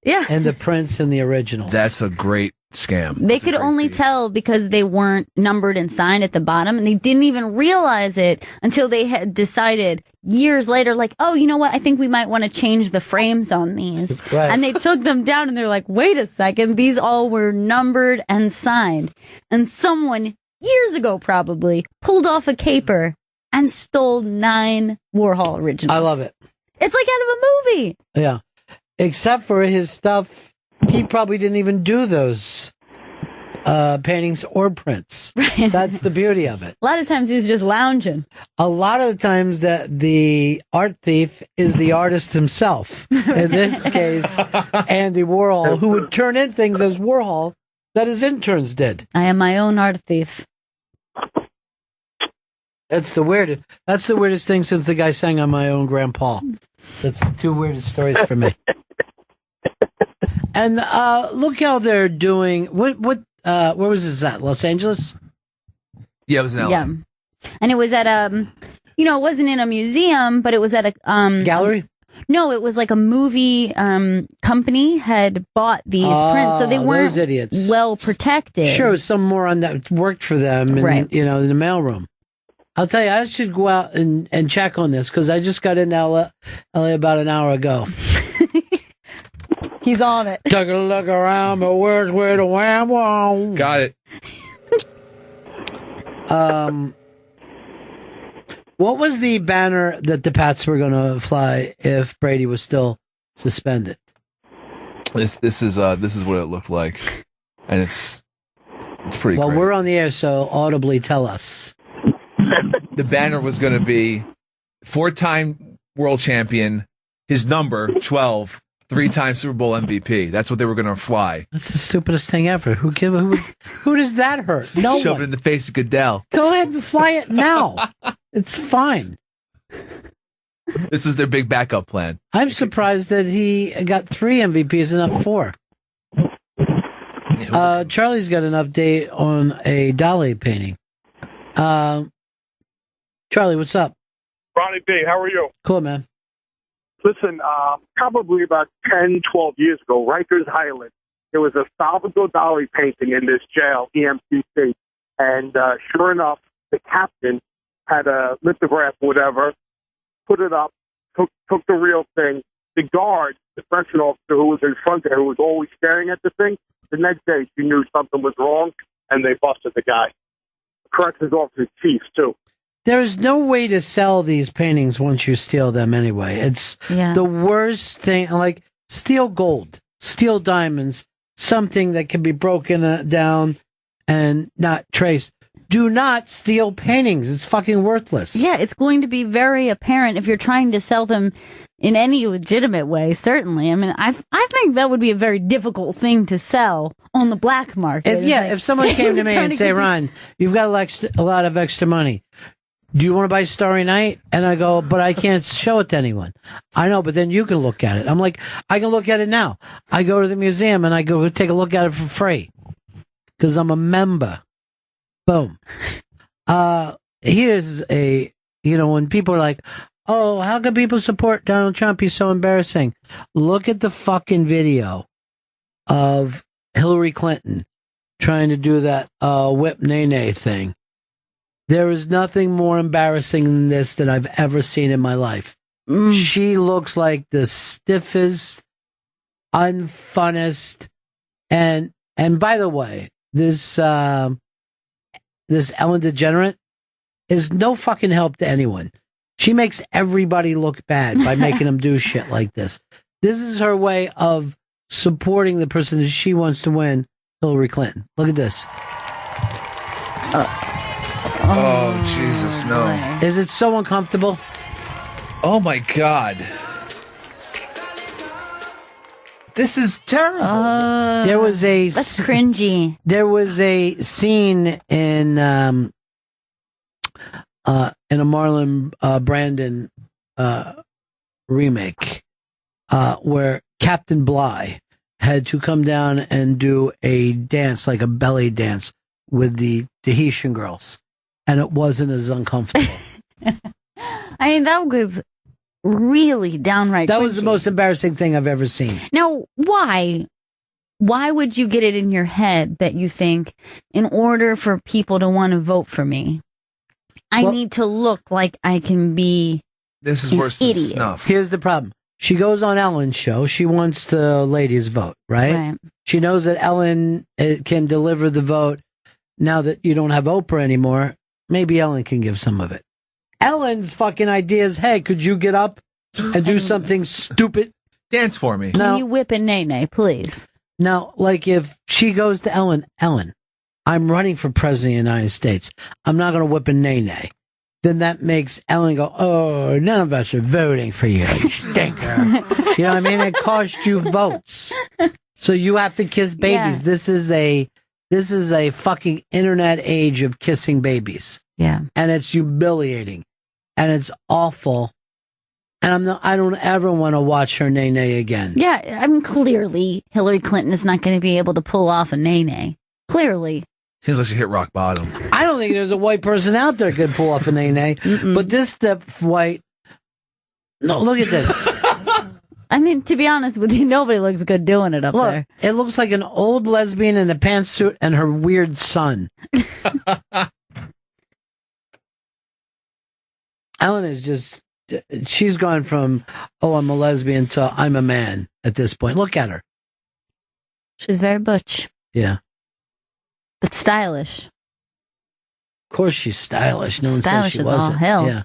Yeah. And the prints and the originals. That's a great scam. They could only tell because they weren't numbered and signed at the bottom, and they didn't even realize it until they had decided years later, like, oh, you know what? I think we might want to change the frames on these. Right. And they took them down, and they're like, wait a second, these all were numbered and signed. And someone, years ago probably, pulled off a caper and stole 9 Warhol originals. I love it. It's like out of a movie. Yeah. Except for his stuff, he probably didn't even do those paintings or prints. Right. That's the beauty of it. A lot of times he was just lounging. A lot of the times that the art thief is the artist himself. In this case, Andy Warhol, who would turn in things as Warhol that his interns did. I am my own art thief. That's the weirdest thing since the guy sang on My Own Grandpa. That's the 2 weirdest stories for me. And look how they're doing. Where was this at? Los Angeles? Yeah, it was in LA. Yeah. And it was at it wasn't in a museum, but it was at a gallery. No, it was like a movie company had bought these prints, so they weren't those idiots. well protected. Sure, some moron that worked for them, in, in the mailroom. I'll tell you, I should go out and check on this because I just got in LA about an hour ago. He's on it. Took a look around, but where's where the wham wham? Got it. What was the banner that the Pats were going to fly if Brady was still suspended? This is what it looked like, and it's pretty. Well, great. we're on the air, so audibly tell us. The banner was going to be 4-time world champion, his number 12, 3-time Super Bowl MVP. That's what they were going to fly. That's the stupidest thing ever. Who does that hurt? No Shove one. it in the face of Goodell. Go ahead and fly it now. It's fine. This was their big backup plan. I'm surprised that he got 3 MVPs and not 4. Charlie's got an update on a Dali painting. Charlie, what's up? Ronnie B, how are you? Cool, man. Listen, probably about 10, 12 years ago, Rikers Island, there was a Salvador Dali painting in this jail, EMCC. And sure enough, the captain had a lithograph or whatever, put it up, took the real thing. The guard, the correction officer who was in front there, who was always staring at the thing, the next day she knew something was wrong, and they busted the guy. The corrections officer's chief, too. There is no way to sell these paintings once you steal them anyway. It's the worst thing. Like, steal gold, steal diamonds, something that can be broken down and not traced. Do not steal paintings. It's fucking worthless. Yeah, it's going to be very apparent if you're trying to sell them in any legitimate way, certainly. I mean, I think that would be a very difficult thing to sell on the black market. If someone came to me and say, Ron, you've got a lot of extra money. Do you want to buy Starry Night? And I go, but I can't show it to anyone. I know, but then you can look at it. I'm like, I can look at it now. I go to the museum and I go take a look at it for free because I'm a member. Boom. Here's when people are like, oh, how can people support Donald Trump? He's so embarrassing. Look at the fucking video of Hillary Clinton trying to do that whip nay thing. There is nothing more embarrassing than this that I've ever seen in my life. She looks like the stiffest, unfunnest, and by the way, this Ellen DeGeneres is no fucking help to anyone. She makes everybody look bad by making them do shit like this. This is her way of supporting the person that she wants to win, Hillary Clinton. Look at this. Oh, Jesus, no. Is it so uncomfortable? Oh, my God. This is terrible. There was that's cringy. There was a scene in a Marlon Brandon remake where Captain Bligh had to come down and do a dance, like a belly dance, with the Tahitian girls. And it wasn't as uncomfortable. I mean, that was really downright That cringy. was the most embarrassing thing I've ever seen. Now, why? why would you get it in your head that you think, in order for people to want to vote for me, I need to look like I can be This is an worse than idiot. snuff. Here's the problem. She goes on Ellen's show. She wants the ladies' vote, right? She knows that Ellen can deliver the vote. Now that you don't have Oprah anymore, maybe Ellen can give some of it. Ellen's fucking idea is, hey, could you get up and do something stupid? Dance for me. Can you whip a nay-nay, please? Now, like if she goes to Ellen, I'm running for president of the United States. I'm not going to whip a nay-nay. Then that makes Ellen go, oh, none of us are voting for you, you stinker. You know what I mean? It costs you votes. So you have to kiss babies. Yeah. This is a fucking internet age of kissing babies. Yeah. And it's humiliating. And it's awful. And I don't ever want to watch her nay-nay again. Yeah, I mean, clearly Hillary Clinton is not going to be able to pull off a nay-nay. Clearly. Seems like she hit rock bottom. I don't think there's a white person out there could pull off a nay-nay. But this step white... No, look at this. I mean, to be honest with you, nobody looks good doing it up there. It looks like an old lesbian in a pantsuit and her weird son. Ellen is just... She's gone from, oh, I'm a lesbian to I'm a man at this point. Look at her. She's very butch. Yeah. But stylish. Of course she's stylish. No one says Stylish she as all wasn't. hell. Yeah.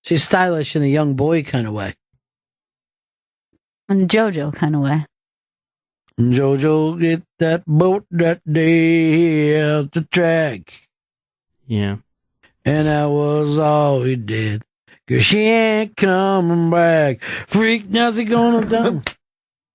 She's stylish in a young boy kind of way. In a JoJo kind of way. Jojo, get that boat that day at the track. Yeah. And that was all we did. 'Cause she ain't coming back. Freak Nasty gonna done.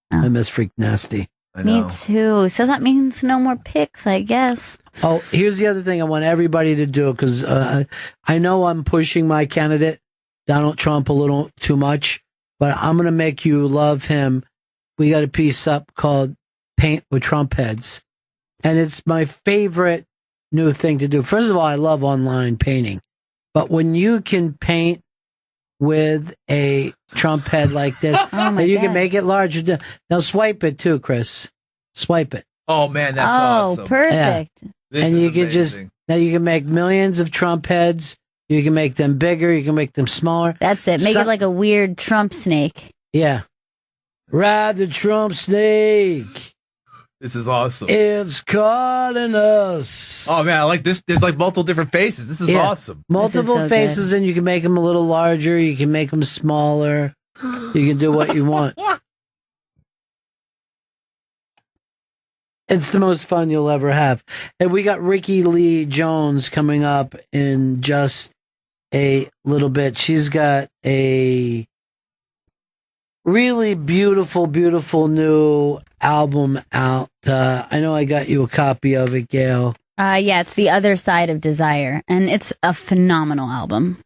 I miss Freak Nasty. Me too. So that means no more picks, I guess. Oh, here's the other thing I want everybody to do, because I know I'm pushing my candidate, Donald Trump, a little too much, but I'm going to make you love him. We got a piece up called Paint with Trump Heads, and it's my favorite new thing to do. First of all, I love online painting, but when you can paint with a Trump head like this, and you can make it larger. Now swipe it too, Chris. Swipe it. Oh man, that's awesome. Perfect. This and is you can just amazing. now you can make millions of Trump heads. You can make them bigger. You can make them smaller. That's it. Make it like a weird Trump snake. Yeah. Ride the Trump snake. This is awesome. It's calling us. Oh man, I like this. There's like multiple different faces. This is Yeah. awesome. Multiple faces, and you can make them a little larger. You can make them smaller. You can do what you want. It's the most fun you'll ever have. And we got Rickie Lee Jones coming up in just a little bit. She's got a really beautiful, beautiful new album out. I know I got you a copy of it, Gail. Yeah, it's The Other Side of Desire, and it's a phenomenal album.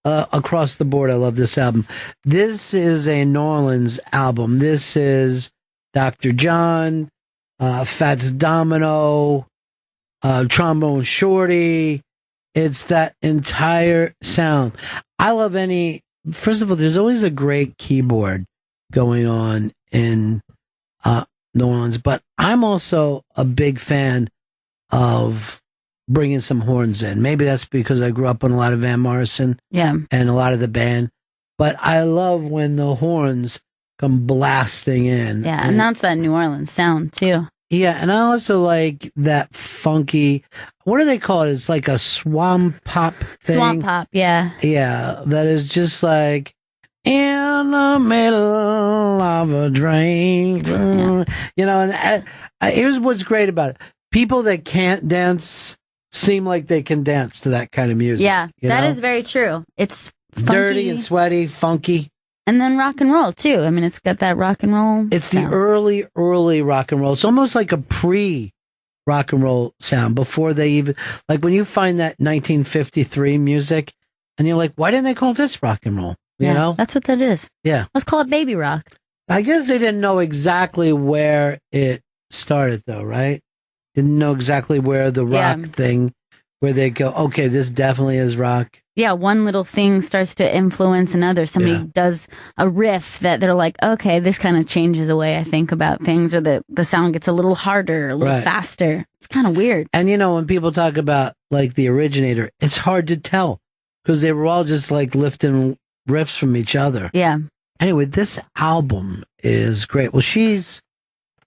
Across the board, I love this album. This is a New Orleans album. This is Dr. John, Fats Domino, Trombone Shorty. It's that entire sound. I love first of all, there's always a great keyboard going on in New Orleans, but I'm also a big fan of bringing some horns in. Maybe that's because I grew up on a lot of Van Morrison and a lot of the band, but I love when the horns come blasting in. Yeah, and that's that New Orleans sound, too. Yeah, and I also like that funky, what do they call it? It's like a swamp pop thing. Swamp pop, yeah. Yeah, that is just like in the middle of a drink. You know, and here's what's great about it. People that can't dance seem like they can dance to that kind of music. Yeah, you that know? is very true. It's funky. Dirty and sweaty, funky. And then rock and roll, too. I mean, it's got that rock and roll It's sound. the early rock and roll. It's almost like a pre-rock and roll sound before they even, like when you find that 1953 music and you're like, why didn't they call this rock and roll? You know? That's what that is. Yeah. Let's call it baby rock. I guess they didn't know exactly where it started though, right? Didn't know exactly where the rock thing, where they go, okay, this definitely is rock. Yeah, one little thing starts to influence another. Somebody does a riff that they're like, okay, this kind of changes the way I think about things, or the sound gets a little harder, a little faster. It's kind of weird. And when people talk about like the originator, it's hard to tell because they were all just like lifting riffs from each other. Yeah. Anyway, this album is great. Well, she's,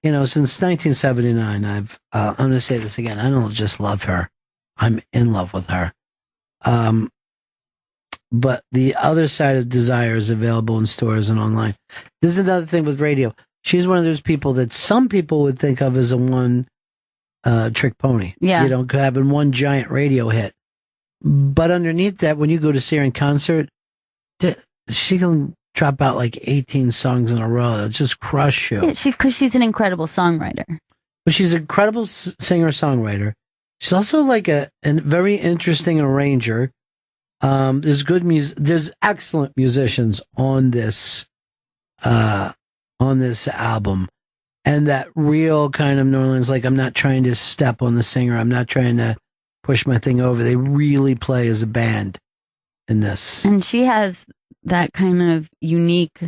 since 1979, I'm going to say this again. I don't just love her. I'm in love with her. But the other side of Desire is available in stores and online. This is another thing with radio. She's one of those people that some people would think of as a one trick pony. Yeah. Having one giant radio hit. But underneath that, when you go to see her in concert, she can drop out like 18 songs in a row. It'll just crush you. Yeah, because she's an incredible songwriter. But she's an incredible singer-songwriter. She's also like a very interesting arranger. There's good music. There's excellent musicians on this album, and that real kind of New Orleans. Like, I'm not trying to step on the singer. I'm not trying to push my thing over. They really play as a band in this. And she has that kind of unique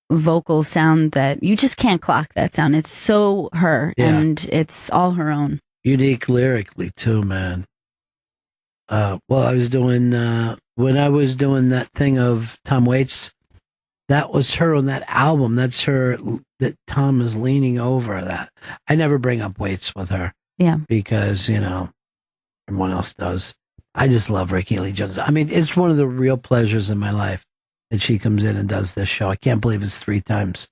vocal sound that you just can't clock that sound. It's so her, and it's all her own. Unique lyrically too, man. I was doing when I was doing that thing of Tom Waits, that was her on that album. That's her that Tom is leaning over that. I never bring up Waits with her. Yeah. Because, everyone else does. I just love Rickie Lee Jones. I mean, it's one of the real pleasures in my life that she comes in and does this show. I can't believe it's 3 times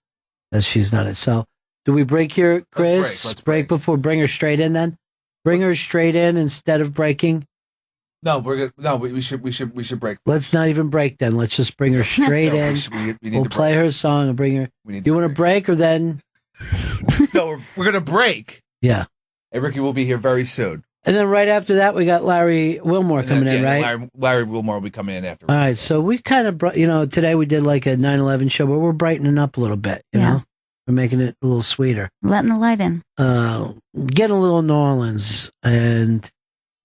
that she's done it. So, do we break here, Chris? Let's break before bring her straight in then? Bring her straight in instead of breaking? No, we're good. No, we should break. Let's not even break then. Let's just bring her straight in. We need to play her song and bring her. You want to break or then? No, we're going to break. Yeah. And Rickie will be here very soon. And then right after that, we got Larry Wilmore coming in, right? Larry Wilmore will be coming in after. All right. So we kind of, today we did like a 9/11 show, but we're brightening up a little bit, you know? We're making it a little sweeter. Letting the light in. Getting a little New Orleans. And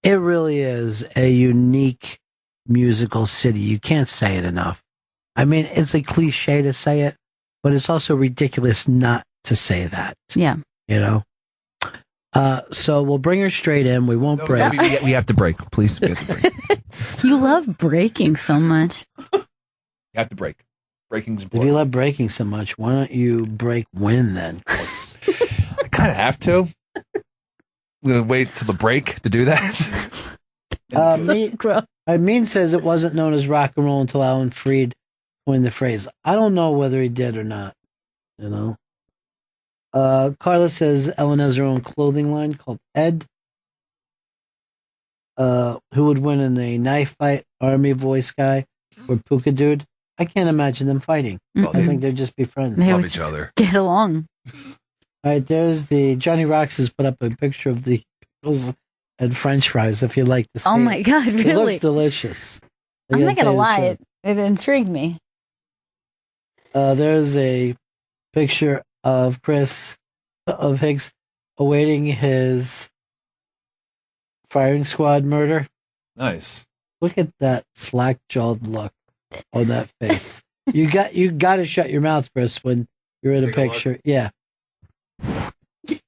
it really is a unique musical city. You can't say it enough. I mean, it's a cliche to say it, but it's also ridiculous not to say that. Yeah. So we'll bring her straight in. We won't break. We have to break. Please, we have to break. You love breaking so much. You have to break. Breaking's important. If you love breaking so much, why don't you break when then? I kind of have to. I'm going to wait till the break to do that. Mean says it wasn't known as rock and roll until Alan Freed coined the phrase. I don't know whether he did or not, Carla says Ellen has her own clothing line called Ed. Who would win in a knife fight, Army Voice guy or Puka Dude? I can't imagine them fighting. I think they'd just be friends. They love would each other. Get along. All right, there's the Johnny Rocks has put up a picture of the pickles and French fries. If you'd like to see, Oh my God, really? It looks delicious. I'm not gonna lie, it intrigued me. There's a picture of Chris of Hicks awaiting his firing squad murder. Nice. Look at that slack-jawed look on that face. You got to shut your mouth, Chris, when you're in a picture. Yeah.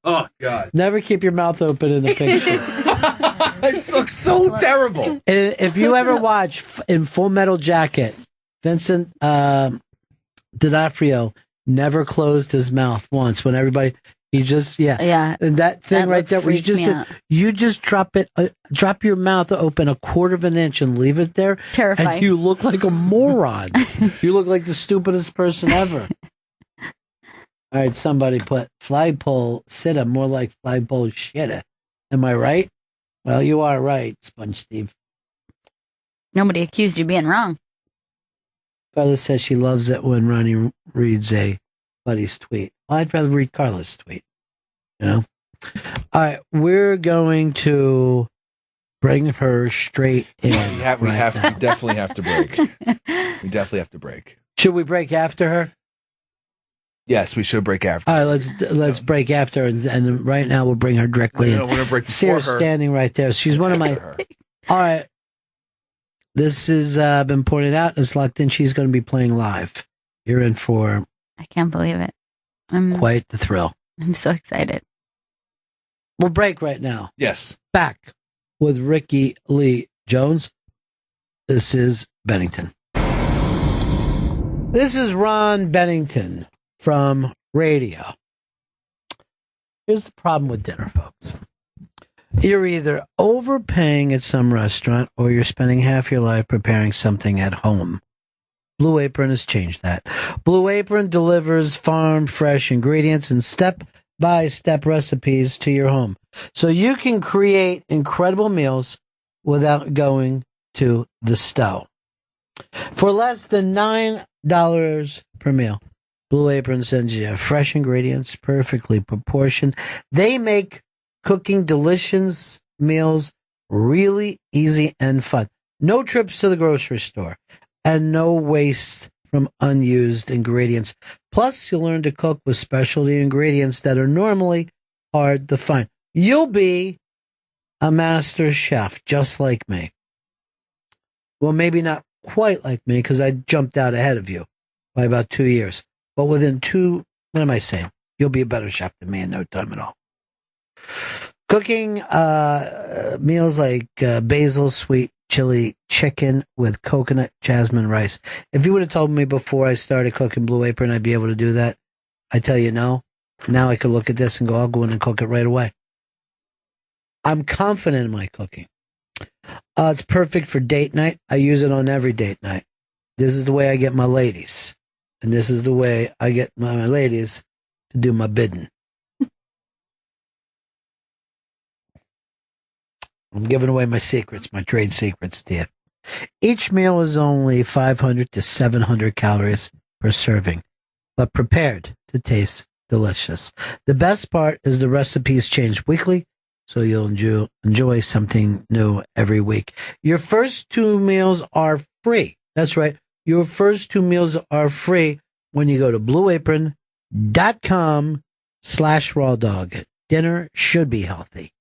Oh God! Never keep your mouth open in a picture. It looks so terrible. And if you ever watch in Full Metal Jacket, Vincent D'Onofrio never closed his mouth once. When everybody, he just and that thing right there, where you just drop your mouth open 1/4 of an inch and leave it there. Terrifying. And you look like a moron. You look like the stupidest person ever. All right, somebody put flagpole sitta, more like flagpole shitta. Am I right? Well, you are right, Sponge Steve. Nobody accused you of being wrong. Carla says she loves it when Ronnie reads a buddy's tweet. Well, I'd rather read Carla's tweet. All right, we're going to bring her straight in. We definitely have to break. We definitely have to break. Should we break after her? Yes, we should break after. All right, let's break after, and right now we'll bring her directly in. We're going to break See her before her. standing right there. She's one of my. All right, This has been pointed out. It's locked in. She's going to be playing live. You're in for I can't believe it. quite the thrill. I'm so excited. We'll break right now. Yes. Back with Rickie Lee Jones. This is Bennington. This is Ron Bennington from radio. Here's the problem with dinner, folks. You're either overpaying at some restaurant or you're spending half your life preparing something at home. Blue Apron has changed that. Blue Apron delivers farm fresh ingredients and step-by-step recipes to your home, so you can create incredible meals without going to the stove. For less than $9 per meal, Blue Apron sends you fresh ingredients, perfectly proportioned. They make cooking delicious meals really easy and fun. No trips to the grocery store and no waste from unused ingredients. Plus, you'll learn to cook with specialty ingredients that are normally hard to find. You'll be a master chef just like me. Well, maybe not quite like me because I jumped out ahead of you by about 2 years. But within what am I saying? You'll be a better chef than me in no time at all. Cooking meals like basil sweet chili chicken with coconut jasmine rice. If you would have told me before I started cooking Blue Apron I'd be able to do that, I tell you no. Now I could look at this and go, I'll go in and cook it right away. I'm confident in my cooking. It's perfect for date night. I use it on every date night. This is the way I get my ladies. And this is the way I get my ladies to do my bidding. I'm giving away my secrets, my trade secrets to you. Each meal is only 500 to 700 calories per serving, but prepared to taste delicious. The best part is the recipes change weekly, so you'll enjoy something new every week. Your first 2 meals are free. That's right. Your first 2 meals are free when you go to blueapron.com/rawdog. Dinner should be healthy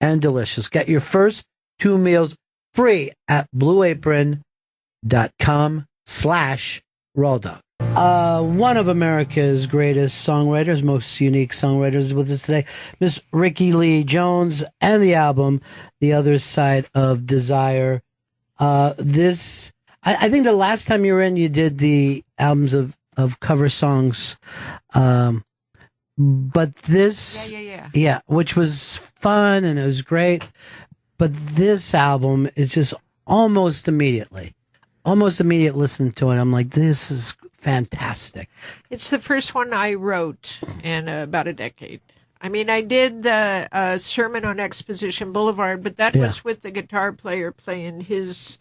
and delicious. Get your first 2 meals free at blueapron.com/rawdog. One of America's greatest songwriters, most unique songwriters is with us today, Miss Rickie Lee Jones, and the album, The Other Side of Desire. I think the last time you were in, you did the albums of cover songs. But this, yeah, which was fun and it was great. But this album is just almost immediate listening to it. I'm like, this is fantastic. It's the first one I wrote in about a decade. I mean, I did the Sermon on Exposition Boulevard, but that was with the guitar player playing his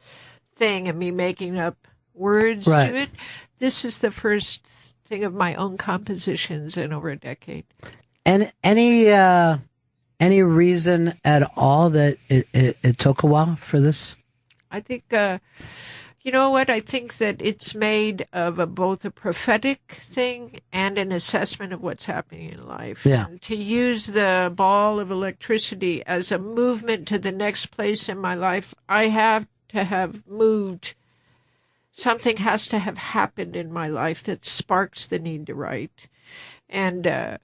thing and me making up words to it. This is the first thing of my own compositions in over a decade. And any reason at all that it took a while for this? I think, you know what? I think that it's made of both a prophetic thing and an assessment of what's happening in life. Yeah. And to use the ball of electricity as a movement to the next place in my life, I have to have moved. Something has to have happened in my life that sparks the need to write. And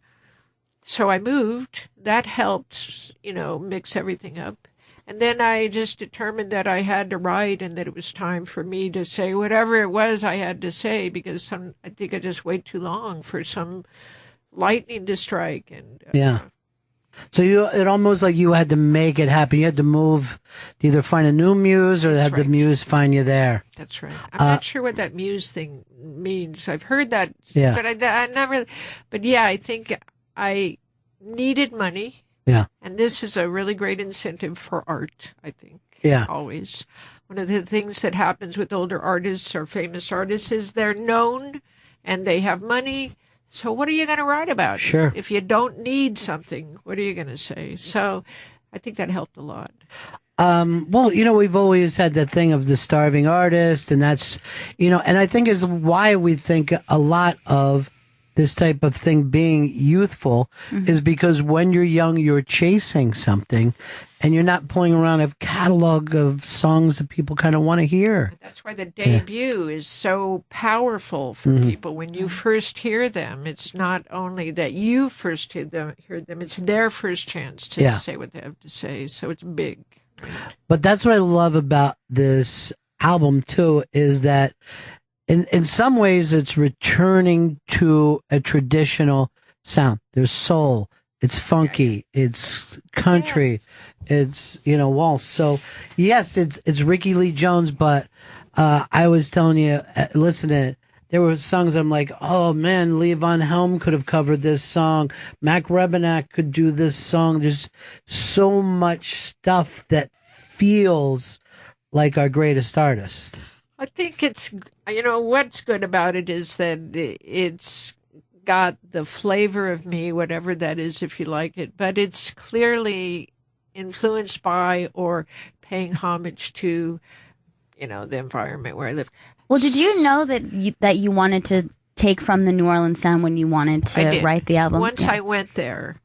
so I moved. That helped, mix everything up. And then I just determined that I had to write and that it was time for me to say whatever it was I had to say, because I think I just wait too long for some lightning to strike. And So it almost like you had to make it happen. You had to move to either find a new muse or have the muse find you there. That's right. I'm not sure what that muse thing means. I've heard that, but I never. But yeah, I think I needed money. Yeah. And this is a really great incentive for art, I think. Yeah. Always. One of the things that happens with older artists or famous artists is they're known and they have money. So what are you going to write about? Sure. If you don't need something, what are you going to say? So I think that helped a lot. Well, we've always had that thing of the starving artist, and that's, and I think is why we think a lot of this type of thing being youthful is because when you're young, you're chasing something and you're not pulling around a catalog of songs that people kind of want to hear. That's why the debut is so powerful for people. When you first hear them, it's not only that you first hear them, it's their first chance to say what they have to say. So it's big. But that's what I love about this album, too, is that in some ways, it's returning to a traditional sound. There's soul, it's funky, it's country, it's waltz. So yes, it's Rickie Lee Jones. But I was telling you, listen to it. There were songs I'm like, oh man, Lee Von Helm could have covered this song. Mac Rebenak could do this song. There's so much stuff that feels like our greatest artist. I think it's, what's good about it is that it's got the flavor of me, whatever that is, if you like it, but it's clearly influenced by or paying homage to, the environment where I live. Well, did you know that you wanted to take from the New Orleans sound when you wanted to write the album? Once I went there,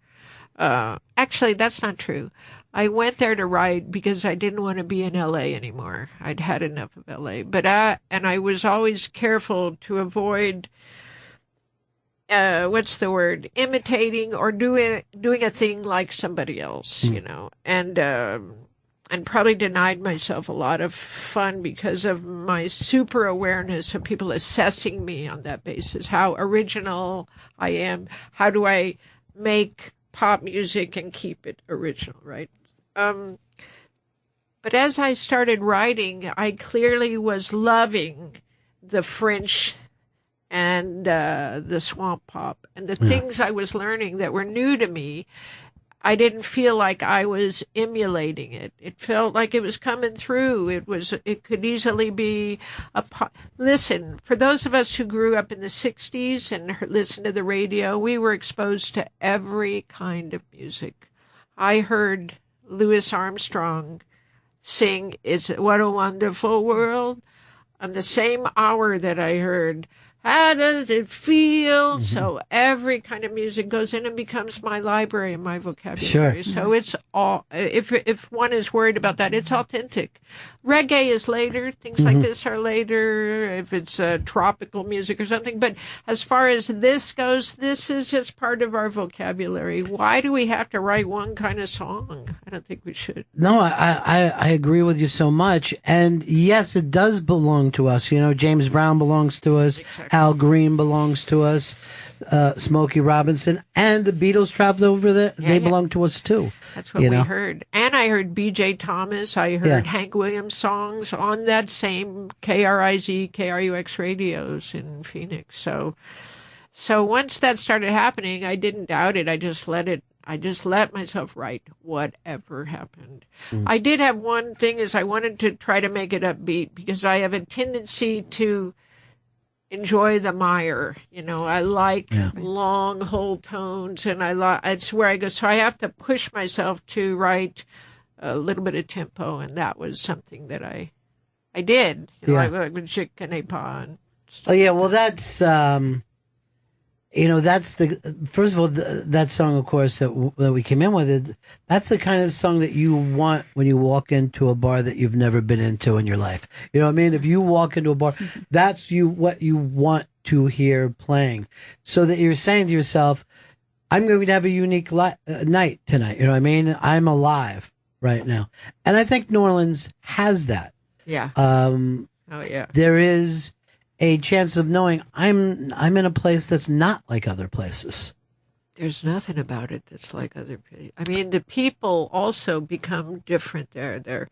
actually, that's not true. I went there to write because I didn't want to be in LA anymore. I'd had enough of LA. But I was always careful to avoid imitating or doing a thing like somebody else, and probably denied myself a lot of fun because of my super awareness of people assessing me on that basis. How original I am. How do I make pop music and keep it original, right? But as I started writing, I clearly was loving the French and the swamp pop and the things I was learning that were new to me. I didn't feel like I was emulating it. It felt like it was coming through. It could easily be listen, for those of us who grew up in the 60s and listened to the radio, we were exposed to every kind of music. I heard Louis Armstrong sing What a Wonderful World on the same hour that I heard How Does It Feel? So every kind of music goes in and becomes my library and my vocabulary. Sure. So it's all, if one is worried about that, it's authentic. Reggae is later. Things like this are later, if it's tropical music or something. But as far as this goes, this is just part of our vocabulary. Why do we have to write one kind of song? I don't think we should. No, I agree with you so much. And yes, it does belong to us. James Brown belongs to us. Exactly. Al Green belongs to us. Smokey Robinson and the Beatles traveled over there. They belong to us too. That's what we heard. And I heard B.J. Thomas. I heard Hank Williams songs on that same KRIZ, KRUX radios in Phoenix. So once that started happening, I didn't doubt it. I just let myself write whatever happened. I did have one thing is I wanted to try to make it upbeat because I have a tendency to enjoy the mire. I like long whole tones and it's where I go. So I have to push myself to write a little bit of tempo. And that was something that I did, like Chick Canepa and stuff. Oh yeah. Well, that's, that's first of all, that song, of course, that we came in with, that's the kind of song that you want when you walk into a bar that you've never been into in your life. You know what I mean? If you walk into a bar, that's what you want to hear playing. So that you're saying to yourself, I'm going to have a unique night tonight. You know what I mean? I'm alive right now. And I think New Orleans has that. Yeah. There is a chance of knowing I'm in a place that's not like other places. There's nothing about it that's like other places. I mean, the people also become different there.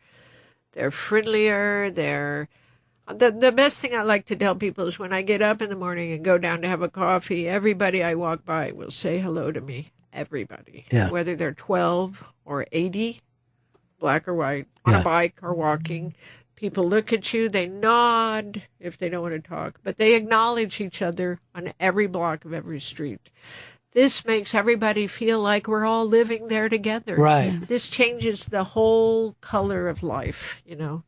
They're friendlier. The best thing I like to tell people is when I get up in the morning and go down to have a coffee, everybody I walk by will say hello to me. Everybody. Yeah. Whether they're 12 or 80, black or white, on a bike or walking. People look at you, they nod if they don't want to talk, but they acknowledge each other on every block of every street. this makes everybody feel like we're all living there together. Right. This changes the whole color of life, you know.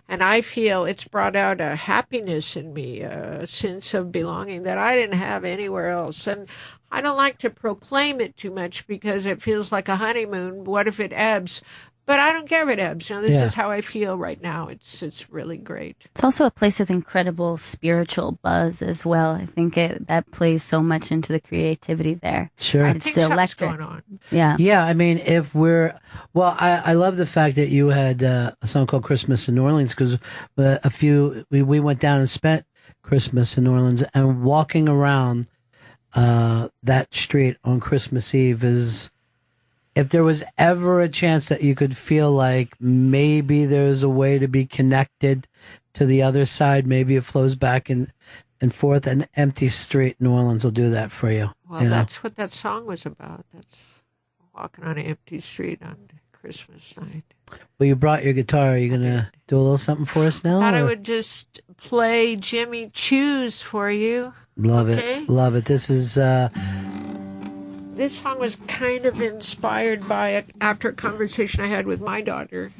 And I feel it's brought out a happiness in me, a sense of belonging that I didn't have anywhere else. And I don't like to proclaim it too much because it feels like a honeymoon. What if it ebbs? But I don't care if it ebbs. You know, this is how I feel right now. It's really great. It's also a place with incredible spiritual buzz as well. I think that plays so much into the creativity there. Sure. I It's think something's electric. going on. Yeah. Yeah, I mean, I love the fact that you had a song called Christmas in New Orleans because we went down and spent Christmas in New Orleans, and walking around that street on Christmas Eve is, if there was ever a chance that you could feel like maybe there's a way to be connected to the other side, maybe it flows back and forth, an empty street in New Orleans will do that for you. Well, you know? that's what that song was about. That's walking on an empty street on Christmas night. Well, you brought your guitar. Are you going to do a little something for us now? Thought I or- would just play Jimmy Choose for you. Love Okay. it. Love it. This is, This song was kind of inspired by after a conversation I had with my daughter,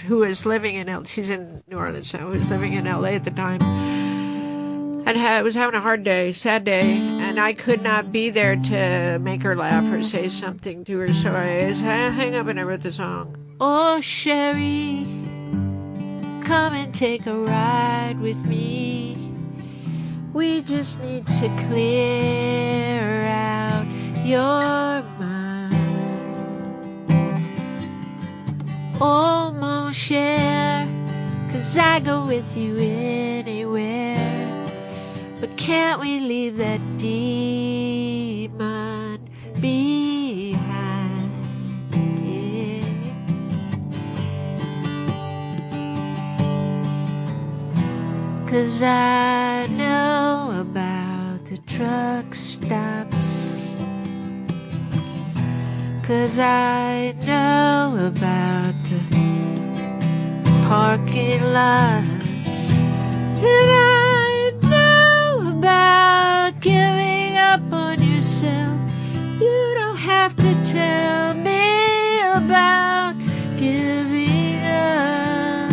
who is living in L. She's in New Orleans now. Who was living in L.A. at the time, and was having a hard day, sad day, and I could not be there to make her laugh or say something to her. So I hang up and I wrote the song. Oh, Sherry, come and take a ride with me. We just need to clear out your mind. Oh, mon cher, 'cause I go with you anywhere. But can't we leave that demon behind? Yeah. 'Cause I know about the truck stops. 'Cause I know about the parking lots. And I know about giving up on yourself. You don't have to tell me about giving up.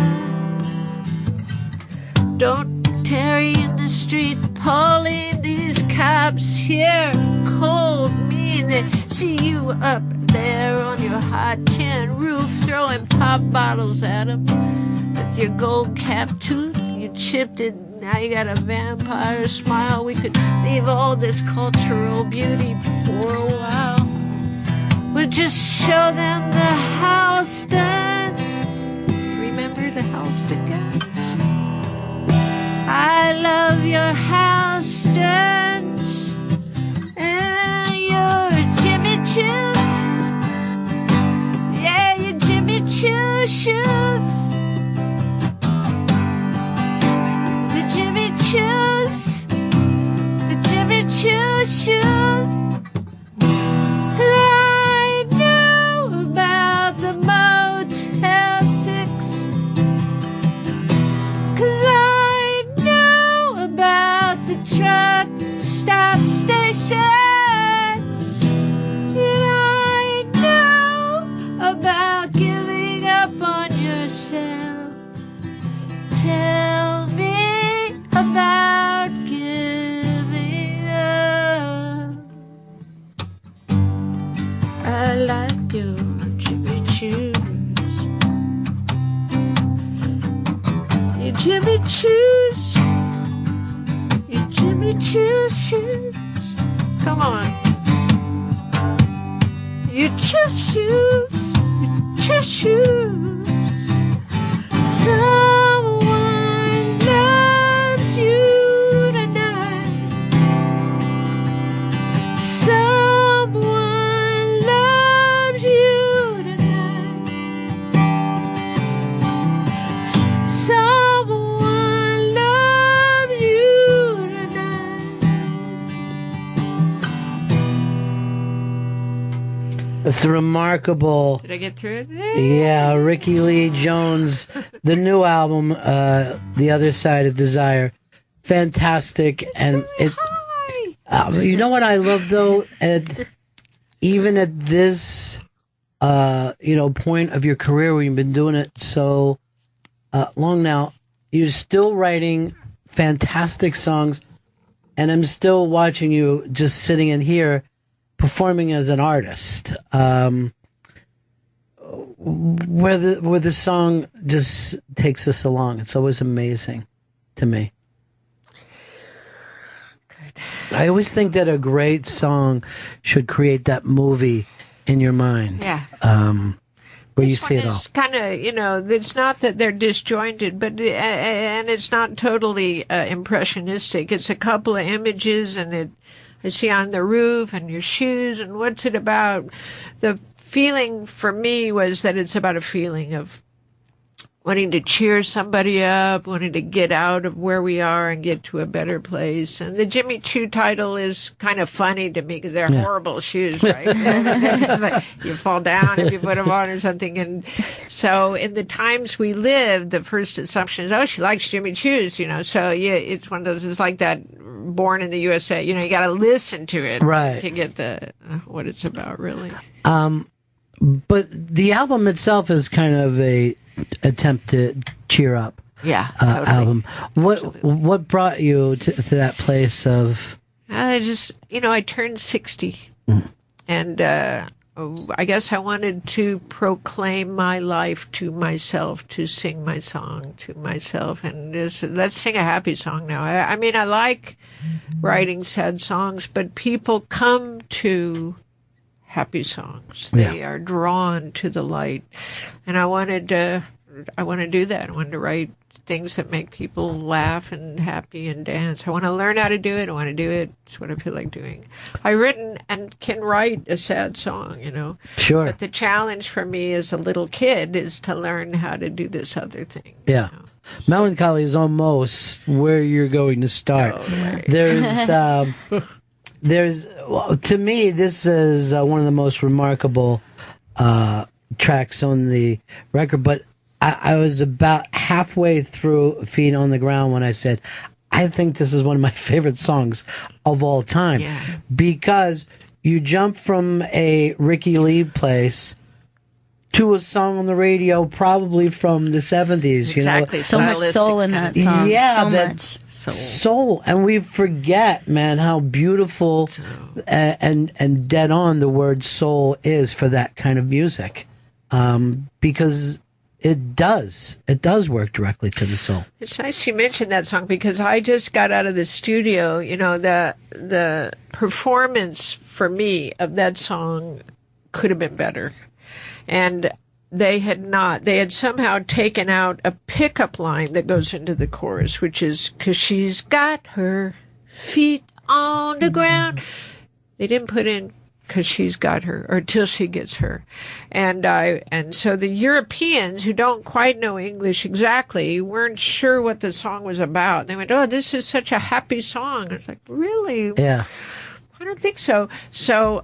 Don't tarry in the street, Pauline. These cops here cold, mean. They see you up there on your hot tin roof, throwing pop bottles at them. With your gold cap tooth, you chipped it. Now you got a vampire smile. We could leave all this cultural beauty for a while. We'll just show them the house done. Remember the house done? I love your house dance and your Jimmy Choo. Yeah, your Jimmy Choo shoes. The Jimmy Choos. The Jimmy Choo shoes. I know about the Motel 6. 'Cause I know about the truck stop stations. And I know about giving up on yourself. Tell me about giving up. I like your Jimmy Choos. Your Jimmy Choos. Your Jimmy Choo shoes. Come on. Your Choo shoes. Your Choo shoes. Someone loves you tonight. Someone loves you tonight. Someone loves you tonight. It's a remarkable. Did I get through it? Yeah, Rickie Lee Jones, the new album, The Other Side of Desire, fantastic, and it. You know what I love though, Ed, even at this, point of your career where you've been doing it so long now, you're still writing fantastic songs, and I'm still watching you just sitting in here performing as an artist. Where the song just takes us along. It's always amazing to me. I always think that a great song should create that movie in your mind. Yeah. Where you see it all. Kind of, it's not that they're disjointed, but and it's not totally impressionistic. It's a couple of images, and I see on the roof and your shoes, and what's it about? The feeling for me was that it's about a feeling of wanting to cheer somebody up, wanting to get out of where we are and get to a better place. And the Jimmy Choo title is kind of funny to me because they're horrible shoes, right? It's just like you fall down if you put them on or something. And so in the times we live, the first assumption is, oh, she likes Jimmy Choo's, So yeah, it's one of those, it's like that Born in the USA, you got to listen to it to get the what it's about, really. But the album itself is kind of a attempt to cheer up. Yeah, totally. Album. What brought you to that place of? I just, I turned 60, and I guess I wanted to proclaim my life to myself, to sing my song to myself, and let's sing a happy song now. I mean, I like writing sad songs, but people come to happy songs. They are drawn to the light. And I want to do that. I wanted to write things that make people laugh and happy and dance. I want to learn how to do it. I want to do it. It's what I feel like doing. I've written and can write a sad song, Sure. But the challenge for me as a little kid is to learn how to do this other thing. Yeah. Melancholy is almost where you're going to start. Totally. To me, this is one of the most remarkable tracks on the record, but I was about halfway through Feet on the Ground when I said, I think this is one of my favorite songs of all time. Yeah. Because you jump from a Rickie Lee place to a song on the radio probably from the 70s. Exactly. So much soul in that song. Yeah, so that much soul. And we forget, man, how beautiful and dead on the word soul is for that kind of music. Because it does work directly to the soul. It's nice you mentioned that song because I just got out of the studio. The performance for me of that song could have been better. And they had somehow taken out a pickup line that goes into the chorus, which is, 'cause she's got her feet on the ground. They didn't put in, 'cause she's got her, or till she gets her. And so the Europeans who don't quite know English exactly weren't sure what the song was about. They went, oh, this is such a happy song. It's like, really? Yeah. I don't think so. So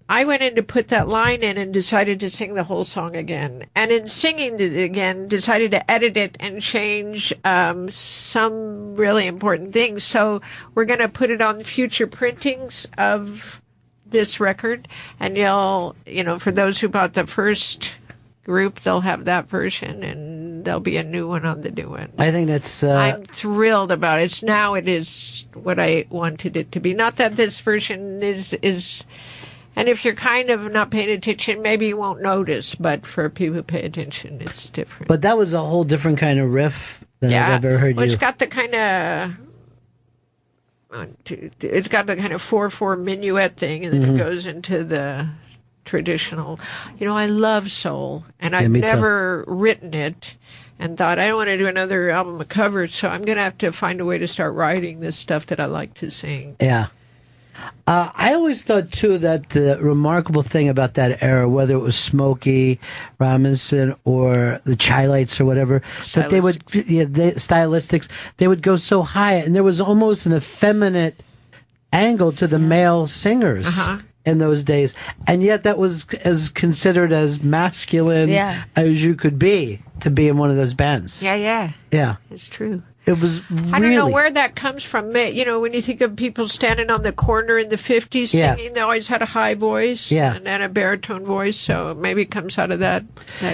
I went in to put that line in and decided to sing the whole song again. And in singing it again, decided to edit it and change some really important things. So we're going to put it on future printings of this record. And for those who bought the first group, they'll have that version, and there'll be a new one on the new one. I think that's... I'm thrilled about it. Now it is what I wanted it to be. Not that this version is... And if you're kind of not paying attention, maybe you won't notice, but for people who pay attention, it's different. But that was a whole different kind of riff than I've ever heard It's got the kind of... It's got the kind of 4/4 minuet thing, and then it goes into the traditional. I love soul, and I've never written it, and thought I don't want to do another album of covers, so I'm going to have to find a way to start writing this stuff that I like to sing. Yeah. I always thought, too, that the remarkable thing about that era, whether it was Smokey Robinson or the Chi-Lites or whatever, that they would, stylistics, they would go so high, and there was almost an effeminate angle to the male singers in those days, and yet that was as considered as masculine as you could be to be in one of those bands. Yeah. Yeah. It's true. It was I don't know where that comes from. You know, when you think of people standing on the corner in the 50s singing, they always had a high voice and then a baritone voice, so maybe it comes out of that.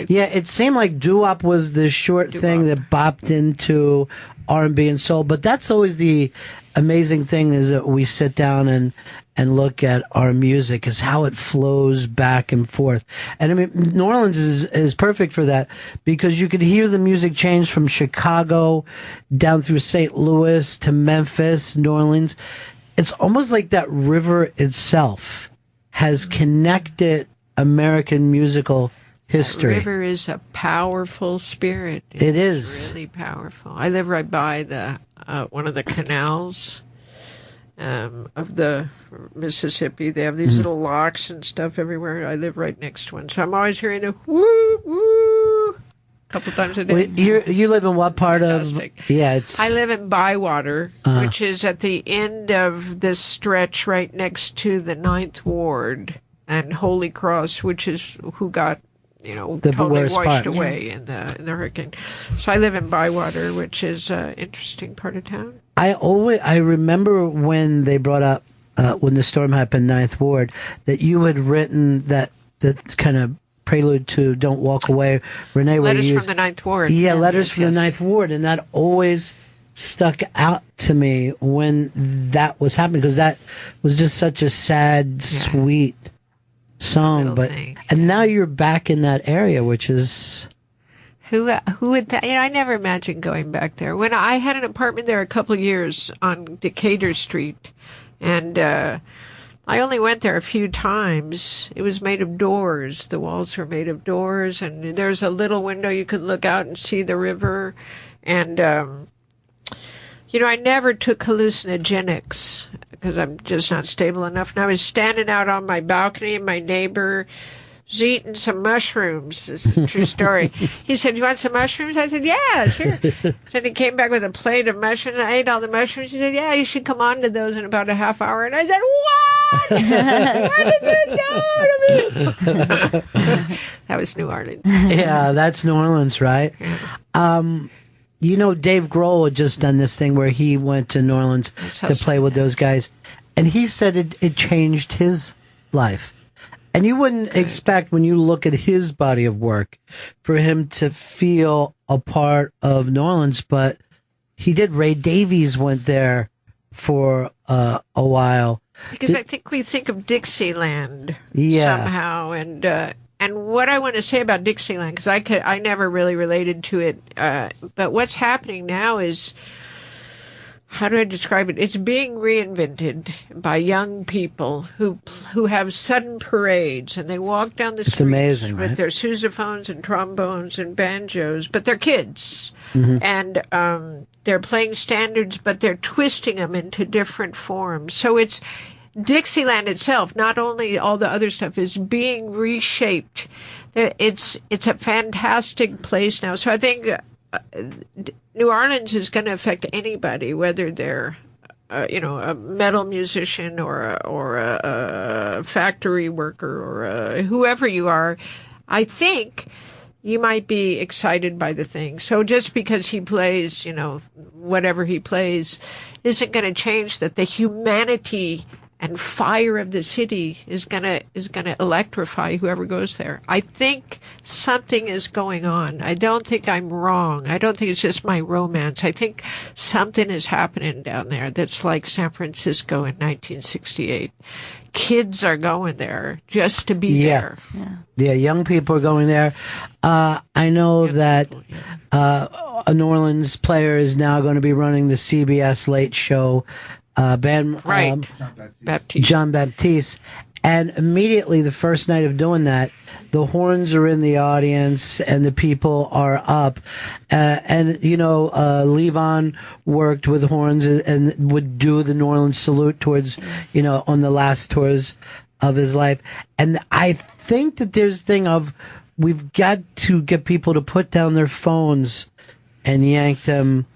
Yeah, it seemed like doo-wop was the short thing that bopped into R&B and soul, but that's always the amazing thing is that we sit down and look at our music is how it flows back and forth. And I mean, New Orleans is perfect for that because you could hear the music change from Chicago down through St. Louis to Memphis, New Orleans. It's almost like that river itself has connected American musical history. That river is a powerful spirit. It is. It's really powerful. I live right by the one of the canals of the Mississippi. They have these little locks and stuff everywhere. I live right next to one, so I'm always hearing the woo woo a couple times a day. Wait, you live in what part Fantastic. of? Yeah, it's. I live in Bywater, which is at the end of this stretch, right next to the 9th Ward and Holy Cross, which is who got the totally worst washed part. away in the hurricane. So I live in Bywater, which is an interesting part of town. I remember when they brought up when the storm happened, 9th Ward, that you had written that kind of prelude to "Don't Walk Away." Renee, Letters from the 9th Ward. Yeah, letters from the 9th Ward, and that always stuck out to me when that was happening because that was just such a sad, sweet song. But and now you're back in that area, which is. Who would I never imagined going back there. When I had an apartment there a couple of years on Decatur Street, and I only went there a few times. It was made of doors. The walls were made of doors, and there's a little window you could look out and see the river. And I never took hallucinogenics because I'm just not stable enough. And I was standing out on my balcony, and my neighbor was eating some mushrooms. This is a true story. He said, "You want some mushrooms?" I said, "Yeah, sure." Then he came back with a plate of mushrooms. I ate all the mushrooms. He said, "Yeah, you should come on to those in about a half hour." And I said, "What? What did you do to me?" That was New Orleans. Yeah, that's New Orleans, right? Dave Grohl had just done this thing where he went to New Orleans to play with those guys, and he said it changed his life. And you wouldn't expect, when you look at his body of work, for him to feel a part of New Orleans, but he did. Ray Davies went there for a while. Because I think we think of Dixieland somehow, and what I want to say about Dixieland, because I never really related to it, but what's happening now is, how do I describe it? It's being reinvented by young people who have sudden parades, and they walk down the streets with their sousaphones and trombones and banjos, but they're kids. Mm-hmm. And they're playing standards, but they're twisting them into different forms. So it's Dixieland itself, not only all the other stuff, is being reshaped. It's a fantastic place now. So I think New Orleans is going to affect anybody, whether they're, a metal musician or a factory worker or whoever you are. I think you might be excited by the thing. So just because he plays, whatever he plays, isn't going to change that the humanity and fire of the city is gonna electrify whoever goes there. I think something is going on. I don't think I'm wrong. I don't think it's just my romance. I think something is happening down there that's like San Francisco in 1968. Kids are going there just to be there. Yeah, young people are going there. I know that a New Orleans player is now going to be running the CBS Late Show. John Baptiste. And immediately the first night of doing that, the horns are in the audience and the people are up. Levon worked with horns and would do the New Orleans salute towards, on the last tours of his life. And I think that there's a thing of, we've got to get people to put down their phones and yank them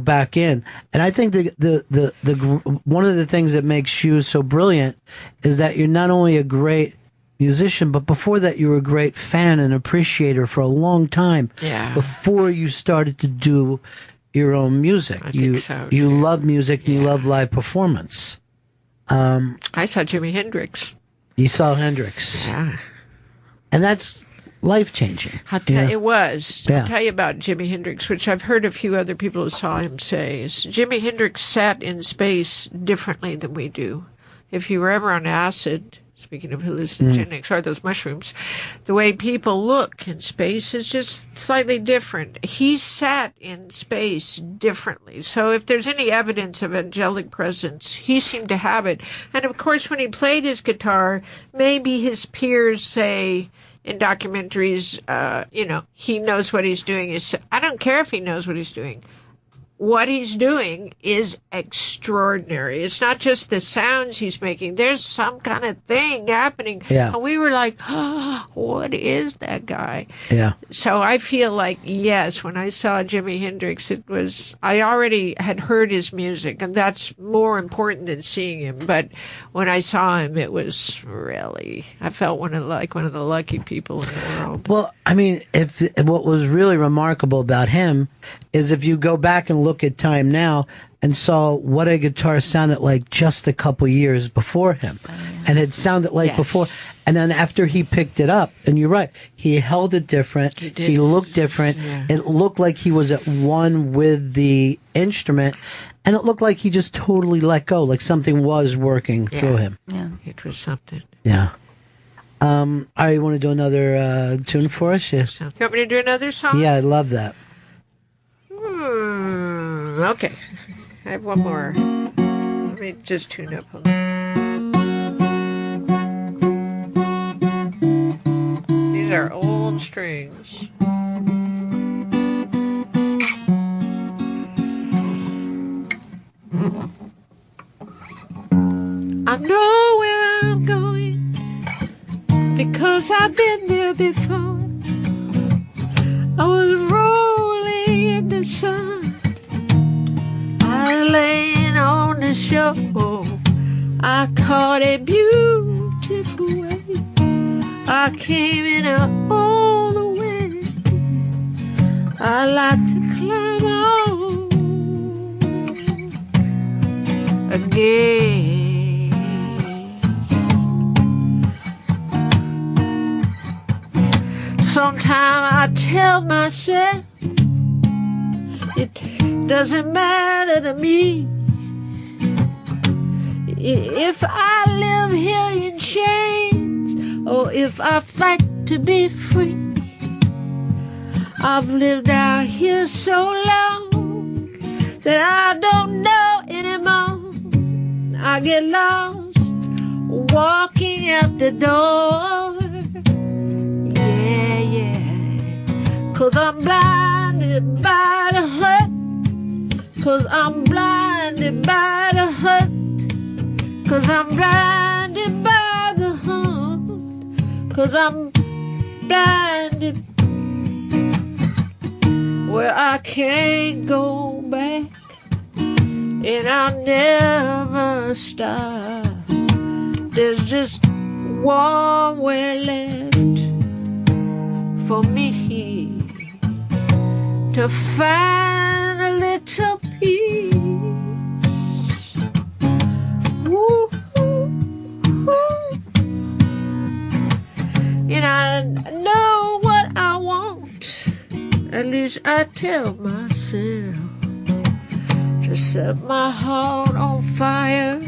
back in. And I think the one of the things that makes you so brilliant is that you're not only a great musician, but before that you were a great fan and appreciator for a long time. Yeah. Before you started to do your own music. I think so, You love music and you love live performance. I saw Jimi Hendrix. You saw Hendrix. Yeah. And that's life-changing. It was. Yeah. I'll tell you about Jimi Hendrix, which I've heard a few other people who saw him say. Is Jimi Hendrix sat in space differently than we do. If you were ever on acid, speaking of hallucinogenics, or those mushrooms, the way people look in space is just slightly different. He sat in space differently. So if there's any evidence of angelic presence, he seemed to have it. And of course, when he played his guitar, maybe his peers say in documentaries, he knows what he's doing. I don't care if he knows what he's doing. What he's doing is extraordinary. It's not just the sounds he's making. There's some kind of thing happening. Yeah. And we were like, oh, what is that guy? Yeah. So I feel like, yes, when I saw Jimi Hendrix, I already had heard his music, and that's more important than seeing him. But when I saw him, it was really, I felt one of the lucky people in the world. Well, I mean, what was really remarkable about him is if you go back and look at time now and saw what a guitar sounded like just a couple years before him, and it sounded like before, and then after he picked it up, and you're right, he held it different, he looked different, it looked like he was at one with the instrument, and it looked like he just totally let go, like something was working through him. Yeah, it was something. Yeah. All right, you want to do another tune for us? Yeah. You want me to do another song? Yeah, I love that. Okay. I have one more. Let me just tune up. Hold on. These are old strings. I know where I'm going because I've been there before. I was rolling in the sun, I laying on the shore. I caught a beautiful wave. I came in all the way. I like to climb on again. Sometimes I tell myself it doesn't matter to me if I live here in chains or if I fight to be free. I've lived out here so long that I don't know anymore. I get lost walking out the door. Yeah. 'Cause I'm blinded by the hurt. 'Cause I'm blinded by the hurt. 'Cause I'm blinded by the hurt. 'Cause I'm blinded where I can't go back, and I'll never stop. There's just one way left for me to find a little peace. Ooh, ooh, ooh. And I know what I want. At least I tell myself to set my heart on fire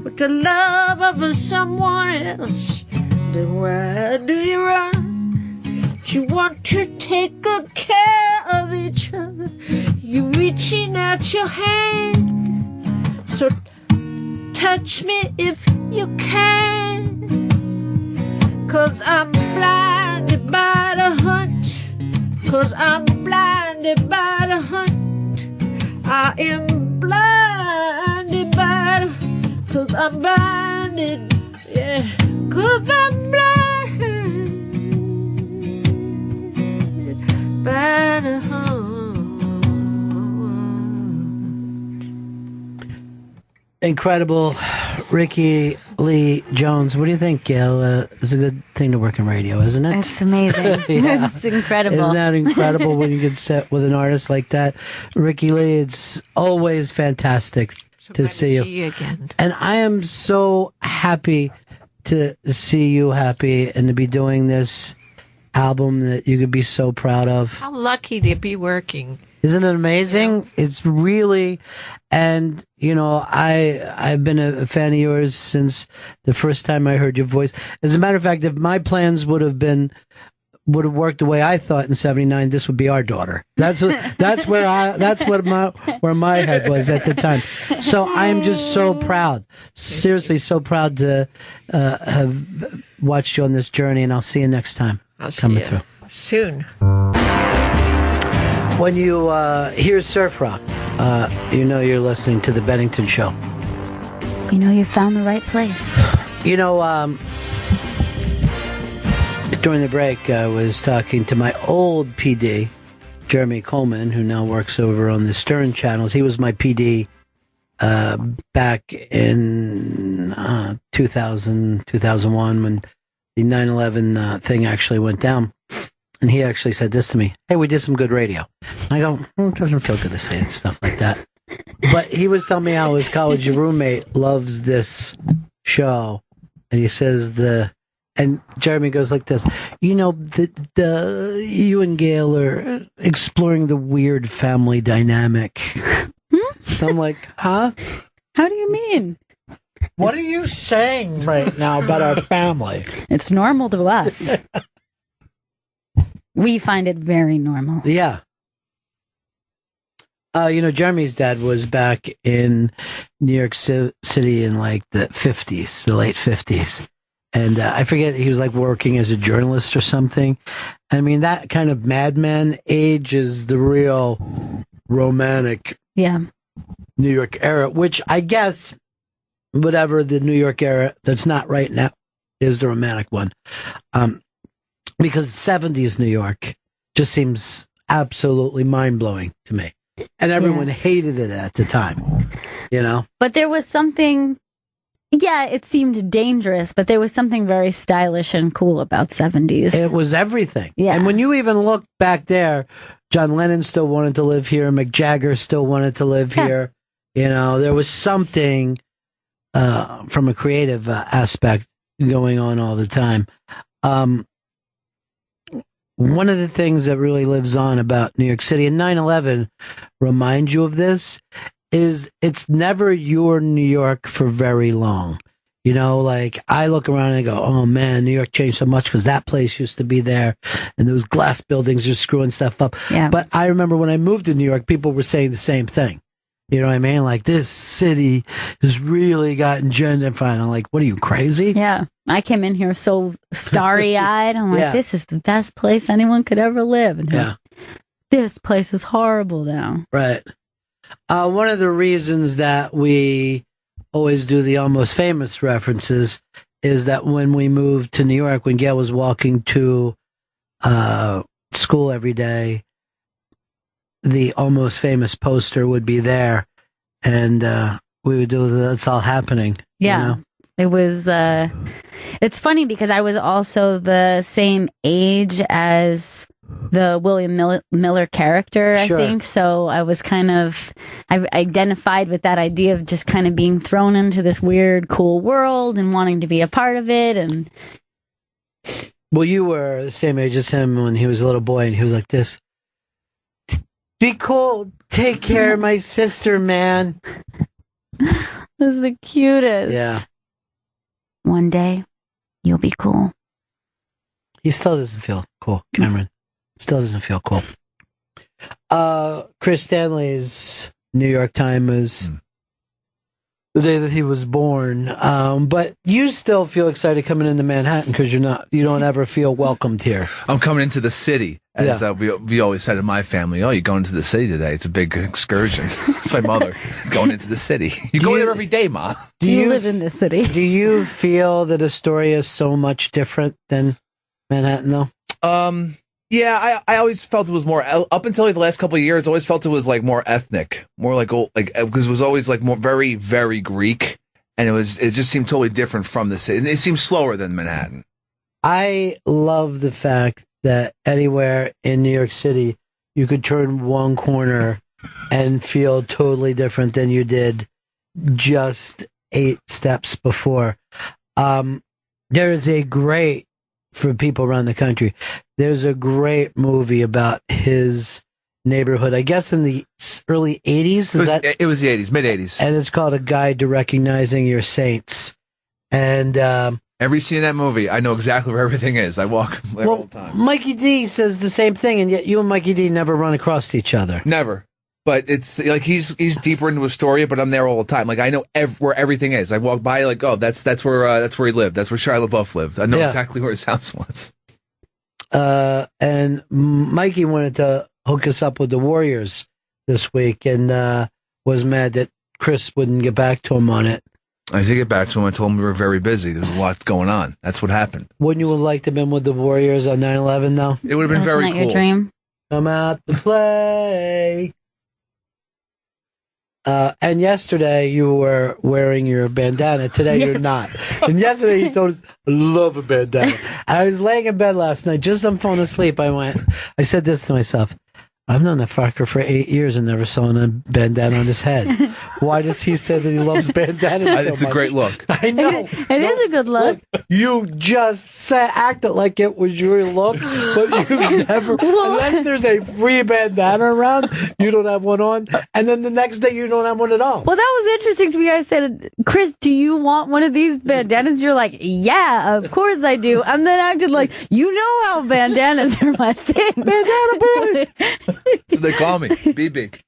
with the love of someone else. Then why do you run? You want to take good care of each other. You reaching out your hand, so touch me if you can. 'Cause I'm blinded by the hunt. 'Cause I'm blinded by the hunt. I am blinded by the, 'cause I'm blinded, yeah. 'Cause I'm blinded by the hunt. Incredible Rickie Lee Jones, what do you think, Gail? It's a good thing to work in radio, isn't it? It's amazing. Yeah. It's incredible. Isn't that incredible when you get set with an artist like that? Rickie Lee, it's always fantastic to see you again. And I am so happy to see you happy and to be doing this album that you could be so proud of. How lucky to be working. Isn't it amazing? It's really, and I've been a fan of yours since the first time I heard your voice. As a matter of fact, if my plans would have worked the way I thought in '79, this would be our daughter. That's where my head was at the time. So I'm just so proud, seriously, so proud to have watched you on this journey. And I'll see you next time. I'll see you soon. When you hear surf rock, you know you're listening to The Bennington Show. You know you found the right place. During the break, I was talking to my old PD, Jeremy Coleman, who now works over on the Stern channels. He was my PD back in 2000, 2001 when the 9/11 thing actually went down. And he actually said this to me, "Hey, we did some good radio." And I go, it doesn't feel good to say stuff like that. But he was telling me how his college roommate loves this show. And he says and Jeremy goes like this, you and Gail are exploring the weird family dynamic. I'm like, huh? How do you mean? What are you saying right now about our family? It's normal to us. We find it very normal. Yeah. Jeremy's dad was back in New York City in like the 50s, the late 50s. And I forget, he was like working as a journalist or something. I mean, that kind of madman age is the real romantic New York era, which I guess, whatever the New York era that's not right now is the romantic one. Because 70s New York just seems absolutely mind-blowing to me. And everyone hated it at the time, But there was something, it seemed dangerous, but there was something very stylish and cool about 70s. It was everything. Yeah. And when you even look back there, John Lennon still wanted to live here. Mick Jagger still wanted to live here. There was something from a creative aspect going on all the time. One of the things that really lives on about New York City, and 9/11 reminds you of this, is it's never your New York for very long. Like I look around and I go, oh man, New York changed so much because that place used to be there and those glass buildings are screwing stuff up. Yeah. But I remember when I moved to New York, people were saying the same thing. You know what I mean? Like, this city has really gotten gentrified. I'm like, what are you, crazy? Yeah. I came in here so starry-eyed. I'm like, this is the best place anyone could ever live. And this place is horrible now. Right. One of the reasons that we always do the Almost Famous references is that when we moved to New York, when Gail was walking to school every day, the Almost Famous poster would be there, and we would do That's All Happening. Yeah. It was, it's funny because I was also the same age as the William Miller character, I think. So I was I identified with that idea of just kind of being thrown into this weird, cool world and wanting to be a part of it. And well, you were the same age as him when he was a little boy, and he was like this. Be cool. Take care of my sister, man. This is the cutest. Yeah. One day, you'll be cool. He still doesn't feel cool, Cameron. Still doesn't feel cool. Chris Stanley's New York Times, the day that he was born. But you still feel excited coming into Manhattan because you don't ever feel welcomed here. I'm coming into the city. As we always said in my family, oh, you're going to the city today. It's a big excursion. It's my mother going into the city. You go there every day, Ma. Do you live in the city? Do you feel that Astoria is so much different than Manhattan, though? Yeah, I always felt it was more, up until the last couple of years, I always felt it was like more ethnic, more like because it was always like more very, very Greek. and it just seemed totally different from the city. It seemed slower than Manhattan. I love the fact that anywhere in New York City, you could turn one corner and feel totally different than you did just 8 steps before. There is a great, for people around the country, there's a great movie about his neighborhood, I guess in the early 80s. It was the 80s, mid-80s. And it's called A Guide to Recognizing Your Saints. And every scene in that movie, I know exactly where everything is. I walk there all the time. Mikey D says the same thing, and yet you and Mikey D never run across each other. Never. But it's like he's deeper into Astoria, but I'm there all the time. Like I know where everything is. I walk by, like, oh, that's where he lived. That's where Shia LaBeouf lived. I know exactly where his house was. And Mikey wanted to hook us up with the Warriors this week, and was mad that Chris wouldn't get back to him on it. I did get back to him. I told him we were very busy. There's a lot going on. That's what happened. Wouldn't you have liked to have been with the Warriors on 9/11, though? It would have been very cool. Your dream. Come out to play. And yesterday you were wearing your bandana. Today you're not. And yesterday you told us, I love a bandana. And I was laying in bed last night, just I'm falling asleep. I said this to myself. I've known that fucker for 8 years and never saw a bandana on his head. Why does he say that he loves bandanas so much? It's a great look. I know. It is a good look. You just acted like it was your look, but you never, unless there's a free bandana around, you don't have one on, and then the next day you don't have one at all. Well, that was interesting to me. I said, Chris, do you want one of these bandanas? You're like, yeah, of course I do. And then acted like, you know how bandanas are my thing. Bandana boy! So they call me BB.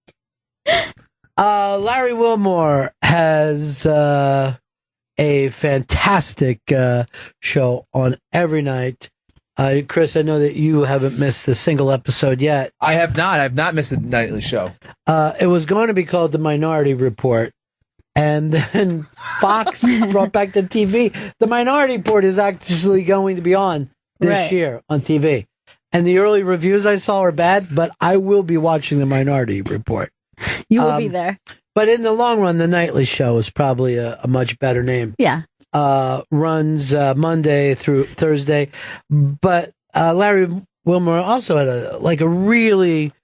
Larry Wilmore has a fantastic show on every night. Chris, I know that you haven't missed a single episode yet. I have not. I have not missed a nightly show. It was going to be called The Minority Report, and then Fox brought back the TV. The Minority Report is actually going to be on this year on TV. And the early reviews I saw are bad, but I will be watching The Minority Report. You will be there. But in the long run, The Nightly Show is probably a much better name. Yeah. Runs Monday through Thursday. But Larry Wilmore also had a really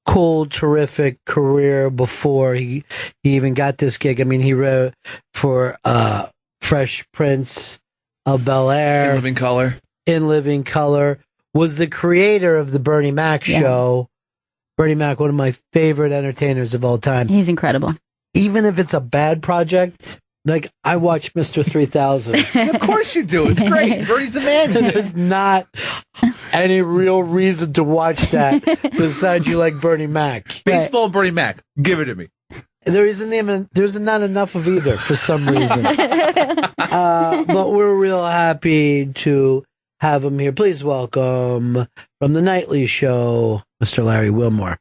cool, terrific career before he even got this gig. I mean, he wrote for Fresh Prince of Bel-Air. In Living Color. Was the creator of the Bernie Mac show. Bernie Mac, one of my favorite entertainers of all time. He's incredible. Even if it's a bad project, like I watch Mr. 3000. Of course you do. It's great. Bernie's the man. There's not any real reason to watch that besides you like Bernie Mac. Baseball and Bernie Mac. Give it to me. There's not enough of either for some reason. But we're real happy to have him here. Please welcome from The Nightly Show, Mr. Larry Wilmore.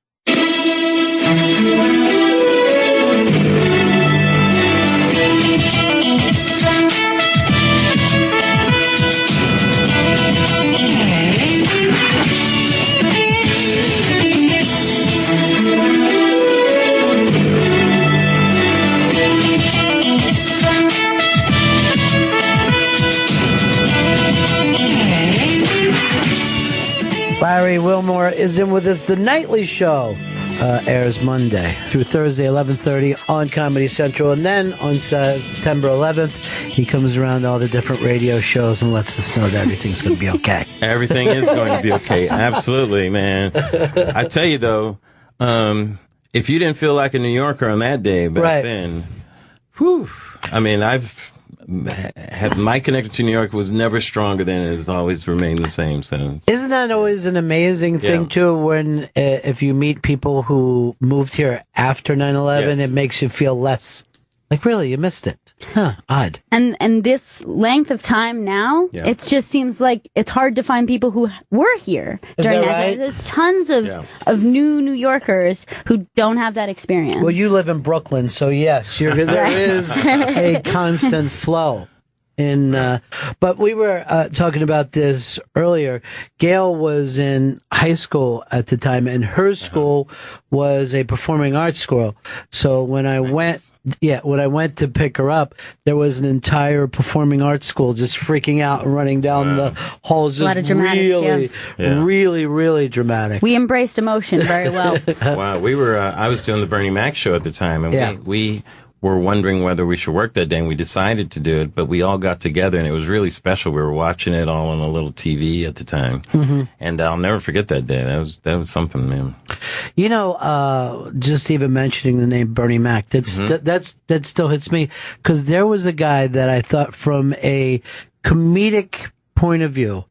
Larry Wilmore is in with us. The Nightly Show airs Monday through Thursday, 11:30 on Comedy Central. And then on September 11th, he comes around to all the different radio shows and lets us know that everything's going to be okay. Everything is going to be okay. Absolutely, man. I tell you, though, if you didn't feel like a New Yorker on that day back then, whew, I mean, my connection to New York was never stronger than it has always remained the same since. Isn't that always an amazing thing, too, when if you meet people who moved here after 9/11, it makes you feel less like, really, you missed it. Huh, odd. And this length of time now, it just seems like it's hard to find people who were here during that time. There's tons of new New Yorkers who don't have that experience. Well, you live in Brooklyn, so yes, there is a constant flow. But we were talking about this earlier. Gail was in high school at the time, and her school was a performing arts school. So when I went to pick her up, there was an entire performing arts school just freaking out and running down the halls. A lot of Just dramatics, really, really dramatic. We embraced emotion very well. Wow, we were. I was doing the Bernie Mac show at the time, and we were wondering whether we should work that day, and we decided to do it. But we all got together, and it was really special. We were watching it all on a little TV at the time, and I'll never forget that day. That was something, man. You know, just even mentioning the name Bernie Mac, that still hits me, because there was a guy that I thought, from a comedic point of view,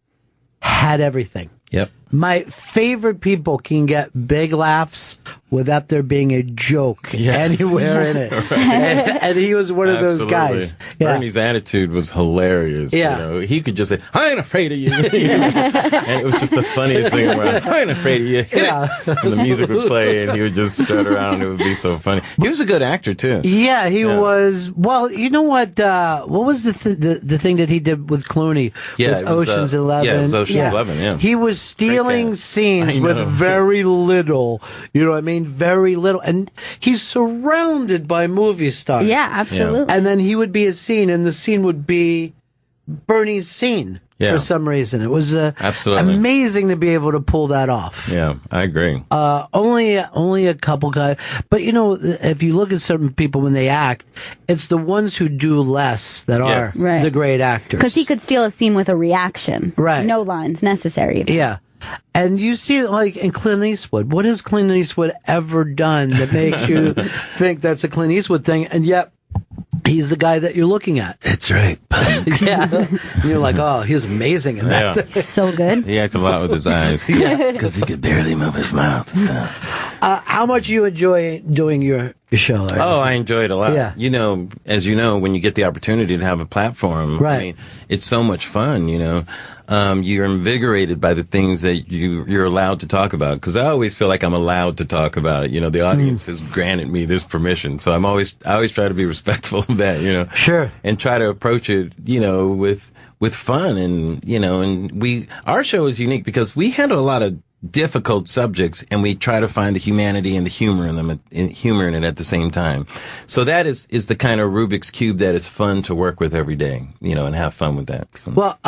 had everything. Yep. My favorite people can get big laughs without there being a joke anywhere in it. And he was one of those guys. Yeah. Bernie's attitude was hilarious. Yeah. You know, he could just say, I ain't afraid of you. And it was just the funniest thing around. I ain't afraid of you. Yeah. And the music would play, and he would just strut around, and it would be so funny. He was a good actor, too. Yeah, he was. Well, you know what? What was the thing that he did with Clooney? Yeah, with it was, Ocean's 11. Yeah, it was Ocean's 11, yeah. He was stealing scenes with very little. You know what I mean? Very little. And he's surrounded by movie stars. Yeah, absolutely. And then he would be a scene, and the scene would be Bernie's scene. Yeah. For some reason, it was absolutely amazing to be able to pull that off. Yeah, I agree. Only a couple guys, but you know, if you look at certain people when they act, it's the ones who do less that are the great actors. Because he could steal a scene with a reaction. Right. No lines necessary. Yeah. And you see, like, in Clint Eastwood, what has Clint Eastwood ever done that makes you think that's a Clint Eastwood thing? And yet, he's the guy that you're looking at. That's right. Yeah. And you're like, oh, he's amazing in that. Yeah. So good. He acted a lot with his eyes. Yeah. Because he could barely move his mouth. So. How much you enjoy doing your show? Larry? Oh, I enjoy it a lot. Yeah. You know, as you know, when you get the opportunity to have a platform, I mean, it's so much fun, you know. You're invigorated by the things that you're allowed to talk about. Because I always feel like I'm allowed to talk about it. You know, the audience has granted me this permission, so I always try to be respectful of that. You know, sure, and try to approach it, you know, with fun, and you know, and our show is unique because we handle a lot of difficult subjects, and we try to find the humanity and the humor in them, humor in it at the same time. So that is the kind of Rubik's Cube that is fun to work with every day, you know, and have fun with that. So. Well,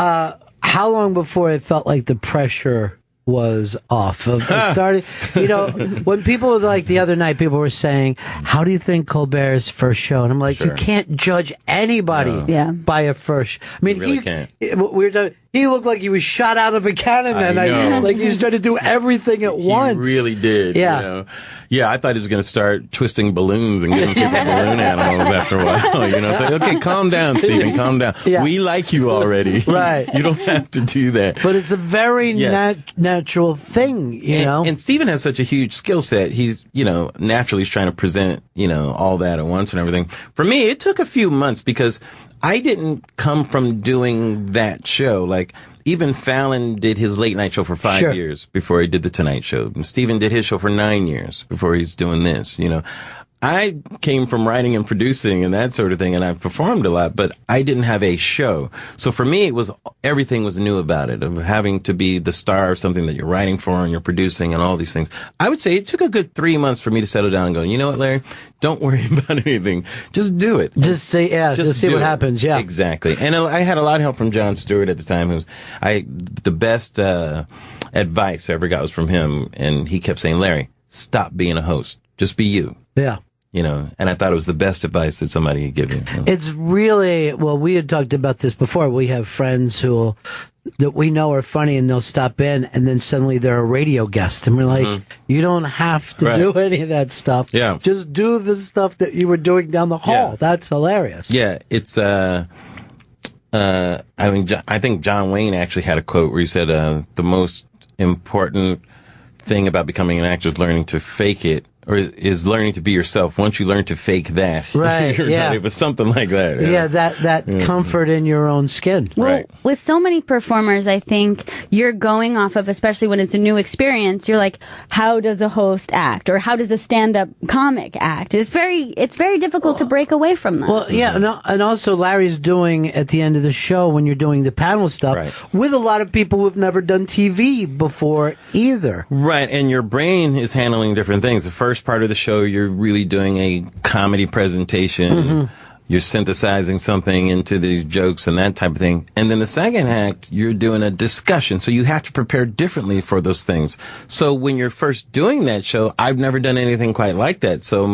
how long before it felt like the pressure was off of starting? You know, when people were like the other night, people were saying, how do you think Colbert's first show? And I'm like, you can't judge anybody by a first. I mean, you really can't. He looked like he was shot out of a cannon that night. Like he's trying to do everything at once. He really did. Yeah. You know? Yeah, I thought he was going to start twisting balloons and giving people balloon animals after a while. You know, say, okay, calm down, Stephen, calm down. Yeah. We like you already. Right. You don't have to do that. But it's a very natural thing, you know. And Stephen has such a huge skill set. He's, you know, naturally he's trying to present, you know, all that at once and everything. For me, it took a few months because I didn't come from doing that show. Like, even Fallon did his late night show for 5 years before he did the Tonight Show. And Stephen did his show for 9 years before he's doing this, you know. I came from writing and producing and that sort of thing, and I've performed a lot, but I didn't have a show. So for me, everything was new about it, of having to be the star of something that you're writing for and you're producing and all these things. I would say it took a good 3 months for me to settle down and go, you know what, Larry? Don't worry about anything. Just do it. Just say, just see what happens. Yeah. Exactly. And I had a lot of help from Jon Stewart at the time, the best advice I ever got was from him, and he kept saying, Larry, stop being a host. Just be you. Yeah. You know, and I thought it was the best advice that somebody could give you. You know? It's really, well, we had talked about this before. We have friends that we know are funny, and they'll stop in, and then suddenly they're a radio guest. And we're like, you don't have to do any of that stuff. Yeah. Just do the stuff that you were doing down the hall. Yeah. That's hilarious. Yeah. It's, I think John Wayne actually had a quote where he said, the most important thing about becoming an actor is learning to fake it or is learning to be yourself. Once you learn to fake that, Right, you're yeah. not able, something like that. Yeah, that comfort in your own skin. Well, with so many performers, I think you're going off of, especially when it's a new experience, you're like, how does a host act? Or how does a stand-up comic act? It's very difficult to break away from that. Well, yeah, and also Larry's doing at the end of the show when you're doing the panel stuff with a lot of people who've never done TV before either. Right, and your brain is handling different things. The first part of the show, you're really doing a comedy presentation. Mm-hmm. You're synthesizing something into these jokes and that type of thing. And then the second act, you're doing a discussion. So you have to prepare differently for those things. So when you're first doing that show, I've never done anything quite like that. So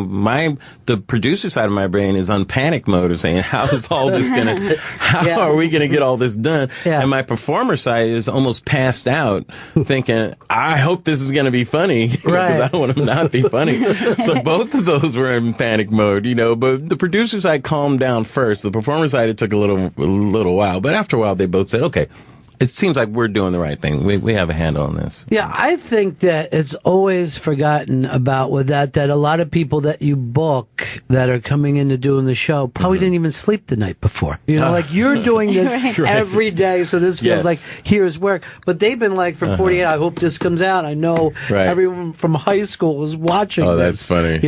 the producer side of my brain is on panic mode of saying, how is all this how are we gonna get all this done? Yeah. And my performer side is almost passed out thinking, I hope this is gonna be funny. Because I don't want to not be funny. So both of those were in panic mode, but the producer side calmed down first. The performer side, it took a little while, but after a while they both said, okay, it seems like we're doing the right thing. We have a handle on this. Yeah, I think that it's always forgotten about with that a lot of people that you book that are coming into doing the show probably didn't even sleep the night before. Like you're doing this every day, so this feels like here's work. But they've been like for 48, I hope this comes out. I know everyone from high school is watching this. Oh, that's funny.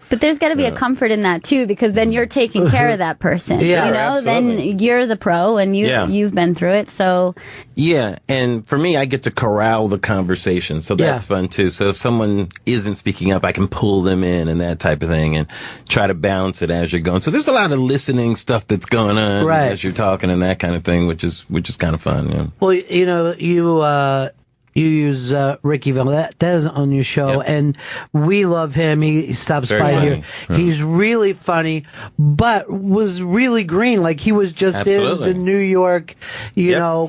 But there's got to be a comfort in that too, because then you're taking care of that person. Then you're the pro and you've been through it, so... Yeah, and for me, I get to corral the conversation, so that's fun too. So if someone isn't speaking up, I can pull them in and that type of thing and try to balance it as you're going. So there's a lot of listening stuff that's going on as you're talking and that kind of thing, which is kind of fun. Yeah. Well, you use Rickie Valdez on your show, and we love him. He stops Very by funny. here. He's really funny, but was really green. Like he was just in the New York,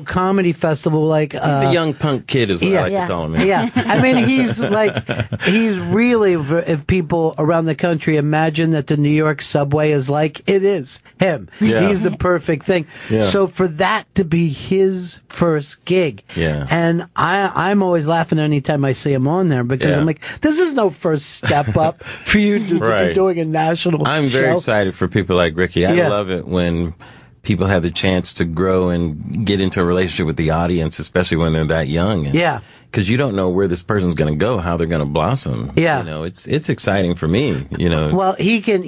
comedy festival. Like he's a young punk kid, is what I like to call him. Yeah, I mean, he's really, if people around the country imagine that the New York subway is like, it is him. Yeah. He's the perfect thing. Yeah. So for that to be his first gig, and I'm always laughing anytime I see him on there because I'm like, this is no first step up for you to be doing a national show. I'm very excited for people like Rickie. I love it when people have the chance to grow and get into a relationship with the audience, especially when they're that young. And, because you don't know where this person's going to go, how they're going to blossom. Yeah. It's exciting for me, Well, he can,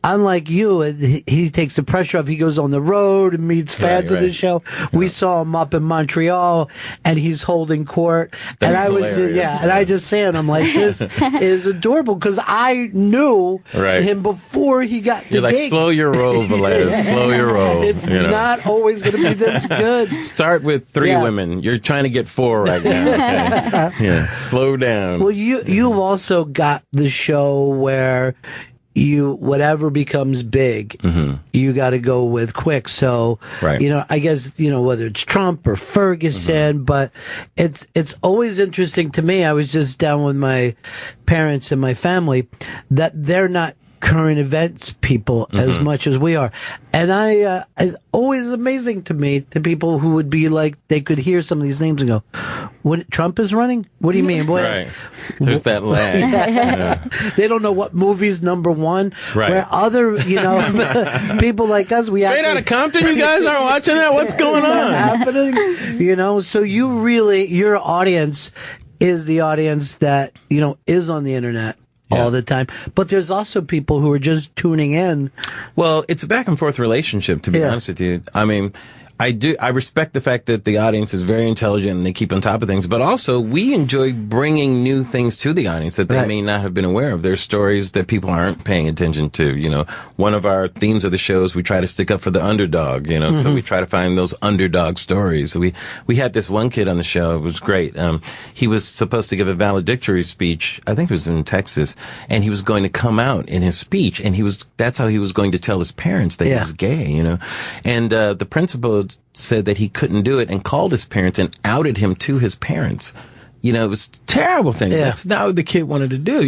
unlike you, he takes the pressure off. He goes on the road and meets fans of the show. We saw him up in Montreal and he's holding court. That's and I was, hilarious. and I just saying, I'm like, this is adorable because I knew him before he got the You're like, gig. slow your roll, Velez, slow your roll. It's not always going to be this good. Start with 3 women. You're trying to get 4 right now. Okay. Slow down. Well, you've also got the show where whatever becomes big, you got to go with quick. So, I guess, whether it's Trump or Ferguson, but it's always interesting to me. I was just down with my parents and my family that they're not current events people as much as we are. And it's always amazing to me, to people who would be like, they could hear some of these names and go, when Trump is running? What do you mean? There's that lag. They don't know what movie's number one. Where other, people like us, we Straight out of Compton, you guys aren't watching that? What's going on? Happening? So your audience is the audience that, is on the internet all the time. But there's also people who are just tuning in. Well, it's a back and forth relationship, to be honest with you. I mean, I respect the fact that the audience is very intelligent and they keep on top of things, but also we enjoy bringing new things to the audience that they may not have been aware of. There's stories that people aren't paying attention to. One of our themes of the show is we try to stick up for the underdog, so we try to find those underdog stories. So we had this one kid on the show. It was great. He was supposed to give a valedictory speech. I think it was in Texas, and he was going to come out in his speech, and that's how he was going to tell his parents that he was gay, and the principal said that he couldn't do it and called his parents and outed him to his parents. it was a terrible thing. Yeah. That's not what the kid wanted to do.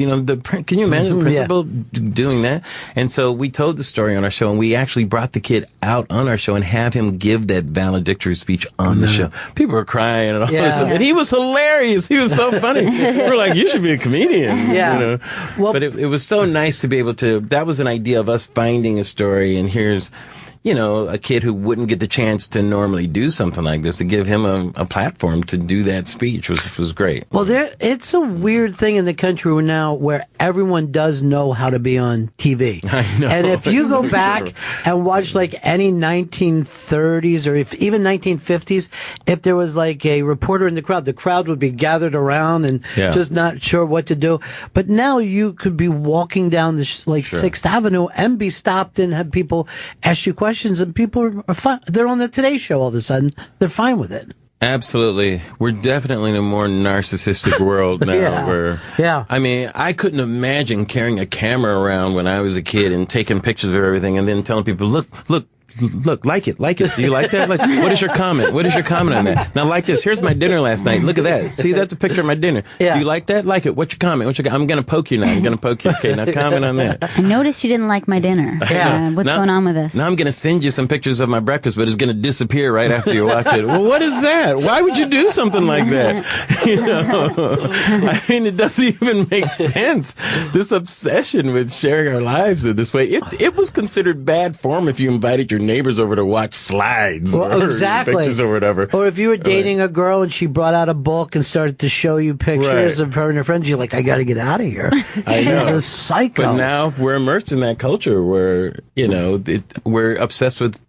Can you imagine the principal doing that? And so we told the story on our show, and we actually brought the kid out on our show and have him give that valedictory speech on the show. People were crying and all this stuff. And he was hilarious. He was so funny. We're like, you should be a comedian. Yeah. Well, but it was so nice to be able to, that was an idea of us finding a story, and here's, a kid who wouldn't get the chance to normally do something like this, to give him a platform to do that speech was great. Well, it's a weird thing in the country now where everyone does know how to be on TV. I know. And if you go back and watch like any 1930s or even 1950s, if there was like a reporter in the crowd would be gathered around and just not sure what to do. But now you could be walking down the 6th Avenue and be stopped and have people ask you questions, and people are fine. They're on the Today Show all of a sudden. They're fine with it. Absolutely. We're definitely in a more narcissistic world now I mean, I couldn't imagine carrying a camera around when I was a kid and taking pictures of everything and then telling people, look, like it. Do you like that? Like, what is your comment? What is your comment on that? Now, like this. Here's my dinner last night. Look at that. See, that's a picture of my dinner. Do you like that? Like it. What's your comment? I'm going to poke you now. Okay, now comment on that. I noticed you didn't like my dinner. What's going on with this? Now I'm going to send you some pictures of my breakfast, but it's going to disappear right after you watch it. Well, what is that? Why would you do something like that? I mean, it doesn't even make sense. This obsession with sharing our lives in this way. It was considered bad form if you invited your neighbors over to watch slides or pictures or whatever. Or if you were dating a girl and she brought out a book and started to show you pictures of her and her friends, you're like, I got to get out of here. I know. She's a psycho. But now we're immersed in that culture where, we're obsessed with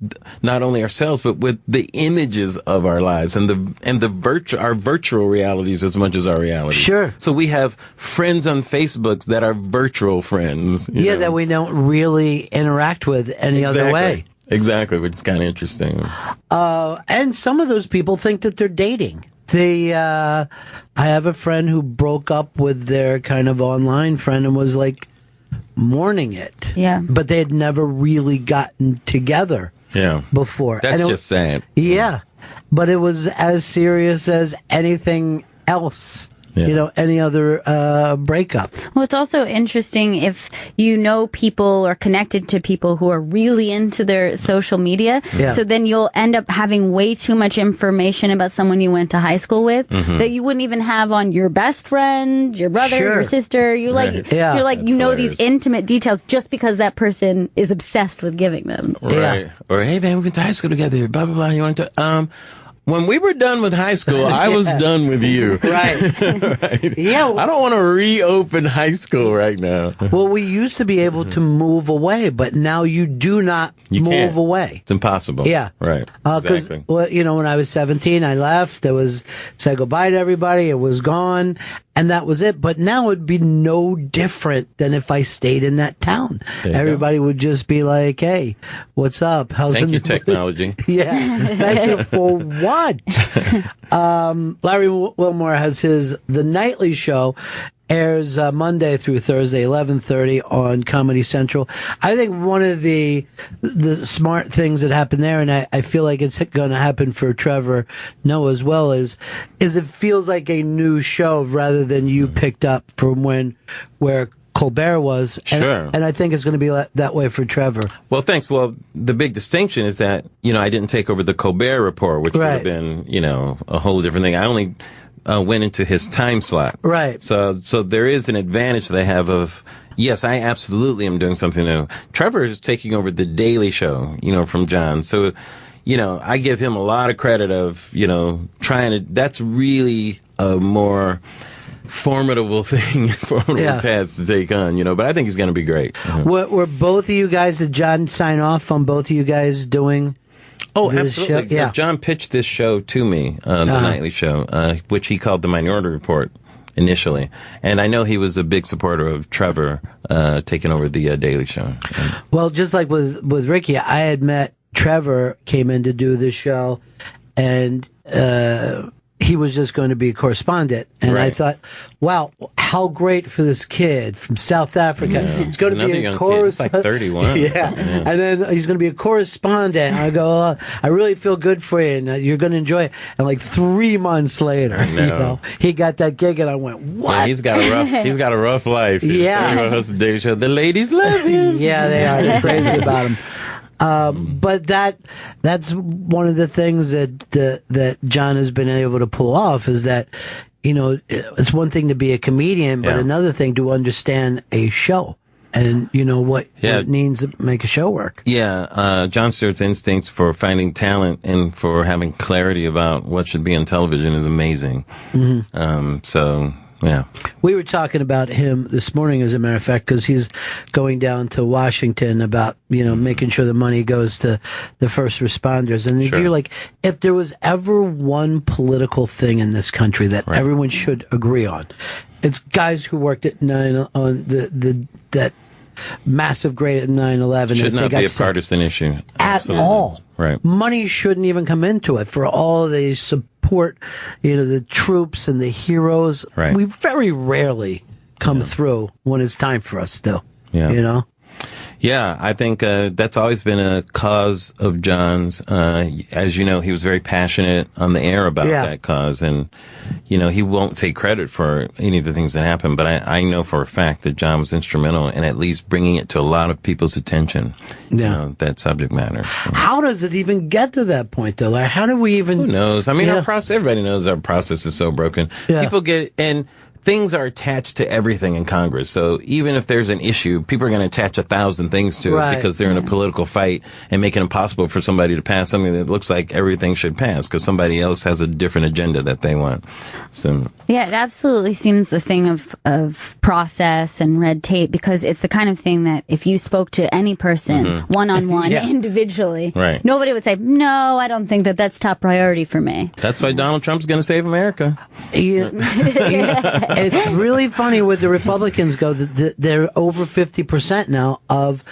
not only ourselves, but with the images of our lives and our virtual realities as much as our reality. Sure. So we have friends on Facebook that are virtual friends. You know? That we don't really interact with any other way. Exactly, which is kind of interesting. And some of those people think that they're dating. I have a friend who broke up with their kind of online friend and was like mourning it. Yeah. But they had never really gotten together before. That's just sad. Yeah. But it was as serious as anything else. Any other breakup. Well, it's also interesting if you know people or connected to people who are really into their social media. Yeah. So then you'll end up having way too much information about someone you went to high school with that you wouldn't even have on your best friend, your brother, your sister. You're like, these intimate details just because that person is obsessed with giving them. Right. Or, hey, man, we went to high school together, blah, blah, blah. You want to, when we were done with high school, I was done with you. Right. Yeah. I don't want to reopen high school right now. Well, we used to be able to move away, but now you do not move away. It's impossible. Yeah. Right. Exactly. When I was 17, I left. Said goodbye to everybody. It was gone. And that was it. But now it'd be no different than if I stayed in that town. Everybody would just be like, hey, what's up? Thank you, technology. Yeah. Thank you for what? Larry Wilmore has The Nightly Show. Airs Monday through Thursday, 11:30 on Comedy Central. I think one of the smart things that happened there, and I feel like it's going to happen for Trevor Noah as well, is it feels like a new show rather than you picked up from where Colbert was. And I think it's going to be that way for Trevor. Well, thanks. Well, the big distinction is that, I didn't take over the Colbert Report, which would have been, a whole different thing. I only went into his time slot. Right. So there is an advantage that I have of, yes, I absolutely am doing something new. Trevor is taking over the Daily Show, from John. So, I give him a lot of credit of, that's really a more formidable task to take on, but I think he's going to be great. Were both of you guys, did John sign off on both of you guys doing? Oh, absolutely. Show? Yeah. John pitched this show to me, the Nightly Show, which he called the Minority Report initially. And I know he was a big supporter of Trevor taking over the Daily Show. Well, just like with Rickie, I had met Trevor, came in to do this show, and he was just going to be a correspondent. And I thought, wow, how great for this kid from South Africa. He's going to be a correspondent. It's like 31. Yeah. And then he's going to be a correspondent. I go, I really feel good for you, and you're going to enjoy it. And like 3 months later, he got that gig, and I went, what? Yeah, he's got a rough life. Yeah. Hosts the Daily Show. The ladies love him. Yeah, they are. They're crazy about him. But that's one of the things that John has been able to pull off is that, it's one thing to be a comedian, but another thing to understand a show and, what it needs to make a show work. Yeah. Jon Stewart's instincts for finding talent and for having clarity about what should be on television is amazing. Mm-hmm. Yeah. We were talking about him this morning, as a matter of fact, because he's going down to Washington about, making sure the money goes to the first responders. And if you're like, if there was ever one political thing in this country that everyone should agree on, it's guys who worked at that massive grade at 9/11. Should not be a partisan issue. At all. Right. Money shouldn't even come into it for all the support, the troops and the heroes. Right. We very rarely come through when it's time for us to, Yeah, I think that's always been a cause of John's. As you know, he was very passionate on the air about that cause. And, he won't take credit for any of the things that happened. But I know for a fact that John was instrumental in at least bringing it to a lot of people's attention, that subject matter. So. How does it even get to that point, though? Like, how do we even... Who knows? I mean, our process, everybody knows our process is so broken. Yeah. People get... and things are attached to everything in Congress. So even if there's an issue, people are going to attach 1,000 things to it because they're in a political fight and make it impossible for somebody to pass something that looks like everything should pass because somebody else has a different agenda that they want. So yeah, it absolutely seems a thing of process and red tape because it's the kind of thing that if you spoke to any person one-on-one individually, nobody would say, no, I don't think that's top priority for me. That's why Donald Trump's going to save America. It's really funny with the Republicans go that they're over 50% now of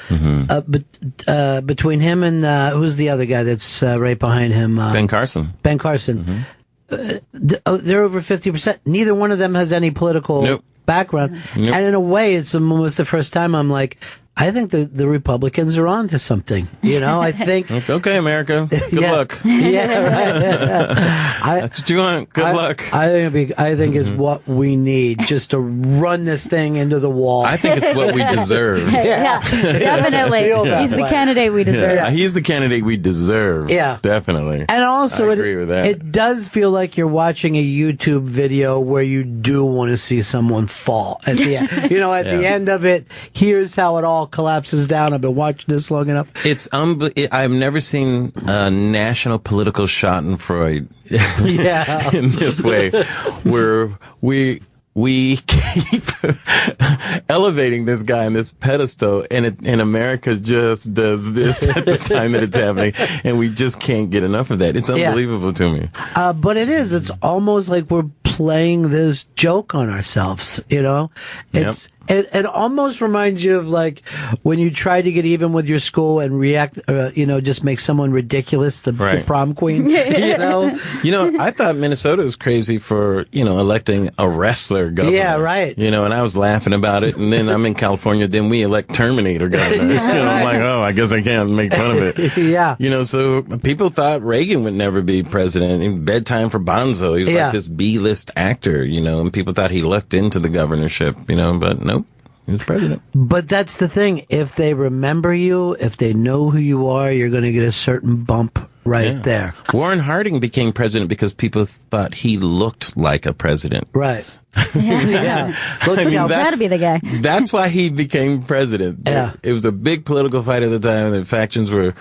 between him and who's the other guy that's right behind him? Ben Carson. Ben Carson. They're over 50%. Neither one of them has any political background, and in a way, it's almost the first time I'm like, I think the Republicans are on to something. I think. Okay, America. Good luck. That's what you want. Good luck. I think it's what we need just to run this thing into the wall. I think it's what we deserve. Definitely. He's the candidate we deserve. Yeah, he's the candidate we deserve. Yeah, definitely. And also, I agree with that. It does feel like you're watching a YouTube video where you do want to see someone fall at the end. The end of it. Here's how it all collapses down. I've been watching this long enough. I've never seen a national political schadenfreude in this way, where we keep elevating this guy on this pedestal, and America just does this at the time that it's happening, and we just can't get enough of that. It's unbelievable to me. But it is. It's almost like we're playing this joke on ourselves. It almost reminds you of like when you try to get even with your school and react, just make someone ridiculous, the prom queen. I thought Minnesota was crazy for electing a wrestler governor. Yeah, right. And I was laughing about it, and then I'm in California. Then we elect Terminator governor. I'm like, oh, I guess I can't make fun of it. Yeah. So people thought Reagan would never be president. In Bedtime for Bonzo, he was like this B-list actor. And people thought he lucked into the governorship. But nope. He was president. But that's the thing. If they remember you, if they know who you are, you're going to get a certain bump there. Warren Harding became president because people thought he looked like a president. Right. That'd be the guy. That's why he became president. Yeah. It was a big political fight at the time. The factions were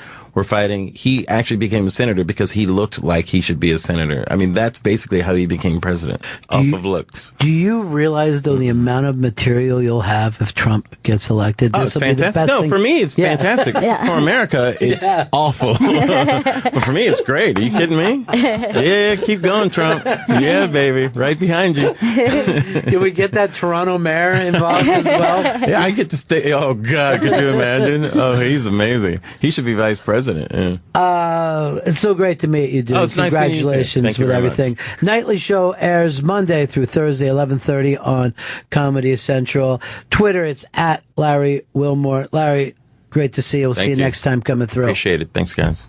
fighting. He actually became a senator because he looked like he should be a senator. I mean, that's basically how he became president, off of looks. Do you realize, though, the amount of material you'll have if Trump gets elected? Oh, it's fantastic. No, for me, it's fantastic. For America, it's awful. But But for me, it's great. Are you kidding me? Yeah, keep going, Trump. Yeah, baby. Right behind you. Did we get that Toronto mayor involved as well? Yeah, I get to stay. Oh, God. Could you imagine? Oh, he's amazing. He should be vice president. Yeah. It's so great to meet you, dude. Oh, it's nice meeting you, too. Congratulations Thank you with very everything. Nightly show airs Monday through Thursday, 11:30 on Comedy Central. Twitter, it's at Larry Wilmore. Larry, great to see you. We'll see you next time coming through. Appreciate it. Thanks, guys.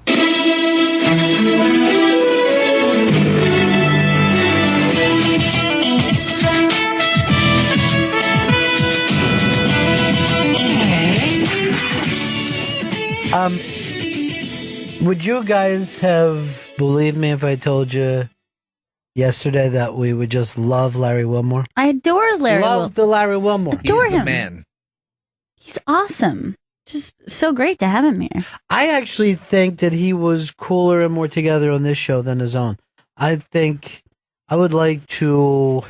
Would you guys have believed me if I told you yesterday that we would just love Larry Wilmore? I adore Larry. Love the Larry Wilmore. Adore He's him. the man. He's awesome. Just so great to have him here. I actually think that he was cooler and more together on this show than his own. I think I would like to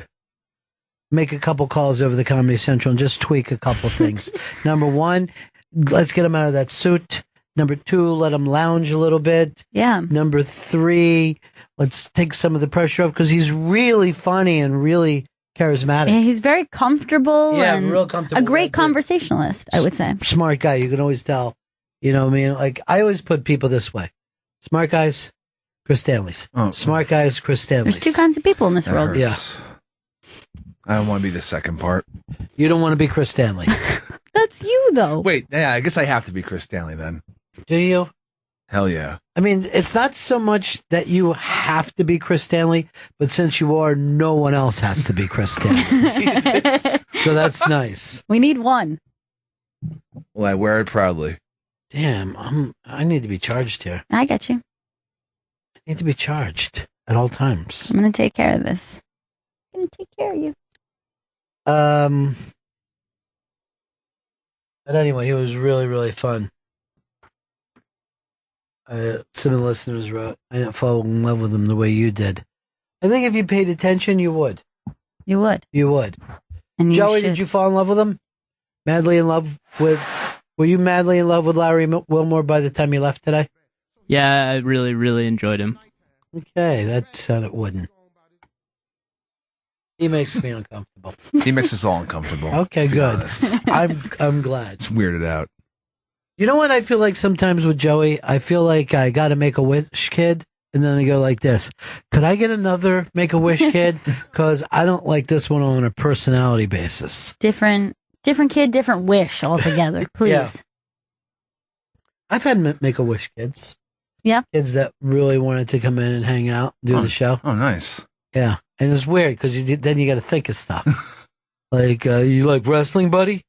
make a couple calls over the Comedy Central and just tweak a couple things. Number one, let's get him out of that suit. Number two, let him lounge a little bit. Yeah. Number three, let's take some of the pressure off because he's really funny and really charismatic. Yeah, he's very comfortable. Yeah, and real comfortable. A great conversationalist, I would say. Smart guy. You can always tell. You know what I mean? Like, I always put people this way. Smart guys, Chris Stanley's. Smart guys, Chris Stanley's. There's two kinds of people in this world. Yeah. I don't want to be the second part. You don't want to be Chris Stanley. That's you, though. Wait, yeah, I guess I have to be Chris Stanley then. Do you? Hell yeah. I mean, it's not so much that you have to be Chris Stanley, but since you are, no one else has to be Chris Stanley. So that's nice. We need one. Well, I wear it proudly. Damn, I need to be charged here. I get you. I need to be charged at all times. I'm going to take care of this. I'm going to take care of you. But anyway, he was really, really fun. Some of the listeners wrote, I didn't fall in love with him the way you did. I think if you paid attention, you would. You would. You would. And Joey, did you fall in love with him? Madly in love with... Were you madly in love with Larry Wilmore by the time you left today? Yeah, I really, really enjoyed him. Okay, that sounded wooden. He makes me uncomfortable. He makes us all uncomfortable. Okay, to be good. honest. I'm glad. It's weirded out. You know what I feel like sometimes with Joey? I feel like I got to make a wish kid, and then I go like this. Could I get another make a wish kid? Because I don't like this one on a personality basis. Different kid, different wish altogether. Please. Yeah. I've had make a wish kids. Yeah. Kids that really wanted to come in and hang out, do the show. Oh, nice. Yeah. And it's weird because then you got to think of stuff. Like, you like wrestling, buddy?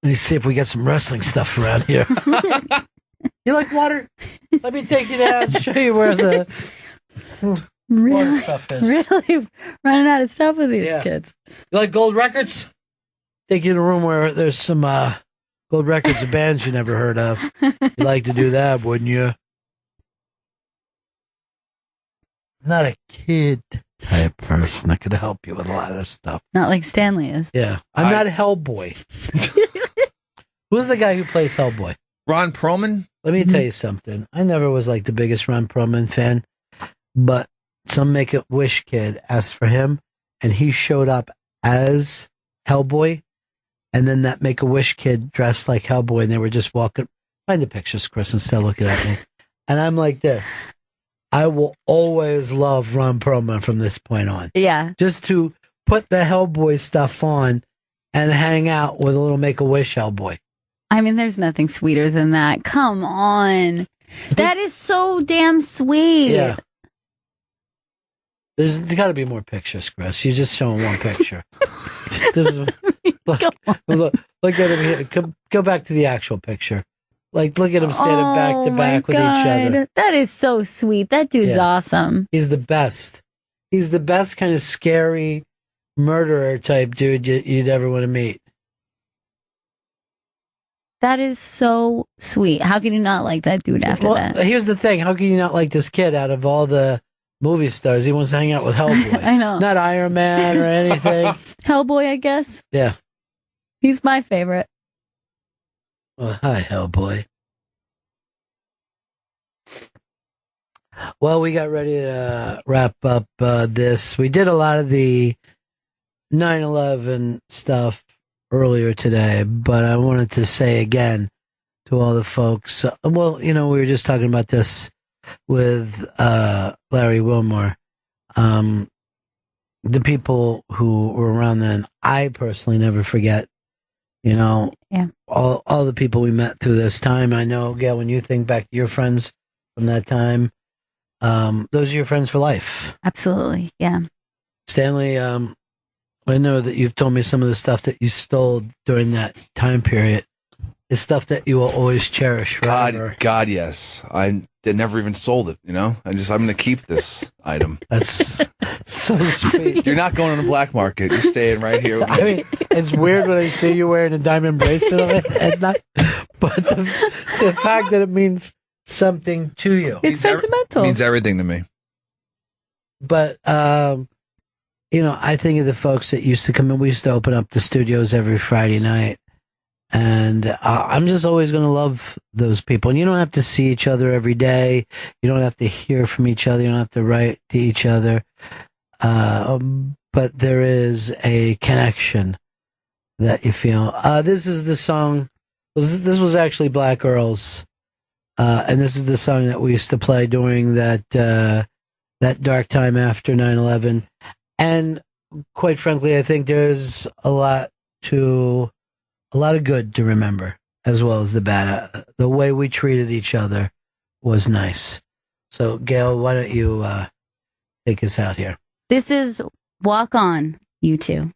Let me see if we get some wrestling stuff around here. You like water? Let me take you down and show you where the water stuff is. Really running out of stuff with these kids. You like gold records? Take you in a room where there's some gold records of bands you never heard of. You'd like to do that, wouldn't you? I'm not a kid type person that could help you with a lot of stuff. Not like Stanley is. Yeah. I'm not Hellboy. Who's the guy who plays Hellboy? Ron Perlman? Let me tell you something. I never was like the biggest Ron Perlman fan, but some Make-A-Wish kid asked for him, and he showed up as Hellboy, and then that Make-A-Wish kid dressed like Hellboy, and they were just walking. Find the pictures, Chris, instead of looking at me. And I'm like this. I will always love Ron Perlman from this point on. Yeah. Just to put the Hellboy stuff on and hang out with a little Make-A-Wish Hellboy. I mean, there's nothing sweeter than that. Come on. That is so damn sweet. Yeah. There's got to be more pictures, Chris. You're just showing one picture. This is, look at him here. Go back to the actual picture. Like, look at him standing back to back with each other. That is so sweet. That dude's awesome. He's the best. He's the best kind of scary murderer type dude you'd ever want to meet. That is so sweet. How can you not like that dude after that? Here's the thing. How can you not like this kid out of all the movie stars? He wants to hang out with Hellboy. I know. Not Iron Man or anything. Hellboy, I guess. Yeah. He's my favorite. Well, hi, Hellboy. Well, we got ready to wrap up this. We did a lot of the 9/11 stuff earlier today, but I wanted to say again to all the folks. Well, we were just talking about this with Larry Wilmore. The people who were around then, I personally never forget. All the people we met through this time. I know, Gail, when you think back to your friends from that time, those are your friends for life. Absolutely, yeah. Stanley, I know that you've told me some of the stuff that you stole during that time period is stuff that you will always cherish forever. God, yes. I never even sold it, I'm going to keep this item. That's so sweet. You're not going on the black market. You're staying right here with me. I mean, it's weird when I see you wearing a diamond bracelet on it at night, but the fact that it means something to you. It's sentimental. Means everything to me. But, I think of the folks that used to come in. We used to open up the studios every Friday night. And I'm just always going to love those people. And you don't have to see each other every day. You don't have to hear from each other. You don't have to write to each other. But there is a connection that you feel. This is the song. This was actually Black Girls. And this is the song that we used to play during that dark time after 9/11. And quite frankly, I think there's a lot of good to remember, as well as the bad. The way we treated each other was nice. So, Gail, why don't you take us out here? This is Walk On, U2.